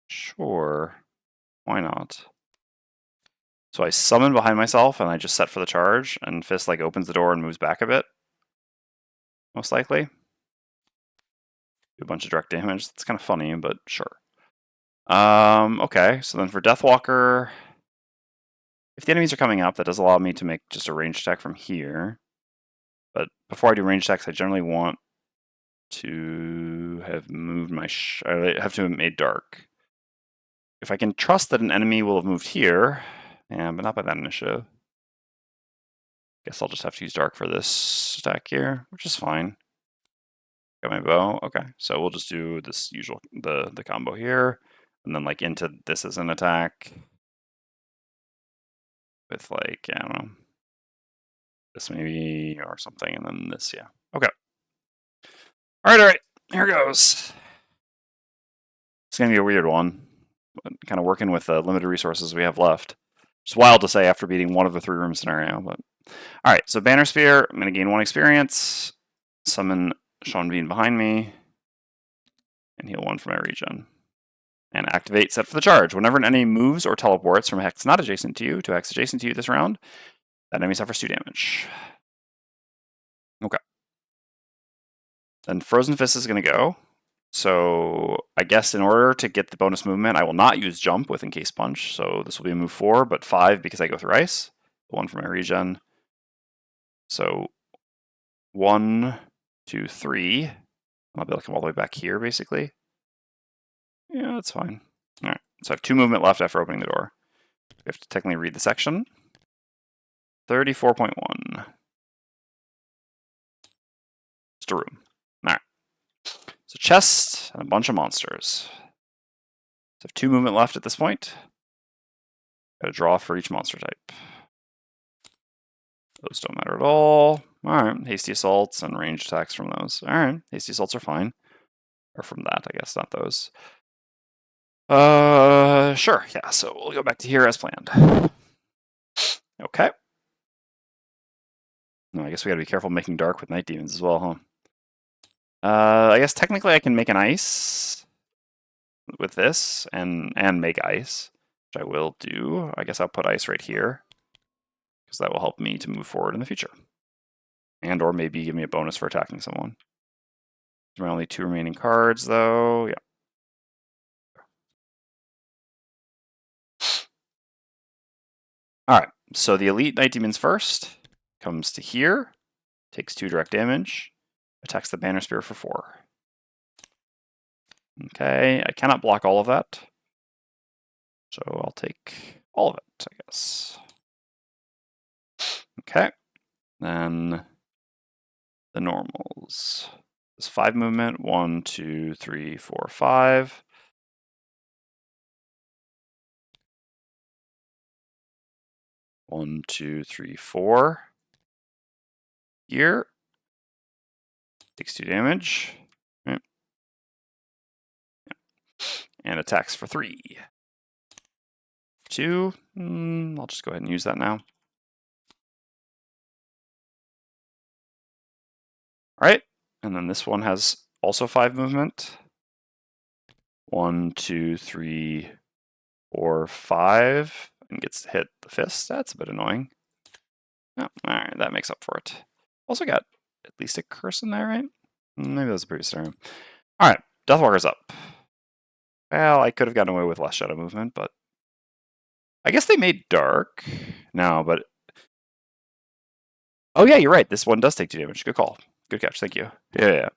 Sure. Why not? So I summon behind myself and I just set for the charge, and Fist like opens the door and moves back a bit. Most likely. Do a bunch of direct damage. That's kind of funny, but sure. Okay, so then for Deathwalker, if the enemies are coming up, that does allow me to make just a ranged attack from here. But before I do ranged attacks, I generally want to have moved my I have to have made dark. If I can trust that an enemy will have moved here, yeah, but not by that initiative. Guess I'll just have to use dark for this attack here, which is fine. Got my bow. Okay, so we'll just do this usual the combo here, and then like into this as an attack with like, I don't know, this maybe or something, and then this, yeah. Okay. All right. Here goes. It's gonna be a weird one. Kind of working with the limited resources we have left. It's wild to say after beating one of the 3-room scenario, but all right. So Banner Spear, I'm gonna gain 1 experience. Summon Sean Bean behind me, and heal 1 for my regen. And activate Set for the Charge. Whenever an enemy moves or teleports from a hex not adjacent to you to a hex adjacent to you this round, that enemy suffers 2 damage. Okay. Then Frozen Fist is going to go. So I guess in order to get the bonus movement, I will not use Jump with Encase Punch. So this will be a move 4, but 5 because I go through ice. 1 for my regen. So 1, 2, 3. I'll be able to come all the way back here, basically. Yeah, that's fine. All right, so I have 2 movement left after opening the door. We have to technically read the section. 34.1. Just a room. All right. So chest and a bunch of monsters. So I have 2 movement left at this point. Got to draw for each monster type. Those don't matter at all. All right, hasty assaults and ranged attacks from those. All right, hasty assaults are fine. Or from that, I guess, not those. Sure, yeah, so we'll go back to here as planned. Okay. No, I guess we gotta be careful making dark with night demons as well, huh? I guess technically I can make an ice with this and make ice, which I will do. I guess I'll put ice right here because that will help me to move forward in the future. And or maybe give me a bonus for attacking someone. There are only 2 remaining cards though, yeah. Alright, so the Elite Night Demons first, comes to here, takes 2 direct damage, attacks the Banner Spear for 4. Okay, I cannot block all of that. So I'll take all of it, I guess. Okay, then the normals. It's 5 movement, 1, 2, 3, 4, 5. One, 2, 3, 4. Here. Takes 2 damage. Right. And attacks for 3. 2. I'll just go ahead and use that now. Alright. And then this one has also 5 movement. 1, 2, 3, 4, 5. And gets hit the fist. That's a bit annoying. Oh, alright, that makes up for it. Also got at least a curse in there, right? Maybe that was a previous turn. Alright, Deathwalker's up. Well, I could have gotten away with less shadow movement, but I guess they made dark. No, but oh yeah, you're right. This one does take 2 damage. Good call. Good catch. Thank you. Yeah.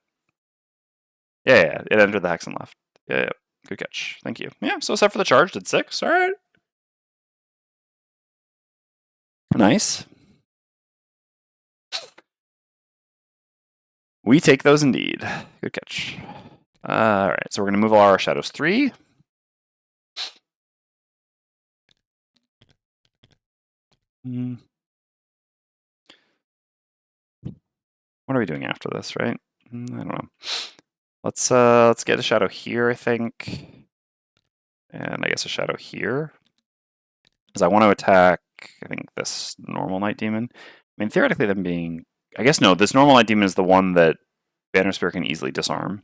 It entered the hex and left. Yeah. Good catch. Thank you. Yeah. So Set for the Charge did 6. All right. Nice. We take those indeed. Good catch. All right. So we're gonna move all our shadows 3. What are we doing after this, right? I don't know. Let's get a shadow here, I think. And I guess a shadow here. Because I want to attack, I think, this normal Night Demon. I mean, theoretically, them being... I guess no, this normal Night Demon is the one that Banner Spear can easily disarm.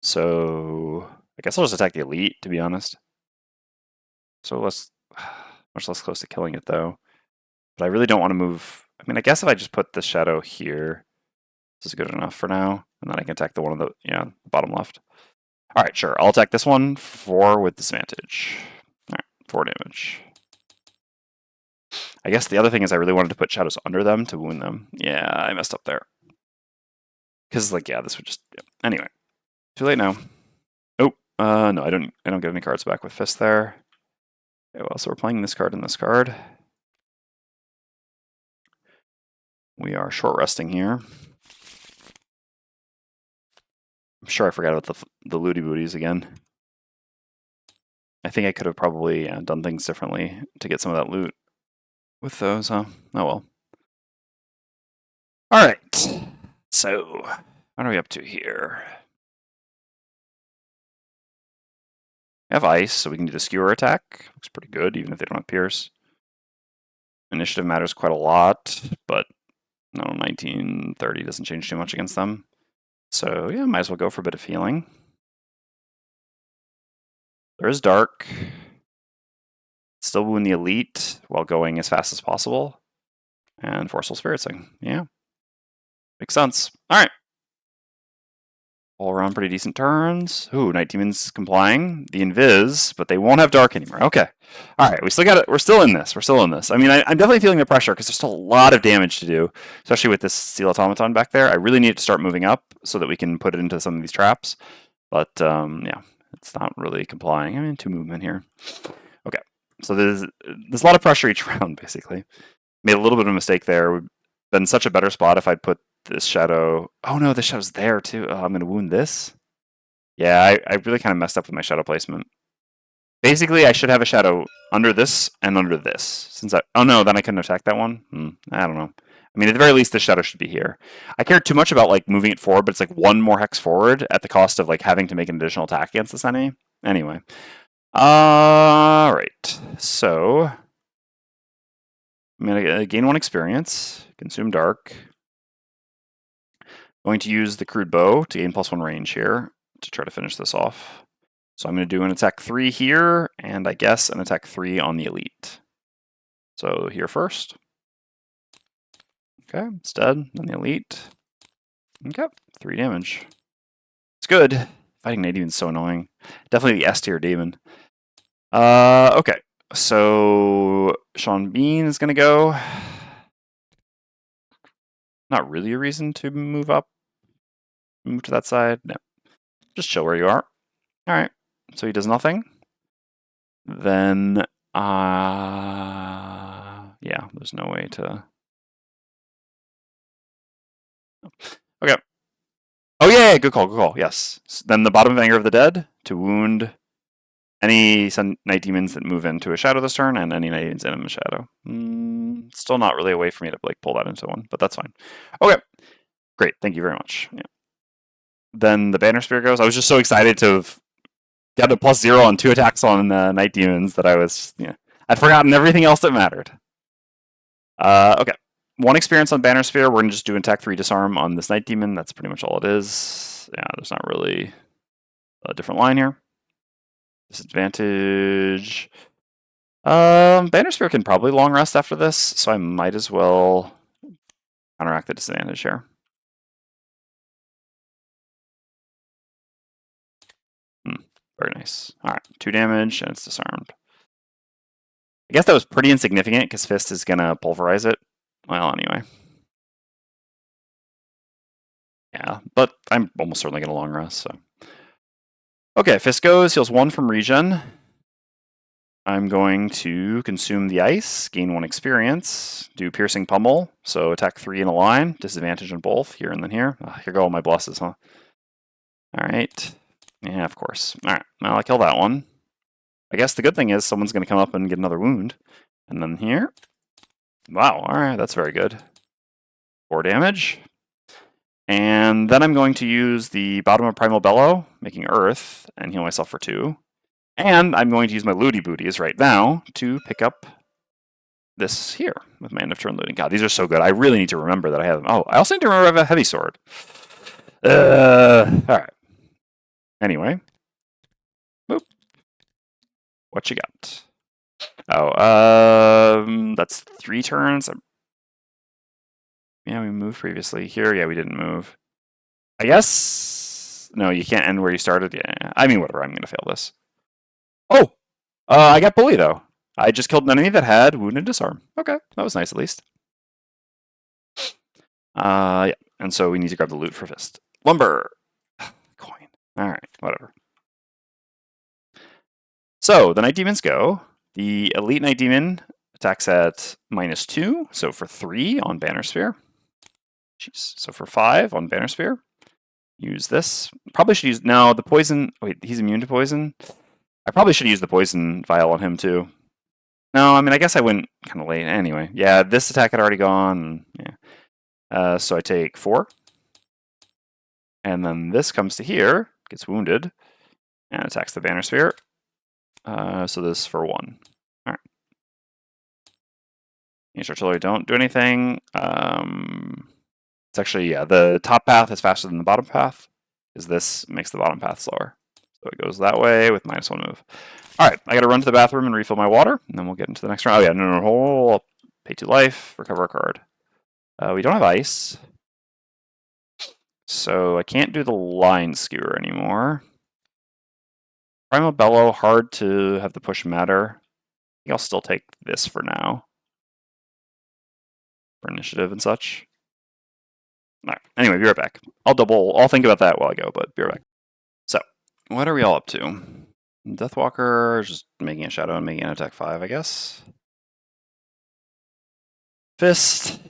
So I guess I'll just attack the Elite, to be honest. So much less close to killing it, though. But I really don't want to move... I mean, I guess if I just put the shadow here, this is good enough for now. And then I can attack the one on the bottom left. All right, sure. I'll attack this one 4 with disadvantage. All right, 4 damage. I guess the other thing is I really wanted to put shadows under them to wound them. Yeah, I messed up there. Because, like, yeah, this would just... Yeah. Anyway, too late now. Oh, no, I don't get any cards back with Fist there. Okay, well, so we're playing this card and this card. We are short resting here. I'm sure I forgot about the looty booties again. I think I could have probably done things differently to get some of that loot with those, huh? Oh well. Alright. So, what are we up to here? We have ice, so we can do the skewer attack. Looks pretty good, even if they don't have pierce. Initiative matters quite a lot, but no, 1930 doesn't change too much against them. So yeah, might as well go for a bit of healing. There is dark. Still wound the elite while going as fast as possible. And Forceful Spiritsing. Yeah. Makes sense. Alright. All around pretty decent turns. Ooh, Night Demon's complying. The Invis, but they won't have dark anymore. Okay. Alright, we still got it. We're still in this. We're still in this. I mean, I'm definitely feeling the pressure because there's still a lot of damage to do, especially with this Steel Automaton back there. I really need to start moving up so that we can put it into some of these traps. But, yeah, it's not really complying. I mean, 2 movement here. Okay. So there's a lot of pressure each round, basically. Made a little bit of a mistake there. Would have been such a better spot if I'd put this shadow... Oh no, this shadow's there too. Oh, I'm going to wound this? Yeah, I really kind of messed up with my shadow placement. Basically, I should have a shadow under this and under this. Since oh no, then I couldn't attack that one? I don't know. I mean, at the very least, the shadow should be here. I care too much about like moving it forward, but it's like 1 more hex forward at the cost of like having to make an additional attack against this enemy. Anyway. Alright. So... I'm going to gain 1 experience. Consume dark. Going to use the crude bow to gain +1 range here to try to finish this off. So I'm going to do an attack 3 here, and I guess an attack 3 on the elite. So here first. Okay, it's dead. Then the elite. Okay, 3 damage. It's good. Fighting Night Demon's so annoying. Definitely the S tier demon. Okay, so Sean Bean is going to go. Not really a reason to move up. Move to that side. No. Just chill where you are. Alright. So he does nothing. Then, yeah, there's no way to... Okay. Oh yeah, good call, yes. Then the bottom of Anger of the Dead to wound any Night Demons that move into a shadow this turn, and any Night Demons in a shadow. Still not really a way for me to like pull that into one, but that's fine. Okay, great, thank you very much. Yeah. Then the Banner Spear goes. I was just so excited to have got a +0 on 2 attacks on Night Demons that I was, I'd forgotten everything else that mattered. Okay. 1 experience on Banner Spear. We're going to just do an attack 3 disarm on this Night Demon. That's pretty much all it is. Yeah, there's not really a different line here. Disadvantage. Banner Spear can probably long rest after this, so I might as well counteract the disadvantage here. Very nice. Alright, 2 damage, and it's disarmed. I guess that was pretty insignificant, because Fist is going to pulverize it. Well, anyway. Yeah, but I'm almost certainly going to long rest, so... Okay, Fist goes, heals 1 from regen. I'm going to consume the ice, gain 1 experience, do Piercing Pummel, so attack 3 in a line, disadvantage on both, here and then here. Oh, here go all my blesses, huh? Alright. Yeah, of course. Alright, well, I kill that one. I guess the good thing is someone's going to come up and get another wound. And then here. Wow, alright, that's very good. 4 damage. And then I'm going to use the bottom of Primal Bellow, making Earth, and heal myself for 2. And I'm going to use my Looty Booties right now to pick up this here with my end of turn looting. God, these are so good. I really need to remember that I have them. Oh, I also need to remember I have a heavy sword. Alright. Anyway. Boop. What you got? Oh, that's 3 turns. Yeah, we moved previously. Here, yeah, we didn't move. I guess... No, you can't end where you started. Yeah, I mean, whatever. I'm going to fail this. Oh! I got Bully, though. I just killed an enemy that had Wound and Disarm. Okay, that was nice, at least. Yeah, and so we need to grab the loot for Fist. Lumber! Coin. Alright, whatever. So, the Night Demons go. The Elite Night Demon attacks at -2, so for 3 on Banner Spear. Jeez. So for 5 on Banner Spear. Use this. Probably should use... No, the poison... Wait, he's immune to poison? I probably should use the poison vial on him, too. No, I mean, I guess I went kind of late. Anyway, yeah, this attack had already gone. Yeah. So I take 4. And then this comes to here, gets wounded, and attacks the Banner Spear. So this for 1. Alright. Unit Artillery don't do anything. It's actually, yeah, the top path is faster than the bottom path, because this makes the bottom path slower. So it goes that way with -1 move. Alright, I gotta run to the bathroom and refill my water, and then we'll get into the next round. Oh yeah, no, I'll pay 2 life, recover a card. We don't have ice. So I can't do the line skewer anymore. Primal Bellow, hard to have the push matter. I think I'll still take this for now. For initiative and such. Alright, anyway, be right back. I'll think about that while I go, but be right back. So, what are we all up to? Deathwalker, just making a shadow and making an attack 5, I guess. Fist.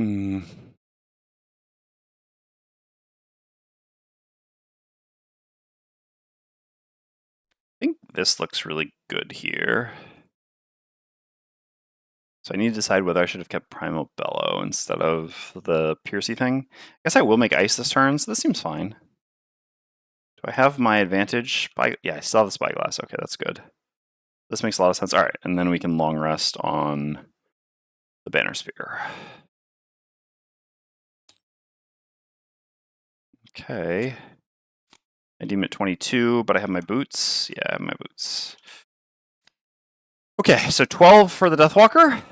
I think this looks really good here. So I need to decide whether I should have kept Primal Bellow instead of the Piercy thing. I guess I will make Ice this turn, so this seems fine. Do I have my advantage? Yeah, I still have the Spyglass. Okay, that's good. This makes a lot of sense. All right, and then we can long rest on the Banner Spear. Okay. I deem it 22, but I have my boots. Yeah, I have my boots. Okay, so 12 for the Deathwalker,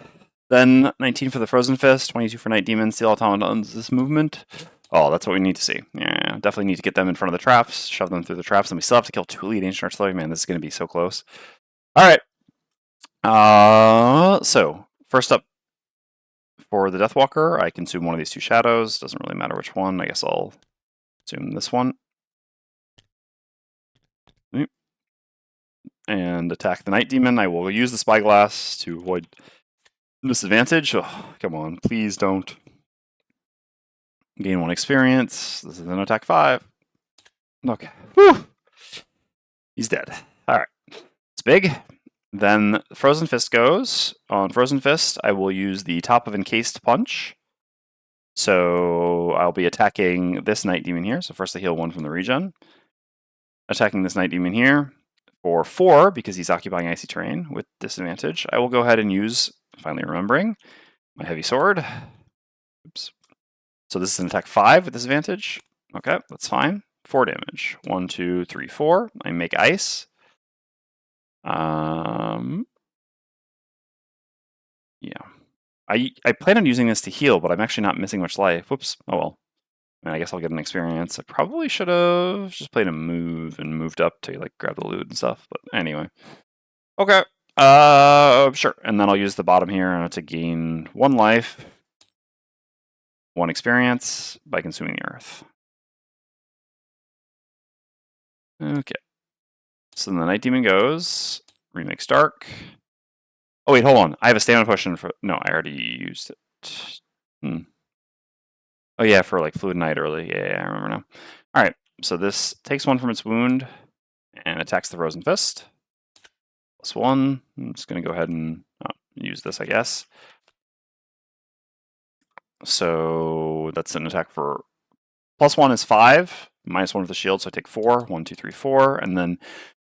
then 19 for the Frozen Fist, 22 for Night Demon, Steel Automatons, this movement. Oh, that's what we need to see. Yeah, definitely need to get them in front of the traps, shove them through the traps, and we still have to kill 2 Elite Ancient Artillery. Man, this is going to be so close. Alright. So, first up for the Deathwalker, I consume one of these 2 shadows. Doesn't really matter which one. I guess I'll consume this one. And attack the Night Demon. I will use the Spyglass to avoid disadvantage. Oh, come on, please don't. Gain 1 experience. This is an attack 5. Okay. Whew. He's dead. Alright. It's big. Then Frozen Fist goes. On Frozen Fist, I will use the top of Encased Punch. So I'll be attacking this Night Demon here. So first I heal 1 from the regen. Attacking this Night Demon here for 4, because he's occupying icy terrain with disadvantage. I will go ahead and use, finally remembering, my heavy sword. Oops. So this is an attack 5 with disadvantage. Okay, that's fine. 4 damage. 1, 2, 3, 4. I make ice. Yeah. I plan on using this to heal, but I'm actually not missing much life. Whoops. Oh well. I guess I'll get an experience. I probably should have just played a move and moved up to like grab the loot and stuff. But anyway. Okay. Sure. And then I'll use the bottom here to gain 1 life, 1 experience by consuming the earth. Okay. So then the Night Demon goes. Remix Dark. Oh wait, hold on. I have a stamina potion for... No, I already used it. Oh yeah, for like Fluid Knight early. Yeah, I remember now. All right, so this takes 1 from its wound and attacks the Frozen Fist. +1. I'm just gonna go ahead and use this, I guess. So that's an attack for +1 is 5, -1 with the shield, so I take 4. 1, 2, 3, 4, and then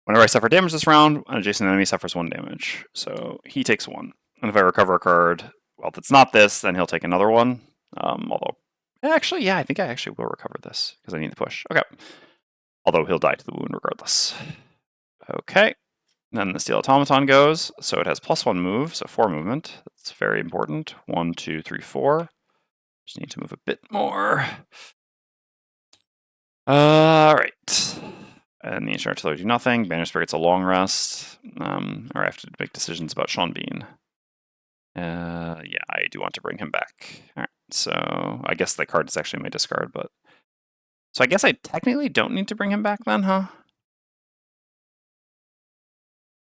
whenever I suffer damage this round, an adjacent enemy suffers 1 damage. So he takes 1. And if I recover a card, well, if it's not this, then he'll take another one. Although, actually, yeah, I think I actually will recover this because I need the push. Okay. Although he'll die to the wound regardless. Okay. Then the Steel Automaton goes, so it has +1 move, so 4 movement. That's very important. 1, 2, 3, 4. Just need to move a bit more. Alright. And the Ancient Artillery do nothing. Banner Spirit gets a long rest. Or I have to make decisions about Sean Bean. Yeah, I do want to bring him back. Alright, so I guess the card is actually my discard, but... So I guess I technically don't need to bring him back then, huh?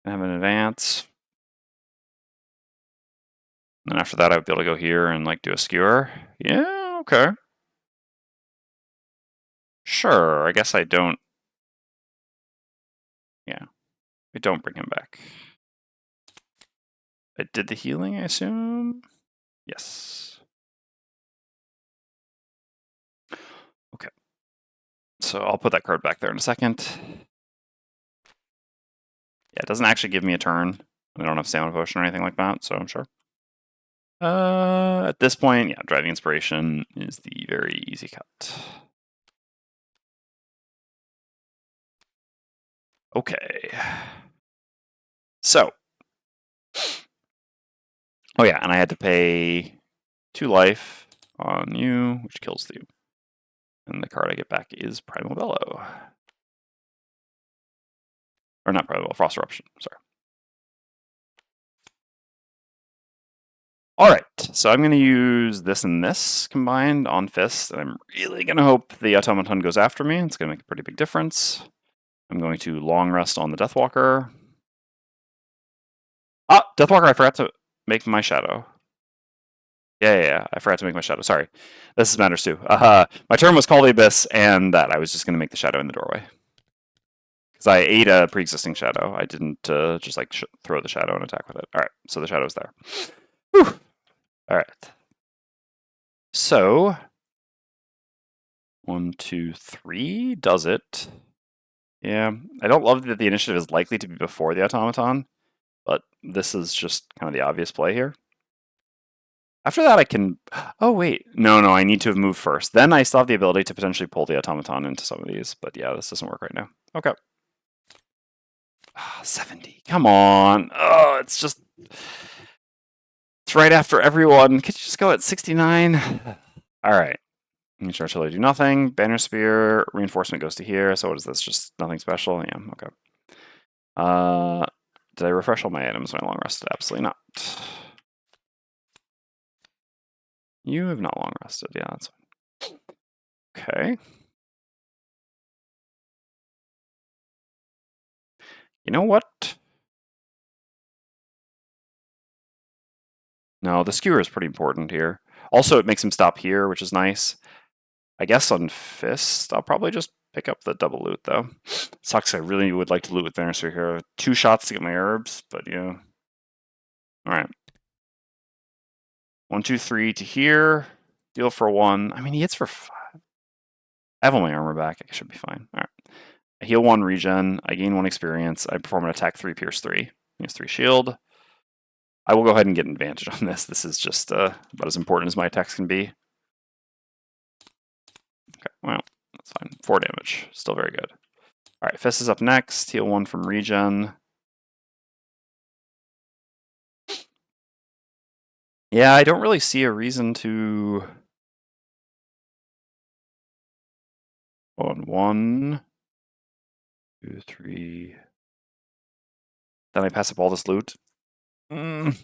I have an advance. And after that, I would be able to go here and like do a skewer. Yeah, okay. Sure, I guess I don't. Yeah, I don't bring him back. I did the healing, I assume? Yes. Okay. So I'll put that card back there in a second. Yeah, it doesn't actually give me a turn. I don't have Stamina Potion or anything like that, so I'm sure. At this point, yeah, Driving Inspiration is the very easy cut. Okay. So. Oh yeah, and I had to pay 2 life on you, which kills you. And the card I get back is Primal Bellow. Or not Primal Bellow, Frost Eruption, sorry. Alright, so I'm going to use this and this combined on Fist, and I'm really going to hope the Automaton goes after me. It's going to make a pretty big difference. I'm going to Long Rest on the Deathwalker. Ah, Deathwalker, I forgot to make my shadow. Yeah, I forgot to make my shadow. Sorry. This matters too. My turn was Call the Abyss, and that I was just going to make the shadow in the doorway. Because I ate a pre-existing shadow. I didn't just like throw the shadow and attack with it. All right, so the shadow's there. Whew. All right. So 1, 2, 3 does it. Yeah, I don't love that the initiative is likely to be before the Automaton, but this is just kind of the obvious play here. After that, I can... Oh, wait. No, I need to have moved first. Then I still have the ability to potentially pull the Automaton into some of these, but yeah, this doesn't work right now. Okay. 70. Come on. Oh, it's just... It's right after everyone. Could you just go at 69? All right. Ancient Artillery do nothing. Banner Spear, Reinforcement goes to here. So what is this? Just nothing special? Yeah, okay. Did I refresh all my items when I long rested? Absolutely not. You have not long rested. Yeah, that's fine. Okay. You know what? No, the skewer is pretty important here. Also, it makes him stop here, which is nice. I guess on Fist, I'll probably just pick up the double loot, though. Sucks, I really would like to loot with Bannister here. 2 shots to get my herbs, but yeah. Alright. 1, 2, 3 to here. Deal for 1. I mean, he hits for 5. I have all my armor back. I should be fine. Alright. I heal 1 regen. I gain 1 experience. I perform an attack 3, pierce 3. He has 3 shield. I will go ahead and get an advantage on this. This is just about as important as my attacks can be. Okay, well, that's fine. 4 damage. Still very good. Alright, Fist is up next. Heal 1 from regen. Yeah, I don't really see a reason to... On 1, 2, 3... Then I pass up all this loot. Maybe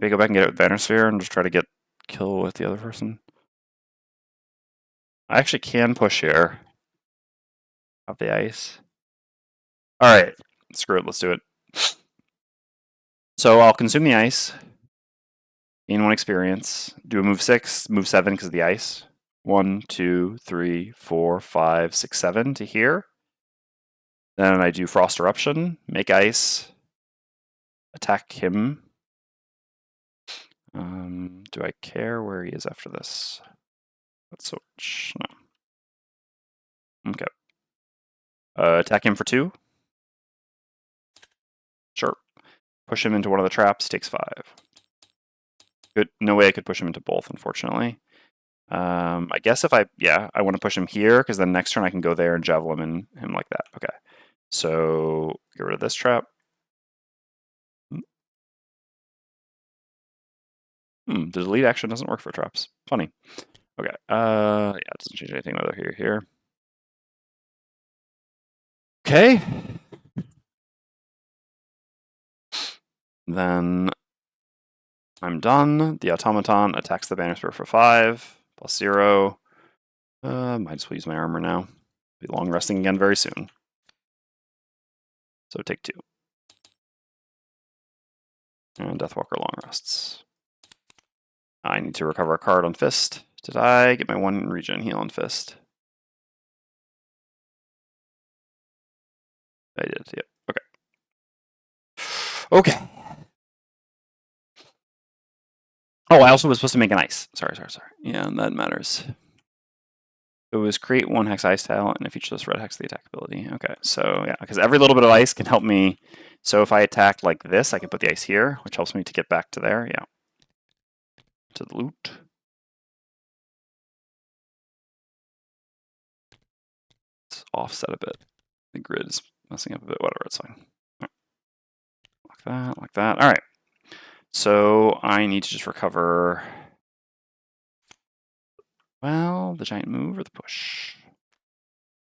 I go back and get a Banner Sphere and just try to get kill with the other person. I actually can push here. Up the ice. Alright, screw it, let's do it. So I'll consume the ice. Gain 1 experience. Do a move 6, move 7 because of the ice. 1, 2, 3, 4, 5, 6, 7 to here. Then I do Frost Eruption, make ice, attack him. Do I care where he is after this? Let's switch. No. Okay. Attack him for 2. Sure. Push him into one of the traps, takes 5. Good. No way I could push him into both, unfortunately. I guess if I want to push him here, because then next turn I can go there and javelin him like that. Okay. So get rid of this trap. The delete action doesn't work for traps. Funny. Okay. Yeah, it doesn't change anything whether here. Okay. Then I'm done. The automaton attacks the banner spirit for 5 plus 0. Might as well use my armor now. Be long resting again very soon. So take 2. And Deathwalker long rests. I need to recover a card on Fist. Did I get my 1 regen heal on Fist? I did, yep. Okay. Oh, I also was supposed to make an ice. Sorry. Yeah, that matters. It was create 1 hex ice tile, and if each of those red hex the attack ability. Okay, so yeah, because every little bit of ice can help me. So if I attack like this, I can put the ice here, which helps me to get back to there. Yeah. To the loot. Let's offset a bit. The grid is messing up a bit. Whatever, it's fine. Right. Like that. All right. So I need to just recover. Well, the giant move or the push?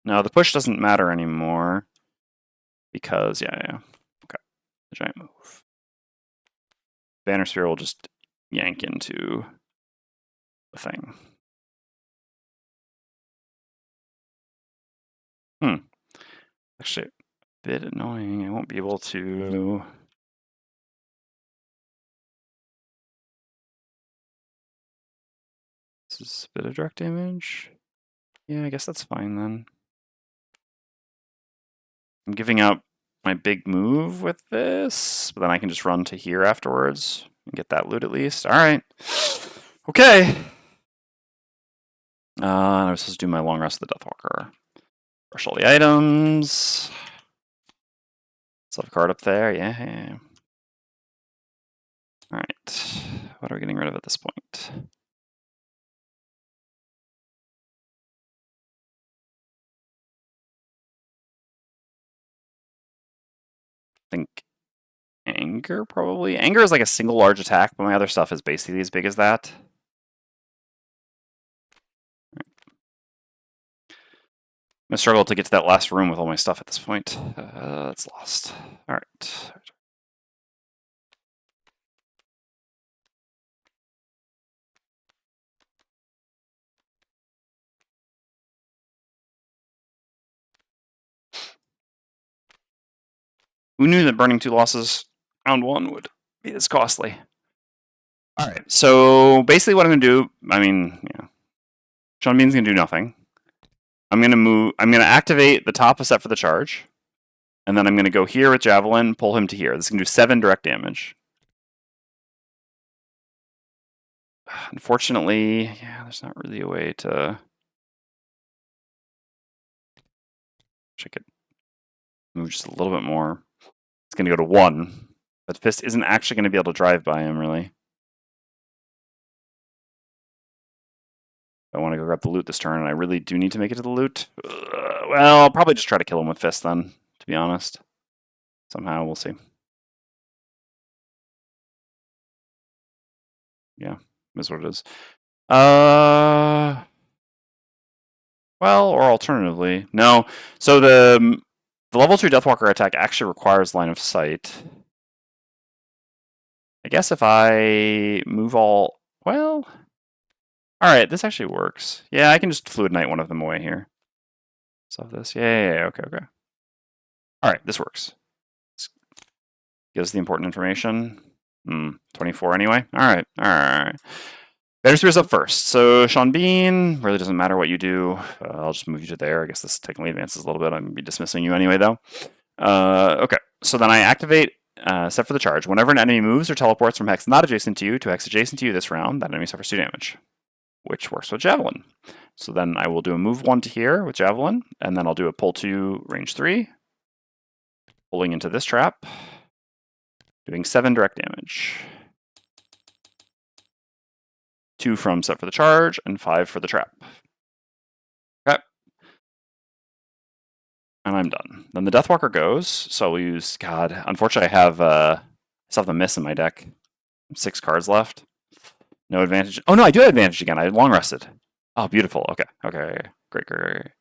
No, the push doesn't matter anymore. Because, yeah. Okay. The giant move. Banner Sphere will just yank into the thing. Actually, a bit annoying. I won't be able to. This is a bit of direct damage. Yeah, I guess that's fine then. I'm giving up my big move with this, but then I can just run to here afterwards and get that loot at least. All right. Okay. I was supposed to do my long rest of the Deathwalker. Brush all the items. Still have a card up there. Yeah. All right. What are we getting rid of at this point? I think Anger, probably. Anger is like a single large attack, but my other stuff is basically as big as that. I'm gonna struggle to get to that last room with all my stuff at this point. It's lost. All right. Who knew that burning 2 losses round 1 would be this costly? All right. So basically, what I'm gonna do, Sean Bean's gonna do nothing. I'm gonna activate the top set for the charge, and then I'm gonna go here with Javelin, pull him to here. This can do 7 direct damage. Unfortunately, yeah, there's not really a way to. I could move just a little bit more. It's going to go to 1. But Fist isn't actually going to be able to drive by him, really. I want to go grab the loot this turn, and I really do need to make it to the loot. Well, I'll probably just try to kill him with Fist then, to be honest. Somehow, we'll see. Yeah, is what it is. Well, or alternatively, no. So the level 2 Deathwalker attack actually requires line of sight. I guess if I move all... Well... Alright, this actually works. Yeah, I can just Fluid Knight one of them away here. Solve this. Yeah, okay. Alright, this works. Gives the important information. 24 anyway. All right. Banner Spear's up first. So Sean Bean, really doesn't matter what you do. I'll just move you to there. I guess this technically advances a little bit. I'm going to be dismissing you anyway, though. Okay. So then I activate set for the charge. Whenever an enemy moves or teleports from hex not adjacent to you to hex adjacent to you this round, that enemy suffers 2 damage, which works with Javelin. So then I will do a move 1 to here with Javelin, and then I'll do a pull 2, range 3, pulling into this trap, doing 7 direct damage. 2 from set for the charge, and 5 for the trap. Okay. And I'm done. Then the Deathwalker goes, so we'll use, God, unfortunately I have still have the miss in my deck. 6 cards left. No advantage. Oh no, I do have advantage again. I long rested. Oh, beautiful. Okay. Great.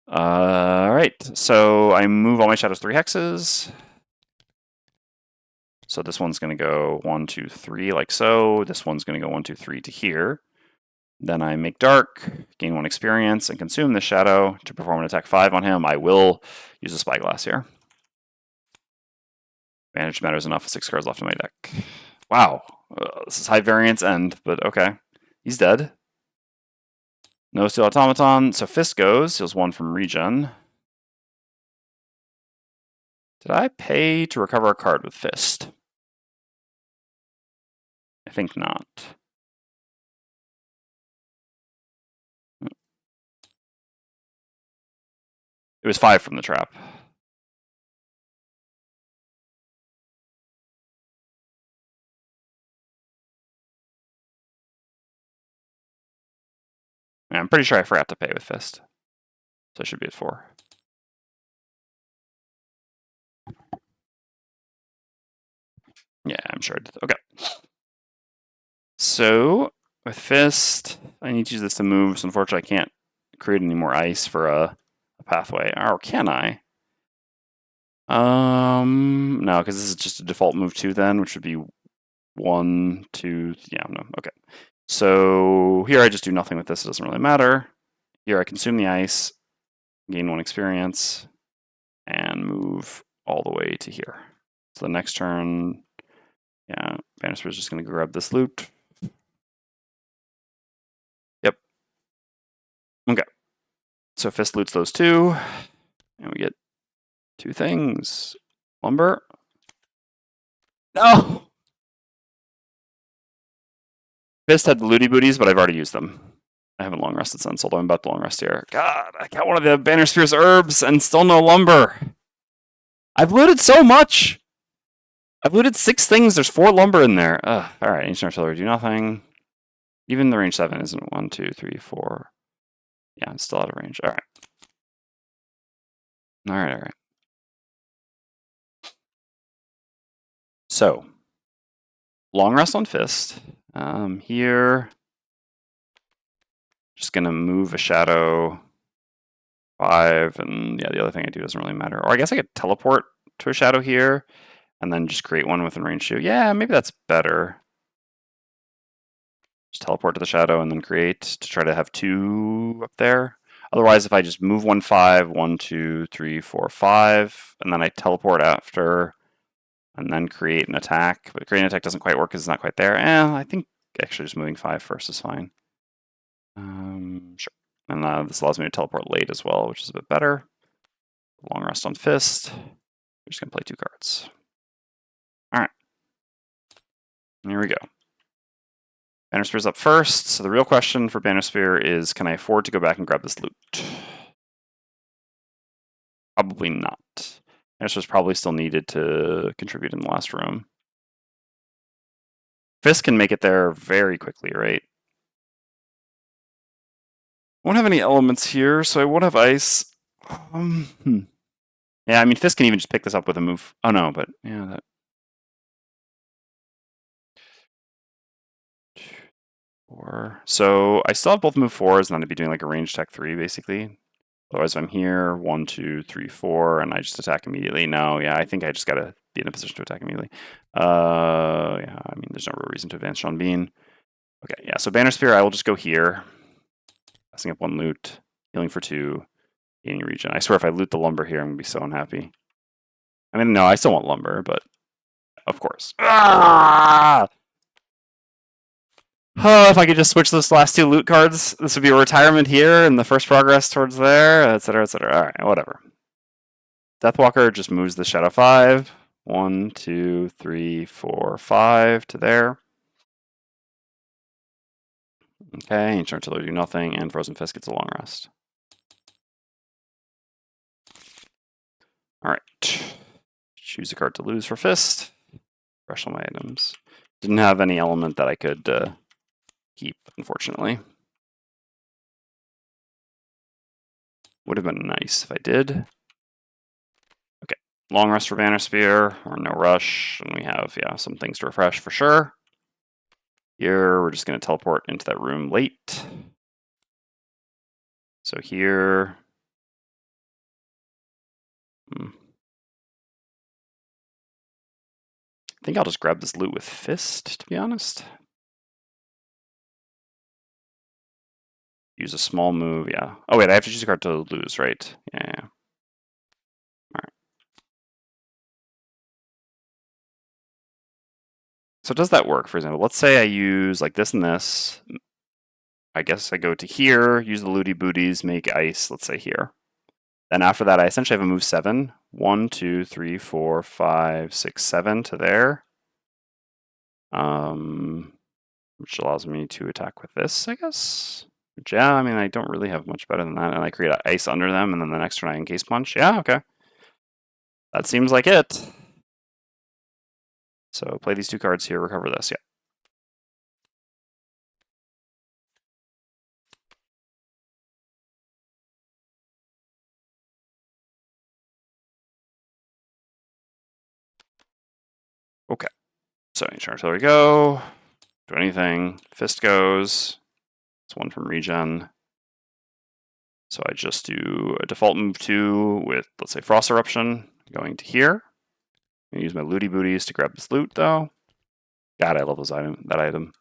Alright, so I move all my shadows 3 hexes. So this one's going to go 1, 2, 3, like so. This one's going to go 1, 2, 3 to here. Then I make dark, gain 1 experience, and consume the shadow to perform an attack 5 on him. I will use a Spyglass here. Advantage matters enough. 6 cards left in my deck. Wow, this is high variance end, but okay. He's dead. No Steel Automaton, so Fist goes. Heals 1 from regen. Did I pay to recover a card with Fist? I think not. It was 5 from the trap. Yeah, I'm pretty sure I forgot to pay with Fist. So I should be at 4. Yeah, I'm sure I did. Okay. So, with Fist, I need to use this to move, so unfortunately I can't create any more ice for a pathway. Or can I? No, because this is just a default move 2 then, which would be 1, 2, yeah, no, okay. So here I just do nothing with this, it doesn't really matter. Here I consume the ice, gain 1 experience, and move all the way to here. So the next turn, yeah, Bannister is just going to grab this loot. Yep. Okay. So Fist loots those 2, and we get 2 things. Lumber. No! Fist had the looty booties, but I've already used them. I haven't long rested since, although I'm about to long rest here. God, I got one of the Banner Spear's herbs and still no lumber. I've looted so much. I've looted 6 things. There's 4 lumber in there. Ugh. All right, Ancient Artillery, do nothing. Even the range 7 isn't 1, 2, 3, 4. Yeah, I'm still out of range. All right. All right. So, long rest on Fist. Here, just gonna move a shadow 5, and yeah, the other thing I do doesn't really matter. Or I guess I could teleport to a shadow here, and then just create one within range 2. Yeah, maybe that's better. Just teleport to the shadow and then create to try to have 2 up there. Otherwise, if I just move 1, 5, 1, 2, 3, 4, 5, and then I teleport after, and then create an attack, but creating an attack doesn't quite work because it's not quite there. I think actually just moving 5 first is fine. Sure. And this allows me to teleport late as well, which is a bit better. Long rest on Fist. We're just going to play 2 cards. All right. Here we go. Banner Spear's up first. So the real question for Banner Spear is, can I afford to go back and grab this loot? Probably not. Banner Spear's probably still needed to contribute in the last room. Fist can make it there very quickly, right? Won't have any elements here, so I won't have ice. Yeah, I mean, Fist can even just pick this up with a move. Oh no, but yeah, that. So I still have both move 4s, and then I'd be doing like a range attack 3, basically. Otherwise, if I'm here, 1, 2, 3, 4, and I just attack immediately. No, yeah, I think I just gotta be in a position to attack immediately. Yeah, I mean, there's no real reason to advance Sean Bean. Okay, yeah, so Banner Spear, I will just go here. Passing up 1 loot, healing for 2, gaining regen. I swear if I loot the lumber here, I'm gonna be so unhappy. I mean, no, I still want lumber, but of course. Ah! Oh, if I could just switch those last two loot cards, this would be a retirement here and the first progress towards there, etc., etc. All right, whatever. Deathwalker just moves the Shadow 5. 1, 2, 3, 4, 5 to there. Okay, Ancient Artillery do nothing, and Frozen Fist gets a long rest. Alright. Choose a card to lose for Fist. Fresh all my items. Didn't have any element that I could keep, unfortunately. Would have been nice if I did. Okay, long rest for Banner Spear, or no rush, and we have, yeah, some things to refresh for sure. Here, we're just going to teleport into that room late. So here... I think I'll just grab this loot with Fist, to be honest. Use a small move, yeah. Oh wait, I have to choose a card to lose, right? Yeah. Alright. So does that work, for example? Let's say I use like this and this. I guess I go to here, use the looty booties, make ice, let's say here. Then after that, I essentially have a move 7. 1, 2, 3, 4, 5, 6, 7 to there. Which allows me to attack with this, I guess. Which, yeah, I mean, I don't really have much better than that. And I create ice under them, and then the next turn I encase punch. Yeah, okay. That seems like it. So play these two cards here, recover this, yeah. Okay. So Ancient Artillery go. Do anything. Fist goes. It's 1 from regen. So I just do a default move 2 with, let's say, Frost Eruption, going to here. I'm gonna use my looty booties to grab this loot, though. God, I love that item.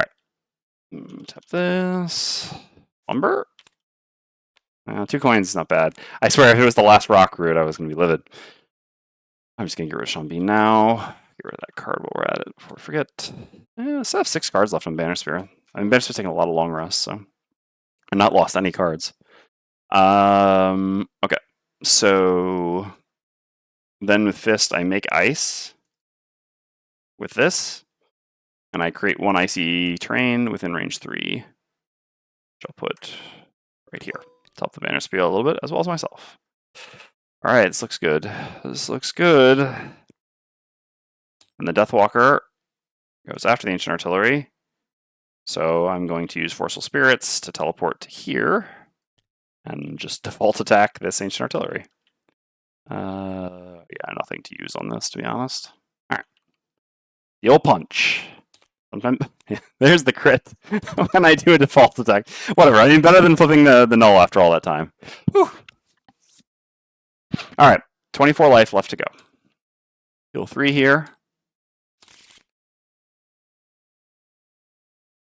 Alright. Tap this. Lumber? 2 coins is not bad. I swear, if it was the last rock route, I was going to be livid. I'm just going to get rid of Sean Bean now. Get rid of that card while we're at it before we forget. I still have 6 cards left on Banner Spear. I mean, Banner Spear's taking a lot of long rests, so I've not lost any cards. Okay. So then with Fist, I make ice with this, and I create 1 icy terrain within range 3, which I'll put right here to help the Banner Spear a little bit, as well as myself. All right, this looks good. This looks good. And the Deathwalker goes after the Ancient Artillery. So I'm going to use Forceful Spirits to teleport to here and just default attack this Ancient Artillery. Yeah, nothing to use on this, to be honest. All right. The old punch. Sometimes there's the crit when I do a default attack. Whatever. I mean, better than flipping the null after all that time. Whew. All right. 24 life left to go. Heal 3 here.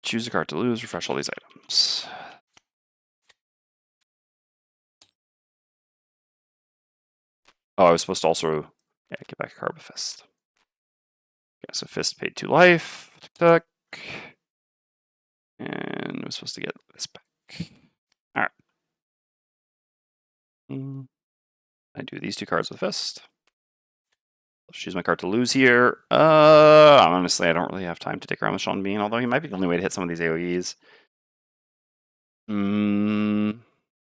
Choose a card to lose. Refresh all these items. Oh, I was supposed to also get back a card with Fist. Okay, so Fist paid 2 life. Tuck, tuck. And we're supposed to get this back. All right. I do these 2 cards with Fist. Let's choose my card to lose here. Honestly, I don't really have time to dick around with Sean Bean, although he might be the only way to hit some of these AoEs.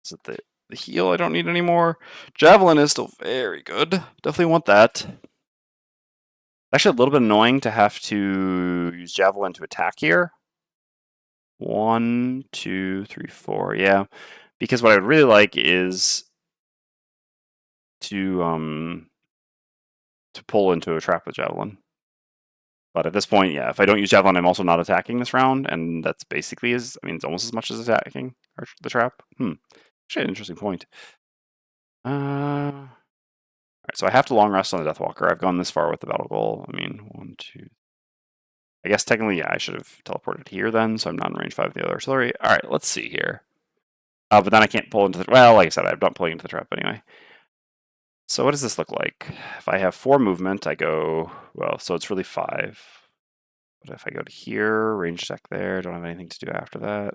Is it the heal I don't need anymore? Javelin is still very good. Definitely want that. Actually, a little bit annoying to have to use Javelin to attack here. 1, 2, 3, 4. Yeah, because what I would really like is to pull into a trap with Javelin. But at this point, yeah, if I don't use Javelin, I'm also not attacking this round, and that's basically it's almost as much as attacking the trap. Actually, an interesting point. Alright, so I have to long rest on the Deathwalker. I've gone this far with the battle goal. I mean, 1, 2. I guess technically, yeah, I should have teleported here then, so I'm not in range 5 of the other artillery. Alright, let's see here. But then I can't pull into the... Well, like I said, I'm not pulling into the trap anyway. So what does this look like? If I have 4 movement, I go, well, so it's really 5. But if I go to here, range check there, don't have anything to do after that.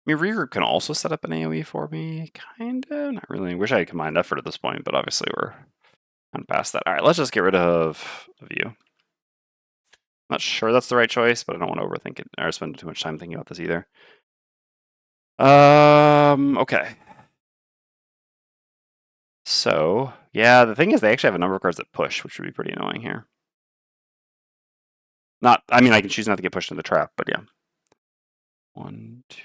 I mean, regroup can also set up an AoE for me, kinda. Not really. I wish I had combined effort at this point, but obviously we're kind of past that. All right, let's just get rid of you. Not sure that's the right choice, but I don't want to overthink it or spend too much time thinking about this either. Okay. So, yeah, the thing is they actually have a number of cards that push, which would be pretty annoying here. Not, I mean, I can choose not to get pushed into the trap, but yeah. 1, 2.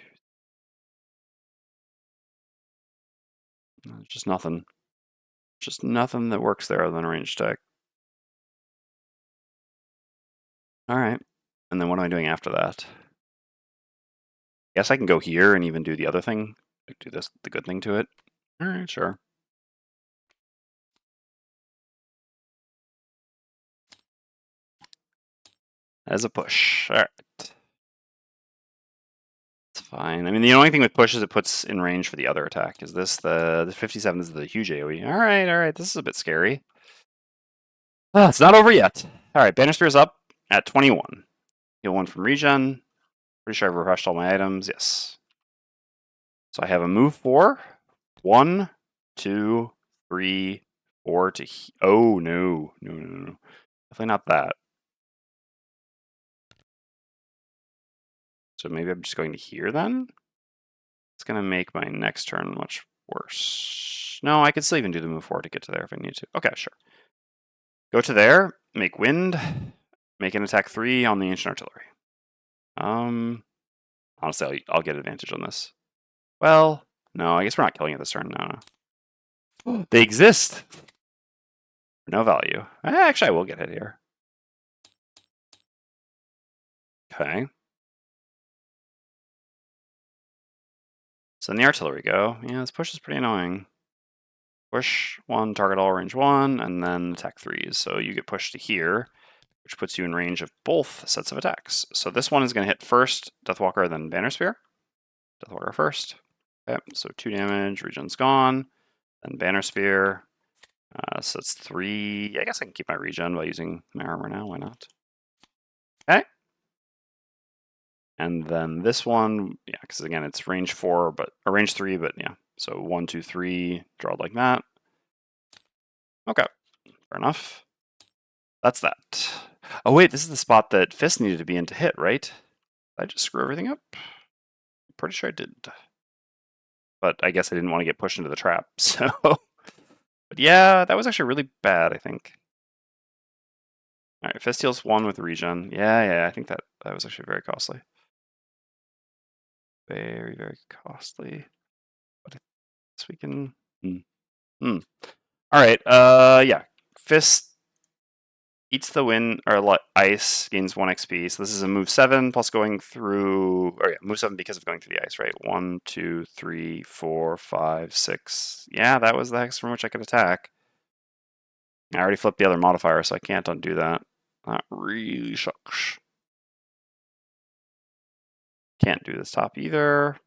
There's just nothing. Just nothing that works there other than a range tech. All right. And then what am I doing after that? Guess I can go here and even do the other thing. Like do this, the good thing to it. All right, sure. As a push. All right. It's fine. I mean, the only thing with push is it puts in range for the other attack. Is this the 57 is the huge AoE? All right. This is a bit scary. It's not over yet. All right, Banner Spear's up at 21. Heal 1 from regen. Pretty sure I've refreshed all my items. Yes. So I have a move 4. 1, 2, 3, 4 to. Oh, no. Definitely not that. So maybe I'm just going to here then? It's going to make my next turn much worse. No, I could still even do the move 4 to get to there if I need to. Okay, sure. Go to there, make wind, make an attack 3 on the ancient artillery. Honestly, I'll get advantage on this. Well, no, I guess we're not killing it this turn. No. They exist. No value. Actually, I will get hit here. Okay. So in the artillery go. Yeah, this push is pretty annoying. Push 1, target all, range 1, and then attack 3s. So you get pushed to here, which puts you in range of both sets of attacks. So this one is going to hit first Deathwalker, then Banner Spear. Deathwalker first. Okay, so 2 damage, regen's gone. Then Banner Spear. So it's 3. I guess I can keep my regen by using my armor now. Why not? Okay. And then this one, yeah, because again, it's range 4, but or range 3, but yeah. So 1, 2, 3, draw like that. Okay, fair enough. That's that. Oh wait, this is the spot that Fist needed to be in to hit, right? Did I just screw everything up? I'm pretty sure I did. But I guess I didn't want to get pushed into the trap, so. But yeah, that was actually really bad, I think. All right, Fist heals 1 with regen. Yeah, I think that was actually very costly. Very, very costly. But I guess we can. All right. Yeah. Fist eats the wind or ice, gains 1 XP. So this is a move 7 plus going through. Or yeah, move 7 because of going through the ice, right? 1, 2, 3, 4, 5, 6. Yeah, that was the hex from which I could attack. I already flipped the other modifier, so I can't undo that. That really sucks. Can't do this top either.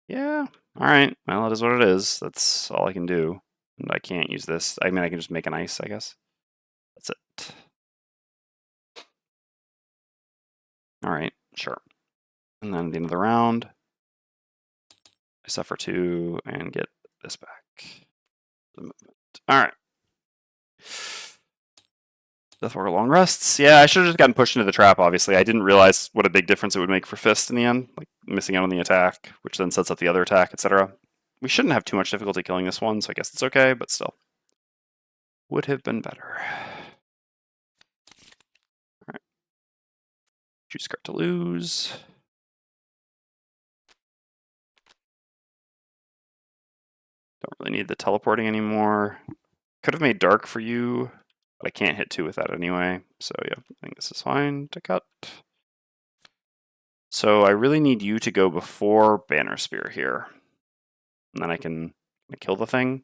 Yeah. All right. Well, it is what it is. That's all I can do. And I can't use this. I mean, I can just make an ice, I guess. That's it. All right. Sure. And then at the end of the round, I suffer 2 and get this back. All right. Deathwalker long rests. Yeah, I should have just gotten pushed into the trap, obviously. I didn't realize what a big difference it would make for Fist in the end, like missing out on the attack, which then sets up the other attack, etc. We shouldn't have too much difficulty killing this one, so I guess it's okay, but still. Would have been better. Alright. Choose card to lose. Don't really need the teleporting anymore. Could have made dark for you, but I can't hit 2 with that anyway. So yeah, I think this is fine to cut. So I really need you to go before Banner Spear here. And then I can kill the thing.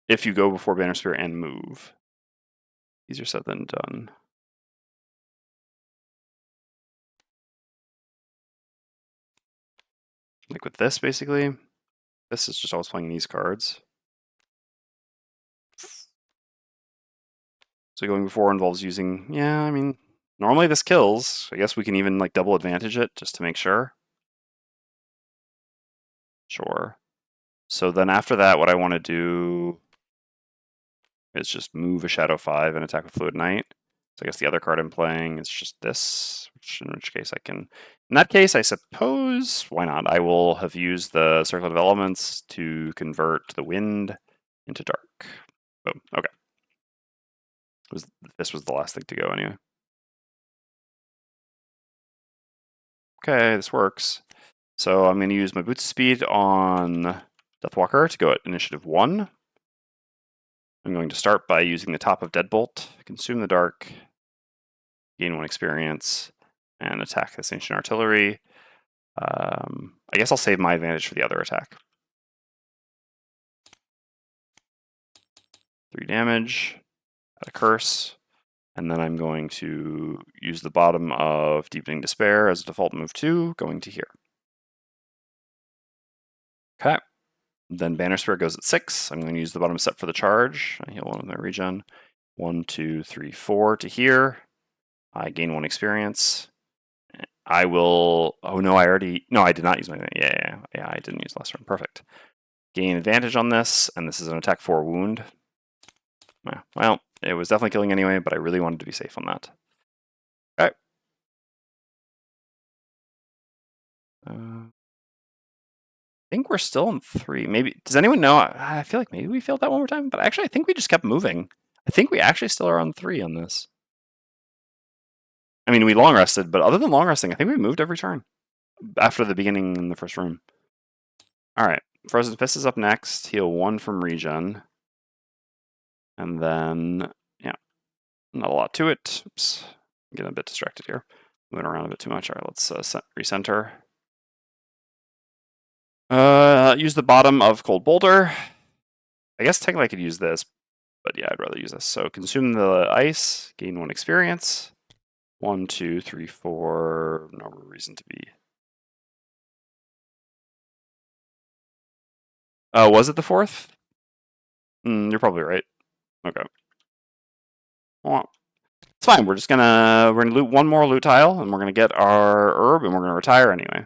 If you go before Banner Spear and move. Easier said than done. Like with this, basically. This is just always playing these cards. So going before involves using, yeah, I mean, normally this kills. I guess we can even like double advantage it just to make sure. Sure. So then after that, what I want to do is just move a Shadow 5 and attack with Fluid Knight. So I guess the other card I'm playing is just this, in which case I can, in that case, I suppose, why not? I will have used the Circlet of Elements to convert the wind into dark. Boom, okay. This was the last thing to go anyway. Okay, this works. So I'm going to use my Boots of Speed on Deathwalker to go at Initiative 1. I'm going to start by using the top of Deadbolt, consume the dark, gain 1 experience, and attack this Ancient Artillery. I guess I'll save my advantage for the other attack. 3 damage, add a curse, and then I'm going to use the bottom of Deepening Despair as a default move 2, going to here. Okay. Then Banner Spirit goes at 6. I'm going to use the bottom set for the charge. I heal 1 with my regen. 1, 2, 3, 4 to here. I gain 1 experience. I will. Oh no, I already. No, I did not use my. Yeah, I didn't use last turn. Perfect. Gain advantage on this, and this is an attack 4 wound. Well, it was definitely killing anyway, but I really wanted to be safe on that. Okay. I think we're still on 3. Maybe. Does anyone know? I feel like maybe we failed that one more time, but actually, I think we just kept moving. I think we actually still are on 3 on this. I mean, we long rested, but other than long resting, I think we moved every turn after the beginning in the first room. All right, Frozen Fist is up next. Heal 1 from regen, and then yeah, not a lot to it. Oops, I'm getting a bit distracted here, moving around a bit too much. All right, let's recenter. Use the bottom of Cold Boulder. I guess technically I could use this, but yeah, I'd rather use this. So consume the ice, gain 1 experience. 1, 2, 3, 4. No reason to be. Was it the 4th? You're probably right. Okay. Well, it's fine. We're gonna loot 1 more loot tile, and we're gonna get our herb, and we're gonna retire anyway.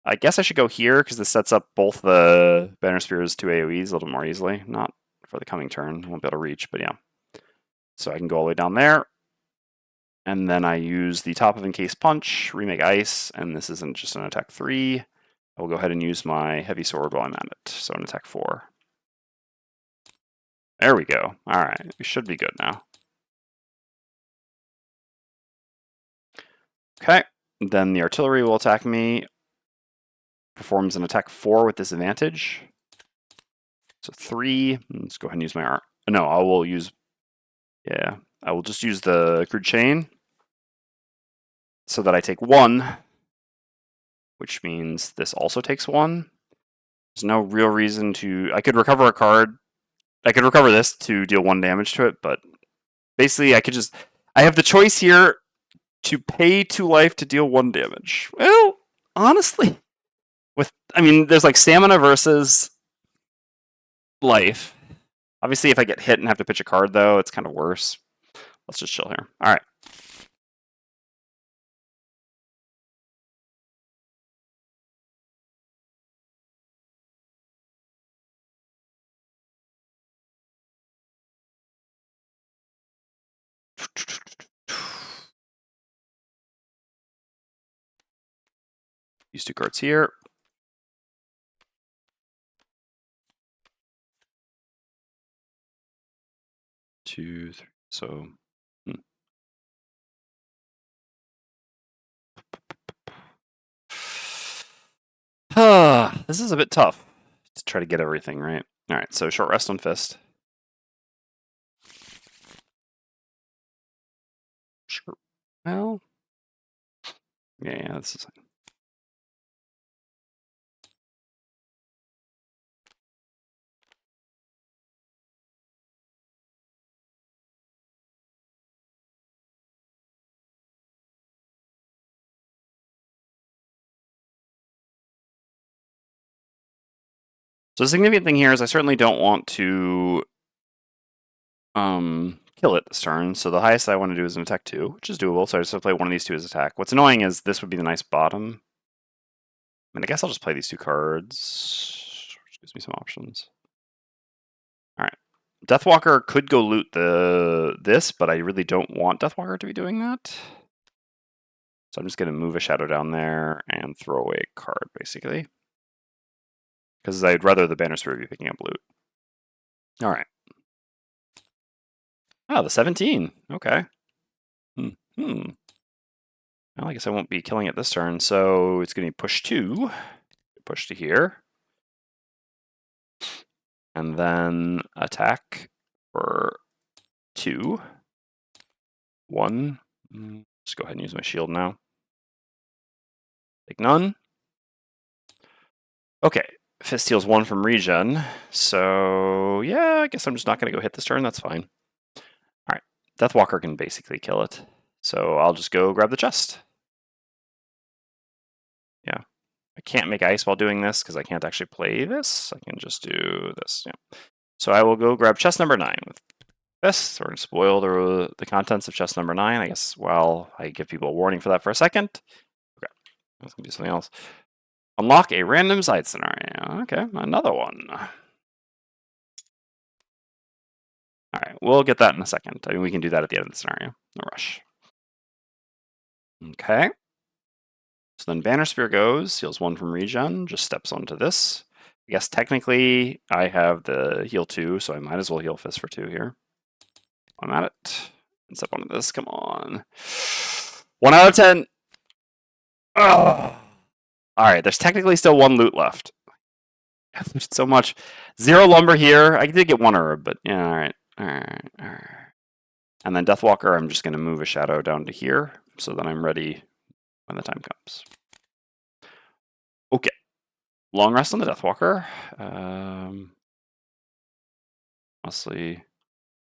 I guess I should go here because this sets up both the Banner Spear's 2 AoEs a little more easily. Not for the coming turn. Won't be able to reach, but yeah. So I can go all the way down there. And then I use the top of Encased Punch, remake ice, and this isn't just an attack 3. I will go ahead and use my heavy sword while I'm at it. So an attack 4. There we go. Alright, we should be good now. Okay, then the artillery will attack me. Performs an attack 4 with disadvantage. So 3. Let's go ahead and use my arm. No, I will use. Yeah, I will just use the crude chain so that I take 1, which means this also takes 1. There's no real reason to. I could recover a card. I could recover this to deal 1 damage to it, but basically I could just. I have the choice here to pay 2 life to deal 1 damage. Well, honestly, there's like stamina versus life. Obviously, if I get hit and have to pitch a card, though, it's kind of worse. Let's just chill here. All right. Use 2 cards here. 2, 3. So. This is a bit tough to try to get everything right. All right, so short rest on Fist. Sure. Well, yeah, this is. So the significant thing here is I certainly don't want to kill it this turn. So the highest I want to do is an attack 2, which is doable. So I just have to play one of these two as attack. What's annoying is this would be the nice bottom. I mean, I guess I'll just play these two cards, which gives me some options. All right. Deathwalker could go loot this, but I really don't want Deathwalker to be doing that. So I'm just going to move a shadow down there and throw away a card, basically. Because I'd rather the Banner Spirit be picking up loot. All right. Oh, the 17. Okay. Well, I guess I won't be killing it this turn, so it's going to be push 2. Push to here. And then attack for 2. 1. Just go ahead and use my shield now. Take none. Okay. Fist heals 1 from regen. So, yeah, I guess I'm just not going to go hit this turn. That's fine. All right. Deathwalker can basically kill it. So I'll just go grab the chest. Yeah. I can't make ice while doing this because I can't actually play this. I can just do this. Yeah. So I will go grab chest number 9 with this. We're going to spoil the contents of chest number 9. I guess, well, I give people a warning for that for a second. Okay. That's going to do something else. Unlock a random side scenario. Okay, another one. All right, we'll get that in a second. I mean, we can do that at the end of the scenario. No rush. Okay. So then Banner Spear goes, heals 1 from regen, just steps onto this. I guess technically I have the heal 2, so I might as well heal Fist for 2 here. I'm at it. And step onto this, come on. 1 out of 10. Oh. All right, there's technically still 1 loot left. I've looted so much. 0 lumber here. I did get 1 herb, but yeah, all right. And then Deathwalker, I'm just going to move a shadow down to here so that I'm ready when the time comes. Okay. Long rest on the Deathwalker. Honestly,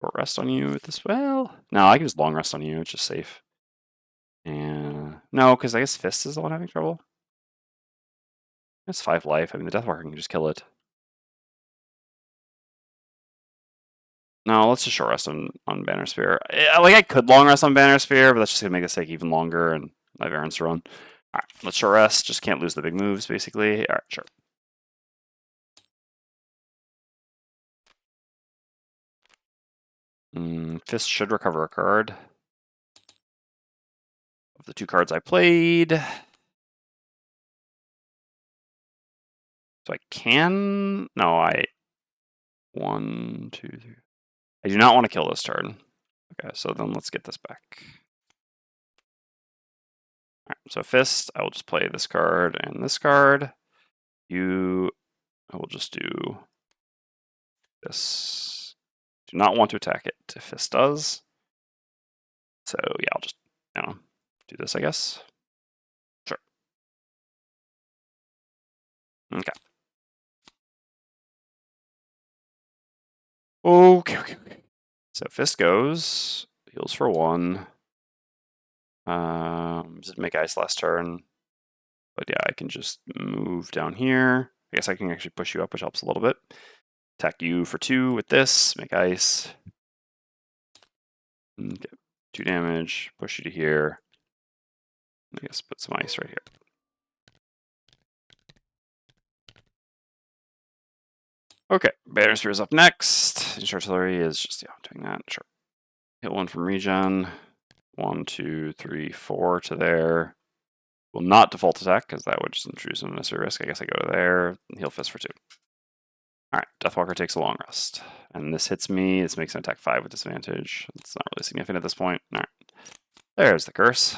short rest on you at this. Well, no, I can just long rest on you. It's just safe. And no, because I guess Fist is the one having trouble. It's 5 life. I mean, the Deathwalker can just kill it. No, let's just short rest on Banner Spear. Like, I could long rest on Banner Spear, but that's just going to make this take even longer, and I have errands to run. All right, let's short rest. Just can't lose the big moves, basically. All right, sure. Fist should recover a card. Of the 2 cards I played. So I can... No, 1, 2, 3... I do not want to kill this turn. Okay, so then let's get this back. All right, so Fist, I will just play this card and this card. I will just do this. Do not want to attack it if Fist does. So yeah, I'll just do this, I guess. Sure. Okay. Okay. So Fist goes, heals for 1. Did make ice last turn. But yeah, I can just move down here. I guess I can actually push you up, which helps a little bit. Attack you for 2 with this, make ice. Okay. 2 damage, push you to here. I guess put some ice right here. Okay, Banner Spear is up next. Artillery is just doing that. Sure. Hit 1 from regen. 1, 2, 3, 4 to there. Will not default attack because that would just introduce an unnecessary risk. I guess I go to there. Heal Fist for 2. All right, Deathwalker takes a long rest, and this hits me. This makes an attack 5 with disadvantage. It's not really significant at this point. All right, there's the curse.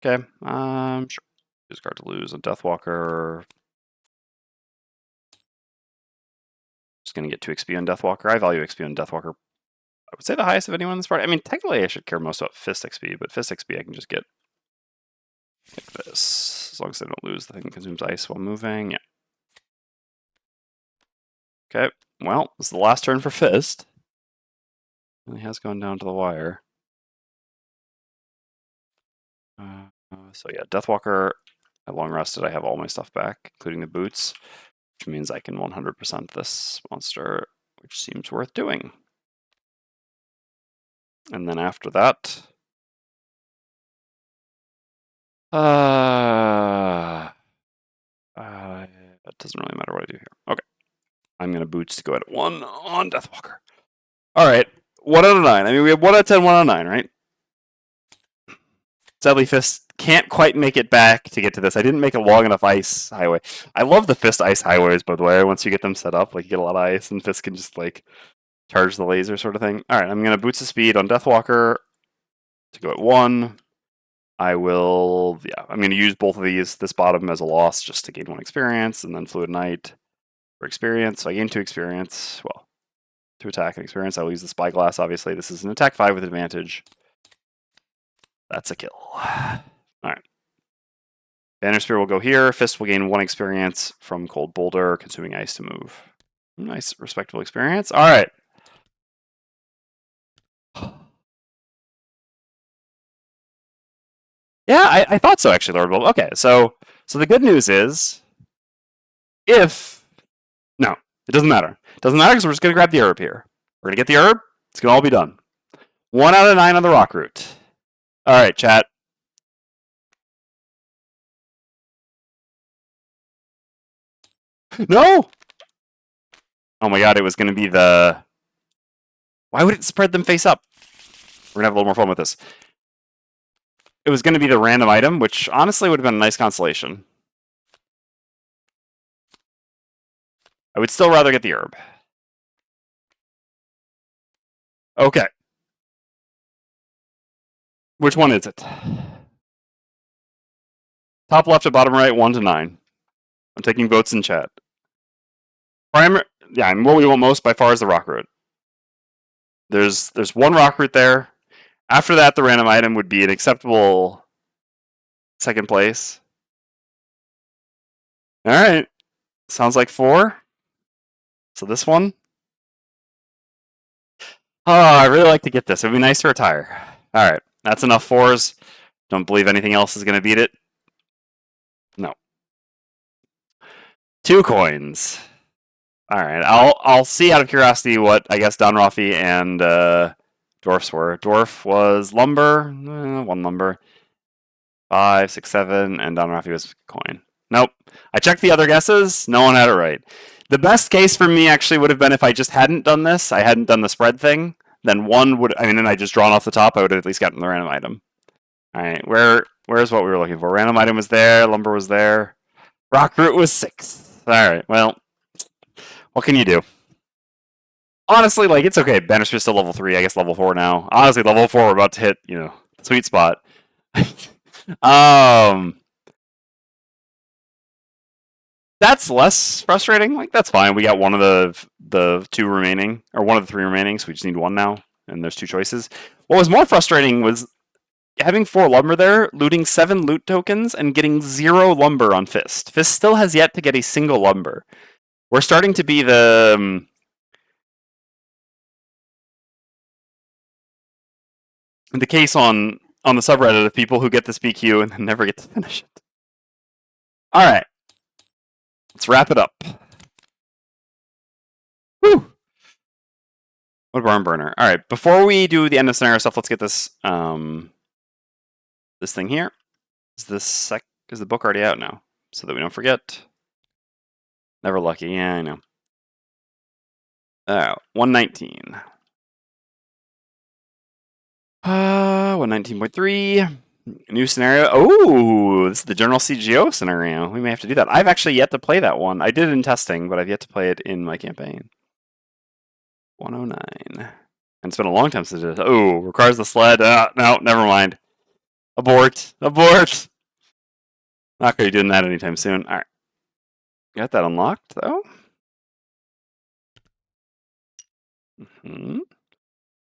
Okay, sure. Use card to lose a Deathwalker. Just gonna get 2 XP on Deathwalker. I value XP on Deathwalker. I would say the highest of anyone in this party. I mean, technically I should care most about Fist XP, but Fist XP I can just get like this. As long as I don't lose the thing that consumes ice while moving. Yeah. Okay, well, this is the last turn for Fist. It has gone down to the wire. So yeah, Deathwalker. At long rested, I have all my stuff back, including the boots, which means I can 100% this monster, which seems worth doing. And then after that, it doesn't really matter what I do here. Okay, I'm gonna boots to go at 1 on Deathwalker. All right, 1 out of 9. I mean, we have 1 out of 10, 1 out of 9, right? Sadly, Fist can't quite make it back to get to this. I didn't make a long enough ice highway. I love the Fist ice highways, by the way. Once you get them set up, like you get a lot of ice, and Fist can just like charge the laser sort of thing. All right, I'm gonna boots the speed on Deathwalker to go at 1. I will, yeah, I'm gonna use both of these. This bottom as a loss just to gain 1 experience, and then Fluid Knight for experience. So I gain 2 experience. Well, 2 attack and experience. I'll use the Spyglass. Obviously, this is an attack 5 with advantage. That's a kill. All right. Banner Spear will go here. Fist will gain 1 experience from Cold Boulder, consuming ice to move. Nice, respectable experience. All right. Yeah, I thought so, actually, Lord Bolt. Okay, so the good news is, if... No, it doesn't matter. It doesn't matter because we're just going to grab the herb here. We're going to get the herb. It's going to all be done. 1 out of 9 on the rock route. All right, chat. No! Oh my god, it was going to be the... Why would it spread them face up? We're going to have a little more fun with this. It was going to be the random item, which honestly would have been a nice consolation. I would still rather get the herb. Okay. Which one is it? Top left to bottom right, 1 to 9. I'm taking votes in chat. Yeah, and what we want most by far is the rock route. There's 1 rock route there. After that, the random item would be an acceptable second place. All right. Sounds like 4. So this one. Oh, I really like to get this. It would be nice to retire. All right. That's enough 4s. Don't believe anything else is going to beat it. No. 2 coins. All right. I'll see out of curiosity what I guess Don Rafi and Dwarfs were. Dwarf was lumber. 1 lumber. 5, 6, 7, and Don Rafi was coin. Nope. I checked the other guesses. No one had it right. The best case for me actually would have been if I just hadn't done this. I hadn't done the spread thing. Then 1 would. I mean, and I just drawn off the top. I would have at least gotten the random item. All right. Where's what we were looking for? Random item was there. Lumber was there. Rock root was 6. All right. Well, what can you do? Honestly, like, it's okay. Banner Spear's still level 3. I guess level 4 now. Honestly, level 4, we're about to hit, sweet spot. That's less frustrating. Like, that's fine. We got one of the 2 remaining, or one of the 3 remaining, so we just need 1 now, and there's 2 choices. What was more frustrating was having 4 lumber there, looting 7 loot tokens, and getting 0 lumber on Fist. Fist still has yet to get a single lumber. We're starting to be the case on the subreddit of people who get this BQ and then never get to finish it. All right. Let's wrap it up. Whew. What a barn burner. All right, before we do the end of scenario stuff, let's get this this thing here. Is the book already out now? So that we don't forget. Never lucky. Yeah, I know. 119. 119.3. New scenario. Oh, this is the general CGO scenario. We may have to do that. I've actually yet to play that one. I did it in testing, but I've yet to play it in my campaign. 109. And it's been a long time since I did it. Oh, requires the sled. No, never mind. Abort. Abort. Not going to be doing that anytime soon. All right. Got that unlocked, though.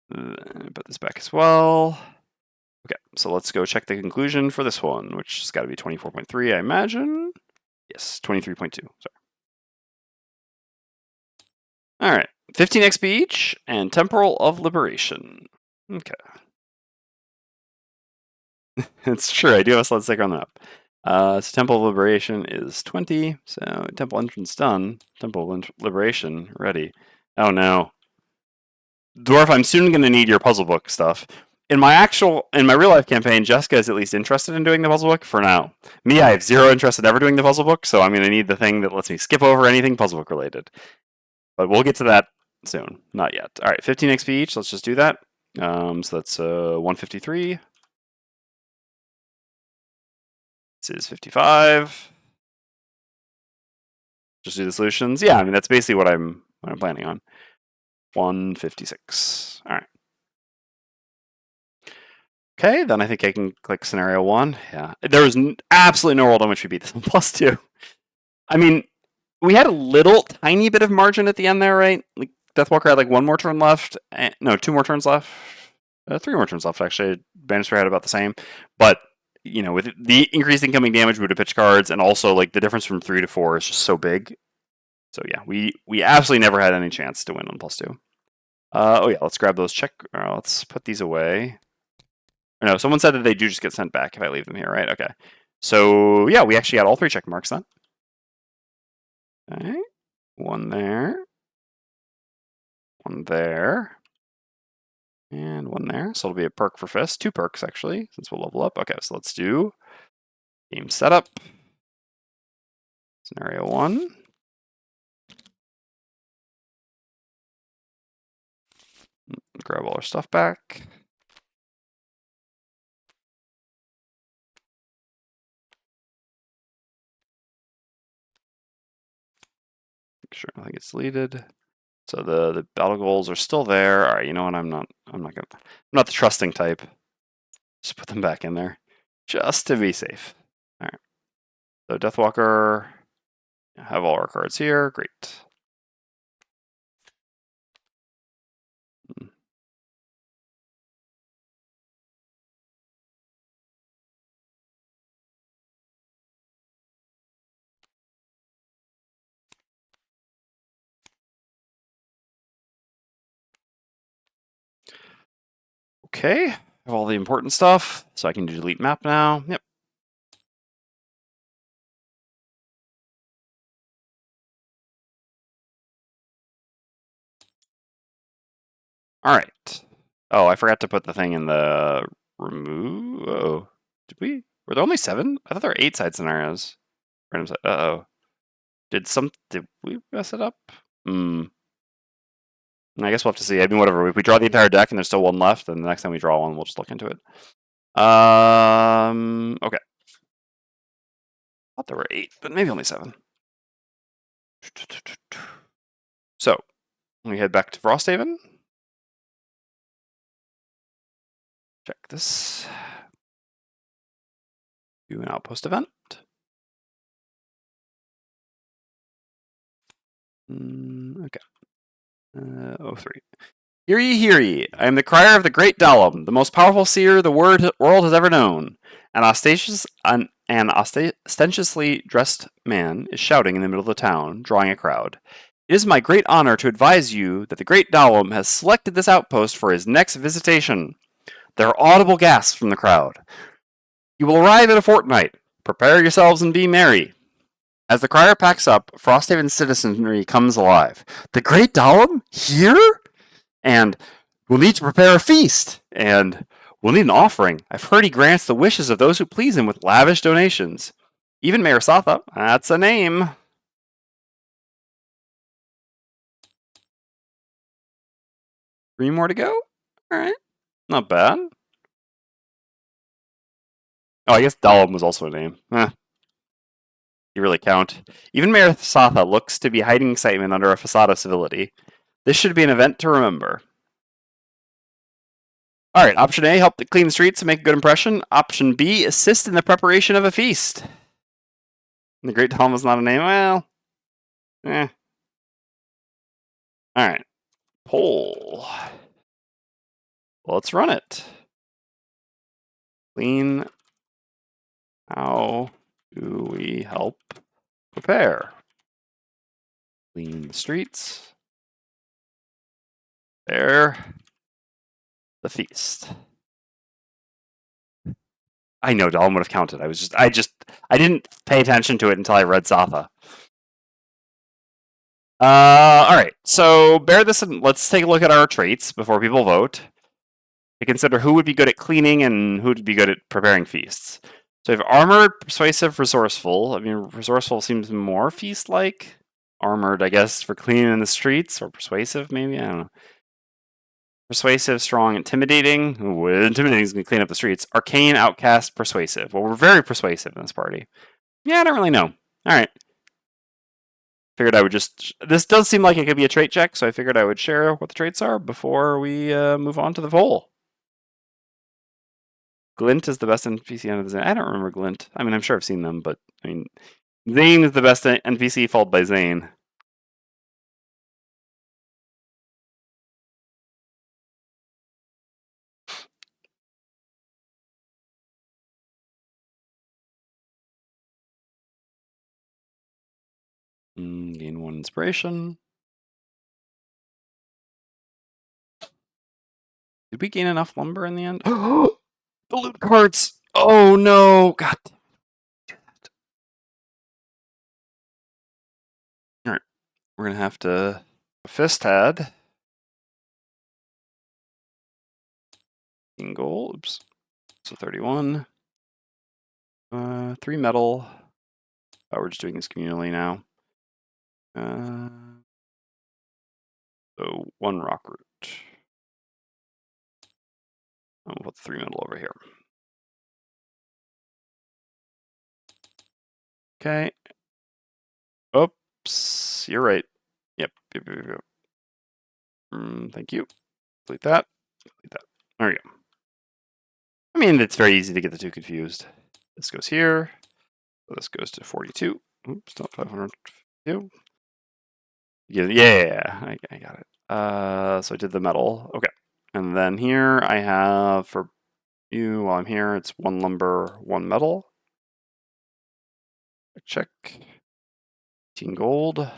Put this back as well. Okay, so let's go check the conclusion for this one, which has got to be 24.3, I imagine. Yes, 23.2. Sorry. All right. 15 XP each, and Temporal of Liberation. Okay. It's true, I do have a sled sticker on the map. So Temple of Liberation is 20, so Temple entrance done. Temple of Liberation ready. Oh no. Dwarf, I'm soon going to need your puzzle book stuff. In my real life campaign, Jessica is at least interested in doing the puzzle book for now. Me, I have zero interest in ever doing the puzzle book, so I'm going to need the thing that lets me skip over anything puzzle book related. But we'll get to that soon. Not yet. All right, 15 XP each. Let's just do that. So that's 153. This is 55. Just do the solutions. Yeah, I mean that's basically what I'm planning on. 156. All right. Okay, then I think I can click scenario 1. Yeah, there was absolutely no world in which we beat this on +2. I mean, we had a little tiny bit of margin at the end there, right? Like Deathwalker had like one more turn left. No, 2 more turns left. 3 more turns left actually. Bannister had about the same, but you know, with the increased incoming damage, we would have pitched cards, and also like the difference from 3 to 4 is just so big. So yeah, we absolutely never had any chance to win on +2. Oh yeah, let's grab those check. Let's put these away. Or no, someone said that they do just get sent back if I leave them here, right? Okay. So yeah, we actually got all 3 check marks then. Okay. 1 there. 1 there. And 1 there. So it'll be a perk for Fist. 2 perks actually, since we'll level up. Okay, so let's do game setup. Scenario 1. Grab all our stuff back. Make sure nothing gets deleted. So the battle goals are still there. All right, you know what? I'm not the trusting type. Just put them back in there, just to be safe. All right. So Deathwalker, have all our cards here. Great. Okay, have all the important stuff, so I can do delete map now. Yep. All right. Oh, I forgot to put the thing in the remove. Oh, did we? Were there only 7? I thought there were 8 side scenarios. Random side. Uh-oh. Did we mess it up? Hmm. I guess we'll have to see. I mean, whatever. If we draw the entire deck and there's still 1 left, then the next time we draw one, we'll just look into it. Okay. Thought there were 8, but maybe only 7. So, we head back to Frosthaven. Check this. Do an outpost event. Okay. 03. Hear ye, hear ye. I am the crier of the great Dalam, the most powerful seer the world has ever known. An ostentatiously dressed man is shouting in the middle of the town, drawing a crowd. It is my great honor to advise you that the great Dalam has selected this outpost for his next visitation. There are audible gasps from the crowd. You will arrive in a fortnight. Prepare yourselves and be merry. As the crier packs up, Frosthaven citizenry comes alive. The great Dalam? Here? And we'll need to prepare a feast. And we'll need an offering. I've heard he grants the wishes of those who please him with lavish donations. Even Mayor Satha, that's a name. Three more to go? Alright. Not bad. Oh, I guess Dalam was also a name. You really count. Even Mayor Satha looks to be hiding excitement under a facade of civility. This should be an event to remember. Alright, option A, help to clean the streets and make a good impression. Option B, assist in the preparation of a feast. The Great Dalam is not a name? Well, Alright. Poll. Let's run it. Clean. How do we help prepare? Clean the streets. Prepare the feast. I know Dahlem would have counted. I didn't pay attention to it until I read Zatha. All right. So bear this in. Let's take a look at our traits before people vote to consider who would be good at cleaning and who would be good at preparing feasts. So we have armored, persuasive, resourceful. I mean, resourceful seems more feast-like. Armored, I guess, for cleaning in the streets, or persuasive, maybe. I don't know. Persuasive, strong, intimidating. Ooh, intimidating is going to clean up the streets. Arcane, outcast, persuasive. Well, we're very persuasive in this party. Yeah, I don't really know. All right. Figured I would just. This does seem like it could be a trait check, so I figured I would share what the traits are before we move on to the poll. Glint is the best NPC out of Zane. I don't remember Glint. I mean, I'm sure I've seen them, but I mean, Zane is the best NPC, followed by Zane. Gain 1 inspiration. Did we gain enough lumber in the end? The loot carts! Oh no! God. Alright. We're gonna have to fist had. Gold. Oops. So 31. 3 metal. Oh, we're just doing this communally now. So 1 rock root. I'll put 3 metal over here. Okay. Oops. You're right. Yep. Thank you. Delete that. Delete that. There we go. I mean, it's very easy to get the two confused. This goes here. So this goes to 42. Oops, not 502. Yeah, I got it. So I did the metal. Okay. And then here I have for you while I'm here, it's 1 lumber, 1 metal. Check. 18 gold.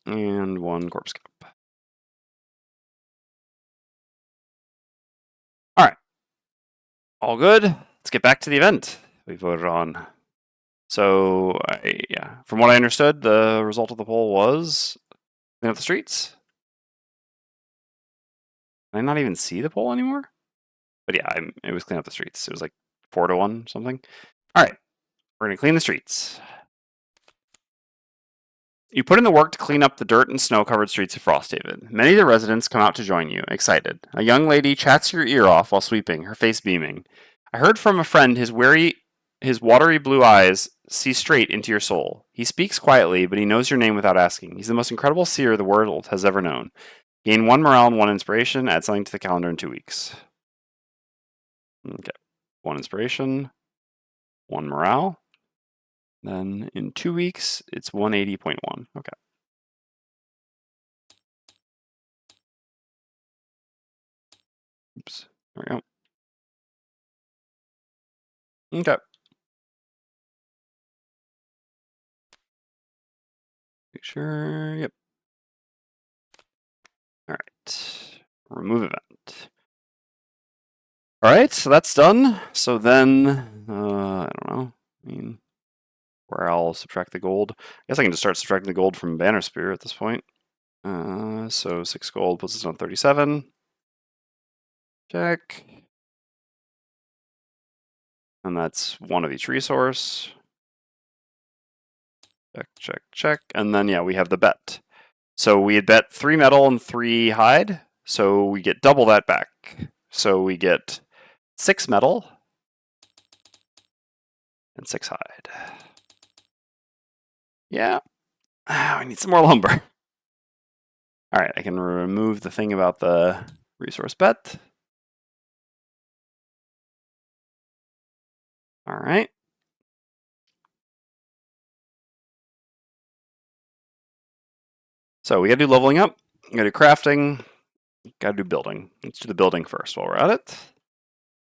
And 1 corpse cap. All right. All good. Let's get back to the event we voted on. So, yeah, from what I understood, the result of the poll was clean up the streets. Can I not even see the poll anymore? But yeah, it was clean up the streets. It was like 4-1 something. All right, we're gonna clean the streets. You put in the work to clean up the dirt and snow-covered streets of Frosthaven. Many of the residents come out to join you, excited. A young lady chats your ear off while sweeping, her face beaming. I heard from a friend his watery blue eyes see straight into your soul. He speaks quietly, but he knows your name without asking. He's the most incredible seer the world has ever known. Gain 1 morale and 1 inspiration. Add something to the calendar in 2 weeks. Okay. 1 inspiration, 1 morale. Then in 2 weeks, it's 180.1. Okay. Oops. There we go. Okay. Make sure. Yep. All right. Remove event. All right. So that's done. So then, I don't know. I mean, where I'll subtract the gold. I guess I can just start subtracting the gold from Banner Spear at this point. So 6 gold puts us on 37. Check. And that's 1 of each resource. Check, check, check. And then, yeah, we have the bet. So we had bet 3 metal and 3 hide. So we get double that back. So we get 6 metal and 6 hide. Yeah. I need some more lumber. All right, I can remove the thing about the resource bet. All right. So we gotta do leveling up, we gotta do crafting, gotta do building. Let's do the building first while we're at it.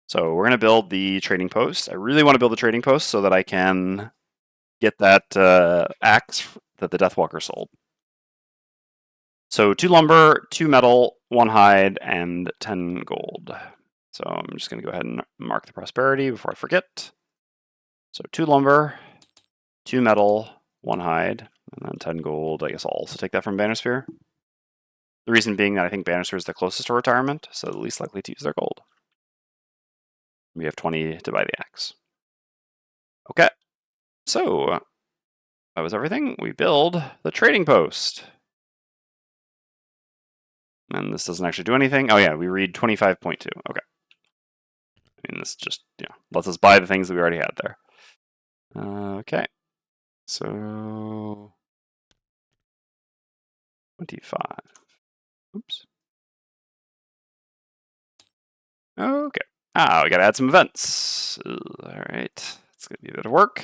So we're gonna build the trading post. I really want to build the trading post so that I can get that axe that the Deathwalker sold. So 2 lumber, 2 metal, 1 hide, and 10 gold. So I'm just going to go ahead and mark the prosperity before I forget. So 2 lumber, 2 metal, 1 hide, and then 10 gold. I guess I'll also take that from Banisphere. The reason being that I think Banisphere is the closest to retirement, so the least likely to use their gold. We have 20 to buy the axe. Okay, so that was everything. We build the trading post. And this doesn't actually do anything. Oh yeah, we read 25.2. Okay. I mean, this just lets us buy the things that we already had there. Okay. So 25. Oops. Okay. We gotta add some events. All right. It's gonna be a bit of work.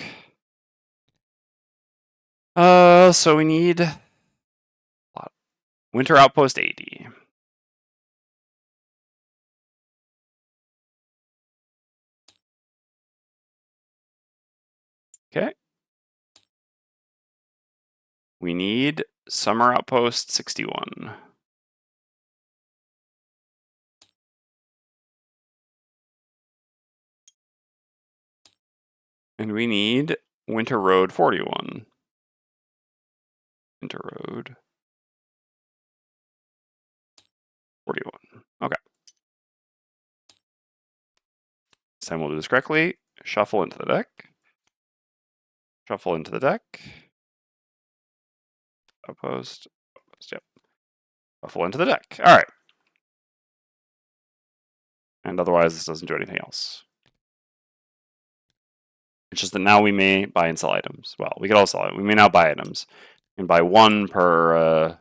So we need Winter Outpost 80. Okay. We need Summer Outpost 61. And we need Winter Road 41. Winter Road 41. Okay. This time we'll do this correctly. Shuffle into the deck. Shuffle into the deck. Outpost. Yep. Shuffle into the deck. All right. And otherwise, this doesn't do anything else. It's just that now we may buy and sell items. Well, we could also sell it. We may now buy items. And buy 1 per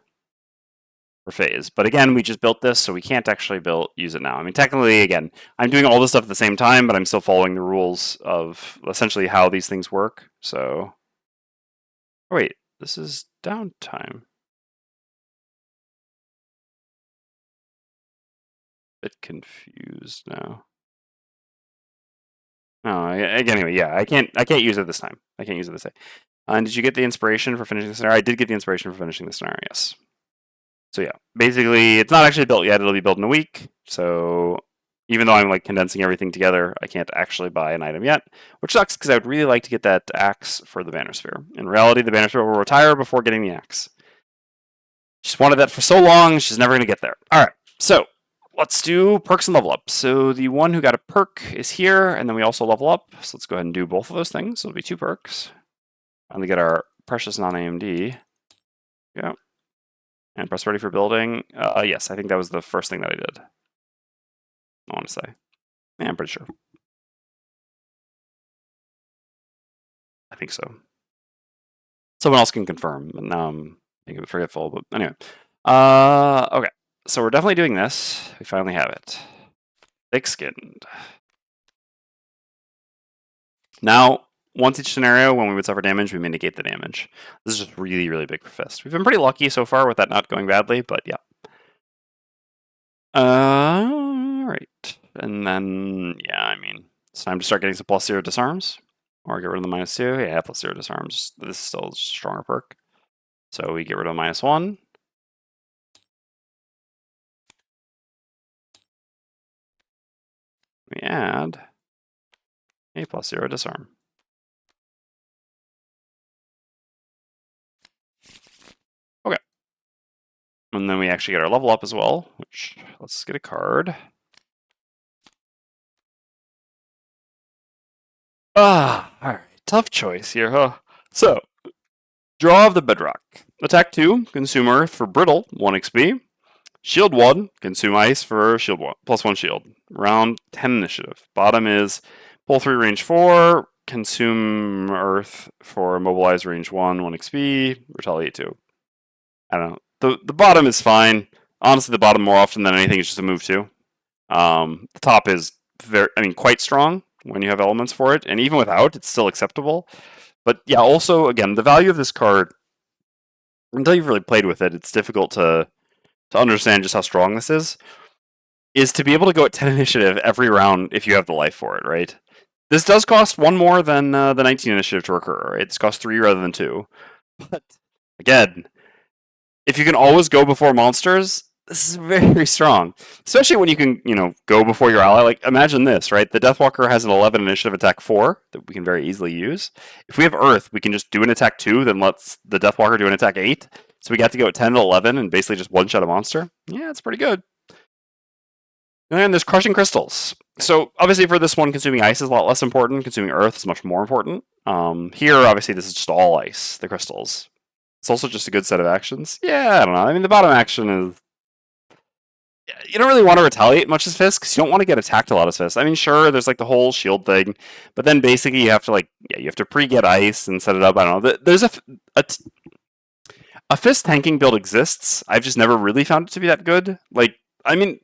phase. But again, we just built this, so we can't actually use it now. I mean, technically, again, I'm doing all this stuff at the same time, but I'm still following the rules of essentially how these things work. So, oh, wait, this is downtime. Bit confused now. No, anyway, yeah, I can't use it this time. I can't use it this day. And did you get the inspiration for finishing the scenario? I did get the inspiration for finishing the scenario, yes. So yeah, basically, it's not actually built yet. It'll be built in a week. So even though I'm like condensing everything together, I can't actually buy an item yet, which sucks because I would really like to get that axe for the Banisphere. In reality, the Banisphere will retire before getting the axe. She's wanted that for so long, she's never going to get there. All right, so let's do perks and level up. So the one who got a perk is here, and then we also level up. So let's go ahead and do both of those things. So it'll be 2 perks. And we get our precious non-AMD. Yeah. And prosperity for building. Yes, I think that was the first thing that I did. I want to say. Yeah, I'm pretty sure. I think so. Someone else can confirm, but now I'm being forgetful. But anyway. Okay. So we're definitely doing this. We finally have it. Thick-skinned. Now, once each scenario, when we would suffer damage, we may negate the damage. This is just really, really big for Fist. We've been pretty lucky so far with that not going badly, but yeah. Right. And then, yeah, I mean, it's time to start getting some +0 disarms. Or get rid of the -2. Yeah, +0 disarms. This is still a stronger perk. So we get rid of -1. We add a +0 disarm. Okay. And then we actually get our level up as well, which, let's get a card. Alright. Tough choice here, huh? So, Draw of the Bedrock. Attack 2, consume Earth for Brittle, 1 XP. Shield 1, consume Ice for shield 1, +1 shield. Round 10 initiative. Bottom is pull 3, range 4, consume Earth for immobilize range 1, 1 XP, retaliate 2. I don't know. The bottom is fine. Honestly, the bottom more often than anything is just a move 2. The top is quite strong when you have elements for it, and even without, it's still acceptable. But yeah, also, again, the value of this card, until you've really played with it, it's difficult to understand just how strong this is to be able to go at 10 initiative every round if you have the life for it, right? This does cost 1 more than the 19 initiative to recur, right? It's cost 3 rather than 2. But, again, if you can always go before monsters, this is very strong. Especially when you can, go before your ally. Like, imagine this, right? The Deathwalker has an 11 initiative attack 4 that we can very easily use. If we have Earth, we can just do an attack 2, then let's the Deathwalker do an attack 8. So we got to go at 10 to 11 and basically just one-shot a monster. Yeah, it's pretty good. And there's Crushing Crystals. So obviously for this one, consuming ice is a lot less important. Consuming Earth is much more important. Here, obviously, this is just all ice, the crystals. It's also just a good set of actions. Yeah, I don't know. I mean, the bottom action is you don't really want to retaliate much as Fist because you don't want to get attacked a lot as Fist. I mean, sure, there's like the whole shield thing, but then basically you have to you have to pre-get ice and set it up. I don't know. There's a Fist tanking build exists. I've just never really found it to be that good. I mean,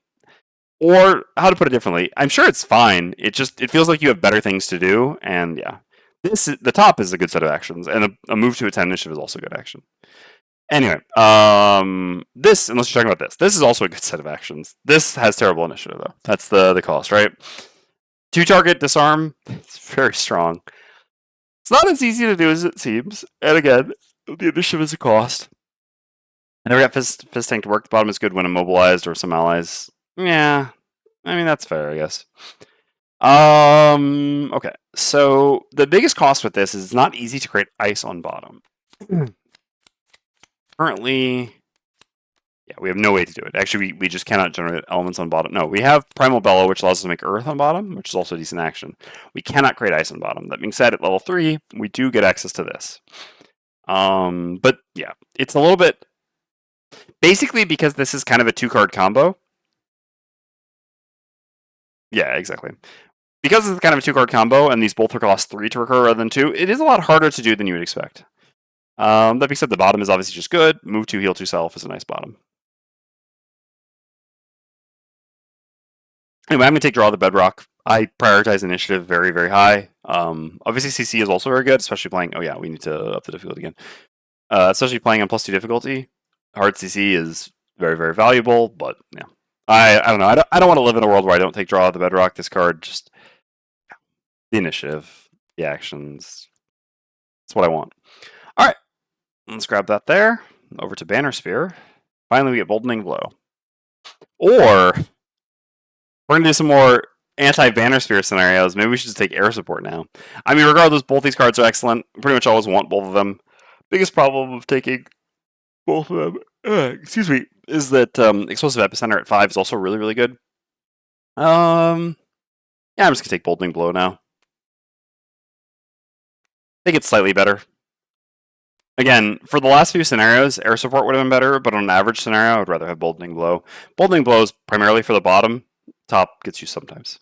or how to put it differently, I'm sure it's fine. It feels like you have better things to do, and yeah, the top is a good set of actions, and a move to a 10 initiative is also a good action. Anyway, unless you're talking about this is also a good set of actions. This has terrible initiative though. That's the cost, right? 2-target disarm. It's very strong. It's not as easy to do as it seems. And again, the initiative is a cost. I never got Fist Tank to work. The bottom is good when immobilized or some allies. Yeah, I mean that's fair, I guess. Okay, so the biggest cost with this is it's not easy to create ice on bottom. Currently, yeah, we have no way to do it. Actually, we just cannot generate elements on bottom. No, we have Primal Bellow, which allows us to make Earth on bottom, which is also a decent action. We cannot create ice on bottom. That being said, at level 3, we do get access to this. But yeah, it's a little bit... Basically, because this is kind of a 2-card combo. Yeah, exactly. Because it's kind of a 2-card combo, and these both cost 3 to recur rather than 2, it is a lot harder to do than you would expect. That being said, the bottom is obviously just good. Move 2, heal 2 self is a nice bottom. Anyway, I'm going to take Draw the Bedrock. I prioritize initiative very, very high. Obviously, CC is also very good, especially playing... Oh yeah, we need to up the difficulty again. Especially playing on +2 difficulty. Hard CC is very, very valuable, but yeah. I don't know. I don't want to live in a world where I don't take Draw the Bedrock. This card just... The initiative, the actions. That's what I want. All right. Let's grab that there. Over to Banner Spear. Finally, we get Boldening Blow. Or, we're going to do some more anti-Banner Spear scenarios. Maybe we should just take air support now. I mean, regardless, both these cards are excellent. Pretty much always want both of them. Biggest problem of taking both of them, is that Explosive Epicenter at 5 is also really, really good. Yeah, I'm just going to take Boldening Blow now. I think it's slightly better. Again, for the last few scenarios, air support would have been better, but on an average scenario, I would rather have Boldening Blow. Boldening Blow is primarily for the bottom. Top gets used sometimes.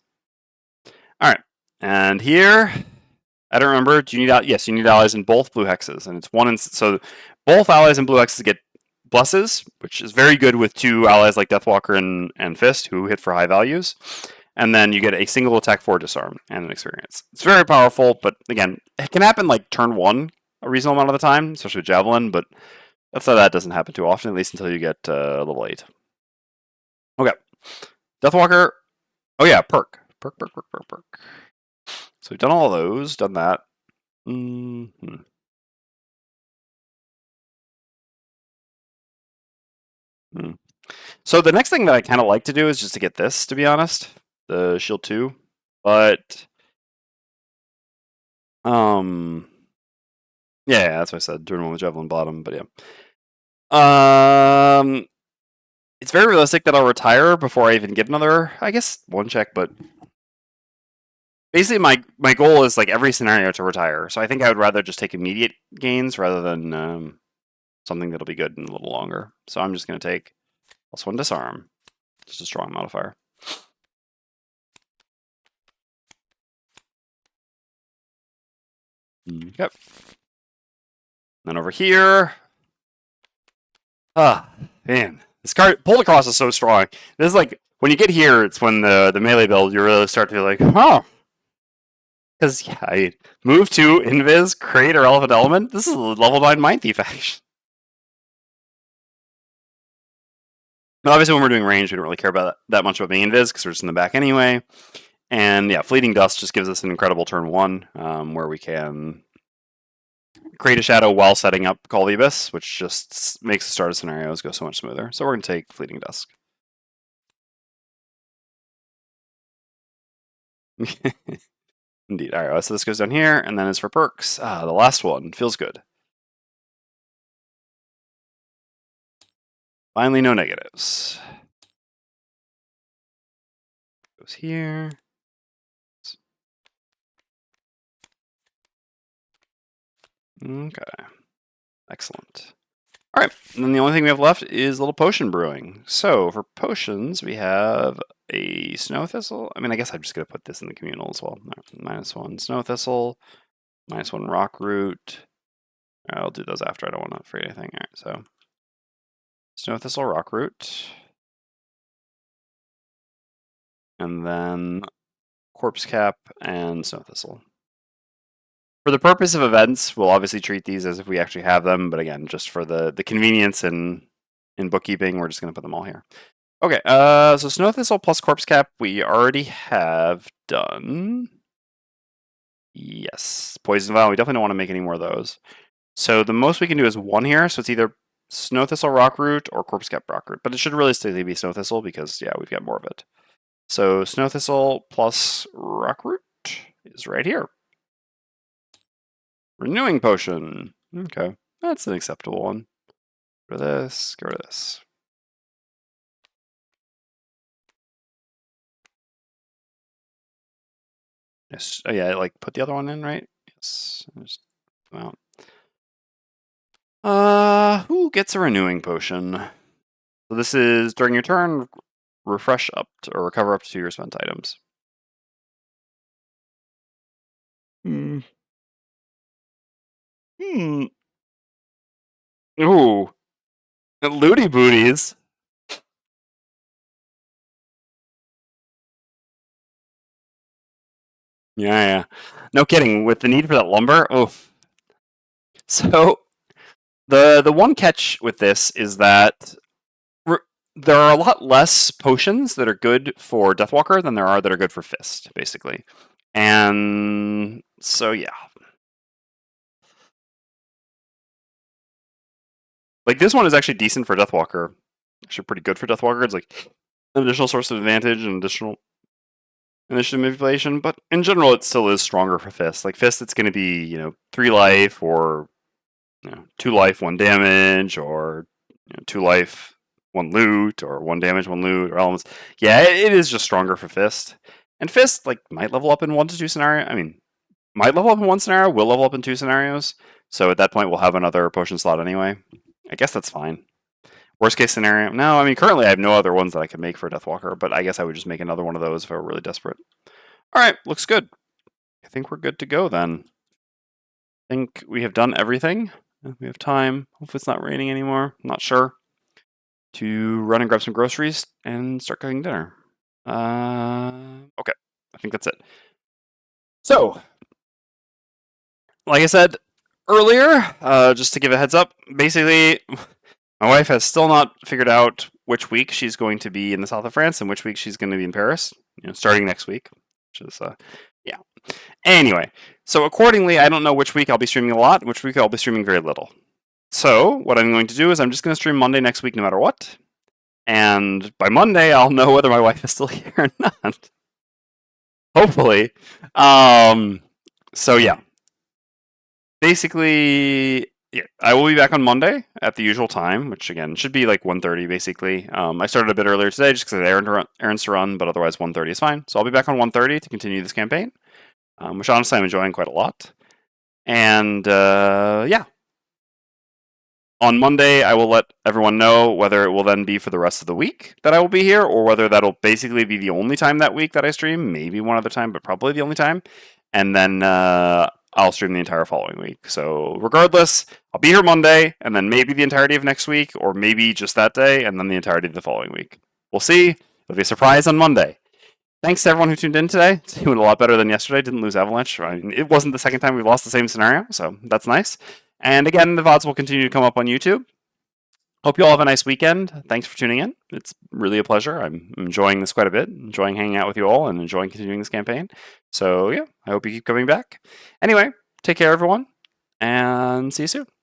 Alright, and here, I don't remember, do you need yes, you need allies in both blue hexes, and it's so both allies in blue hexes get Blesses, which is very good with 2 allies like Deathwalker and Fist, who hit for high values. And then you get a single attack 4 disarm and an experience. It's very powerful, but again, it can happen like turn 1 a reasonable amount of the time, especially with Javelin, but that's how that doesn't happen too often, at least until you get level 8. Okay. Deathwalker. Oh yeah, perk. Perk. So we've done all those, done that. So the next thing that I kind of like to do is just to get this, to be honest. The Shield 2. But... Yeah, that's what I said. Turn 1 with Javelin bottom, but yeah. It's very realistic that I'll retire before I even get another, I guess, 1 check, but... Basically, my goal is, like, every scenario to retire. So I think I would rather just take immediate gains rather than something that'll be good in a little longer. So I'm just going to take +1 disarm. Just a strong modifier. Yep. Then over here. Man. This card, Pulled Across is so strong. This is like, when you get here, it's when the melee build, you really start to be like, Because, yeah, move to Invis, create a relevant element. This is a level 9 Mind Thief action. Now, obviously, when we're doing range, we don't really care about that much about being Invis, because we're just in the back anyway. And yeah, Fleeting Dust just gives us an incredible turn 1, where we can create a shadow while setting up Call the Abyss, which just makes the start of scenarios go so much smoother. So we're going to take Fleeting Dusk. Indeed. All right, so this goes down here, and then as for perks, the last one feels good. Finally, no negatives. Goes here. Okay. Excellent. All right, and then the only thing we have left is a little potion brewing. So for potions, we have a Snow Thistle. I mean, I guess I'm just going to put this in the communal as well. -1 Snow Thistle, -1 Rock Root. I'll do those after. I don't want to afraid anything. All right, so Snow Thistle, Rock Root. And then Corpse Cap and Snow Thistle. For the purpose of events, we'll obviously treat these as if we actually have them, but again, just for the convenience in bookkeeping, we're just going to put them all here. Okay, so Snow Thistle plus Corpse Cap, we already have done. Yes, Poison Vial, we definitely don't want to make any more of those. So the most we can do is 1 here, so it's either Snow Thistle Rock Root or Corpse Cap Rock Root, but it should realistically be Snow Thistle because, yeah, we've got more of it. So Snow Thistle plus Rock Root is right here. Renewing Potion. Okay, that's an acceptable one. Get rid of this, get rid of this. Yes. Oh yeah, like put the other one in, right? Yes. Just, well. Who gets a renewing potion? So this is during your turn, refresh up to, or recover up to your spent items. Hmm. Ooh. Looty booties. Yeah. No kidding. With the need for that lumber, oof. So the one catch with this is that there are a lot less potions that are good for Deathwalker than there are that are good for Fist, basically. And so yeah. Like this one is actually decent for Deathwalker. Actually pretty good for Deathwalker. It's like an additional source of advantage and additional initiative manipulation, but in general it still is stronger for Fist. Like Fist, it's going to be 3 life or 2 life 1 damage, or 2 life 1 loot, or 1 damage 1 loot, or elements. Yeah, it is just stronger for Fist. And Fist like might level up in 1 to 2 scenario. I mean, might level up in 1 scenario, will level up in 2 scenarios. So at that point we'll have another potion slot anyway. I guess that's fine. Worst case scenario, no, I mean, currently I have no other ones that I could make for Deathwalker, but I guess I would just make another one of those if I were really desperate. All right, looks good. I think we're good to go then. I think we have done everything. We have time. Hopefully it's not raining anymore. I'm not sure. To run and grab some groceries and start cooking dinner. Okay, I think that's it. So, like I said earlier, just to give a heads up, basically, my wife has still not figured out which week she's going to be in the south of France and which week she's going to be in Paris, starting next week, which is, yeah. Anyway, so accordingly, I don't know which week I'll be streaming a lot, and which week I'll be streaming very little. So what I'm going to do is I'm just going to stream Monday next week no matter what, and by Monday I'll know whether my wife is still here or not. Hopefully. So yeah. Basically, yeah, I will be back on Monday at the usual time, which again should be like 1:30 basically. I started a bit earlier today just because I had errands to run, but otherwise 1:30 is fine. So I'll be back on 1:30 to continue this campaign, which honestly I'm enjoying quite a lot. And yeah, on Monday I will let everyone know whether it will then be for the rest of the week that I will be here, or whether that'll basically be the only time that week that I stream. Maybe one other time, but probably the only time. And then I'll stream the entire following week. So regardless, I'll be here Monday, and then maybe the entirety of next week, or maybe just that day, and then the entirety of the following week. We'll see. It'll be a surprise on Monday. Thanks to everyone who tuned in today. It's doing a lot better than yesterday. Didn't lose Avalanche. I mean, it wasn't the second time we've lost the same scenario, so that's nice. And again, the VODs will continue to come up on YouTube. Hope you all have a nice weekend. Thanks for tuning in. It's really a pleasure. I'm enjoying this quite a bit, enjoying hanging out with you all, and enjoying continuing this campaign. So yeah, I hope you keep coming back. Anyway, take care, everyone, and see you soon.